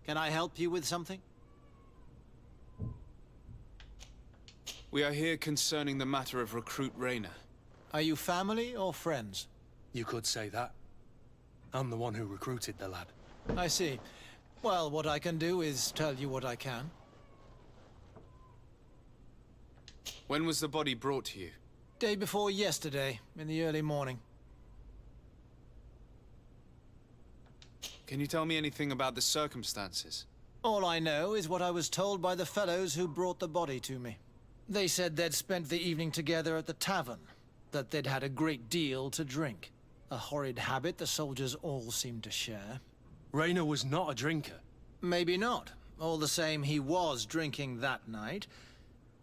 Can I help you with something? We are here concerning the matter of recruit Rayner. Are you family or friends? You could say that. I'm the one who recruited the lad. I see. Well, what I can do is tell you what I can. When was the body brought to you? Day before yesterday, in the early morning. Can you tell me anything about the circumstances? All I know is what I was told by the fellows who brought the body to me. They said they'd spent the evening together at the tavern, that they'd had a great deal to drink. A horrid habit the soldiers all seemed to share. Rayner was not a drinker. Maybe not. All the same, he was drinking that night.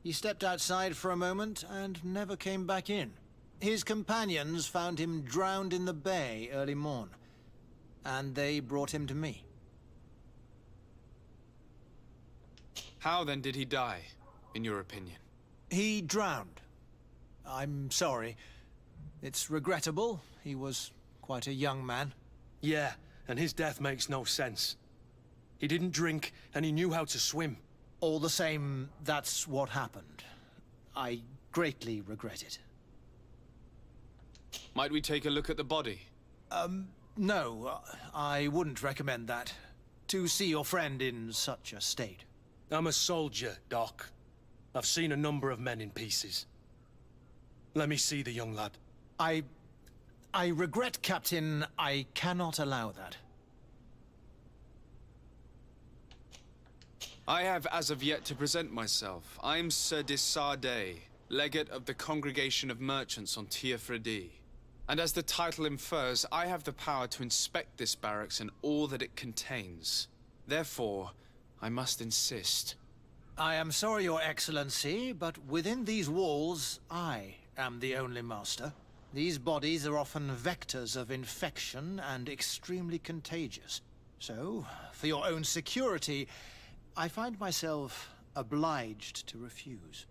He stepped outside for a moment and never came back in. His companions found him drowned in the bay early morn, and they brought him to me. How then did he die, in your opinion? He drowned. I'm sorry. It's regrettable. He was quite a young man. Yeah, and his death makes no sense. He didn't drink, and he knew how to swim. All the same, that's what happened. I greatly regret it. Might we take a look at the body? No, I wouldn't recommend that. To see your friend in such a state. I'm a soldier, Doc. I've seen a number of men in pieces. Let me see the young lad. I regret, Captain. I cannot allow that. I have as of yet to present myself. I'm Sir Desardet, legate of the Congregation of Merchants on Tiefredi. And as the title infers, I have the power to inspect this barracks and all that it contains. Therefore, I must insist. I am sorry, Your Excellency, but within these walls, I am the only master. These bodies are often vectors of infection and extremely contagious. So, for your own security, I find myself obliged to refuse.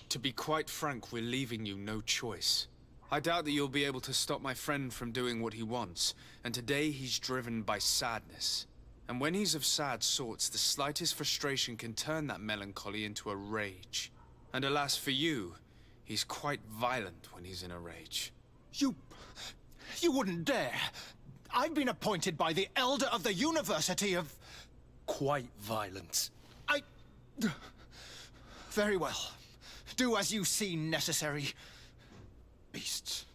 To be quite frank, we're leaving you no choice. I doubt that you'll be able to stop my friend from doing what he wants, and today he's driven by sadness. And when he's of sad sorts, the slightest frustration can turn that melancholy into a rage. And alas for you, he's quite violent when he's in a rage. You wouldn't dare! I've been appointed by the Elder of the University of... quite violent. Very well. Do as you see necessary. Beasts.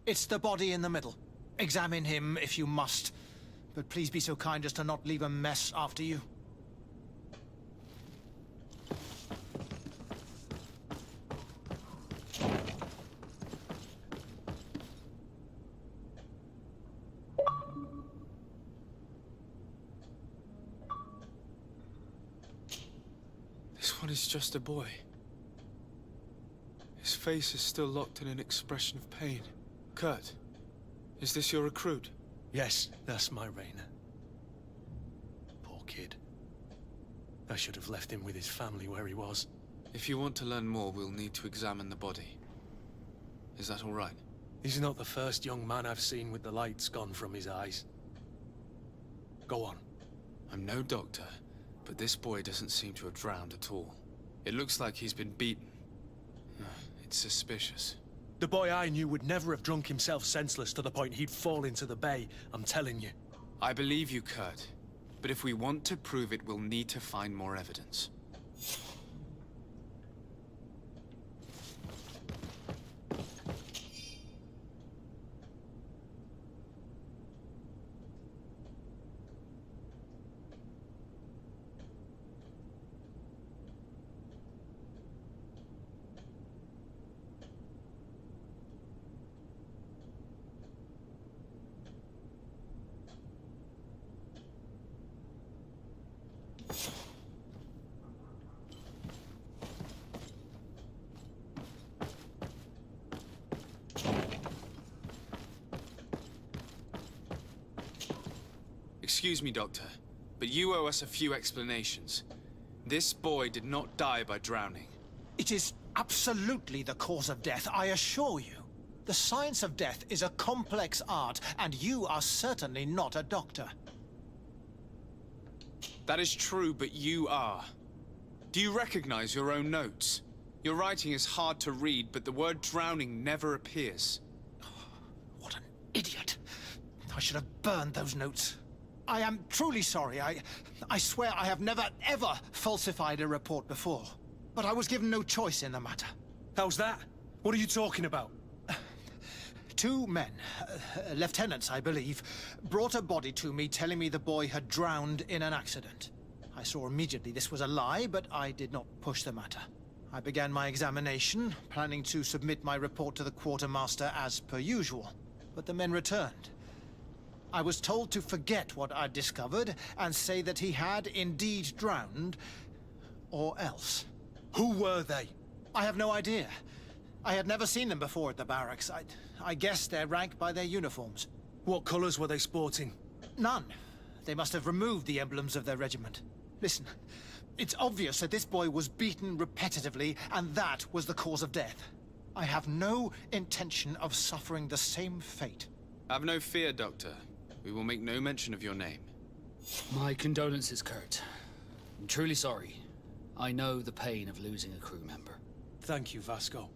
It's the body in the middle. Examine him if you must. But please be so kind as to not leave a mess after you. This one is just a boy. His face is still locked in an expression of pain. Kurt, is this your recruit? Yes, that's my Rainer. Poor kid. I should have left him with his family where he was. If you want to learn more, we'll need to examine the body. Is that all right? He's not the first young man I've seen with the lights gone from his eyes. Go on. I'm no doctor, but this boy doesn't seem to have drowned at all. It looks like he's been beaten. It's suspicious. The boy I knew would never have drunk himself senseless to the point he'd fall into the bay, I'm telling you. I believe you, Kurt. But if we want to prove it, we'll need to find more evidence. Excuse me, Doctor, but you owe us a few explanations. This boy did not die by drowning. It is absolutely the cause of death, I assure you. The science of death is a complex art, and you are certainly not a doctor. That is true, but you are. Do you recognize your own notes? Your writing is hard to read, but the word drowning never appears. What an idiot. I should have burned those notes. I am truly sorry. I swear I have never, ever falsified a report before. But I was given no choice in the matter. How's that? What are you talking about? Two men, lieutenants, I believe, brought a body to me telling me the boy had drowned in an accident. I saw immediately this was a lie, but I did not push the matter. I began my examination, planning to submit my report to the quartermaster as per usual. But the men returned. I was told to forget what I'd discovered and say that he had indeed drowned, or else. Who were they? I have no idea. I had never seen them before at the barracks. I guessed their rank by their uniforms. What colors were they sporting? None. They must have removed the emblems of their regiment. Listen, it's obvious that this boy was beaten repetitively, and that was the cause of death. I have no intention of suffering the same fate. Have no fear, Doctor. We will make no mention of your name. My condolences, Kurt. I'm truly sorry. I know the pain of losing a crew member. Thank you, Vasco.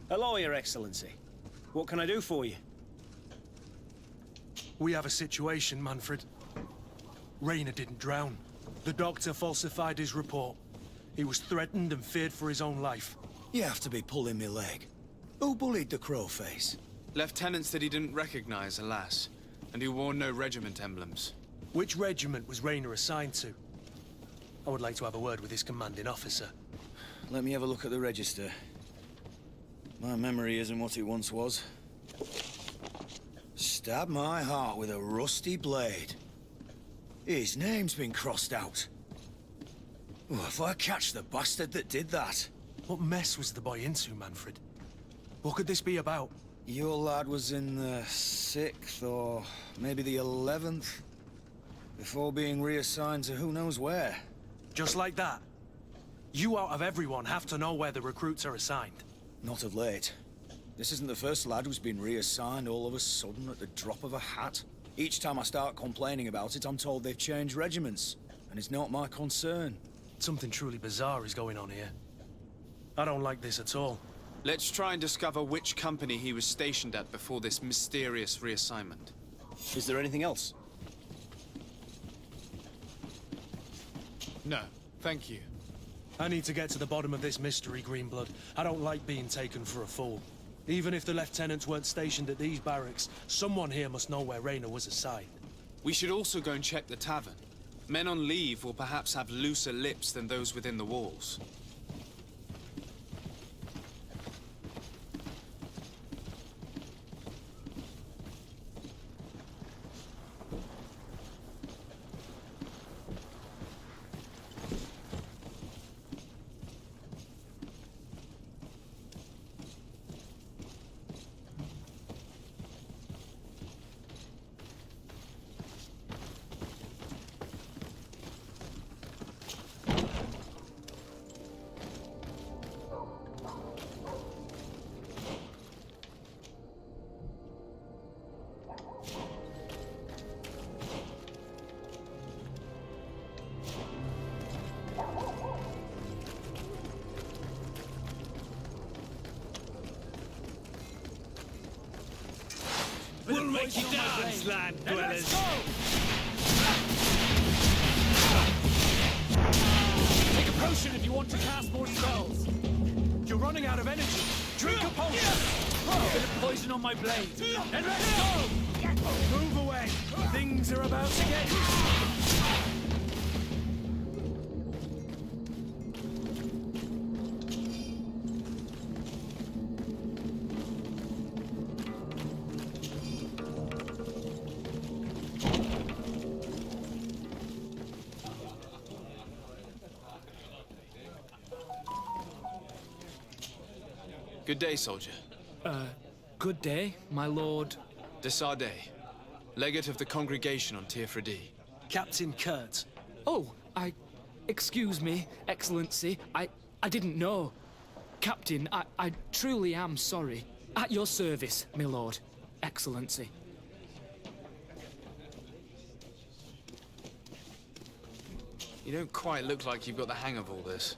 Hello, Your Excellency. What can I do for you? We have a situation, Manfred. Rainer didn't drown. The doctor falsified his report. He was threatened and feared for his own life. You have to be pulling me leg. Who bullied the crowface? Lieutenants that he didn't recognize, alas, and who wore no regiment emblems. Which regiment was Rainer assigned to? I would like to have a word with his commanding officer. Let me have a look at the register. My memory isn't what it once was. Stab my heart with a rusty blade. His name's been crossed out. Oh, if I catch the bastard that did that. What mess was the boy into, Manfred? What could this be about? Your lad was in the 6th or maybe the 11th, before being reassigned to who knows where. Just like that? You out of everyone have to know where the recruits are assigned. Not of late. This isn't the first lad who's been reassigned all of a sudden at the drop of a hat. Each time I start complaining about it, I'm told they've changed regiments, and it's not my concern. Something truly bizarre is going on here. I don't like this at all. Let's try and discover which company he was stationed at before this mysterious reassignment. Is there anything else? No, thank you. I need to get to the bottom of this mystery, Greenblood. I don't like being taken for a fool. Even if the lieutenants weren't stationed at these barracks, someone here must know where Raynor was assigned. We should also go and check the tavern. Men on leave will perhaps have looser lips than those within the walls. We'll make you dance, land dwellers. Take a potion if you want to cast more spells. You're running out of energy. Drink a potion. A bit of poison on my blade. And let's go! Move away. Things are about to get... Good day, soldier. Good day, my lord. De Sardet, legate of the congregation on Teofredi. Captain Kurt. Oh, excuse me, Excellency. I didn't know. Captain, I truly am sorry. At your service, my lord. Excellency. You don't quite look like you've got the hang of all this.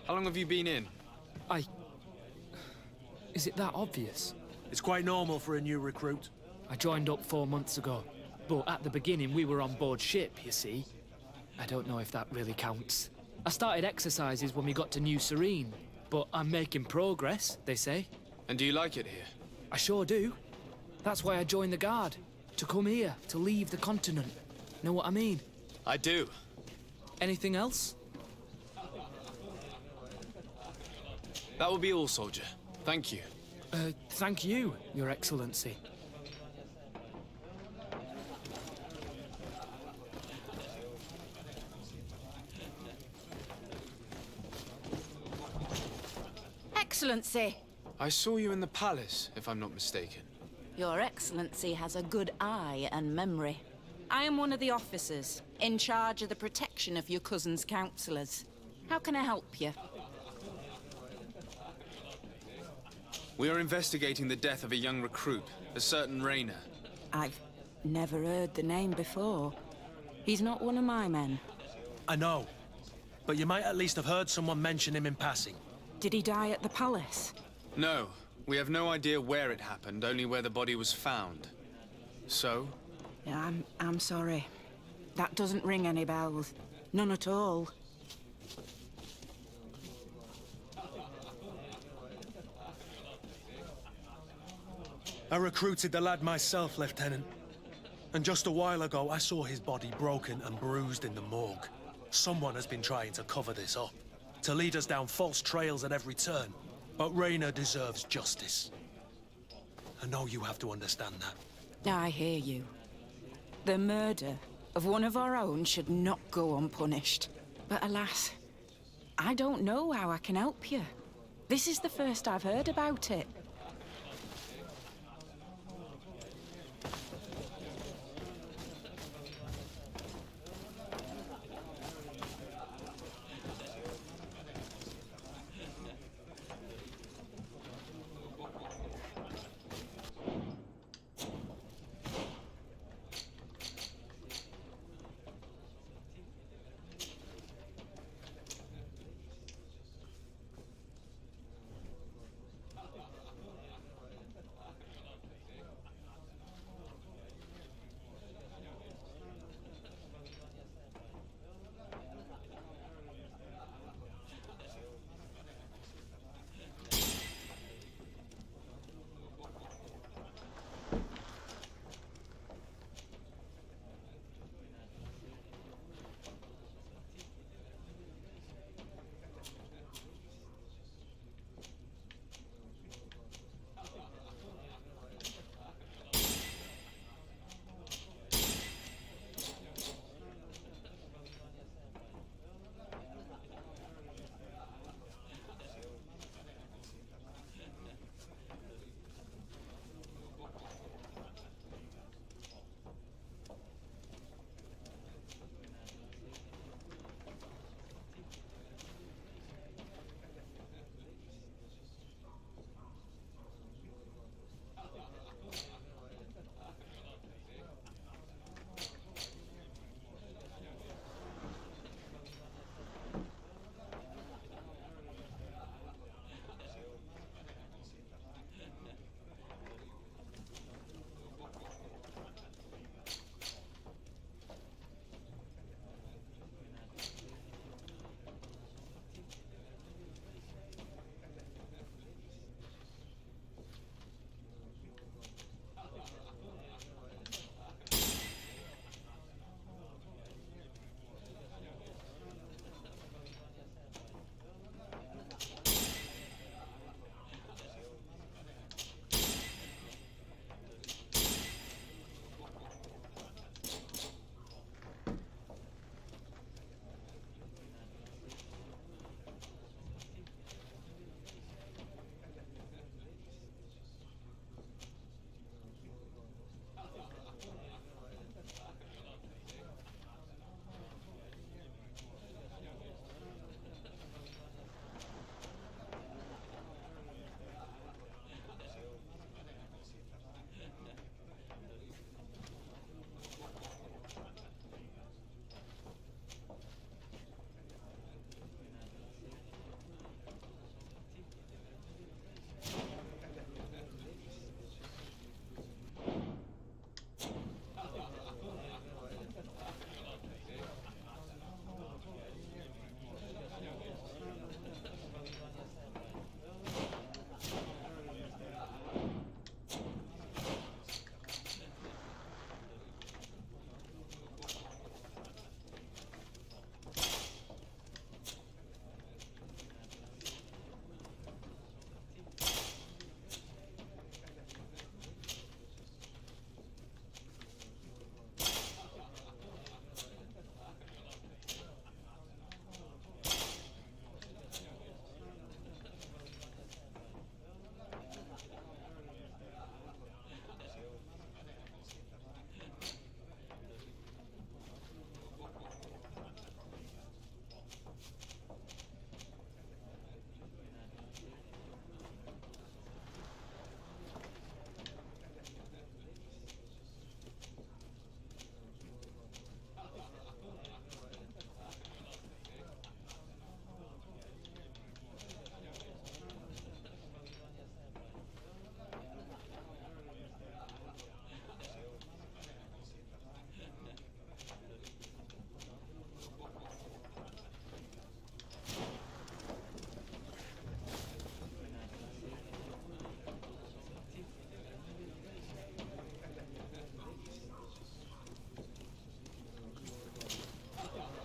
How long have you been in? Is it that obvious? It's quite normal for a new recruit. I joined up 4 months ago. But at the beginning, we were on board ship, you see. I don't know if that really counts. I started exercises when we got to New Serene. But I'm making progress, they say. And do you like it here? I sure do. That's why I joined the Guard. To come here, to leave the continent. Know what I mean? I do. Anything else? That will be all, soldier. Thank you. Thank you, Your Excellency. Excellency! I saw you in the palace, if I'm not mistaken. Your Excellency has a good eye and memory. I am one of the officers, in charge of the protection of your cousin's councillors. How can I help you? We are investigating the death of a young recruit, a certain Raynor. I've never heard the name before. He's not one of my men. I know. But you might at least have heard someone mention him in passing. Did he die at the palace? No. We have no idea where it happened, only where the body was found. So? Yeah, I'm sorry. That doesn't ring any bells. None at all. I recruited the lad myself, Lieutenant. And just a while ago, I saw his body broken and bruised in the morgue. Someone has been trying to cover this up, to lead us down false trails at every turn. But Rayna deserves justice. I know you have to understand that. I hear you. The murder of one of our own should not go unpunished. But alas, I don't know how I can help you. This is the first I've heard about it.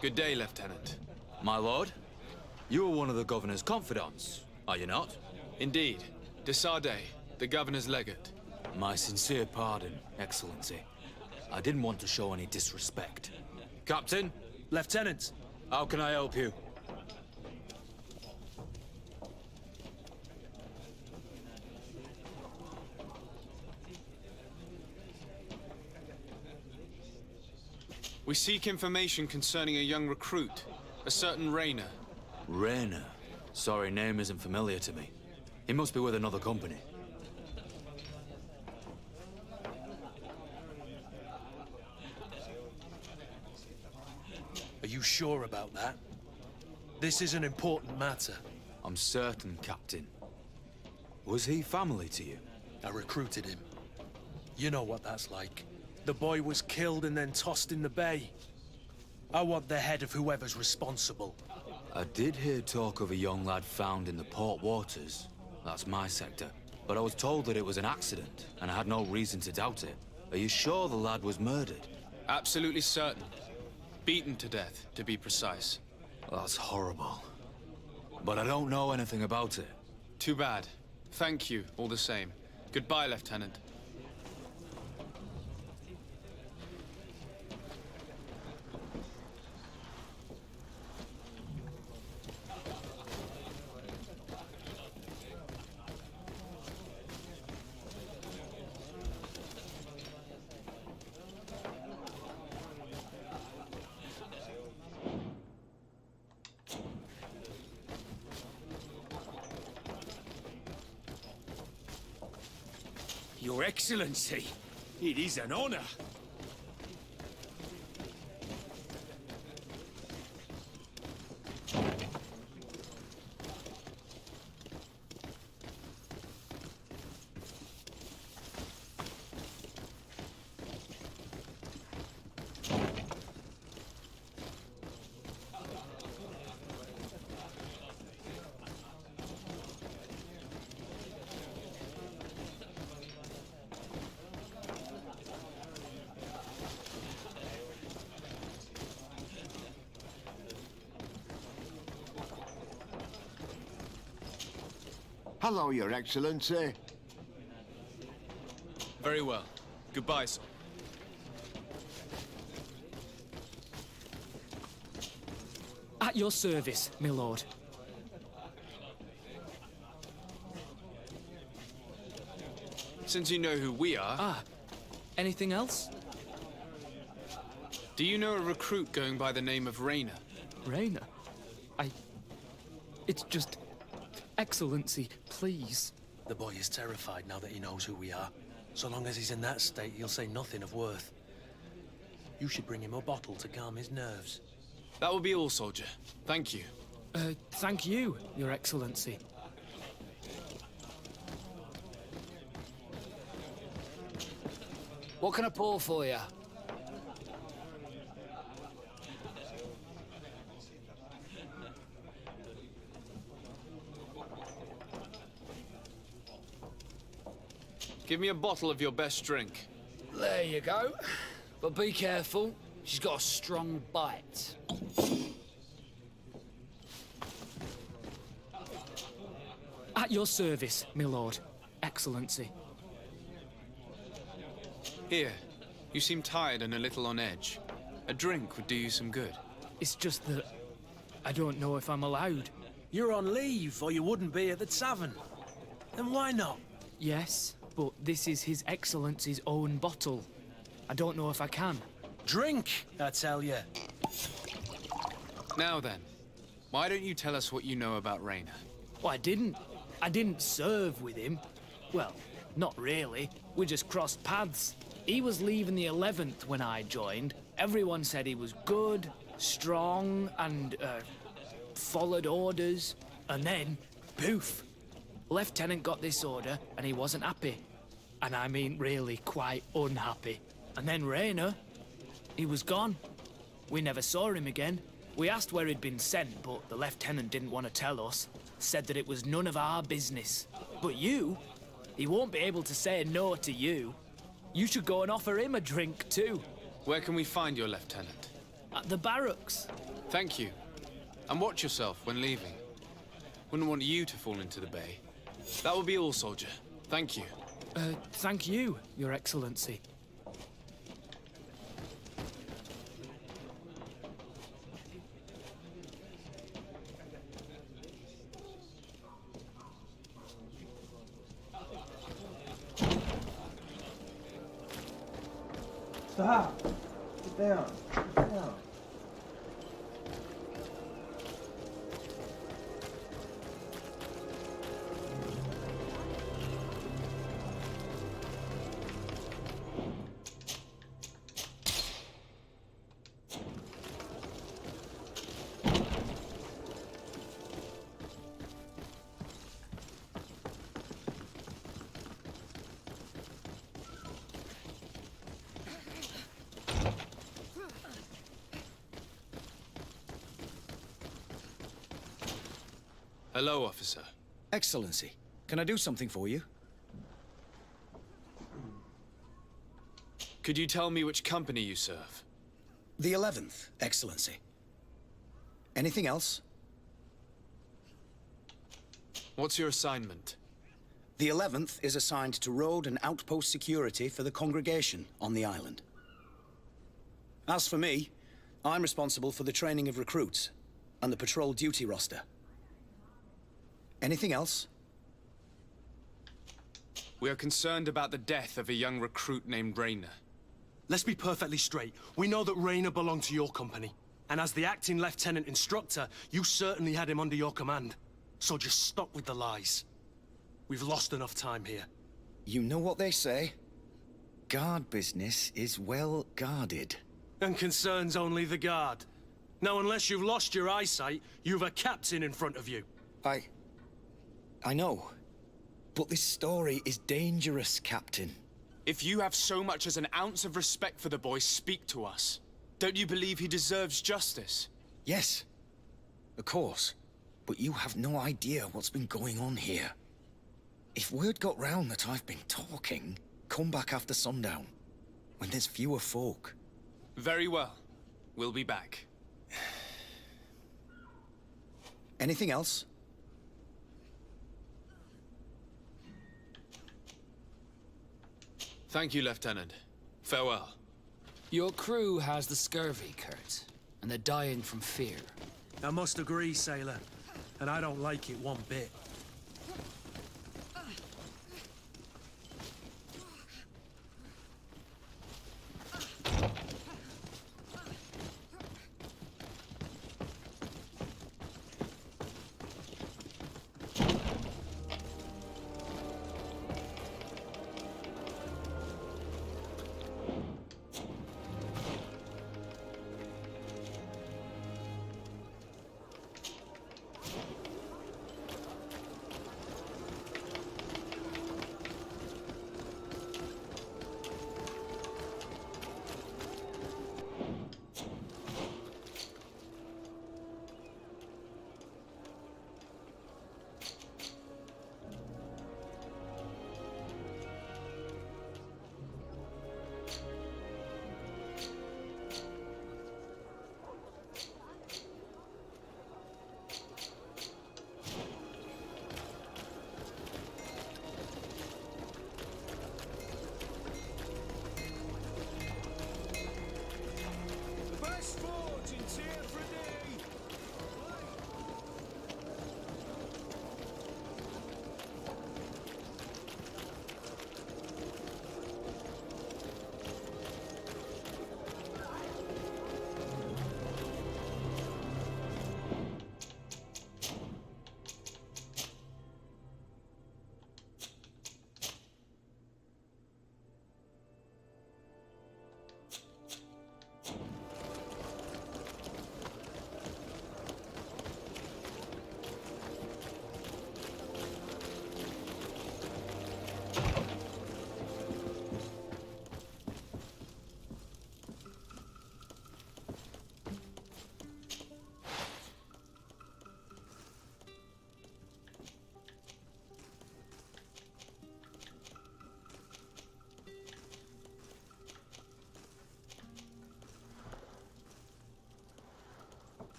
Good day, Lieutenant. My lord, you are one of the governor's confidants, are you not? Indeed. De Sardet, the governor's legate. My sincere pardon, Excellency. I didn't want to show any disrespect. Captain? Lieutenant. How can I help you? We seek information concerning a young recruit, a certain Rayner. Rayner? Sorry, name isn't familiar to me. He must be with another company. Are you sure about that? This is an important matter. I'm certain, Captain. Was he family to you? I recruited him. You know what that's like. The boy was killed and then tossed in the bay. I want the head of whoever's responsible. I did hear talk of a young lad found in the port waters. That's my sector. But I was told that it was an accident, and I had no reason to doubt it. Are you sure the lad was murdered? Absolutely certain. Beaten to death, to be precise. That's horrible. But I don't know anything about it. Too bad. Thank you, all the same. Goodbye, Lieutenant. Your Excellency, it is an honor. Hello, Your Excellency. Very well. Goodbye, sir. At your service, my lord. Since you know who we are... Ah, anything else? Do you know a recruit going by the name of Rayner? Rayner? It's just... Excellency, please. The boy is terrified now that he knows who we are. So long as he's in that state, he'll say nothing of worth. You should bring him a bottle to calm his nerves. That will be all, soldier. Thank you. Thank you, Your Excellency. What can I pour for you? Give me a bottle of your best drink. There you go. But be careful. She's got a strong bite. At your service, my lord. Excellency. Here. You seem tired and a little on edge. A drink would do you some good. It's just that... I don't know if I'm allowed. You're on leave, or you wouldn't be at the tavern. Then why not? Yes, but this is His Excellency's own bottle. I don't know if I can. Drink, I tell you. Now then, why don't you tell us what you know about Rayner? Well, I didn't serve with him. Well, not really. We just crossed paths. He was leaving the 11th when I joined. Everyone said he was good, strong, and, followed orders. And then, poof. Lieutenant got this order, and he wasn't happy. And I mean really quite unhappy. And then Rayner, he was gone. We never saw him again. We asked where he'd been sent, but the lieutenant didn't want to tell us. Said that it was none of our business. But you, he won't be able to say no to you. You should go and offer him a drink too. Where can we find your lieutenant? At the barracks. Thank you. And watch yourself when leaving. Wouldn't want you to fall into the bay. That will be all, soldier. Thank you. Thank you, Your Excellency. Stop! Get down. Get down. Hello, officer. Excellency, can I do something for you? Could you tell me which company you serve? The 11th, Excellency. Anything else? What's your assignment? The 11th is assigned to road and outpost security for the congregation on the island. As for me, I'm responsible for the training of recruits and the patrol duty roster. Anything else? We are concerned about the death of a young recruit named Rayner. Let's be perfectly straight. We know that Rayner belonged to your company. And as the acting lieutenant instructor, you certainly had him under your command. So just stop with the lies. We've lost enough time here. You know what they say? Guard business is well guarded. And concerns only the guard. Now, unless you've lost your eyesight, you've a captain in front of you. I know. But this story is dangerous, Captain. If you have so much as an ounce of respect for the boy, speak to us. Don't you believe he deserves justice? Yes, of course. But you have no idea what's been going on here. If word got round that I've been talking, come back after sundown, when there's fewer folk. Very well. We'll be back. Anything else? Thank you, Lieutenant. Farewell. Your crew has the scurvy, Kurt, and they're dying from fear. I must agree, sailor. And I don't like it one bit.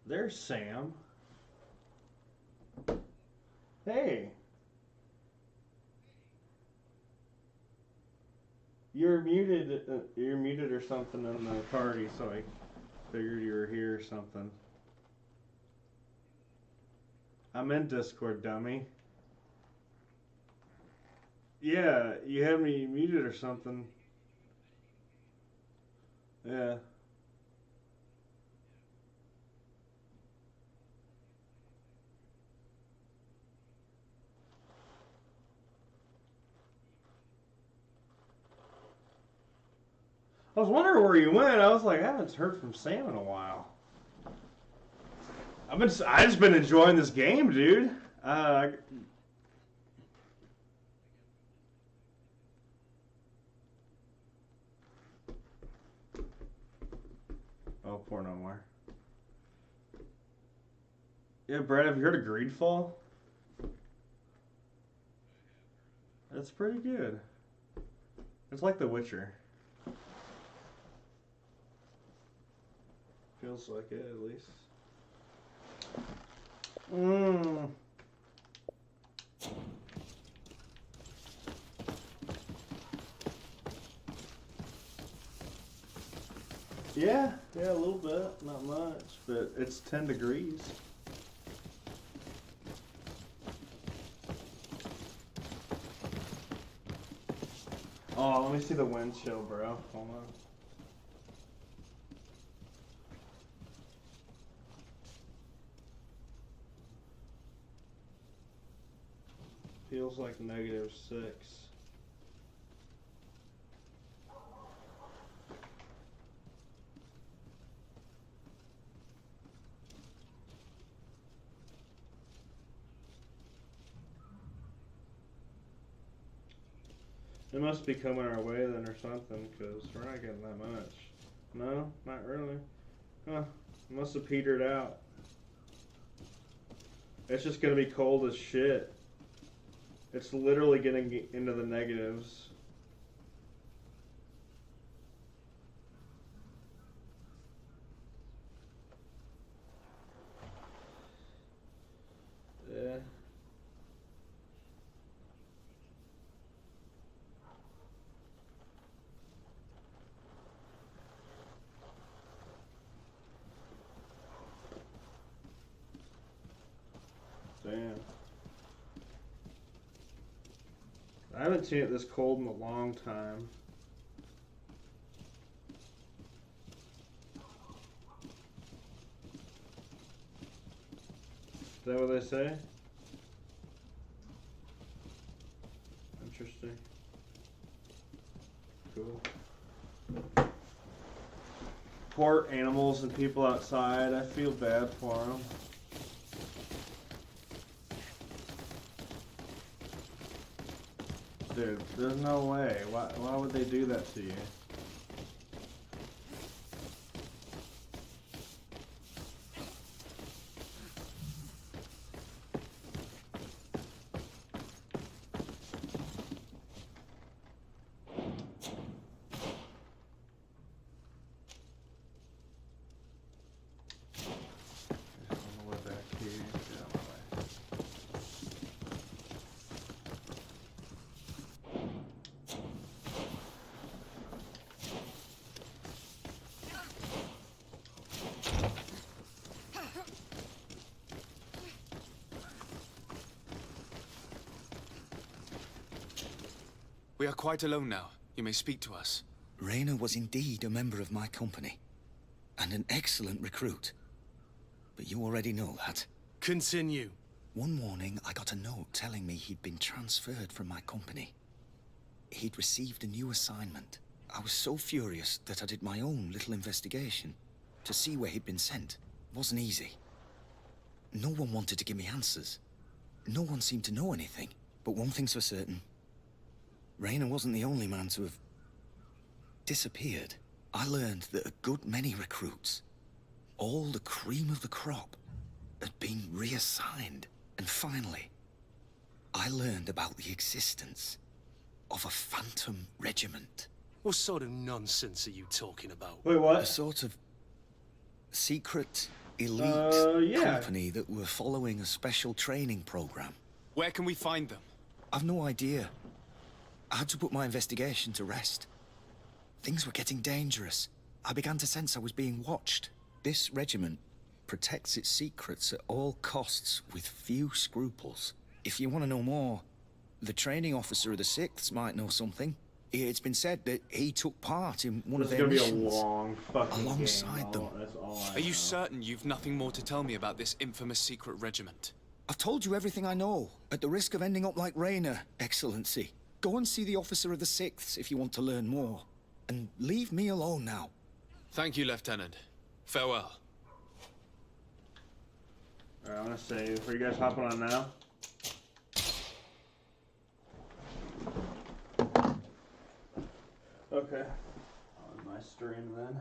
There's Sam. Hey. You're muted or something in the party, so I figured you were here or something. I'm in Discord, dummy. Yeah, you had me muted or something. Yeah. I was wondering where you went. I was like, I haven't heard from Sam in a while. I just been enjoying this game, dude. Oh, pour no more. Yeah, Brad, have you heard of Greedfall? That's pretty good. It's like The Witcher. Feels like it, at least. Yeah, a little bit, not much, but it's 10 degrees. Oh, let me see the wind chill, bro. Hold on. Feels like -6. It must be coming our way then or something, because we're not getting that much. No, not really. Huh. It must have petered out. It's just going to be cold as shit. It's literally getting into the negatives. Yeah. Damn. I haven't seen it this cold in a long time. Is that what they say? Interesting. Cool. Poor animals and people outside. I feel bad for them. Dude, there's no way. Why would they do that to you? We are quite alone now. You may speak to us. Rayner was indeed a member of my company, and an excellent recruit. But you already know that. Continue. One morning, I got a note telling me he'd been transferred from my company. He'd received a new assignment. I was so furious that I did my own little investigation to see where he'd been sent. It wasn't easy. No one wanted to give me answers. No one seemed to know anything. But one thing's for certain. Rayner wasn't the only man to have disappeared. I learned that a good many recruits, all the cream of the crop, had been reassigned. And finally, I learned about the existence of a phantom regiment. What sort of nonsense are you talking about? Wait, what? A sort of secret elite company that were following a special training program. Where can we find them? I've no idea. I had to put my investigation to rest. Things were getting dangerous. I began to sense I was being watched. This regiment protects its secrets at all costs with few scruples. If you want to know more, the training officer of the 6th might know something. It's been said that he took part in one of their missions alongside them. Are you certain you've nothing more to tell me about this infamous secret regiment? I've told you everything I know, at the risk of ending up like Raynor, Excellency. Go and see the officer of the 6th if you want to learn more. And leave me alone now. Thank you, Lieutenant. Farewell. Alright, I'm gonna save. Are you guys hopping on now? Okay. On my stream then.